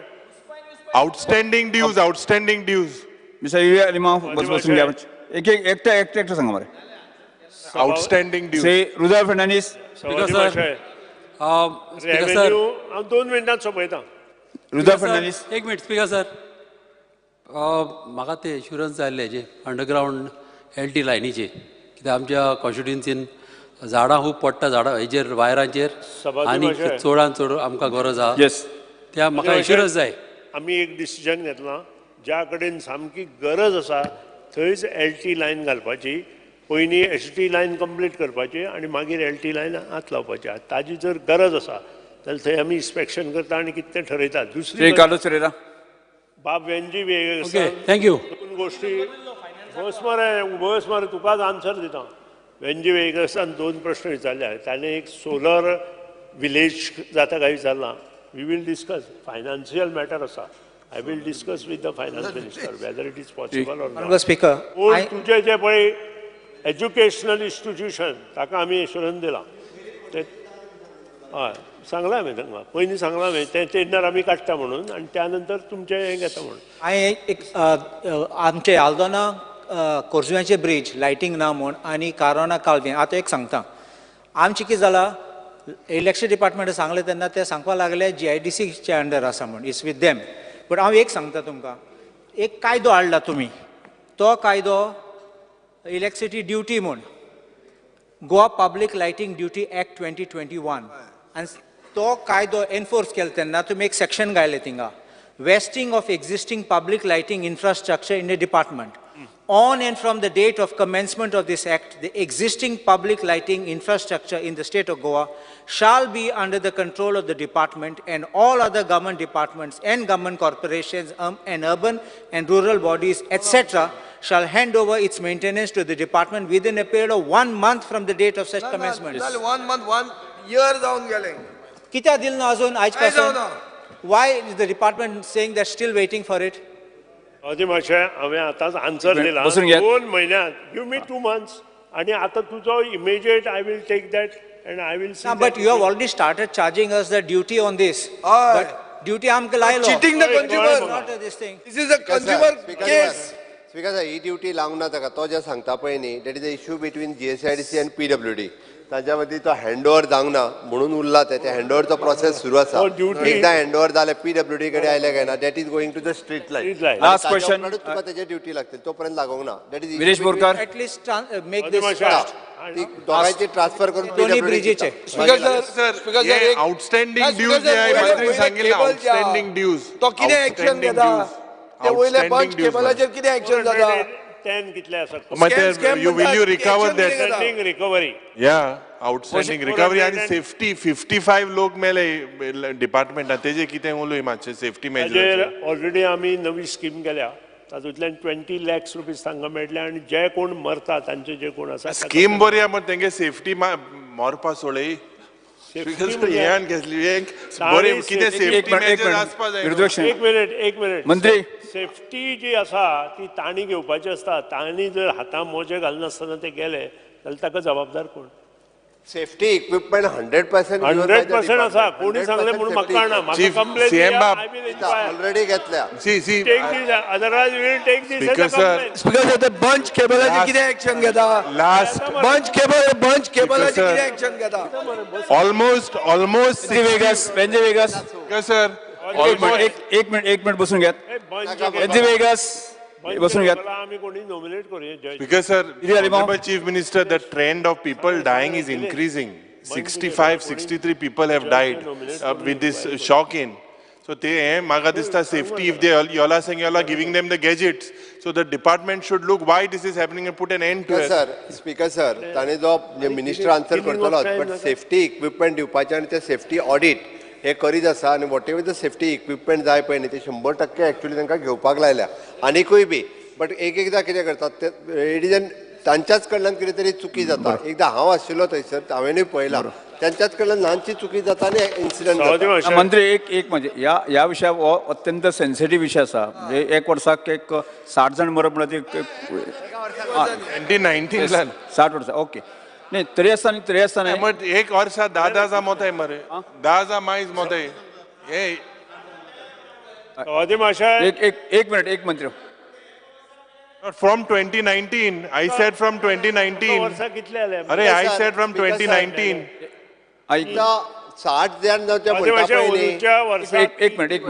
outstanding dues mister युया लिमा बसून घ्या. एक एकटा सांगा मरे. Outstanding dues Rudolf Fernandes. Speaker sir revenue हांव 2 मिनटांत सोंपयता. रुदफ फर्नांडीस. एक मिनिट स्पीकर सर म्हाका ते एश्युरन्स जाय आसले हेजे अंडरग्रावंड LT लायनीचे. कित्याक आमच्या कॉन्स्टिट्युएन्सीन झाडां खूब पडटा झाडां हेजेर वायरांचेर आनी चडांत चड आमकां गरज आहा. त्या म्हाका एश्युरन्स जाय. आमी एक डिसिजन घेतलां ज्या कडेन सामकी गरज आसा थंयच LT लायन घालपाची. पयलीं HT लायन कंप्लीट करपाची आनी मागीर LT लायन हात लावपाची. ताजी जर गरज आसा जाल्यार थंय आमी इन्स्पेक्शन करता आनी कितें तें ठरयता. दुसरी बाब वेंजी थँक्यू. दोन गोश्टी बस मरे तुकाच आन्सर दिता. वेंजी वेगसान 2 प्रश्न विचारले. ताणें एक सोलर विलेज जाता काय विचारला. We will discuss financial matter आसा. I will discuss with the finance minister whether it is possible or not. Speaker तुजें जें पळय एज्युकेशनल इन्स्टिट्यूशन ताका आमी एश्युरन्स दिला. ते हय सांगलां हांवें तांकां पयलीं सांगलां हांवें तें टेंडर आमी काडटा म्हणून आनी त्या नंतर तुमचें हें घेता म्हणून. हांवें एक आमचे आल्दोना कोरजुव्याचें ब्रीज लायटींग ना म्हूण आनी कारोना कालवें आतां एक सांगता. आमचें कितें जालां इलेक्शन डिपार्टमेंटान सांगलें तेन्ना ते सांगपाक लागले GIDCच्या अंडर आसा म्हूण. It's with them. बट हांव एक सांगता तुमकां एक कायदो हाडला तुमी. तो कायदो इलेक्ट्रिसिटी ड्युटी म्हूण Goa public lighting duty act 2021 आनी तो कायदो एनफोर्स केलो तेन्ना तुमी एक सेक्शन घायलें थिंगा wasting of existing public lighting infrastructure in the department. On and from the date of commencement of this act, the existing public lighting infrastructure in the state of Goa shall be under the control of the department, and all other government departments and government corporations and urban and rural bodies, etc., shall hand over its maintenance to the department within a period of 1 month from the date of such commencement. 1 month 1 year जावन गेले. कित्याक दिल ना अजून आयज पासून? Why is the department saying they're still waiting for it? अदी मातशें हांवें आतांच आन्सर दिला. 2 म्हयन्यांत गिव मी 2 months आनी आतां तुजो immediate I will take that and I will see. But you have already started charging us the duty on this. But duty आमकां लायलो. Cheating the consumer. Not this thing. This is a consumer case. Because he duty लावंक ना ताका तो जे सांगता पळय न्ही that is the issue between GSIDC आनी PWD. ताच्या मदीं तो हँडओव्हर जावंक ना म्हणून उरला ते हँडओव्हरचो प्रोसेस सुरू आसा. एकदां हँडओव्हर जालें PWD कडेन आयले काय ना that is going to the street light. Last question तुका तेजे ड्युटी लागतली तोपर्यंत लागोंक ना. That is Viresh Borkar. At least make this fast. दोघांची ट्रान्सफर करून दोन्ही ब्रिजेचे. स्पीकर आउटस्टँडिंग ड्यूज जे आहे मंत्री सांगितलं आउटस्टँडिंग ड्यूज तो कितें एक्शन घेता ते वयले पंच केबलाचेर कितें एक्शन जाता. 10 कितले आसा will you recover that? Outstanding recovery. Outstanding recovery आणि सेफ्टी 55 लोक मेले डिपार्टमेंटात तेजे कितें उलय मातशें सेफ्टी मेजर. ऑलरेडी आमी नवी स्कीम केल्या तातूंतल्यान 20 lakhs रुपीज तांकां मेळटले आनी जे कोण मरता तांचे जे कोण आसा स्कीम बरी आहा पण तेंगे सेफ्टी मरपा सोडय. हें घेतली एक बरी कितें सेफ्टी मेजर आसपा जाय. एक मिनिट मंत्री सेफ्टी जी आसा ती तांणी घेवपाची आसता. तांणी जर हातां मोजे घालनासतना ते गेले जाल्यार ताका जबाबदार कोण? सेफ्टी इक्विपमेंट 100% 100% आसा कोणी सांगले म्हणून म्हाका कळना म्हाका कंप्लेंट ऑलरेडी घेतल्या take this otherwise we will take this Speaker, sir. Speaker sir ते बंच केबलाची कितें एक्शन घेता Last. बंच केबलाची कितें एक्शन घेता Almost 60 वेगस Speaker, sir. एक मिनिट बसून घ्यात वेगस बसून घ्यात आम्ही कोणी नॉमिनेट करूया जज Because, sir, Honorable Chief Minister, the trend of people dying is increasing. 65, 63 people have died with this shock in. So they maga dista safety, if they all are saying you all are giving them the gadgets, so the department should look why this is happening and put an end to it. Speaker sir ताणे जो minister answer करतलो but safety equipment दिवपाचे आनी ते safety audit हे करीत आसा आनी what ever the safety equipment जाय पळय न्ही ते 100% एक्चुअली तांकां घेवपाक लायल्या आनीकूय बी बट एकदां कितें करतात ते इट इज एन तांच्याच कडल्यान कितें तरी चुकी जाता एकदां हांव आशिल्लो थंयसर हांवेनूय पळयलां त्यांच्याच कडल्यान ल्हानशी चुकी जाता आनी इन्सिडंट मंत्री एक म्हणजे या विशयार हो अत्यंत सेन्सिटीव विषय आसा म्हणजे एक वर्साक एक 60 जण मरप म्हणल्यार 2019 60 वर्सां ओके नाही तरी आसतना But एक वर्षा 10 मोताय मरे 10 माईज मोताय हे एक मिनिट एक मंत्री From 2019, I said from 2019. अरे I said from 2019. 60 जण जावचे म्हणटा पळय न्ही एक मिनिट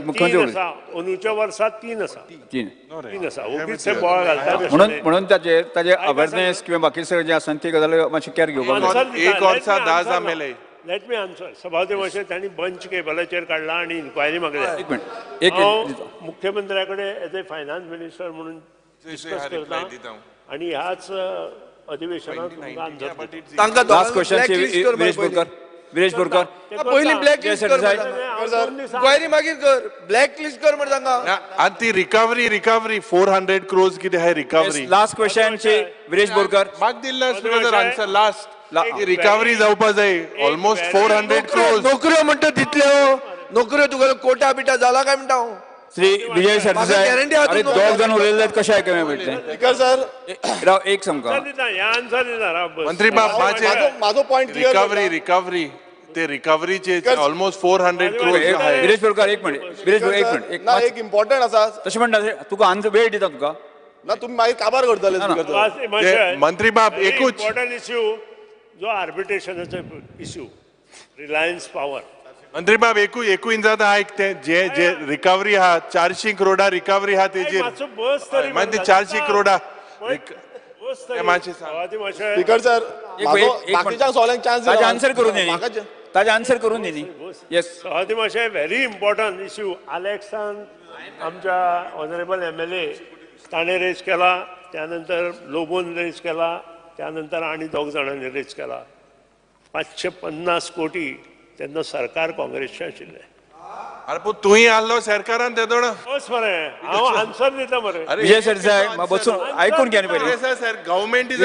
मुख्यमंत्री अनुच्या वर्सात 3 आसा 3 आसा ओबीच बॉल घालता म्हणून ताजे अवेअरनेस किंवा बाकी सगळे जे आसा ती गजाल मातशी केअर घेवपाक एक वर्सा 10 मेले लेट मी आन्सर सभापती मातशें तांणी बंच केबलाचेर काडला आनी इन्क्वायरी मागल्या एक मिनिट मुख्यमंत्र्या कडेन एज ए फायनान्स मिनिस्टर म्हणून डिस्कस करता आनी ह्याच अधिवेशनात तांकां लास्ट क्वेश्चन विरेश बोरकर पयली ब्लॅक लिस्ट कर इन्क्वायरी मागीर कर ब्लॅक लिस्ट कर म्हणटा तांकां आणि ती रिकवरी 400 crores किती आहे recovery last question Viresh Borkar माग दिल्ला स्पीकर आन्सर लास्ट रिकवरी जावपा जाय ऑलमोस्ट 400 crores नोकऱ्यो म्हणटा तितल्यो नोकऱ्यो तुका कोटा बिटा जाला काय म्हणटा हांव श्री विजय सरदेसाय अरे 2 जण उलयले कशें आयकूंक मेळटलें स्पीकर सर राव एक समका मंत्री बाब माझो पॉइंट रिकवरी ते रिकवरीचे ऑलमोस्ट 400 crores आहे विरेश बोरकर एक मिनिट एक इम्पॉर्टंट आसा तशें म्हणटा तुका आन्सर वेळ दिता तुका ना तुम्ही मागीर काबार करतले मंत्री बाब एकूच इम्पॉर्टंट इश्यू जो आर्बिट्रेशनाचो इश्यू रिलायन्स पॉवर मंत्री बाब एकू जाता ऐकते जे रिकवरी हा 400 crore रिकवरी हा तेजेर मागीर 400 crore स्पीकर सर बाकीच्या सगळ्यांक चान्स ताजे आन्सर करून दी येस सभापती मातशें व्हेरी इम्पॉर्टंट इश्यू आलेक्सान आमच्या ऑनरेबल MLA ताणें रेज केला त्यानंतर लोबोन रेज केला त्यानंतर आनी 2 जाणांनी रेज केला 550 कोटी तेन्ना सरकार काँग्रेसचें आशिल्लें अरे पूण तुंय आल्लो सरकारान तेदोण बस मरे हांव आन्सर दिता मरे विजय सरदेसाय बसून आयकून घे न्ही पयलीं सर गव्हर्नमेंट इज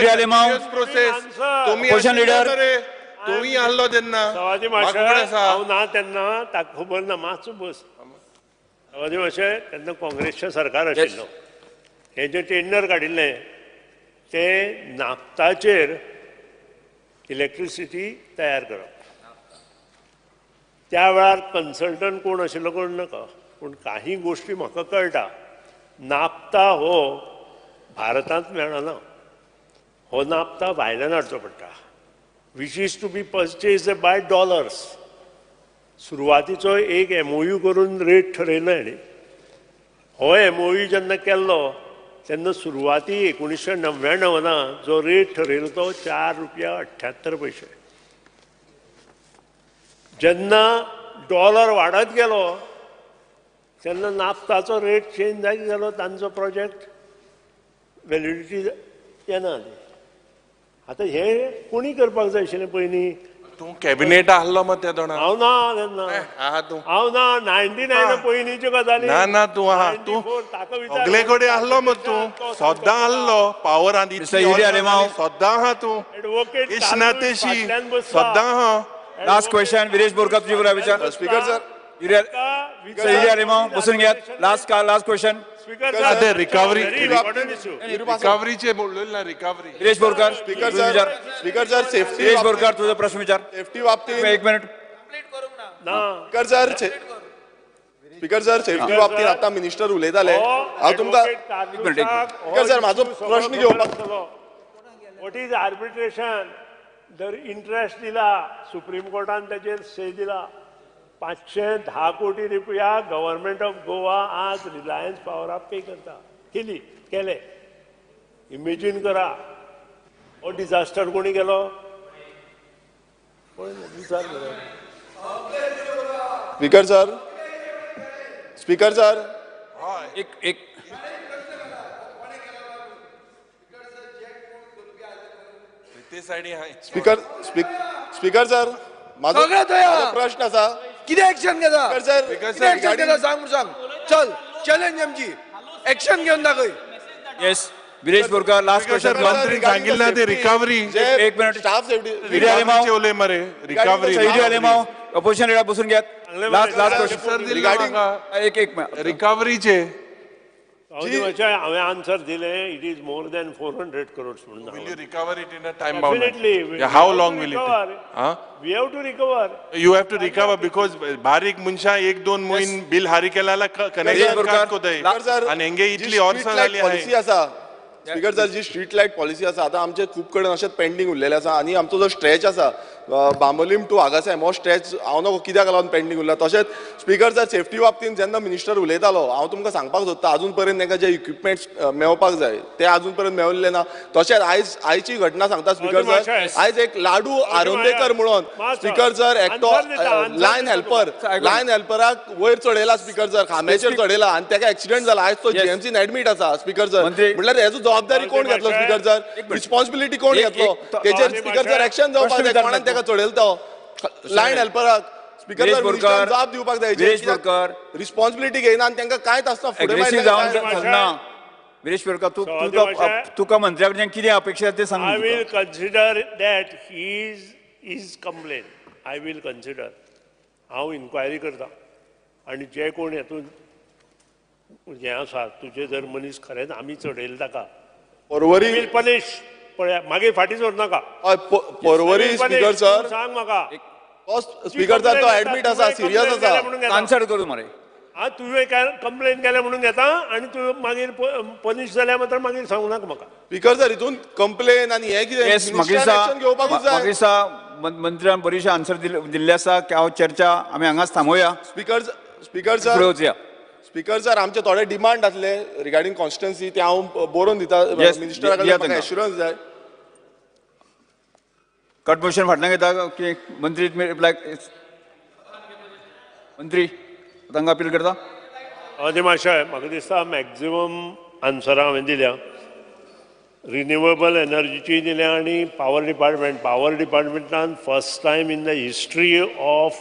प्रोसेस तुम्ही पोजिशन लीडर तुंय आल्लो तेन्ना सवादी मातशें हांव ना तेन्ना ताका खबर ना मातसो बस सवादी मातशें तेन्ना काँग्रेसचें सरकार आशिल्लो हे जे टेंडर काडिल्लें ते नाफ्ताचेर इलेक्ट्रिसिटी तयार करप त्या वेळार कन्सल्टंट कोण आशिल्लो कोण नाका पूण काही गोश्टी म्हाका कळटा नाफ्ता हो भारतांत मेळना हो नाफ्ता भायल्यान हाडचो पडटा which is to be purchase by dollars सुरवातीचो एक MOU करून रेट ठरयलो न्ही हो MOU जेन्ना केल्लो तेन्ना सुरवाती 1999 जो रेट ठरयलो तो ₹4.78 जेन्ना डॉलर वाडत गेलो तेन्ना नाफ्ताचो रेट चेंज जायत गेलो तांचो प्रोजेक्ट वॅलिडिटी येना आतां हे कोणी करपाक जाय आशिल्लें पयलीं तूं कॅबिनेट आसलो मग त्या दोना हांव ना तेन्ना हांव ना 99 पयलींच्यो गजाली ना तूं आहा तूं सगळे कडेन आसलो मग तूं सद्दां आसलो पावरांत सद्दां आहा तूं इश्ना तेशी सद्दां आहा लास्ट क्वेश्चन विरेश बोरकर तुझे विचार स्पीकर सर बसून घ्या लास्ट क्वेश्चन स्पीकर रिकवरी रिकवरीचे बोललेलं ना रिकवरी. गिरीश बोरकर स्पीकर तुझा सर विचार. Speaker sir safety Girish Borkar तुझा प्रश्न विचार. सेफ्टी बाबतीत एक मिनिट. स्पीकर सर सेफ्टी बाबतीत आता मिनिस्टर उलयताले हांव तुमकां स्पीकर सर म्हाजो प्रश्न घेवपाक वॉट इज आर्बिट्रेशन जर इंटरेस्ट दिला सुप्रीम कोर्टान ताचेर सही दिला 510 कोटी रुपया गव्हर्नमेंट ऑफ गोवा आज रिलायन्स पॉवराक पे करता केले इमेजिन करा हो डिझास्टर कोणी केलो विचार करा. स्पीकर सर एक ते सायडी हाय. स्पीकर सर माझो प्रश्न आसा किती ऍक्शन घेता स्पीकर सर ऍक्शन घेता सांग चल चॅलेंज आमची ऍक्शन घेऊन दाखय. Yes Girish Borkar last question. मंत्रीन सांगितलं ते रिकवरी. एक मिनिट. स्टाफ सेफ्टी रिकवरी मरे रिकवरी. सैदी अलेमाव अपोजिशन लीडर बसून घ्या. Last question. एक रिकवरीचे हांवें आन्सर दिले it is more than 400 crores म्हणून. Will you recover it in a time bound? Definitely. How long will it take? We have to recover. You have to recover because बारीक मनशा एक दोन Mohin bill हारी केल्याला कनेक्शन कोताय आणि हेंगे इतली ऑर्डर झाली पॉलिसी आसा. स्पीकर सर जी स्ट्रीट लायट पॉलिसी आसा आतां आमचे खूब कडेन अशेंच पेंडींग उरलेले आसा आनी आमचो जो स्ट्रेच आसा बांबोलीम टू आगासाम हो स्ट्रेच हांव नको कित्याक लागून पेंडींग उरला. तशेंच स्पीकर सर सेफ्टी बाबतींत जेन्ना मिनिस्टर उलयतालो हांव तुमकां सांगपाक सोदता अजून पर्यंत तांकां जे इक्विपमेंट्स मेळपाक जाय ते अजून पर्यंत मेळिल्ले ना. तशेंच आयची घटना सांगता स्पीकर सर आयज एक लाडू आरोंदेकर म्हणून स्पीकर सर एकटो लायन हेल्पराक वयर चडयला स्पीकर सर खांब्याचेर चडयला आनी ताका एक्सिडेंट जाला. आयज तो जीएमसीन एडमीट आसा स्पीकर सर. म्हणल्यार हेजो जबाबदारी कोण घेतलो स्पीकर सर रिस्पॉन्सिबिलिटी कोण घेतलो तेचेर स्पीकर सर एक्शन जावपाक जाय. कोणान ताका चडयलो तो लायन हेल्पराक स्पीकर सर मिनिस्टरान जबाब दिवपाक जाय. रिस्पॉन्सिबिलिटी घेयना आनी तांकां कांयच आसना फुडें गिरीश बोरकर तुका मंत्र्या कडल्यान कितें अपेक्षा ते सांग. I will consider that his complaint. I will consider. हांव इन्क्वायरी करता आनी जे कोण हेतून हें आसा तुजे जर मनीस खरेंच आमी चडयले ताका परवरी पनिश पळया मागीर फाटीं सोड नाका. परवरी स्पीकर सर सांग म्हाका स्पीकर सर तो एडमीट आसा सिरियस आसा. आन्सर करू मरे. तुवें कंप्लेन केल्या म्हणून घेता आनी तूं मागीर पनिश जाल्या मात्र मागीर सांगू नाका म्हाका. स्पीकर सर हितून कंप्लेन आनी हें कितें एक्शन घेवपाकूच जाय. दिसा मंत्र्यान बरीशी आन्सर दिल्ले आसा की हांव चर्चा आमी हांगाच थांबोवया. स्पीकर सर आमचे थोडे डिमांड आसले रिगार्डींग कॉन्स्टिट्युएन्सी ते हांव बरोवन दिता मिनिस्टरा कडल्यान एश्युरन्स जाय. कट मोशन फाटल्यान घेता की मंत्री रिप्लाय मंत्री तांकां अपील करता. मातशें म्हाका दिसता मॅक्झिमम आन्सरां हांवें दिल्या. रिन्युएबल एनर्जीची दिल्या आनी पावर डिपार्टमेंटान first time in the history of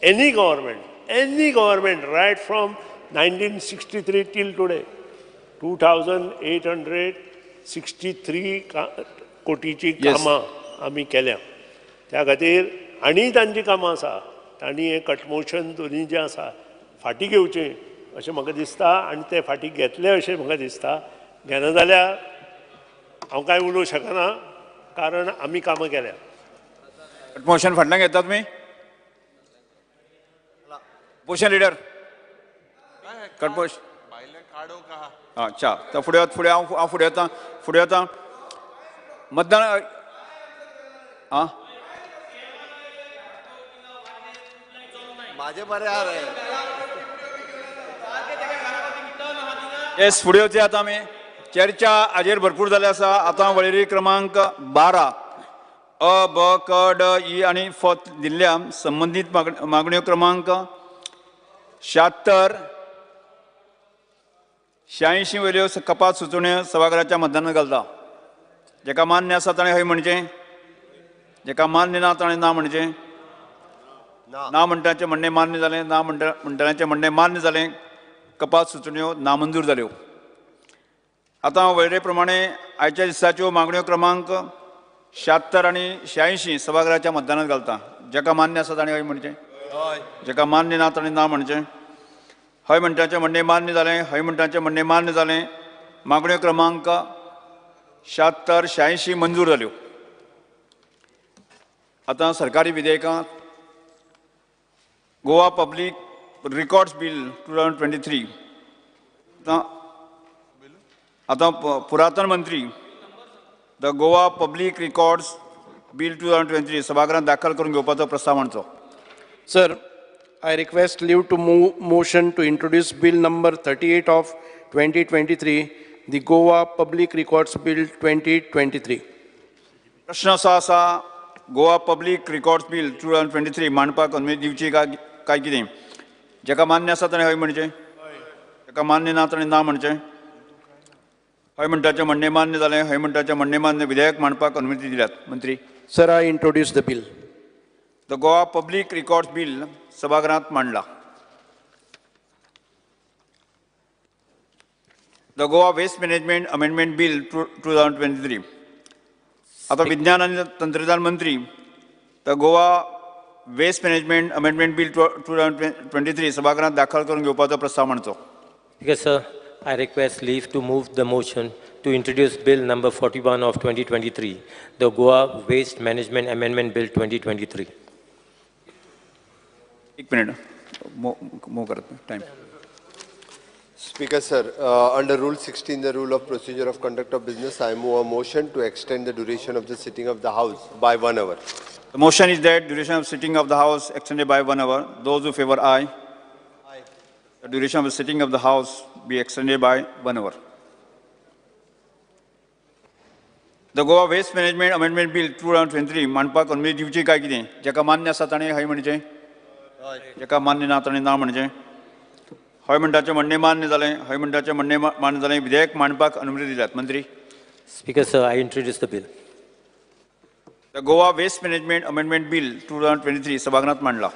any government right from 1963 till today 2863 कोटीची कामां आमी केल्या. त्या खातीर आनी तांची कामां आसा तांणी हें कटमोशन दोनी जें आसा फाटीं घेवचें अशें म्हाका दिसता आनी ते फाटीं घेतले अशें म्हाका दिसता. घेना जाल्यार हांव कांय उलोवंक शकना कारण आमी कामां केल्या. कटमोशन फाटल्यान घेता तुमी पोशन लिडर कटमोश अच्छा तर फुडें हांव फुडें येता मतदान आं माझे बरे आहा येस फुडें येवचें आतां आमी चर्चा हाजेर भरपूर जाल्ली आसा. आतां वळेरी क्रमांक 12 अ ब क ड ई आनी फ दिल्ल्या संबंदीत मागण्यो क्रमांक 76 86 वयल्यो कपात सुचोवण्यो सभागृहाच्या मतदानात घालता. जेका मान्य आसा ताणें हय म्हणचें, जेका मान्य ना ताणें ना म्हणचें. ना म्हणटाचें म्हणणें मान्य जालें, ना म्हणटाचें म्हणणें मान्य जालें. कपात सुचोवण्यो नामंजूर जाल्यो. आतां वळेरे प्रमाणे आयच्या दिसाच्यो मागण्यो क्रमांक 76 आनी 86 सभागृहाच्या मतदानात घालता. जेका मान्य आसा ताणें हय म्हणचें, जेका मान्य ना ताणें ना म्हणचें. हय म्हणटाचें म्हणणें मान्य जालें. हय म्हणटाचें म्हणणें मान्य जालें. मागण्यो क्रमांक 76, 86 मंजूर जाल्यो. आतां सरकारी विधेयकां गोवा पब्लीक रिकॉर्ड्स बिल 2023. आतां पुरातन मंत्री the Goa public records bill 2023 सभागृहांत दाखल करून घेवपाचो प्रस्ताव मांडचो. Sir, I request leave to move motion to introduce bill number 38 of 2023, the Goa Public Records Bill 2023. प्रश्न असो आसा गोवा पब्लीक रिकॉर्ड्स बिल 2023 मांडपाक अनुमती दिवची काय कितें? जेका मान्य आसा ताणें हय म्हणचें. जेका मान्य ना ताणें ना म्हणचें. हय म्हणटाचें म्हणणें मान्य जालें. हय म्हणटाचें म्हणणें मान्य. विधेयक मांडपाक अनुमती दिल्यात. मंत्री. Sir, I introduce the bill. The Goa public records bill सभागृहांत मांडला. The Goa waste management amendment bill 2023. आता विज्ञान आणि तंत्रज्ञान मंत्री the Goa waste management amendment bill 2023 सभागृहांत दाखल करून घेवपाचो प्रस्ताव मांडचो. Because, sir, I request leave to move the motion to introduce bill number 41 of 2023, the Goa Waste Management Amendment Bill 2023. एक मिनिट मूव करत time. Speaker, sir, under Rule 16, the rule of procedure of conduct of business, I move a motion to extend the duration of the sitting of the House by 1 hour. The motion is that duration of sitting of the House extended by 1 hour. Those who favor aye. Aye. The duration of the sitting of the House be extended by 1 hour. The Goa Waste Management Amendment Bill 2023 मांडपाक अनुमती दिवची काय कितें? जेका मान्य आसा ताणें हय म्हणचें. जेका मान्य ना ताणें ना म्हणचें. हय म्हणटाचें म्हणणें मान्य जालें. हय म्हणटाचें म्हणणें मान्य जालें. विधेयक मांडपाक अनुमती दिल्यात. मंत्री. Speaker, sir, I introduce the bill. The Goa Waste Management Amendment Bill 2023 सभागृहांत मांडला.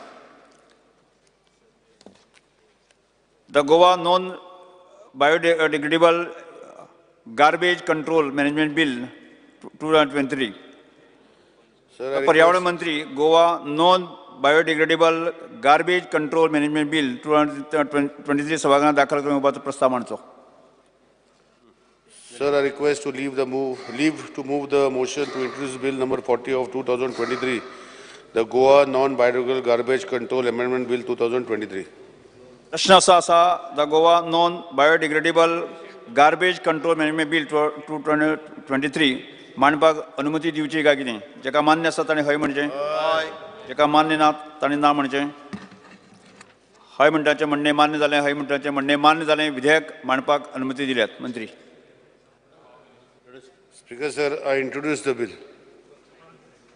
The Goa Non-Biodegradable Garbage Control Management Bill 2023. पर्यावरण मंत्री Goa non biodegradable garbage control management bill 2023 सभागृहांत दाखल करून घेवपाचो प्रस्ताव मांडचो. Sir, I request to leave the motion to introduce bill number 40 of 2023, the Goa Non-Biodegradable Garbage Control Amendment Bill 2023. प्रश्न असो आसा the Goa non biodegradable garbage control management bill 2023 मांडपाक अनुमती दिवची काय कितें? जेका मान्य आसा ताणें हय म्हणचें. जेका मान्य ना ताणें ना म्हणचें. हय म्हणटाचें म्हणणें मान्य जालें. हय म्हणटाचें म्हणणें मान्य जालें. विधेयक मांडपाक अनुमती दिल्यात. मंत्री. Speaker, sir, I introduce the bill.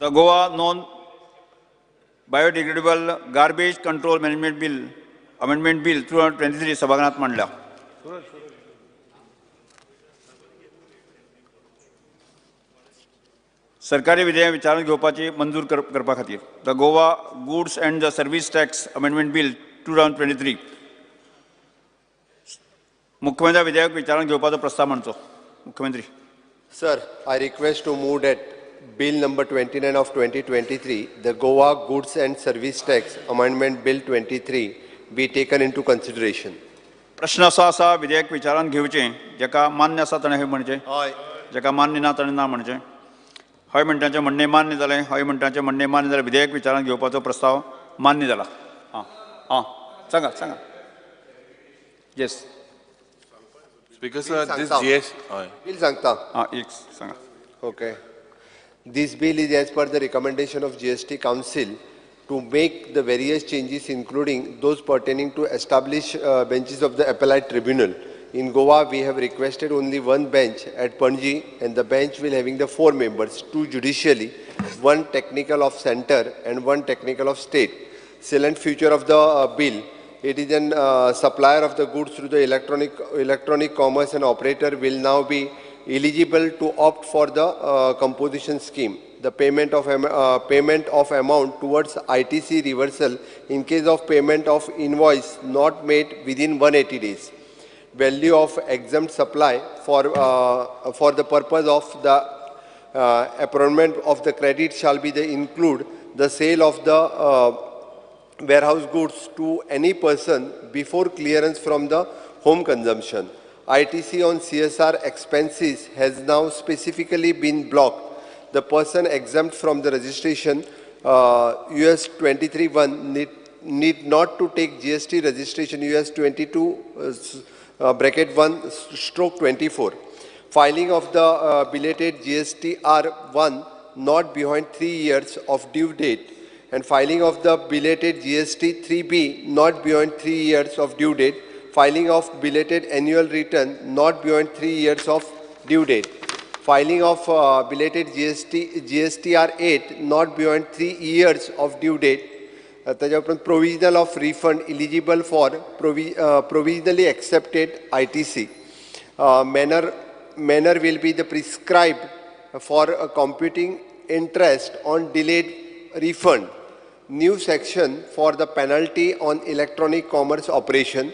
The Goa Non-Biodegradable Garbage Control Management Bill Amendment Bill 2023 सभागृहांत मांडला. सरकारी विधेयक विचारांत घेवपाची मंजूर करपा खातीर the Goa goods and the service tax amendment bill 2023 मुख्यमंत्री विधेयक विचारांत घेवपाचो प्रस्ताव मांडचो. मुख्यमंत्री. Sir, I request to move that bill number 29 of 2023, the Goa Goods and Service Tax Amendment Bill 23, be taken into consideration. प्रश्न असो आसा विधेयक विचारांत घेवचें. जेका मान्य आसा ताणें हय म्हणचें. हय. जेका मान्य ना ताणें ना म्हणचें. हय म्हणटाचें म्हणणें मान्य जालें. हय म्हणटाचें म्हणणें मान्य जालें. विधेयक विचारांत घेवपाचो प्रस्ताव मान्य जाला. सांगा. Yes. Speaker, sir, this GS. Bill Sangta. एक सांगा. Okay. This bill is as per the recommendation of GST Council to make the various changes, including those pertaining to establish benches of the appellate tribunal. In Goa, we have requested only one bench at Panji, and the bench will having the 4 members, 2 judicially, 1 technical of center, and 1 technical of state. Salient feature of the bill. It is an supplier of the goods through the electronic commerce and operator will now be eligible to opt for the composition scheme. The payment of amount towards ITC reversal in case of payment of invoice not made within 180 days. Value of exempt supply for the purpose of the apportionment of the credit shall be include the sale of the warehouse goods to any person before clearance from the home consumption. ITC on CSR expenses has now specifically been blocked. The person exempt from the registration US 23(1) need not to take GST registration US 22(1)/24. Filing of the belated GST R1 not beyond 3 years of due date, and filing of the belated GST 3B not beyond 3 years of due date, filing of belated annual return not beyond 3 years of due date, filing of belated GSTR 8 not beyond 3 years of due date, provisional of refund eligible for provisionally accepted ITC. Manner will be the prescribed for computing interest on delayed refund. New section for the penalty on electronic commerce operation,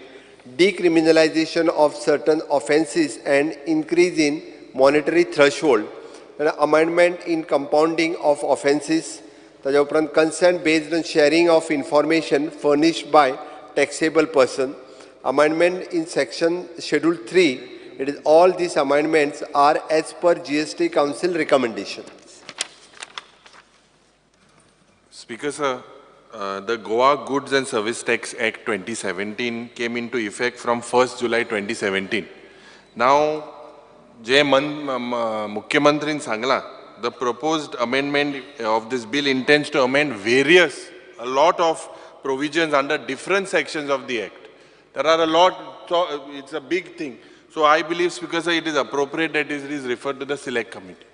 decriminalization of certain offences and increase in monetary threshold, amendment in compounding of offences, consent based on sharing of information furnished by taxable person, amendment in section schedule 3. It is all these amendments are as per GST Council recommendation. Speaker sir, the Goa Goods and Service Tax Act 2017 came into effect from 1st July 2017. Now, Mukhyamantrin Sangla, the proposed amendment of this bill intends to amend a lot of provisions under different sections of the Act. There are a lot, it's a big thing. So I believe, Speaker sir, it is appropriate that it is referred to the Select Committee.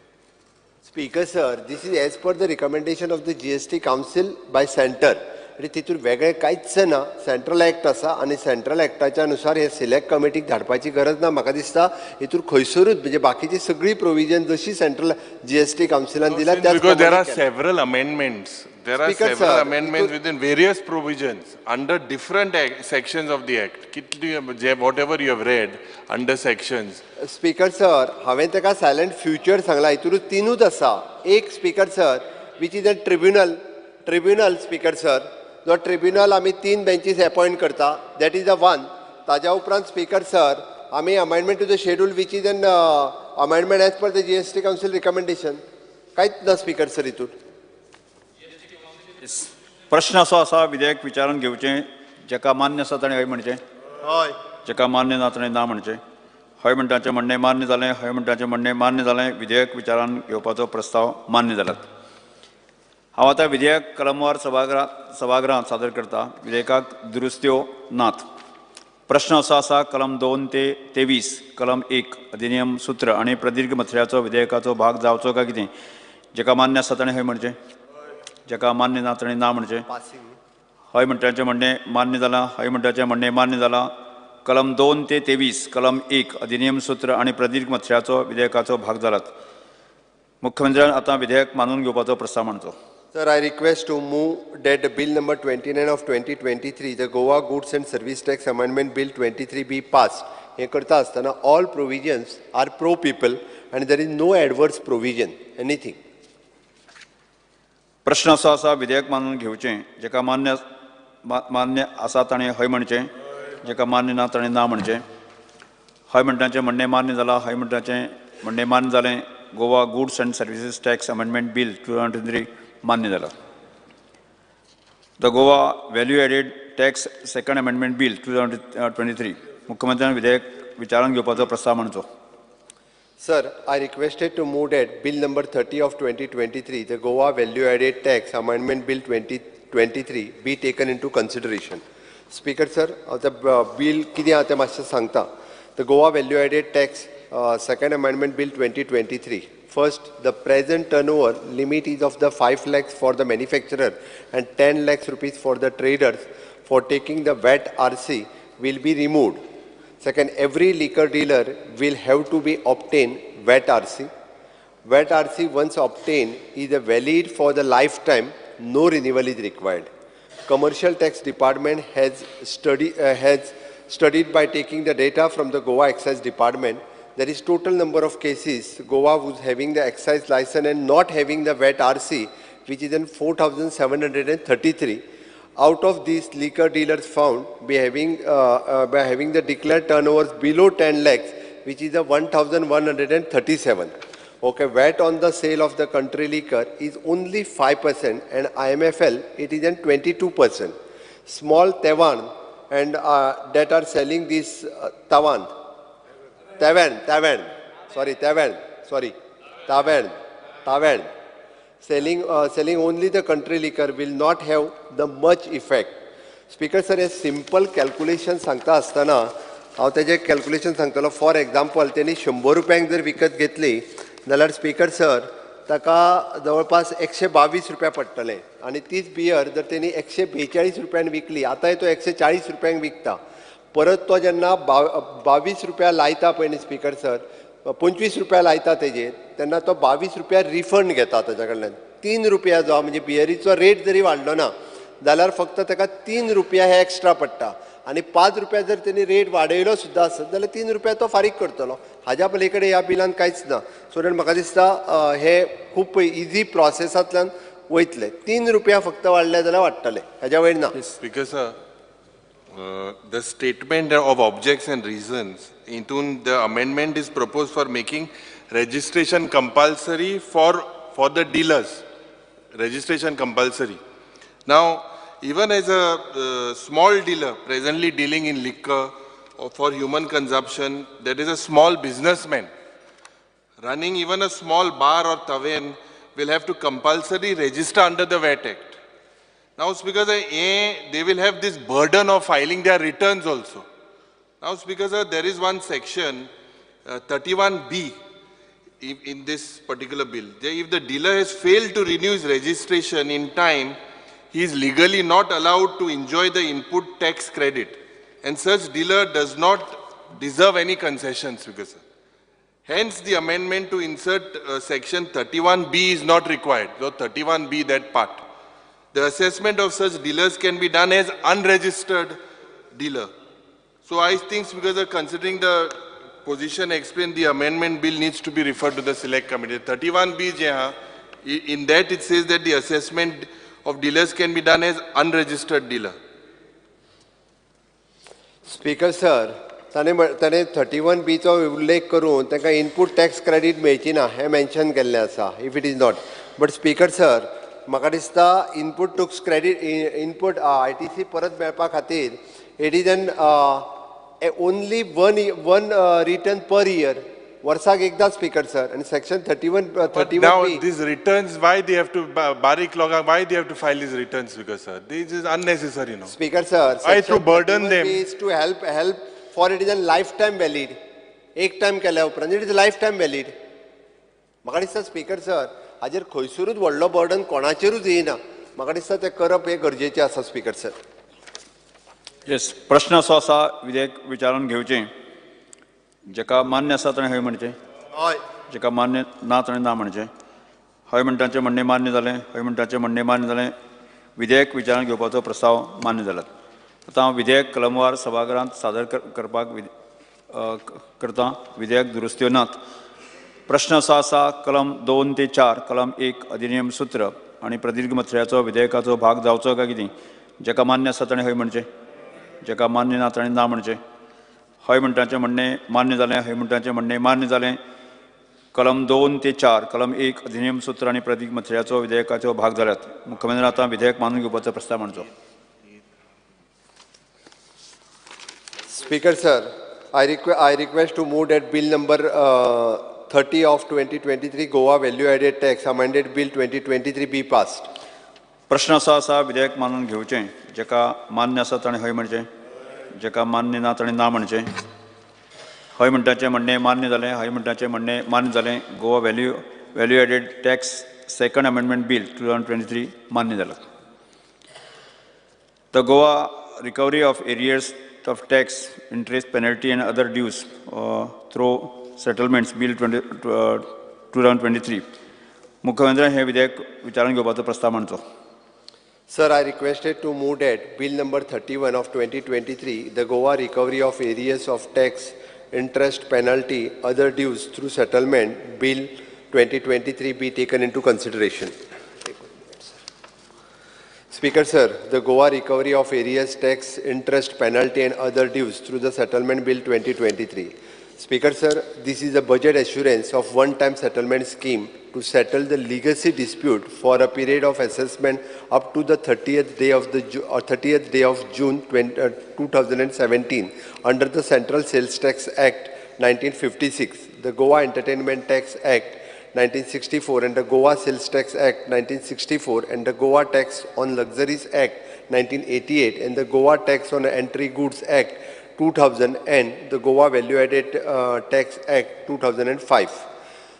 Speaker sir, this is as per the recommendation of the GST Council by Center. तितूर वेगळे कांयच ना, central act आसा आनी central एक्टाच्या अनुसार हे select कमिटीक धाडपाची गरज ना. म्हाका दिसता हितूर खंयसरूच म्हणजे बाकीची सगळी प्रोविजन जशी सेंट्रल GST काउन्सिलान दिला because there are several amendments. There are several amendments within various provisions under different sections of the Act. Whatever you have read under sections. Speaker sir, हांवें ताका सायलेंट फ्युचर सांगला, हितूरूच तीनूच आसा. एक speaker sir which is a tribunal speaker sir, जो tribunal आमी 3 benches appoint करता, that is the one. ताज्या उपरांत स्पीकर सर आमी amendment to the schedule which is an amendment as per the GST council recommendation कांयच ना speaker sir हितूर. प्रश्न असो आसा विधेयक विचारान घेवचें, जेका मान्य आसा ताणें हय म्हणचें, हय, जेका मान्य ना ताणें ना म्हणचें. हय म्हणटाचें म्हणणें मान्य जालें, हय म्हणटाचें म्हणणें मान्य जालें. विधेयक विचारान घेवपाचो प्रस्ताव मान्य जाल्यात. हांव आतां विधेयक कलमवार सभागृहांत सादर करता. विधेयकाक दुरुस्त्यो नात. प्रश्न असो आसा, कलम 2 ते 23, कलम 1 अधिनियम सूत्र आनी प्रदीर्घ मथळ्याचो विधेयकाचो भाग जावचो काय कितें? जेका मान्य आसा ताणें हय म्हणचें, जेका मान्य ना ताणें ना म्हणचें. हय म्हणटाचें म्हणणें मान्य जालां, हय म्हणटाचें म्हणणें मान्य जालां. कलम 2 ते 23, कलम 1 अधिनियम सूत्र आनी प्रदीर्घ मथळ्याचो विधेयकाचो भाग जालात. मुख्यमंत्र्यान आतां विधेयक मानून घेवपाचो प्रस्ताव मांडचो. Sir, I request to move that the Bill number 29 of 2023, the Goa Goods and Service Tax Amendment Bill 23 be passed. हे करता असताना all provisions are pro people and there is no adverse provision, anything. प्रश्न असो आसा, विधेयक मानून घेवचें, जेका मान्य आसा ताणें हय म्हणचें, जेका मान्य ना ताणें ना म्हणचें. हय म्हणटाचें म्हणणें मान्य जालां, हय म्हणटाचें म्हणणें मान्य जालें. Goa goods and services tax amendment bill 2023 मान्य जालां. The Goa value added tax second amendment bill 2023, मुख्यमंत्र्यान विधेयक विचारान घेवपाचो प्रस्ताव मांडचो. Sir, I requested to move that Bill number 30 of 2023, the Goa Value Added Tax Amendment Bill 2023 be taken into consideration. Speaker sir, the bill कितें आहा तें मातशें सांगता. The Goa Value Added Tax Second Amendment Bill 2023. First, the present turnover limit is of the 5 lakhs for the manufacturer and 10 lakhs rupees for the traders for taking the VAT RC will be removed. Second, every liquor dealer will have to be obtained VAT RC. VAT RC once obtained is valid for the lifetime, no renewal is required. Commercial Tax Department has studied by taking the data from the Goa Excise Department. There is total number of cases Goa was having the excise license and not having the VAT RC, which is in 4,733. Out of these, liquor dealers found by having the declared turnovers below 10 lakhs, which is a 1,137. Okay, VAT on the sale of the country liquor is only 5%, and IMFL it is at 22%. Small Tavan and that are selling this Tavan, selling only the country liquor will not have the much effect. Speaker sir, a simple calculation सांगता असताना हांव तेजे calculation सांगतलो. For example त्यांनी 100 रुपयांक जर विकत घेतली जाल्यार स्पीकर सर ताका जवळपास 122 रुपया पडटले, आणि तीच बियर जर त्यांनी 142 रुपयान विकली, आतांय तो 140 रुपयांक विकता, परत तो जेन्ना 22 रुपया लायता पळय न्ही स्पीकर सर, 25 रुपया लायता तेजेर, तेन्ना तो 22 रुपया रिफंड घेता ताच्या कडल्यान. 3 रुपया जो म्हणजे बियरीचो रेट जरी वाडलो ना जाल्यार फक्त ताका 3 रुपया हे एक्स्ट्रा पडटा, आणि 5 रुपया जर त्यांनी रेट वाडयलो सुद्धा आसत जाल्यार 3 रुपया तो फारीक करतलो. हाज्या पलीकडे ह्या बिलान कांयच ना. सो म्हाका दिसता हे खूब इजी प्रोसेसांतल्यान वयतले. 3 रुपया फक्त वाडले जाल्यार वाडटले, हाज्या वयर ना. Speaker sir, the statement of objects and reasons into the amendment is proposed for making registration compulsory for the dealers. Registration compulsory. Now, even as a small dealer presently dealing in liquor or for human consumption, that is a small businessman running even a small bar or tavern will have to compulsory register under the VAT Act. Now, Speaker, they will have this burden of filing their returns also. Now, Speaker, there is one section, 31B, in this particular bill. If the dealer has failed to renew his registration in time, he is legally not allowed to enjoy the input tax credit, and such dealer does not deserve any concessions, Speaker, sir. Hence, the amendment to insert section 31B is not required. So, 31B, that part. The assessment of such dealers can be done as unregistered dealer. So I think, because considering the position explained, the amendment bill needs to be referred to the select committee. 31B, in that it says that the assessment of dealers can be done as unregistered dealer. Speaker sir, ताणे 31B चो उल्लेख करून ताका input tax credit मेळची ना हे mention केल्लें आसा, if it is not. But speaker sir, म्हाका दिसता input tax credit input ITC परत मेळपा खातीर it is an only one return per year, वर्साक एकदा स्पीकर सर. आणि section 31 now these returns, why they have to barik loga, why they have to file these returns, Speaker sir? This is unnecessary, no? Speaker sir, why to burden them? Is to help for it is a lifetime valid. एक time केल्या उपरांत it is life time valid. म्हाका दिसता speaker sir, हाजेर खंयसरूच व्हडलो burden कोणाचेरूच येयना. म्हाका दिसता तें करप हे गरजेचें आसा स्पीकर सर. येस, प्रश्न असो आसा विधेयक विचारून घेवचें, जेका मान्य आसा ताणें हय म्हणचें, जेका मान्य ना ताणें ना म्हणचें. हय म्हणटाचें म्हणणें मान्य जालें, हय म्हणटाचें म्हणणें मान्य जालें. विधेयक विचारान घेवपाचो प्रस्ताव मान्य जाला. आतां हांव विधेयक कलमवार सभागृहांत सादर करपाक करता. विधेयक दुरुस्त्यो नात. प्रश्न असो आसा, कलम 2 ते 4, कलम 1 अधिनियम सूत्र आनी प्रदीर्घ मथळ्याचो विधेयकाचो भाग जावचो काय कितें? जेका मान्य आसा ताणें हय म्हणचें, जेका मान्य ना ताणें ना म्हणचें. हय म्हणटाचें म्हणणें मान्य जालें, हय म्हणटाचें म्हणणें मान्य जालें. कलम 2 ते 4, कलम 1 अधिनियम सूत्र आनी प्रदीर्घ मथळ्याचो विधेयकाचो भाग जाल्यात. मुख्यमंत्री आतां विधेयक मानून घेवपाचो प्रस्ताव मांडचो. Speaker sir, I request to move that bill number 30 of 2023 Goa Value Added Tax Amended Bill 2023 be passed. प्रश्न असो आसा, विधेयक मानून घेवचें, जेका मान्य आसा ताणें हय म्हणचें, जेका मान्य ना ताणें ना म्हणचें. हय म्हणटाचें म्हणणें मान्य जालें, हय म्हणटाचें म्हणणें मान्य जालें. Goa value added tax second amendment bill 2023 मान्य जालां. The Goa recovery of arrears of tax, interest, penalty and other dues through settlements bill 2023. मुख्यमंत्र्यान हे विधेयक विचारून घेवपाचो प्रस्ताव मांडचो. Sir, I requested to move that bill number 31 of 2023, the Goa recovery of areas of tax, interest, penalty, other dues through settlement bill 2023 be taken into consideration. Speaker Sir, the Goa recovery of arrears tax, interest, penalty and other dues through the Settlement Bill 2023. Speaker Sir, this is a budget assurance of one-time settlement scheme to settle the legacy dispute for a period of assessment up to the 30th day of June 2017 under the Central Sales Tax Act 1956, the Goa Entertainment Tax Act 1964 and the Goa Sales Tax Act 1964 and the Goa Tax on Luxuries Act 1988 and the Goa Tax on Entry Goods Act 2000 and the Goa Value Added Tax Act 2005.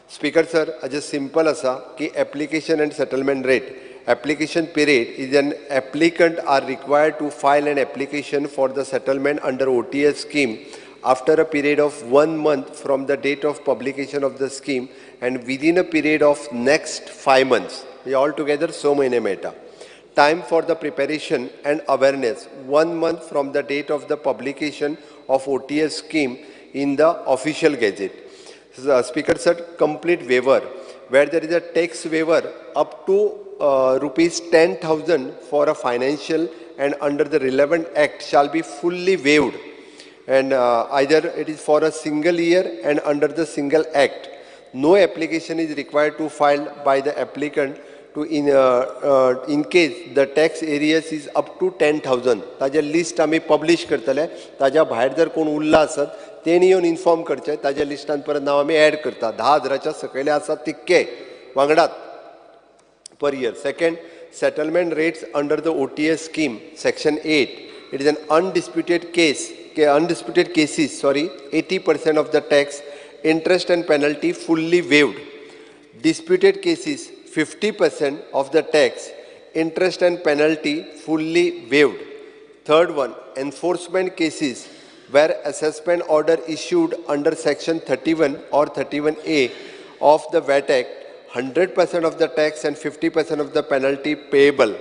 Speaker Sir, just simple asa ki application and settlement rate. Application period is an applicant are required to file an application for the settlement under OTS scheme after a period of 1 month from the date of publication of the scheme and within a period of next 5 months. Altogether, so many meta. Time for the preparation and awareness, 1 month from the date of the publication of OTS scheme in the official gazette. Speaker said, complete waiver, where there is a tax waiver up to rupees 10,000 for a financial and under the relevant act shall be fully waived. And either it is for a single year and under the single act. No application is required to file by the applicant to in case the tax areas is up to 10,000. ताजे list आम्ही publish करतले. ताज्या बाहेर जर कोण उरला असत, तेणी येवन inform करचे. ताज्या लिस्टान परत नाव आम्ही add करता. 10,000च्या सकयले आसा तितके वांगडात per year. Second, settlement rates under the OTS scheme, Section 8. It is an undisputed cases, 80% of the tax, interest and penalty fully waived. Disputed cases, 50% of the tax, interest and penalty fully waived. Third one, enforcement cases where assessment order issued under Section 31 or 31A of the VAT Act, 100% of the tax and 50% of the penalty payable.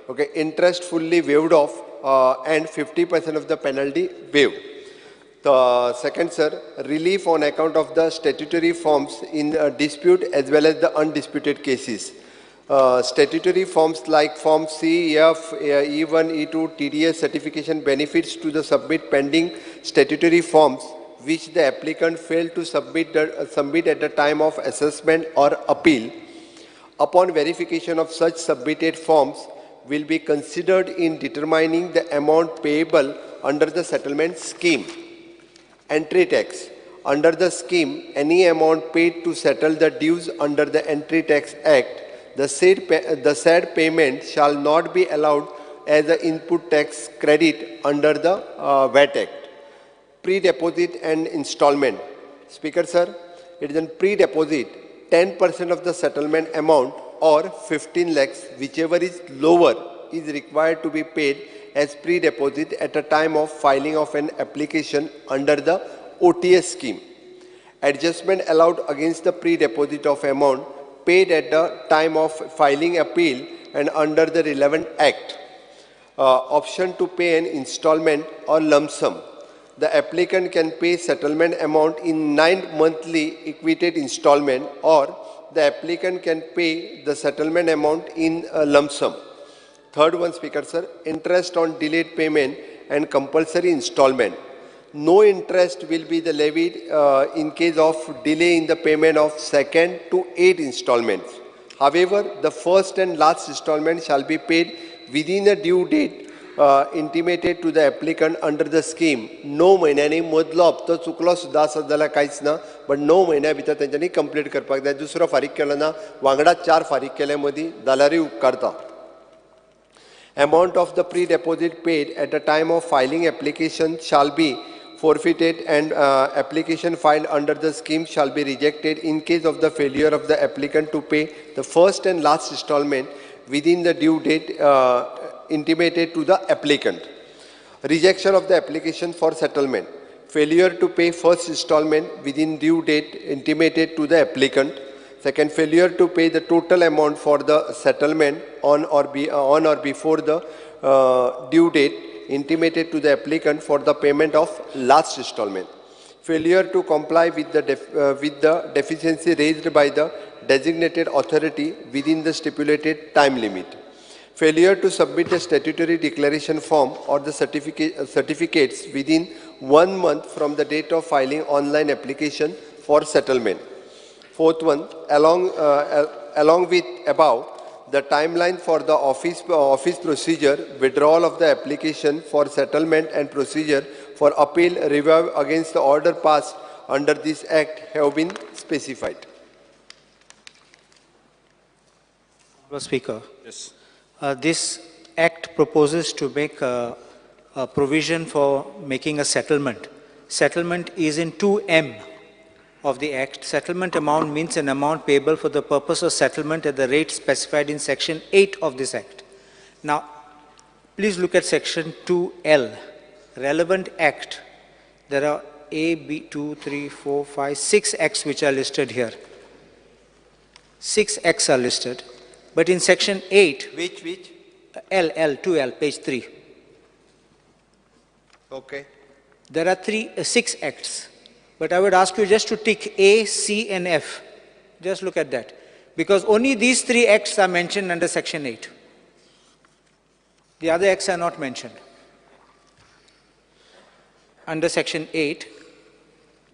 Okay, interest fully waived off and 50% of the penalty waived. The second, sir, relief on account of the statutory forms in dispute as well as the undisputed cases. Statutory forms like Form C, F, E1, E2, TDS certification benefits to the submit pending statutory forms which the applicant failed to submit at the time of assessment or appeal. Upon verification of such submitted forms will be considered in determining the amount payable under the settlement scheme. Entry tax. Under the scheme, any amount paid to settle the dues under the Entry Tax Act, the said payment shall not be allowed as an input tax credit under the VAT Act. Pre-deposit and installment. Speaker sir, it is a pre-deposit, 10% of the settlement amount or 15 lakhs, whichever is lower, is required to be paid as pre-deposit at the time of filing of an application under the OTS scheme. Adjustment allowed against the pre-deposit of amount paid at the time of filing appeal and under the relevant act. Option to pay an installment or lump sum. The applicant can pay settlement amount in 9 monthly equated installment or the applicant can pay the settlement amount in a lump sum. Third one, Speaker sir, interest on delayed payment and compulsory installment. No interest will be levied in case of delay in the payment of 2nd to 8 installments. However, the first and last installment shall be paid within a due date intimated to the applicant under the scheme. 9 महिन्यांनी मदलो हप्तो चुकलो सुद्धा आसत जाल्यार कांयच ना, but 9 महिन्या भितर तेंच्यांनी कंप्लीट करपाक जाय. दुसरो फारीक केलो ना, वांगडा 4 फारीक केले मदीं जाल्यारूय उपकारता. Amount of the pre-deposit paid at the time of filing application shall be forfeited and application filed under the scheme shall be rejected in case of the failure of the applicant to pay the first and last installment within the due date intimated to the applicant. Rejection of the application for settlement. Failure to pay first installment within due date intimated to the applicant. Second, failure to pay the total amount for the settlement on or before the due date intimated to the applicant for the payment of last installment. Failure to comply with the deficiency raised by the designated authority within the stipulated time limit. failure to submit a statutory declaration form or the certificates within 1 month from the date of filing online application for settlement. Fourth one, along with above, the timeline for the office procedure, withdrawal of the application for settlement and procedure for appeal review against the order passed under this Act have been specified. Mr. Speaker, yes. This Act proposes to make a provision for making a settlement. Settlement is in 2M of the Act. Settlement amount means an amount payable for the purpose of settlement at the rate specified in Section 8 of this Act. Now, please look at Section 2L, relevant Act. There are A, B, 2, 3, 4, 5, 6 Acts which are listed here. 6 Acts are listed. But in Section 8... Which? L, 2L, page 3. Okay. There are 6 Acts. But I would ask you just to tick A, C, and F. Just look at that. Because only these 3 Acts are mentioned under Section 8. The other Acts are not mentioned. Under Section 8.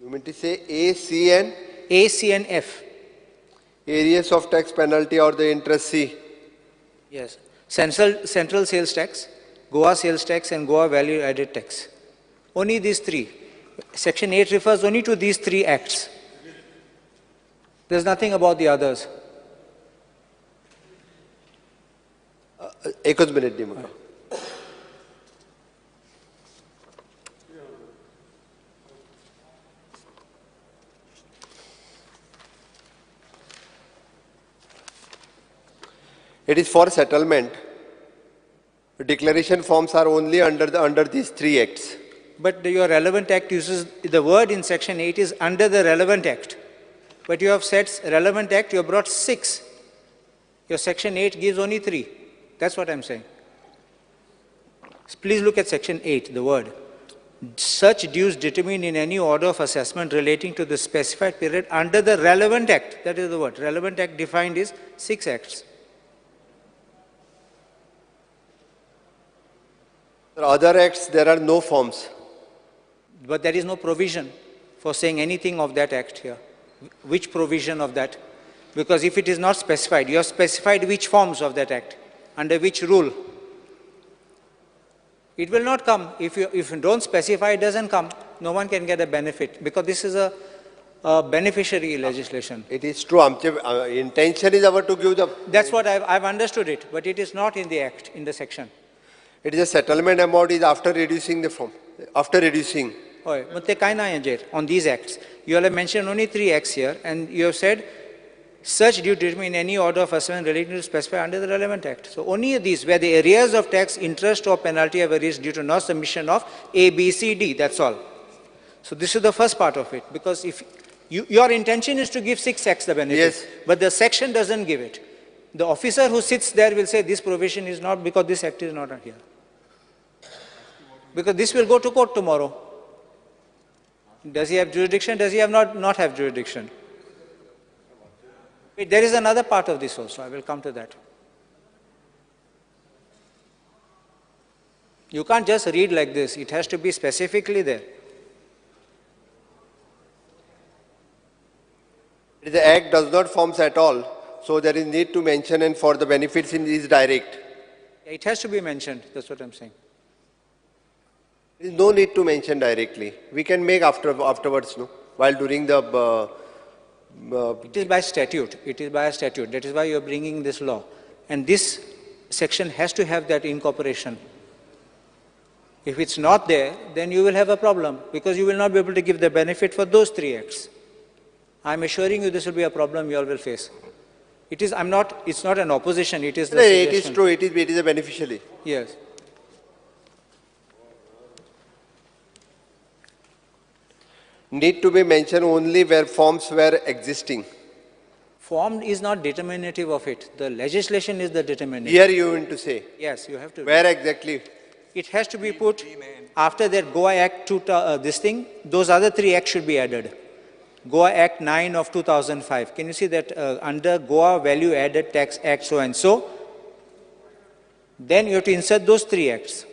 You mean to say A, C, and? A, C, and F. Areas of tax penalty or the interest C? Yes. Central sales tax, Goa sales tax, and Goa value added tax. Only these 3. Section 8 refers only to these 3 Acts. There's nothing about the others. एकच minute दी म्हाका. It is for settlement. Declaration forms are only under these 3 Acts. But your relevant Act uses, the word in Section 8 is under the relevant Act. But you have said relevant Act, you have brought 6. Your Section 8 gives only 3. That's what I'm saying. Please look at Section 8, the word. Such dues determined in any order of assessment relating to the specified period under the relevant Act. That is the word. Relevant Act defined is 6 Acts. Other Acts, there are no forms. But there is no provision for saying anything of that Act here. Which provision of that? Because if it is not specified, you have specified which forms of that Act, under which rule. It will not come. If you don't specify, it doesn't come. No one can get a benefit, because this is a beneficiary legislation. It is true. Intention is our to give the... That's what I've understood it, but it is not in the Act, in the section. It is a settlement amount is after reducing the form. After reducing. But they kind of on these Acts. You have mentioned only 3 Acts here, and you have said such due determined in any order of assessment relating to specified under the relevant Act. So only these, where the arrears of tax, interest or penalty have arisen due to non submission of A, B, C, D. That's all. So this is the first part of it, because if your intention is to give 6 Acts the benefit, yes, but the section doesn't give it. The officer who sits there will say this provision is not, because this Act is not here. Because this will go to court tomorrow. Does he have jurisdiction? Does he have not have jurisdiction? There is another part of this also. I will come to that. You can't just read like this. It has to be specifically there. The Act does not forms at all. So there is need to mention, and for the benefits in is direct. It has to be mentioned. That's what I'm saying. There is no need to mention directly. We can make afterwards, no? While during the... it is by statute. It is by a statute. That is why you are bringing this law. And this section has to have that incorporation. If it's not there, then you will have a problem, because you will not be able to give the benefit for those 3 Acts. I'm assuring you this will be a problem you all will face. It is, it's not an opposition, it is the suggestion. It is true, it is a beneficiary. Yes. Need to be mentioned only where forms were existing. Form is not determinative of it. The legislation is the determinative. Here you want to say? Yes, you have to. Where exactly? It has to be put after that Goa Act, this thing, those other 3 Acts should be added. Goa Act 9 of 2005. Can you see that under Goa Value Added Tax Act so and so? then you have to insert those 3 acts.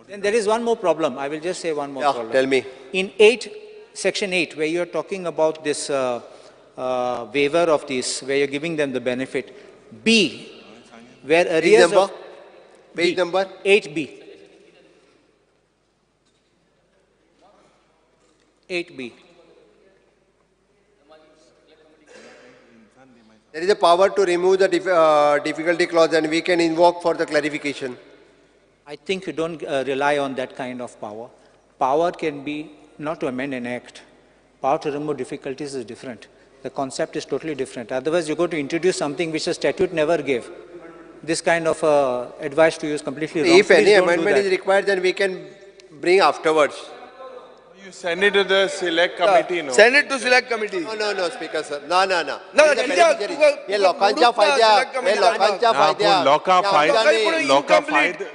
Then there is one more problem. I will just say one more problem. Tell me. In section 8, where you are talking about this waiver of this, where you're giving them the benefit, B, where arrears of... Page number? 8B. 8B. There is a power to remove the difficulty clause and we can invoke for the clarification. I think you don't rely on that kind of power. Power can be not to amend an act. Power to remove difficulties is different. The concept is totally different. Otherwise, you're going to introduce something which the statute never gave. This kind of advice to you is completely wrong. If any amendment is required, then we can bring afterwards. You send it to the select committee, no? Send it to select committee. No, Speaker sir. No. हे लोकांच्या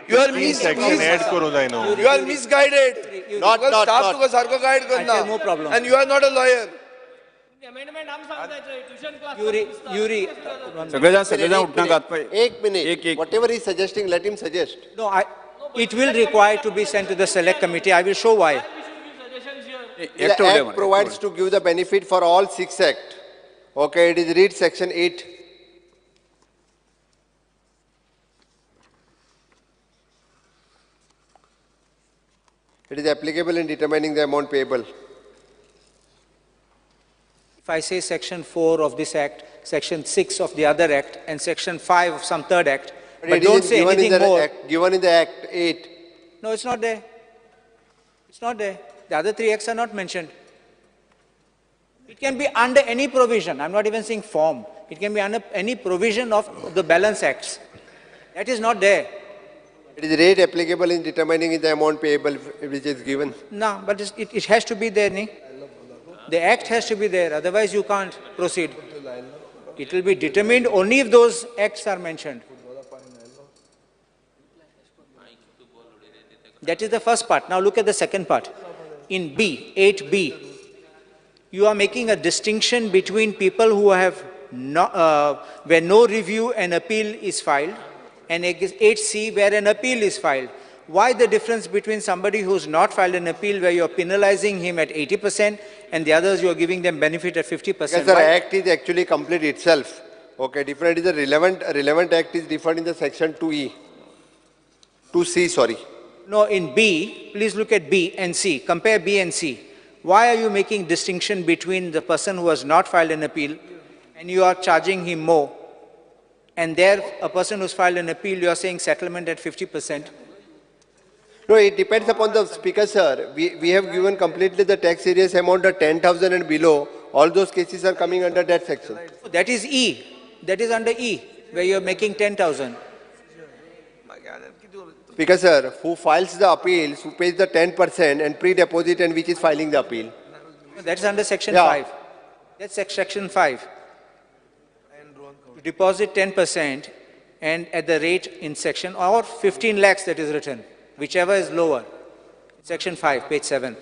You are You are misguided. Not. Staff तुका सारको guide करना. No problem. And you are not a lawyer. Yuri, एक minute. Whatever he is suggesting, let him suggest. No, it will require to be sent to the select committee. I will show why. The Act provides to give the benefit for all 6 acts. Okay, it is read section 8. It is applicable in determining the amount payable. If I say section 4 of this act, section 6 of the other act, and section 5 of some third act, but don't say anything more. Given in the Act 8. No, it's not there. It's not there. The other 3 acts are not mentioned. It can be under any provision. I'm not even saying form. It can be under any provision of the balance acts. That is not there. It is rate applicable in determining the amount payable which is given. No, but it has to be there, ne? The act has to be there, otherwise you can't proceed. It will be determined only if those acts are mentioned. That is the first part. Now look at the second part. In B, 8B, you are making a distinction between people who have where no review and appeal is filed, and 8C where an appeal is filed. Why the difference between somebody who's not filed an appeal where you're penalizing him at 80% and the others you're giving them benefit at 50%? Because the Act is actually complete itself. Okay, different is the relevant Act is different in the section 2E. 2C, sorry. No, in B, please look at B and C. Compare B and C. Why are you making distinction between the person who has not filed an appeal and you are charging him more? And there, a person who's filed an appeal, you are saying settlement at 50%. No, it depends upon the Speaker, sir. We have given completely the tax serious amount of 10,000 and below. All those cases are coming under that section. That is E. That is under E, where you are making 10,000. Speaker, sir, who files the appeals, who pays the 10% and pre-deposit and which is filing the appeal? That is under section 5. That's section 5. You deposit 10% and at the rate in section, or 15 lakhs that is written, whichever is lower. Section 5, page 7.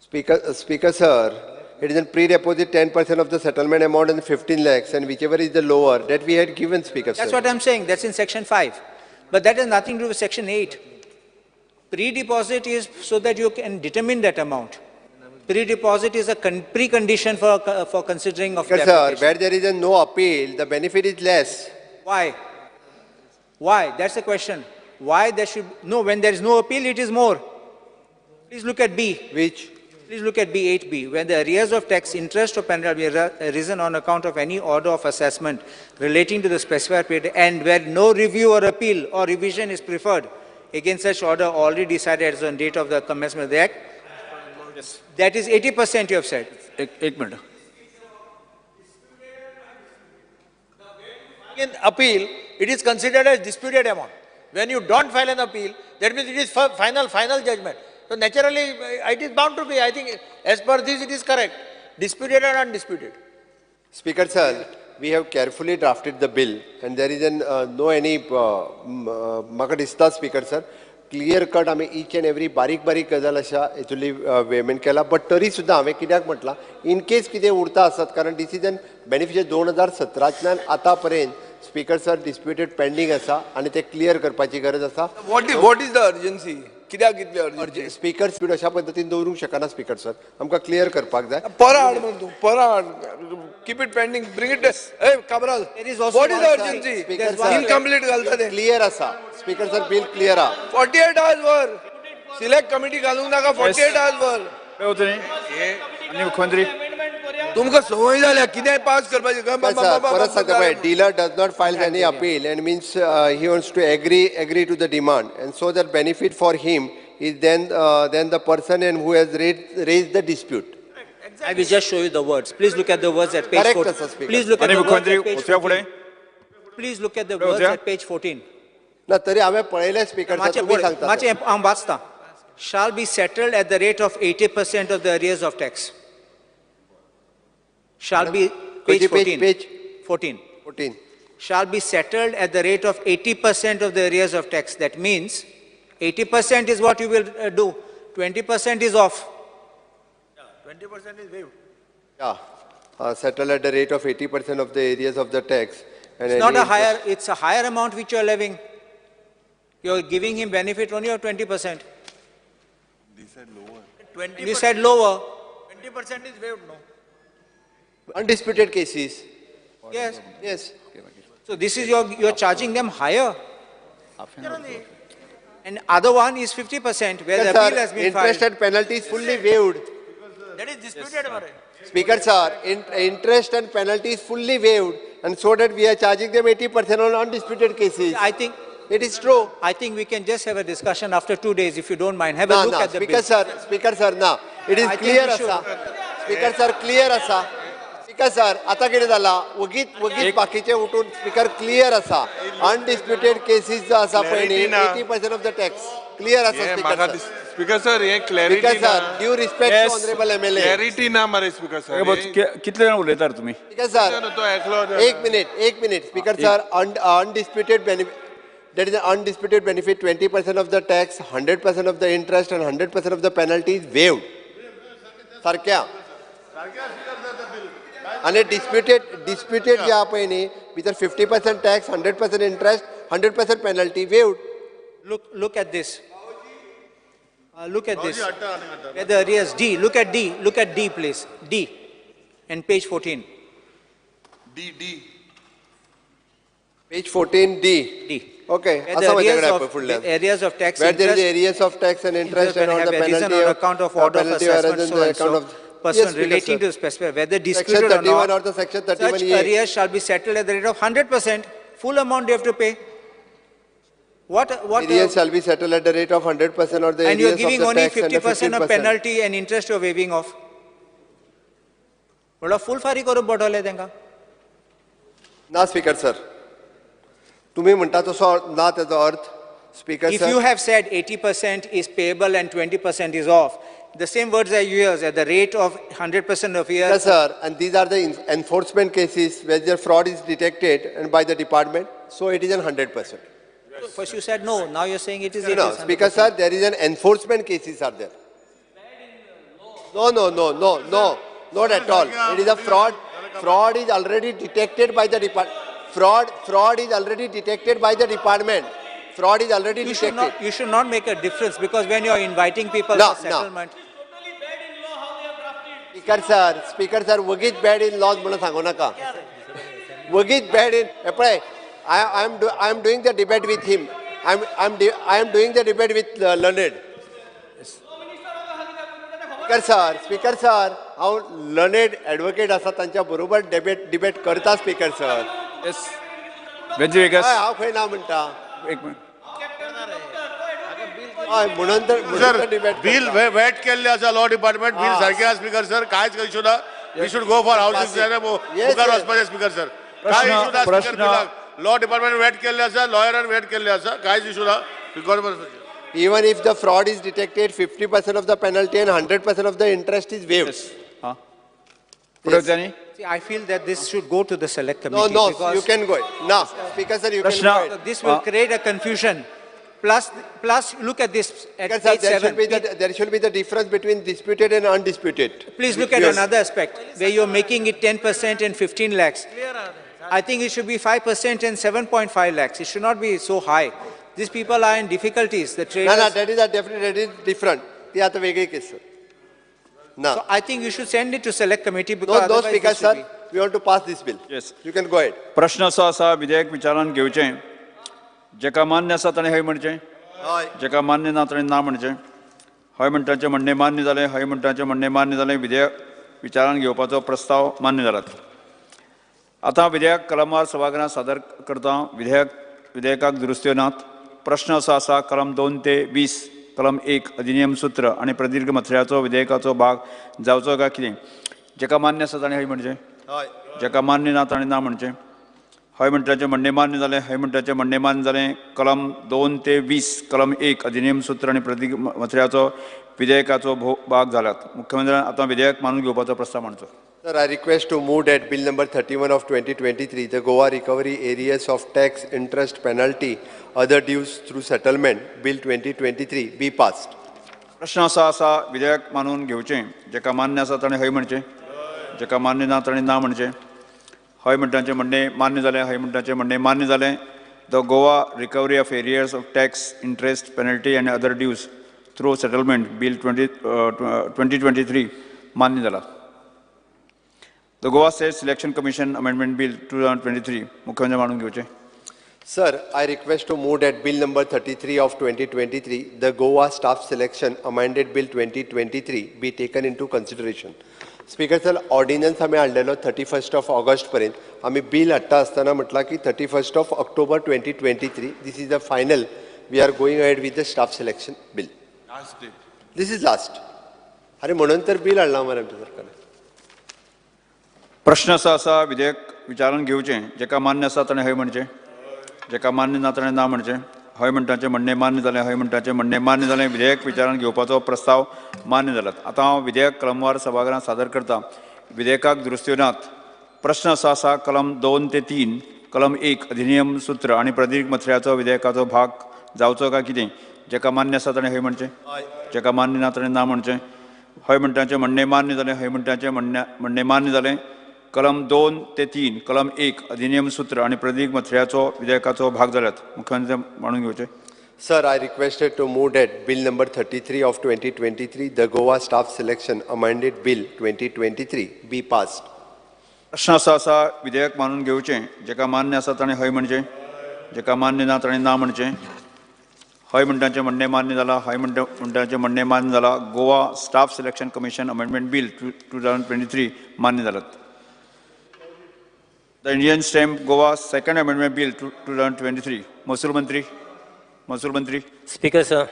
Speaker, sir, it is a pre-deposit 10% of the settlement amount and 15 lakhs and whichever is the lower, that we had given, Speaker, sir. That's what I'm saying, that's in section 5. But that has nothing to do with section 8. Pre-deposit is so that you can determine that amount. Pre-deposit is a precondition for considering of the application. Sir, where there is no appeal, the benefit is less. Why? Why? That's the question. Why there should... No, when there is no appeal, it is more. Please look at B. Which? Please look at B, 8B. When the arrears of tax, interest or penalty are arisen on account of any order of assessment relating to the specified period and where no review or appeal or revision is preferred against such order already decided as on date of the commencement of the Act, that is 80% you have said. एक minute. In appeal, it is considered as disputed amount. When you don't file an appeal, that means it is final judgment. So naturally, it is bound to be, I think, as per this, it is correct. Disputed or undisputed. Speaker, sir, we have carefully drafted the bill and there is no any Makadista, Speaker, sir, clear cut आमी each end every बारीक बारीक गजाल अशा हेतुली वेमेंट केला but तरी सुद्दां हांवें कित्याक म्हटलां इन केस कितें उरता आसत कारण डिसिजन बेनिफिशियल 2017 आतां पर्यंत स्पीकर सर डिस्प्युटेड पेंडींग आसा आनी ते क्लियर करपाची गरज आसा. What is the urgency? कित्याक इतली urgency? स्पीकर स्पीड अशा पद्दतीन दवरूंक शकना स्पीकर सर आमकां क्लियर करपाक जाय. Para हाड म्हणून तूं para हाड. Keep it pending. Bring it. Hey, Cabral. What is the urgency? Incomplete घालता ते. क्लियर आसा. स्पीकर सर बिल क्लियर आहा. 48 hours वर. सिलेक्ट कमिटी घालूंक नाका 48 hours वर. आणि मुख्यमंत्री तुमकां संवय जाल्या कितें पास करपाचें परत सांगता पळय dealer does not file any appeal and means he wants to agree to the demand and so that benefit for him is then the person and who has raised the dispute. I will just show you the words. Please look at the words at page 14. Please look at the words at page 14. Please look at the words at page 14. ना तरी हांवें पळयलें speaker sir तुमी सांगता मातशें हांव वाचतां. Shall be settled at the rate of 80% of the arrears of tax. Shall be page 14. Shall be settled at the rate of 80% of the arrears of tax. That means 80% is what you will do. 20% is off. 20% is waived. Yeah, settle at the rate of 80% of the areas of the tax. And it's not a higher. It's a higher amount which you are levying. You are giving him benefit only of 20%. They said lower. 20%. You said lower. 20% is waived, no? Undisputed cases. Yes. Yes. So this is you're charging them higher. And other one is 50% where the appeal has been interest filed. and penalty is fully waived. That is disputed, yes. Speaker sir, interest and penalty is fully waived and so that we are charging them 80% on undisputed cases. I think it is true. I think we can just have a discussion after 2 days if you don't mind. Have a look at the bill. Speaker sir, na. It is clear asa. Speaker sir, clear asa. Speaker sir, आता कितें जाला वगीत बाकीचे उठून speaker clear आसा undisputed cases जो आसा पळय न्ही 80% ऑफ द टॅक्स क्लियर आसा स्पीकर स्पीकर सर हे clarity speaker sir due respect to honourable MLA clarity ना मरे स्पीकर सर कितले जाण उलयतात तुमी स्पीकर सर एक minute speaker sir undisputed benefit that is an undisputed benefit 20% of the tax 100% of the interest and 100% of the penalty is waived सारक्या आणि disputed जे आहा पळय न्ही भितर 50% tax 100% interest 100% penalty waived. Look at this. Look at this. Where the arrears D. Look at D please. D and page 14. D. Page 14 D. Okay. Areas of tax. Where there is areas of tax and interest and all the penalty on account of order of assessment so and so. Person relating to specific whether disputed or not. Or the section 31 such arrears shall be settled at the rate of 100%. Full amount you have to pay. What arrears shall be settled at the rate of 100% or the and you are giving only tax 50% of penalty and interest you are waiving off. What a full fari करू बडवले तेंका. ना speaker sir तुम्ही म्हणता तसो ना त्याचा अर्थ speaker if you have said 80% is payable and 20% is off, the same words are used at the rate of 100% of years. Yes sir, and these are the enforcement cases where the fraud is detected and by the department, so it is 100%. First you said no, now you're saying it is 80%. No, Speaker sir, there is an enforcement cases are there. No, not at all. It is a fraud. Fraud is already detected by the department. Fraud is already detected by the department. Fraud is already detected. You should not make a difference because when you are inviting people for settlement. Speaker sir, वगीच bad in laws म्हणून सांगू नका. वगीच bad in. I am doing the debate with him. I am doing the debate with Leonard. Speaker sir, how learned advocate असा त्यांच्या बरोबर debate करता speaker sir. Yes. Benji Vegas. हांव खंय ना म्हणटा. एक मिनिट. म्हणून तर डिबेट बिल वेट केल्ले आसा लॉ डिपार्टमेंट बिल सारखे आसा स्पीकर सर कांयच इशू ना we should go for housing मुखार वचपाचें स्पीकर सर काय इशू ना स्पीकर बिलाक लॉ डिपार्टमेंट वेट केल्ले आसा लॉयरान वेट केल्ले आसा कांयच इशू ना even if the fraud is detected 50% of the penalty and 100% of the interest is waived. See, I feel that this should go to the select committee. No, you can go. No, Speaker sir, you can go. This will create a confusion. Plus, look at this at Because, sir, page 7. there should be the difference between disputed and undisputed. Please look at another aspect where you're making it 10% and 15 lakhs. I think it should be 5% and 7.5 lakhs. It should not be so high. These people are in difficulties. The traders. No, that is different. ती आता वेगळी case, sir. No. So I think you should send it to select committee because No otherwise speakers, this will sir. We want to pass this bill. Yes. You can go ahead. प्रश्न असो आसा विधेयक विचारान घेवचें जेका मान्य आसा ताणें हय म्हणचें जेका मान्य ना ताणें ना म्हणचें हय म्हणटाचें म्हणणें मान्य जालें हय म्हणटाचें म्हणणें मान्य जालें विधेयक विचारान घेवपाचो प्रस्ताव मान्य जालात आतां विधेयक कलमार सभागृहांत सादर करता विधेयकाक दुरुस्त्यो नात प्रश्न असो आसा कलम 2 ते 20 कलम 1 अधिनियम सूत्र आनी प्रदीर्घ मथळ्याचो विधेयकाचो भाग जावचो काय कितें जेका मान्य आसा ताणें हय म्हणचें जेका मान्य ना ताणें ना म्हणचें हय म्हणटाचें म्हणणें मान्य जालें हय म्हणटाचें म्हणणें मान्य जालें कलम 2 ते 20 कलम 1 अधिनियम सूत्र आनी प्रदीर्घ मथळ्याचो विधेयकाचो भाग जाल्यात मुख्यमंत्र्यान आतां विधेयक मानून घेवपाचो प्रस्ताव मांडचो Sir, I request to move that bill number 31 of 2023, the Goa Recovery Areas of Tax, Interest, Penalty, Other Dues through Settlement, Bill 2023, be passed. प्रश्न असो आसा विधेयक मानून घेवचें जेका मान्य आसा ताणें हय म्हणचें जेका मान्य ना ताणें ना म्हणचें हय म्हणटाचें म्हणणें मान्य जालें हय म्हणटाचें म्हणणें मान्य जालें the Goa recovery of arrears of tax interest penalty आनी other dues through settlement bill 2023 मान्य जाला the Goa state selection commission amendment bill 2023 मुख्यमंत्री मानून घेवचें Sir, I request to move that bill number 33 of 2023, the Goa Staff Selection Amended Bill 2023, be taken into consideration. Speaker, sir, ordinance आम्ही आणलेलो 31st of August पर्यंत आम्ही bill हाडटा असताना म्हटला की 31st of October 2023, this is the final. We are going ahead with the staff selection bill. Last day. This is last. अरे म्हणून तर bill हाडला मरे आमच्या सरकारने. प्रश्न असो आसा विधेयक विचारान घेवचें जेका मान्य आसा ताणें हय म्हणचें जेका मान्य ना ताणें ना म्हणचें हय म्हणटाचें म्हणणें मान्य जालें हय म्हणटाचें म्हणणें मान्य जालें विधेयक विचारान घेवपाचो प्रस्ताव मान्य जालात आतां हांव विधेयक कलमवार सभागृहांत सादर करता विधेयकाक दुरुस्त्यो नात प्रश्न असो आसा कलम 2 ते 3 कलम 1 अधिनियम सूत्र आनी प्रदीर्घ मथळ्याचो विधेयकाचो भाग जावचो काय कितें जेका मान्य आसा ताणें हय म्हणचें जेका मान्य ना ताणें ना म्हणचें हय म्हणटाचें म्हणणें मान्य जालें हय म्हणटाचें म्हणणें मान्य जालें कलम 2 ते 3 कलम 1 अधिनियम सूत्र आनी प्रदीर्घ मथळ्याचो विधेयकाचो भाग जाल्यात मुख्यमंत्री मानून घेवचे Sir, I requested to move that bill number 33 of 2023, the Goa Staff Selection Amended Bill 2023, be passed. प्रश्न असो आसा विधेयक मानून घेवचें जेका मान्य आसा ताणें हय म्हणचें जेका मान्य ना ताणें ना म्हणचें हय म्हणटाचें म्हणणें मान्य जालां हय म्हणटाचें म्हणणें मान्य जालां Goa staff selection commission amendment bill 2023 मान्य जालात The Indian Stamp Goa Second Amendment Bill 2023. Mahsul Mantri. Speaker, sir,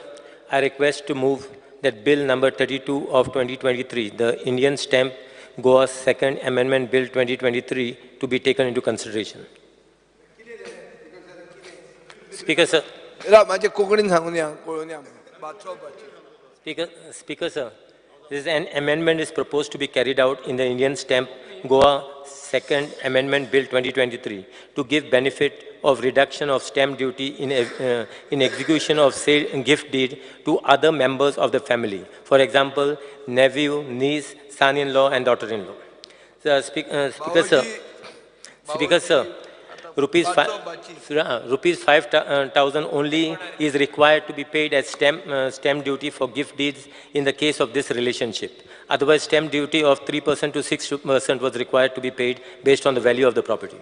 I request to move that Bill number 32 of 2023, the Indian Stamp Goa Second Amendment Bill 2023, to be taken into consideration. Speaker, sir. माझे कोंकणीन सांगून या कळून या Speaker, sir, this an amendment is proposed to be carried out in the Indian Stamp Goa Second Amendment Bill 2023 to give benefit of reduction of stamp duty in execution of sale gift deed to other members of the family. For example, nephew, niece, son-in-law, and daughter-in-law. Speaker, sir, rupees 5,000 only is required to be paid as stamp duty for gift deeds in the case of this relationship. Otherwise, stamp duty of 3% to 6% was required to be paid based on the value of the property.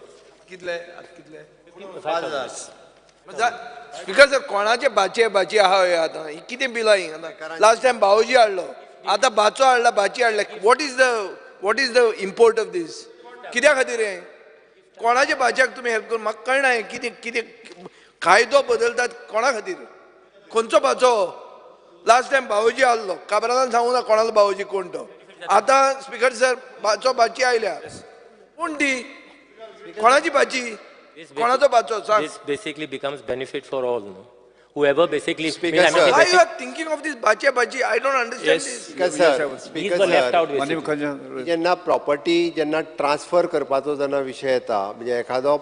Speaker sir कोणाचे बाची आहा आता ही कितें bill ही last time भाऊजी हाडलो आता बाचो हाडला बाची हाडला what is the import of this कित्या खातीर हे कोणाचे बाच्याक तुमी हेल्प करून म्हाका कळना हे कितें कायदो बदलतात कोणा खातीर खंयचो बाचो लास्ट टाइम भाऊजी हाडलो काबरान सांगू ना कोणालो भाऊजी कोण तो आता स्पीकर सर बाची आयल्या कोण ती कोणाची बाची कोणाचो बाचो सांग This basically becomes benefit for all. No? whoever basically... Speaker, sir. Why you are thinking of this bachi? I don't understand this. Speaker, sir, जेन्ना प्रॉपर्टी जेन्ना ट्रान्सफर करपाचो जेन्ना विशय येता म्हणजे एखादो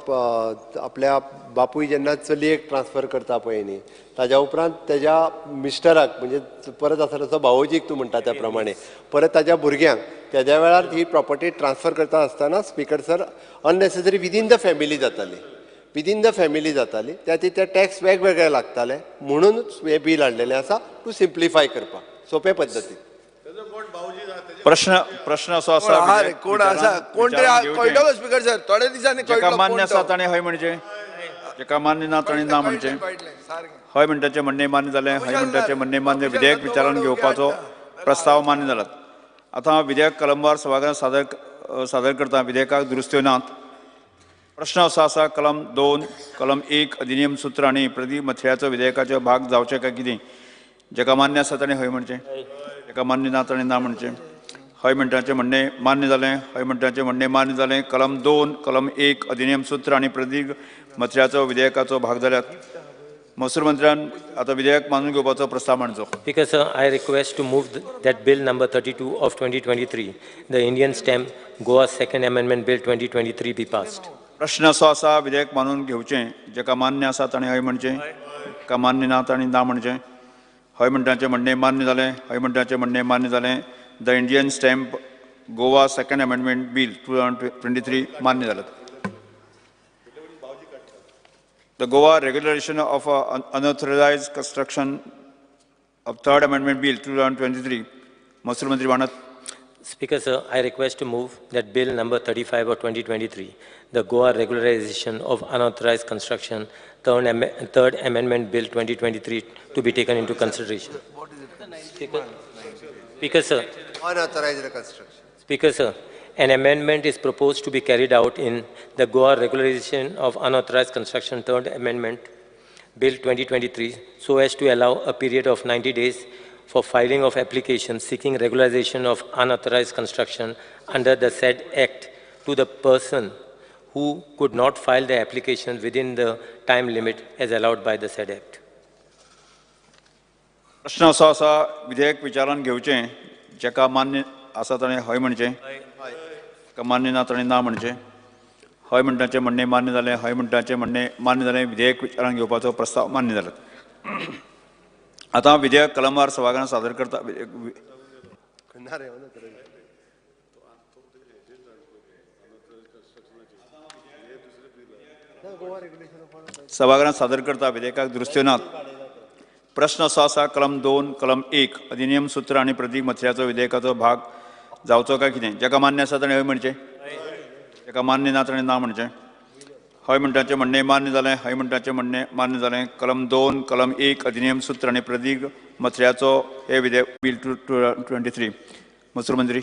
आपल्या बापूय जेन्ना चलयेक ट्रान्सफर करता पळय न्ही ताज्या उपरांत तेज्या मिस्टराक म्हणजे परत आसा तसो भावोजीक तूं म्हणटा त्या प्रमाणे परत ताज्या भुरग्यांक तेज्या वेळार ही प्रॉपर्टी ट्रान्सफर करता आसतना speaker sir unnecessary within the family जाताली विदीन द फॅमिली जाताली त्या ते टॅक्स वेगवेगळे लागताले म्हणूनच हे बील हाडलेलें आसा टू सिम्प्लिफाय करपाक सोंपे पद्दतीन प्रश्न असो आसा कोण आसा कोण तरी कळटलो स्पीकर सर थोड्या दिसांनी जेका मान्य आसा ताणें हय म्हणजे जेका मान्य ना ताणें ना म्हणचें हय म्हणटाचें म्हणणें मान्य जालें हय म्हणटाचें म्हणणें मान्य विधेयक विचारान घेवपाचो प्रस्ताव मान्य जालात आतां विधेयक कलमवार सभागृहांत सादर करता विधेयकाक दुरुस्त्यो नात प्रश्न असो आसा कलम 2 कलम 1 अधिनियम सूत्र आनी प्रतिमथळ्याचो विधेयकाचो भाग जावचे काय कितें जेका मान्य आसा ताणें हय म्हणचें जेका मान्य ना ताणें ना म्हणचें हय म्हणटाचें म्हणणें मान्य जालें हय म्हणटाचें म्हणणें मान्य जालें कलम 2 कलम 1 अधिनियम सूत्र आनी प्रतिमथळ्याचो विधेयकाचो भाग जाल्यात महसूल मंत्र्यान आतां विधेयक मानून घेवपाचो प्रस्ताव मांडचो Speaker, sir, I request to move that Bill number 32 of 2023, the Indian stamp Goa Second Amendment Bill 2023 be passed. प्रश्न असो आसा विधेयक मानून घेवचें जेका मान्य आसा ताणें हय म्हणचें जेका मान्य ना ताणें ना म्हणचें हय म्हणटाचें म्हणणें मान्य जालें हय म्हणटाचें म्हणणें मान्य जालें the Indian stamp Goa second amendment bill 2023 मान्य जालें the Goa regulation of unauthorised construction of third amendment bill 2023 महसूल मंत्री मानत Speaker, sir, I request to move that Bill number 35 of 2023, the Goa Regularization of Unauthorized Construction, Third Amendment Bill 2023, to be taken into consideration. Speaker, sir. Unauthorized construction. Speaker, sir, an amendment is proposed to be carried out in the Goa Regularization of Unauthorized Construction, Third Amendment Bill 2023, so as to allow a period of 90 days for filing of applications seeking regularization of unauthorized construction under the said Act to the person who could not file the application within the time limit as allowed by the said Act. प्रश्न असो आसा विधेयक विचारान घेवचें जेका मान्य आसा ताणें हय म्हणचें जेका मान्य ना ताणें ना म्हणचें हय म्हणटाचें म्हणणें मान्य जालें हय म्हणटाचें म्हणणें मान्य जालें विधेयक विचारान घेवपाचो प्रस्ताव मान्य जालो आतां विधेयक कलमवार सभागृहांत सादर करता सभागृहांत सादर करता विधेयकाक दुरुस्त्यो नात प्रश्न असो आसा कलम 2 कलम 1 अधिनियम सूत्र आनी प्रतिमथळ्याचो विधेयकाचो भाग जावचो काय कितें जेका मान्य आसा ताणें हय म्हणचें जेका मान्य ना ताणें ना म्हणचें हय म्हणटाचें म्हणणें मान्य जालें हय म्हणटाचें म्हणणें मान्य जालें कलम 2 कलम 1 अधिनियम सूत्र आनी प्रतिमथळ्याचो हे विधेयक बिल 2023 महसूल मंत्री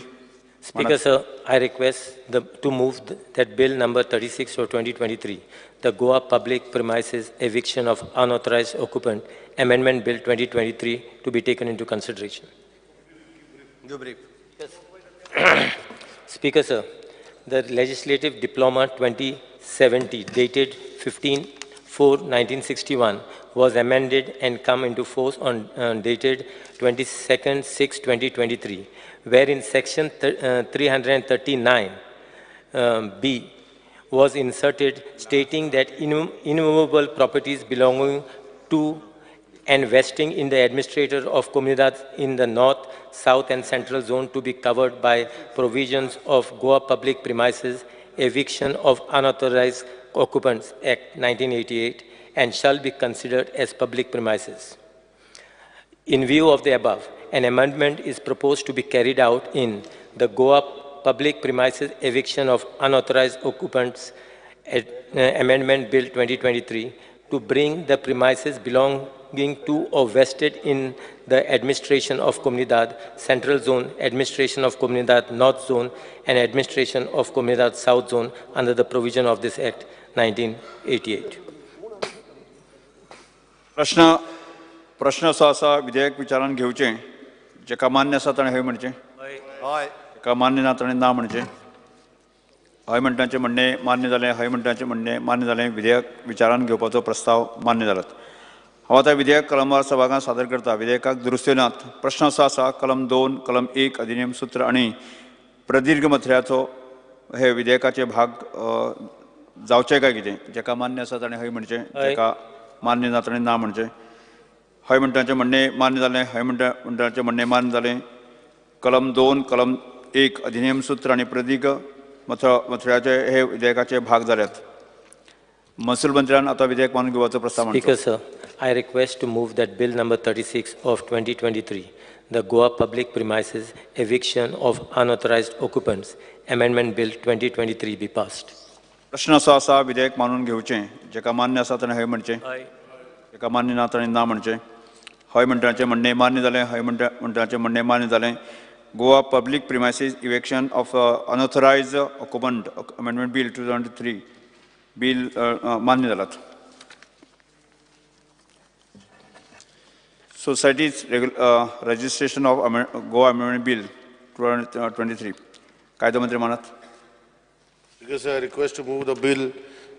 Speaker, sir, I request to move that Bill number 36 of 2023, the Goa Public Premises Eviction of Unauthorized Occupant Amendment Bill 2023, to be taken into consideration. You brief. Yes. Speaker, sir, the Legislative Diploma 2070, dated 15/4/1961, was amended and come into force on dated 22/6/2023, wherein Section 339 B was inserted, stating that immovable properties belonging to and vesting in the administrator of Comunidad in the North, South and Central Zone to be covered by provisions of Goa Public Premises Eviction of Unauthorized Occupants Act 1988 and shall be considered as public premises. In view of the above, an amendment is proposed to be carried out in the Goa Public Premises Eviction of Unauthorized Occupants Amendment Bill 2023 to bring the premises belonging to or vested in the administration of Comunidad Central Zone, administration of Comunidad North Zone, and administration of Comunidad South Zone under the provision of this Act 1988. प्रश्न असो आसा विधेयक विचारान घेवचें जेका मान्य आसा ताणें हय म्हणचें जेका मान्य ना ताणें ना म्हणचें हय म्हणटाचें म्हणणें मान्य जालें हय म्हणटाचें म्हणणें मान्य जालें विधेयक विचारान घेवपाचो प्रस्ताव मान्य जालात हांव आतां विधेयक कलमार सभागांत सादर करता. विधेयकाक दुरुस्त्यो प्रश्न असो आसा कलम 2, कलम 1 अधिनियम सूत्र आनी प्रदीर्घ मथळ्याचो हे विधेयकाचे भाग जावचे काय कितें? जेका मान्य आसा ताणें हय म्हणचें, जेका मान्य ना ताणें ना म्हणचें. हय म्हणटाचें म्हणणें मान्य जालें, हय म्हणटाचें म्हणणें मान्य जालें. कलम 2, कलम 1 अधिनियम सूत्र आनी प्रदीर्घ मथळ्याचे हे विधेयकाचे भाग जाल्यात. महसूल मंत्र्यान आता विधेयक मानून घेवपाचो प्रस्ताव मांडचो. Speaker, sir, I request to move that Bill number 36 of 2023, the Goa Public Premises Eviction of Unauthorized Occupants, Amendment Bill 2023 be passed. प्रश्न असो आसा विधेयक मानून घेवचें. जेका मान्य आसा ताणें हय म्हणचें, जेका मान्य ना ताणें ना म्हणचें. हय म्हणटाचें म्हणणें मान्य जालें, हय म्हणटाचें म्हणणें मान्य जालें. Goa public premises eviction of unauthorised occupant amendment bill 2023 bill मान्य जालात. Societies registration of Goa amendment bill 2023 कायदो मंत्री मानात. Because I request to move the bill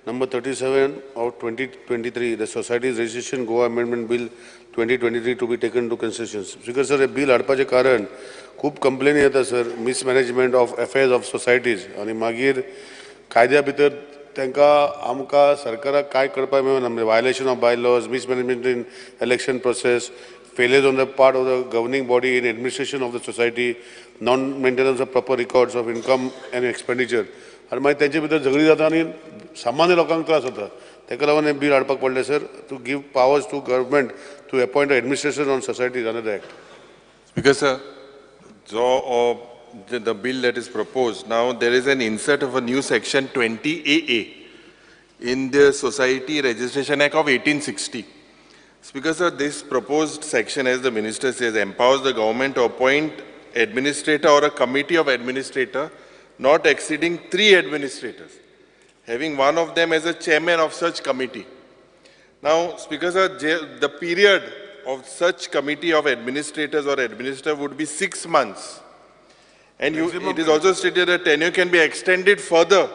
number 37 of 2023, the Societies Registration Goa Amendment Bill 2023 to be taken to consideration. Because sir, bill हाडपाचें कारण खूब कंप्लेनी येता sir, mismanagement of affairs of societies आनी मागीर कायद्या भितर तांकां आमकां सरकाराक काय करपाक मेळना. म्हणजे violation of bye lodge, mismanagement in election process, failures on the part of the governing body in administration of the society, non-maintenance of proper records of income and expenditure. आनी मागीर तेंचे भितर झगडी जाता आनी सामान्य लोकांक त्रास जाता. ताका लागून हें बील हाडपाक पडलें sir, to give powers to government to appoint administration on societies under the act. Because the bill that is proposed, now there is an insert of a new section 20AA in the Society Registration Act of 1860. Because this proposed section, as the minister says, empowers the government to appoint administrator or a committee of administrator not exceeding 3 administrators, having one of them as a chairman of such committee. Now, Speaker, the period of such committee of administrators or administrator would be 6 months. And it is also stated that tenure can be extended further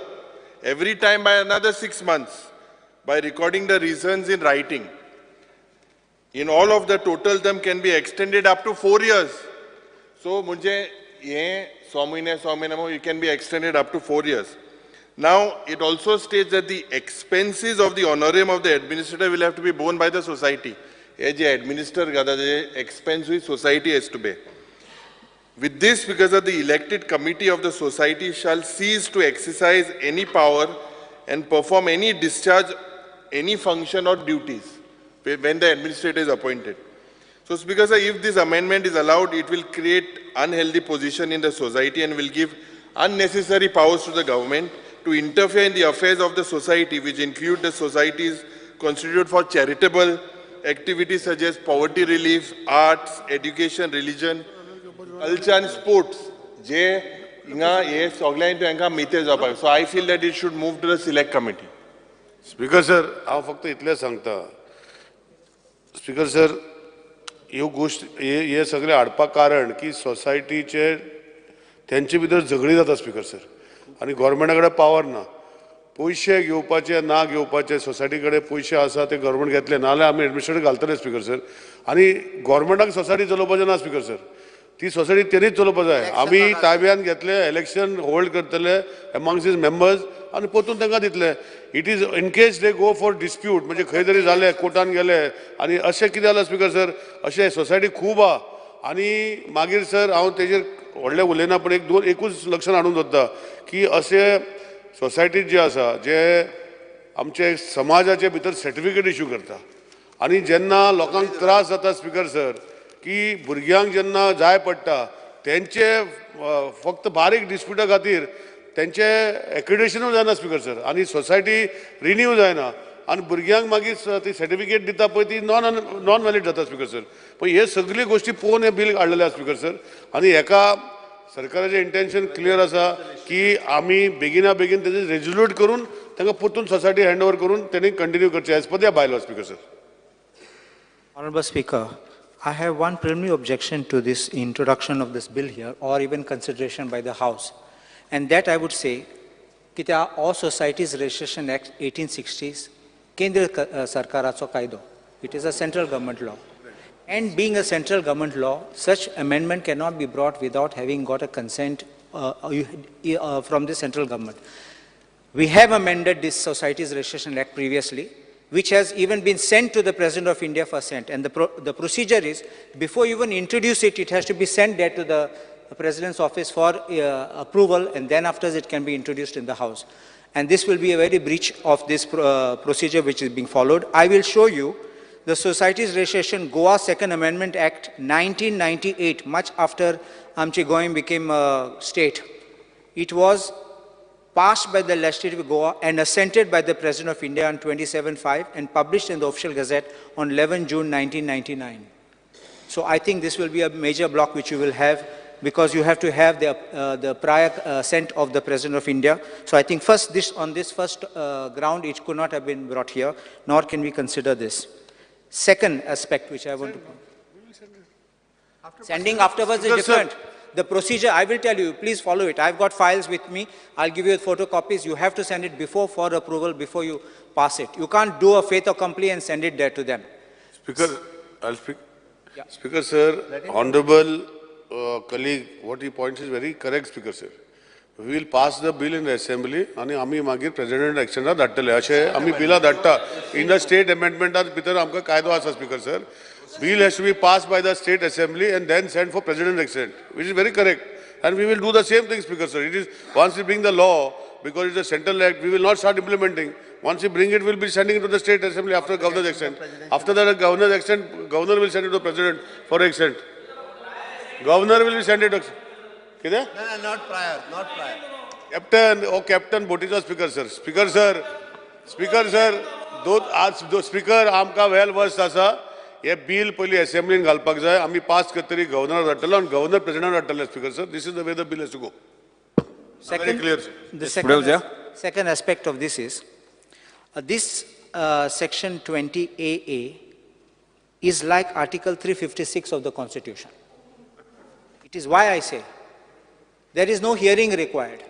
every time by another 6 months by recording the reasons in writing. In all of the total term can be extended up to 4 years. So, it can be extended up to 4 years. Now, it also states that the expenses of the honorarium of the administrator will have to be borne by the society. Expense which society has to bear. With this, because of the elected committee of the society shall cease to exercise any power and perform any discharge, any function or duties when the administrator is appointed. So, Speaker, sir, if this amendment is allowed, it will create unhealthy position in the society and will give unnecessary powers to the government to interfere in the affairs of the society, which include the societies constituted for charitable activities such as poverty relief, arts, education, religion, culture and sports. So I feel that it should move to the select committee. Speaker sir, हांव फक्त इतलें सांगता. Speaker sir, ह्यो गोश्ट हे सगळे हाडपाक कारण की सोसायटीचे तेंचे भितर झगडी जाता स्पीकर सर, आनी गोवोरमेंटा कडेन पावर ना. पयशे घेवपाचे ना घेवपाचे, सोसायटी कडेन पयशे आसा ते गोवोरमेंट घेतले, नाल्यार आमी एडमिनिस्ट्रेटर घालतले स्पीकर सर. आनी गोवोरमेंटाक सोसायटी चलोवपाचें ना स्पीकर सर, ती सोसायटी तेणीच चलोवपाक जाय. आमी ताब्यान घेतले, इलेक्शन होल्ड करतले एमॉंग्स दीज मेंबर्स आनी परतून तांकां दितले. It is in case they go for dispute, म्हणजे खंय तरी जालें, कोर्टान गेले आनी अशें कितें जालां स्पीकर सर, अशें सोसायटी खूब आहा. आनी मागीर सर हांव तेजेर व्हडलें उलयना, पूण एकूच लक्षान हाडून दवरता की अशें सोसायटीज जे आसा जे आमचे समाजाचे भितर सर्टिफिकेट इश्यू करता आनी जेन्ना लोकांक त्रास जाता स्पीकर सर, की भुरग्यांक जेन्ना जाय पडटा तेंचे फक्त बारीक डिस्प्युटा खातीर तेंचे एक्रिडेशनूय जायना स्पीकर सर, आनी सोसायटी रिन्यू जायना आनी भुरग्यांक मागीर ती सर्टिफिकेट दिता पळय ती नॉन वॅलीड जाता स्पीकर सर. पण हे सगळी गोश्टी पळोवन हे बील हाडलेलें आसा स्पीकर सर. आनी हेका सरकाराचें इंटेन्शन क्लियर आसा की आमी बेगिना बेगीन तेजे रेजोल्यूट करून तांकां परतून सोसायटी हँड ओवर करून तेणी कंटिन्यू करचें age per the bylaw speaker sir. Honorable Speaker, I have one preliminary objection to this introduction of this bill here, or even consideration by the House, and that I would say that All Societies Registration Act 1860 केंद्र सरकाराचो कायदो It is a central government law. And being a central government law, such amendment cannot be brought without having got a consent from the central government. We have amended this Societies Registration Act previously, which has even been sent to the President of India for assent. And the procedure is, before you even introduce it, it has to be sent there to the President's office for approval, and then after it can be introduced in the House. And this will be a very breach of this procedure which is being followed. I will show you the Societies Registration Goa Second Amendment Act 1998, much after Amchi Goa became a state. It was passed by the legislative of Goa and assented by the President of India on 27/5 and published in the Official Gazette on 11 June 1999. So I think this will be a major block which you will have, because you have to have the prior assent of the President of India. So I think first, on this first ground, it could not have been brought here, nor can we consider this. Second aspect which I want to... Sending afterwards is different. The procedure, I will tell you, please follow it. I've got files with me. I'll give you photocopies. You have to send it before for approval, before you pass it. You can't do a fait accompli and send it there to them. Speaker, I'll speak. Yeah. Speaker, sir, honorable colleague, what he points is very correct, Speaker, sir. We will pass the bill in the assembly and आम्ही मागीर president action धाडटले अशें आम्ही बिलां धाडटा. In the state amendment भितर आमकां कायदो आसा, Speaker, sir. Bill has to be passed by the state assembly and then sent for president action, which is very correct. And we will do the same thing, Speaker, sir. It is, once we bring the law, because it is a central act, we will not start implementing. Once we bring it, we will be sending it to the state assembly after governor's action. After that, governor's action, governor will send it to the president for action. Governor will be sent it to... No, not prior, not prior. Captain, oh Captain, Boticha, Speaker, sir. Speaker, sir. Speaker, sir. Do Speaker, आमका well versed आसा. ये bill पहली असेंब्लीन घालपाक जाय. आमी pass करतरी governor धाडटलो आणि governor president धाडटले, Speaker, sir. This is the way the bill has to go. Very clear, sir. The second aspect of this is, this section 20AA is like Article 356 of the Constitution. It is why I say, there is no hearing required.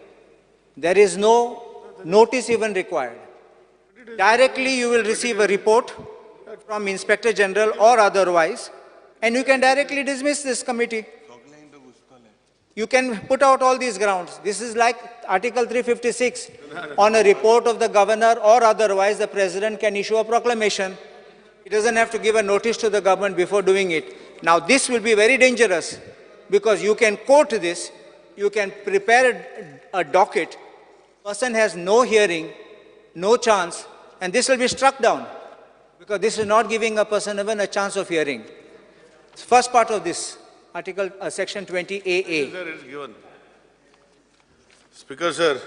There is no notice even required. Directly you will receive a report from Inspector General or otherwise, and you can directly dismiss this committee. You can put out all these grounds. This is like Article 356. On a report of the governor or otherwise, the president can issue a proclamation. He doesn't have to give a notice to the government before doing it. Now this will be very dangerous, because you can quote this, you can prepare a docket, person has no hearing, no chance, and this will be struck down, because this is not giving a person even a chance of hearing. First part of this, Article Section 20AA. Speaker, sir,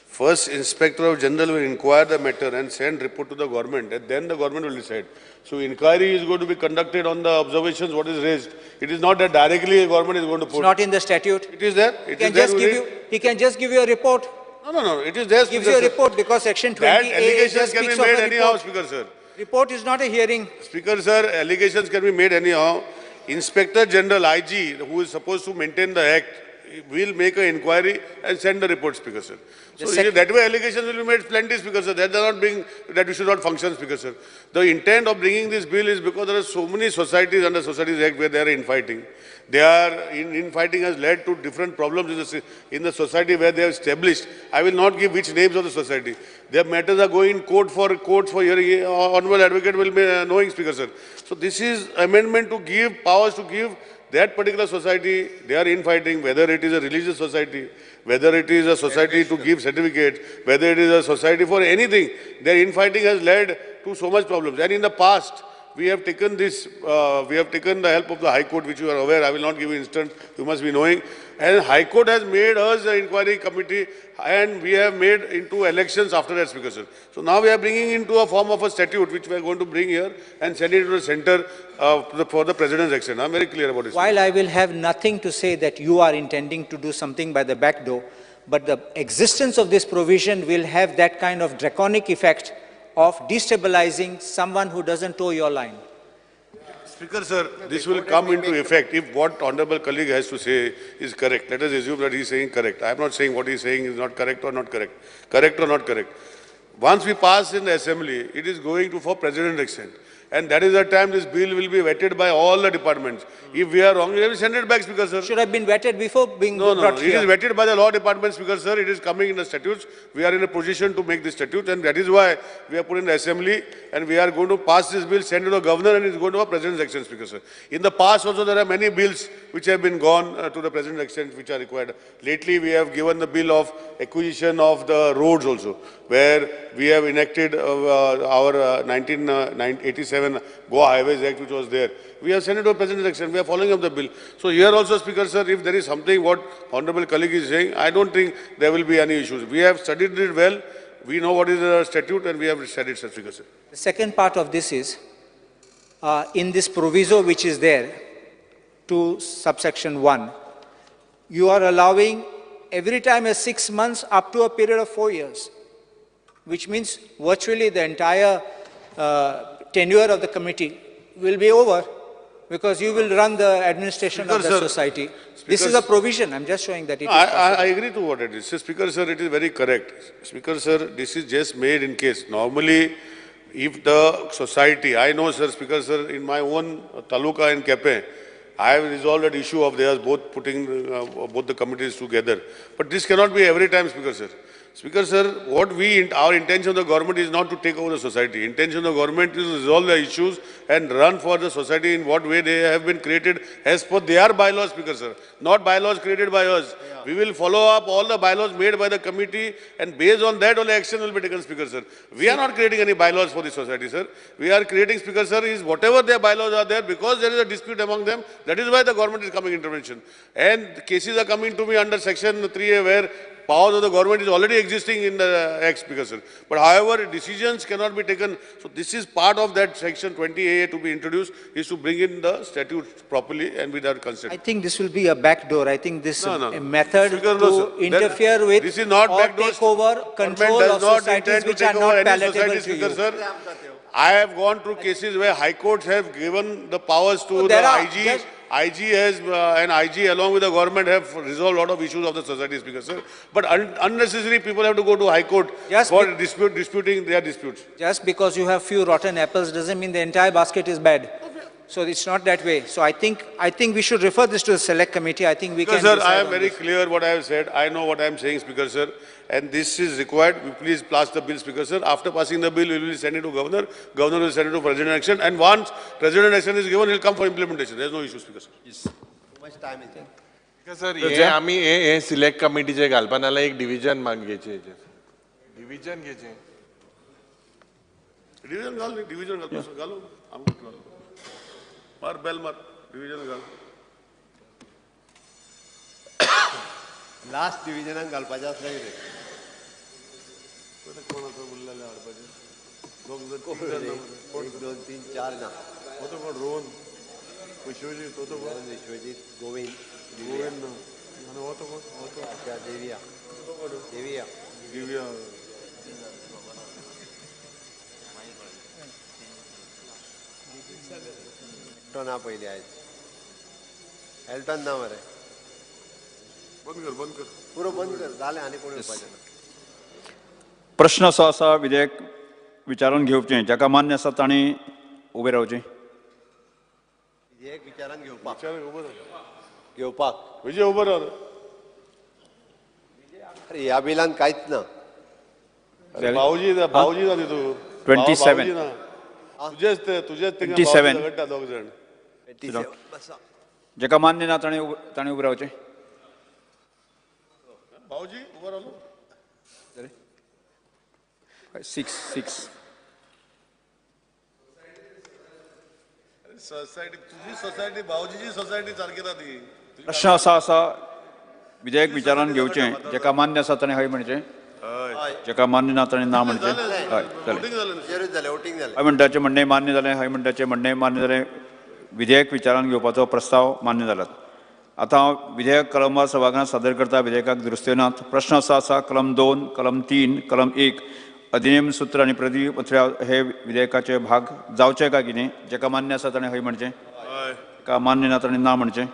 first Inspector of General will inquire the matter and send report to the government, and then the government will decide. So inquiry is going to be conducted on the observations what is raised. It is not that directly the government is going to put. It's not in the statute. It is there. He can just give you a report. No. It is there. Gives you a report, because Section 20A that allegations can be made anyhow, report. Speaker, sir. Report is not a hearing. Speaker, sir, allegations can be made anyhow. Inspector General, IG, who is supposed to maintain the act, will make an inquiry and send the report, Speaker, sir. So that way allegations will be made plenty, Speaker, sir. That does not bring, that we should not function, Speaker, sir. The intent of bringing this bill is because there are so many societies under Societies Act where they are infighting. They are, infighting has led to different problems in the society where they have established. I will not give which names of the society. Their matters are going in courts for hearing. Honorable Advocate will be knowing, Speaker, sir. So this is amendment to give powers to give that particular society. They are infighting, whether it is a religious society, whether it is a society to give certificates, whether it is a society for anything. Their infighting has led to so much problems. And in the past, we have taken this, we have taken the help of the High Court, which you are aware. I will not give you instance, you must be knowing. And High Court has made us an inquiry committee, and we have made into elections after that, Speaker, sir. So now we are bringing into a form of a statute, which we are going to bring here and send it to the center for the President's action. I am very clear about this. While I will have nothing to say that you are intending to do something by the back door, but the existence of this provision will have that kind of draconic effect of destabilizing someone who doesn't toe your line. Speaker, sir, this will come into effect if what honorable colleague has to say is correct. Let us assume that he is saying correct. I am not saying what he is saying is not correct or not correct. Correct or not correct. Once we pass in the assembly, it is going to for president action. And that is the time this bill will be vetted by all the departments. If we are wrong, we will send it back, Speaker, sir. Should have been vetted before being No, brought it here. is vetted by the law department, Speaker, sir. It is coming in the statutes. We are in a position to make the statutes, and that is why we are put in the assembly, and we are going to pass this bill, send to the governor, and it is going to a president's action, Speaker, sir. In the past also, there are many bills which have been gone to the president's action, which are required. Lately, we have given the bill of acquisition of the roads also, where we have enacted our 1987 Goa Highways Act, which was there. We have sent it to a president's action. We are following up the bill. So here also, Speaker, sir, if there is something what honorable colleague is saying, I don't think there will be any issues. We have studied it well. We know what is the statute, and we have studied, Speaker, sir. The second part of this is, in this proviso which is there to subsection 1, you are allowing every time as 6 months up to a period of 4 years, which means virtually the entire tenure of the committee will be over, because you will run the administration of the society. This is a provision. I'm just showing that it is I agree to what it is. So, Speaker, sir, it is very correct. Speaker, sir, this is just made in case. Normally, if the society, I know, sir, Speaker, sir, in my own taluka in Kepe, I have resolved that issue of theirs, both putting both the committees together. But this cannot be every time, Speaker, sir. Speaker, sir, our intention of the government is not to take over the society. Intention of the government is to resolve the issues and run for the society in what way they have been created as per their bylaws, Speaker, sir. Not bylaws created by us. Yeah. We will follow up all the bylaws made by the committee, and based on that, only action will be taken, Speaker, sir. We are not creating any bylaws for the society, sir. We are creating, Speaker, sir, is whatever their bylaws are there, because there is a dispute among them, that is why the government is coming intervention. And cases are coming to me under section 3A, where powers of the government is already existing in the Act, Speaker, sir. But however, decisions cannot be taken. So this is part of that section 20A to be introduced, is to bring in the statute properly and without consent. I think this will be a backdoor. I think this No. method Speaker, to interfere with this is not or backdoor. take over control of societies which are not palatable to Speaker, you. sir. I have gone through cases where high courts have given the powers to the IG. IG has, and IG along with the government have resolved a lot of issues of the society, Speaker, sir. But unnecessarily people have to go to high court for disputing their disputes. Just because you have few rotten apples doesn't mean the entire basket is bad. So it's not that way. So I think we should refer this to the select committee. I think we Speaker, can. Sir, I am very clear what I have said. I know what I am saying, Speaker, sir. And this is required. Please pass the bill, Speaker, sir. After passing the bill, we will send it to governor. Governor will send it to president action. And once president action is given, he will come for implementation. There is no issue, Speaker, sir. Yes. Too much time is there. Speaker, sir, हे आम्ही हे select कमिटीचे घालपानाला एक division मागयेचे division घेचे division घाल division घालो मार bell मार division घाल लास्ट डिव्हिजनाक घालपाचें आसलें कितें कोण आता उरलेले हाडपाचे एक दोन तीन चार ना तो कोण रोहन विश्वजीत तो कोण विश्वजीत गोविंद गोविंद आणि होतो कोण होतो देविया देविया दिव्या ना पहिले आयज एल्टन ना मरे बंद कर पुरो बंद कर जालें आनी कोण येवपाचें ना प्रश्न असो आसा विधेयक विचारून घेवचें जाका मान्य आसा तांणी उबे रावचें विधेयक विचारान घेवपाक विजय उबो राव अरे ह्या बिलान कांयच ना भाऊजी ना तू 27 तुझेच 27 दोग जण जाका मान्य ना ताणें उबे रावचें भाऊजी उबो रावलो 6 सोसायटी तुझी सोसायटी भाऊजीची सोसायटी सारकी ना ती प्रश्न असो आसा विधेयक विचारान घेवचें जाका मान्य आसा ताणें हय म्हणचें जाका मान्य ना ताणें ना म्हणचें हय हय म्हणटाचें म्हणणें मान्य जालें हय म्हणटाचें म्हणणें मान्य जालें विधेयक विचारान घेवपाचो प्रस्ताव मान्य जालात आतां हांव विधेयक कलमां सभाघरांत सादर करता विधेयकाक दुरुस्तीनात प्रश्न असो आसा कलम 2 कलम 3 कलम 1 अधिनियम सूत्र आनी प्रतिपत्र्या हे विधेयकाचे भाग जावचे काय कितें जाका मान्य आसा ताणें हय म्हणचें जाका मान्य ना ताणें ना म्हणचें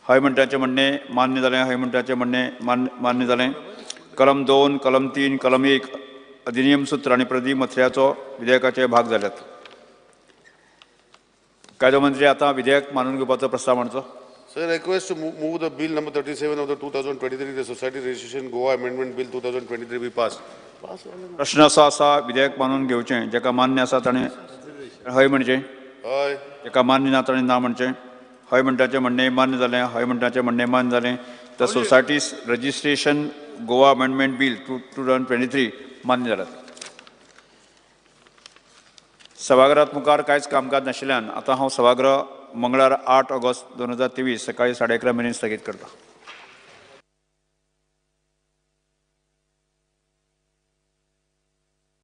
हय म्हणटाचें म्हणणें मान्य जालें हय म्हणटाचें म्हणणें मान्य जालें कलम 2 कलम 3 कलम 1 अधिनियम सूत्र आनी प्रतिपत्र्याचो विधेयकाचे भाग जाल्यात कायदो मंत्री आता विधेयक मानून घेवपाचो प्रस्ताव मांडचो. Sir, I request to move the bill number 37 of the 2023, the Society Registration Goa Amendment Bill 2023 be passed. प्रश्न असो आसा विधेयक मानून घेवचें जेका मान्य आसा ताणें हय म्हणचें. हय. जेका मान्य ना ताणें ना म्हणचें. हय म्हणटाचें म्हणणें मान्य जालें. हय म्हणटाचें म्हणणें मान्य जालें. The societies registration Goa amendment bill 2023 मान्य जाल्यात. सभागृहात मुखार कांयच कामकाज नाशिल्ल्यान आतां हांव सभागृह मंगळार 8 ऑगस्ट 2023 सकाळी 11:30 मेरेन स्थगीत करता.